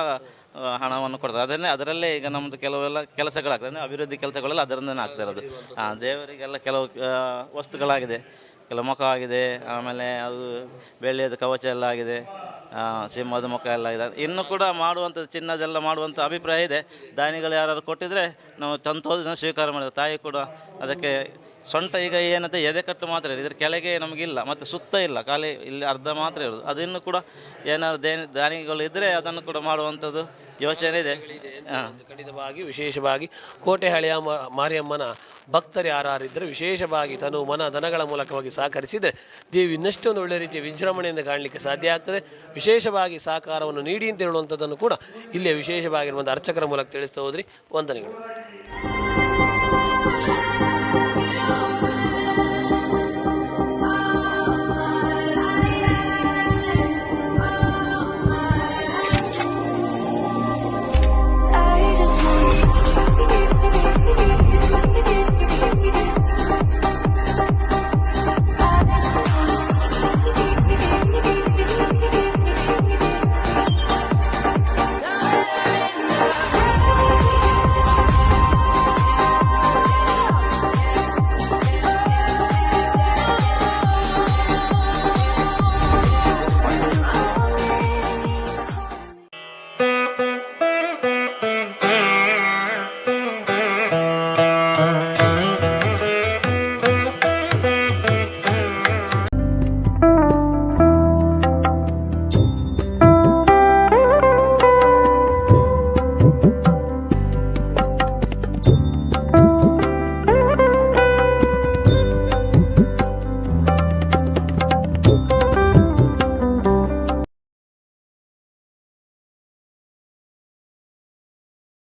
ಹಣವನ್ನು ಕೊಡ್ತಾರೆ. ಅದರಲ್ಲೇ ಈಗ ನಮ್ಮದು ಕೆಲವೆಲ್ಲ ಕೆಲಸಗಳಾಗ್ತದೆ, ಅಂದರೆ ಅಭಿವೃದ್ಧಿ ಕೆಲಸಗಳೆಲ್ಲ ಅದರಿಂದನೇ ಆಗ್ತಾ ಇರೋದು. ದೇವರಿಗೆಲ್ಲ ಕೆಲವು ವಸ್ತುಗಳಾಗಿದೆ, ಕೆಲವು ಮುಖ ಆಗಿದೆ, ಆಮೇಲೆ ಅದು ಬೆಳ್ಳಿಯದ ಕವಚ ಎಲ್ಲ ಆಗಿದೆ, ಸಿಂಹದ ಮುಖ ಎಲ್ಲ ಇದೆ. ಇನ್ನೂ ಕೂಡ ಮಾಡುವಂಥ ಚಿನ್ನದೆಲ್ಲ ಮಾಡುವಂಥ ಅಭಿಪ್ರಾಯ ಇದೆ. ದಾನಿಗಳು ಯಾರು ಕೊಟ್ಟಿದ್ರೆ ನಾವು ಸಂತೋಷದಿಂದ ಸ್ವೀಕಾರ ಮಾಡಿದ. ತಾಯಿ ಕೂಡ ಅದಕ್ಕೆ ಸೊಂಟ ಈಗ ಏನಂತ ಎದೆಕಟ್ಟು ಮಾತ್ರ ಇದೆ, ಇದರ ಕೆಳಗೆ ನಮಗಿಲ್ಲ, ಮತ್ತು ಸುತ್ತ ಇಲ್ಲ, ಖಾಲಿ ಇಲ್ಲಿ ಅರ್ಧ ಮಾತ್ರ ಇರೋದು. ಅದನ್ನು ಕೂಡ ಏನಾದ್ರು ದಾನಿಗಳು ಇದ್ದರೆ ಅದನ್ನು ಕೂಡ ಮಾಡುವಂಥದ್ದು ಯೋಚನೆ ಇದೆ. ಖಂಡಿತವಾಗಿ ವಿಶೇಷವಾಗಿ ಕೋಟೆ ಹಳೆಯ ಮಾರಿಯಮ್ಮನ ಭಕ್ತರು ಯಾರಿದ್ದರೆ ವಿಶೇಷವಾಗಿ ತನು ಮನ ಧನಗಳ ಮೂಲಕವಾಗಿ ಸಹಕರಿಸಿದರೆ ದೇವಿ ಇನ್ನಷ್ಟು ಒಂದು ಒಳ್ಳೆಯ ರೀತಿಯ ವಿಜೃಂಭಣೆಯಿಂದ ಕಾಣಲಿಕ್ಕೆ ಸಾಧ್ಯ ಆಗ್ತದೆ. ವಿಶೇಷವಾಗಿ ಸಹಕಾರವನ್ನು ನೀಡಿ ಅಂತ ಹೇಳುವಂಥದ್ದನ್ನು ಕೂಡ ಇಲ್ಲಿಯ ವಿಶೇಷವಾಗಿರುವಂಥ ಅರ್ಚಕರ ಮೂಲಕ ತಿಳಿಸ್ತಾ ಹೋದ್ರಿ. ವಂದನೆಗಳು.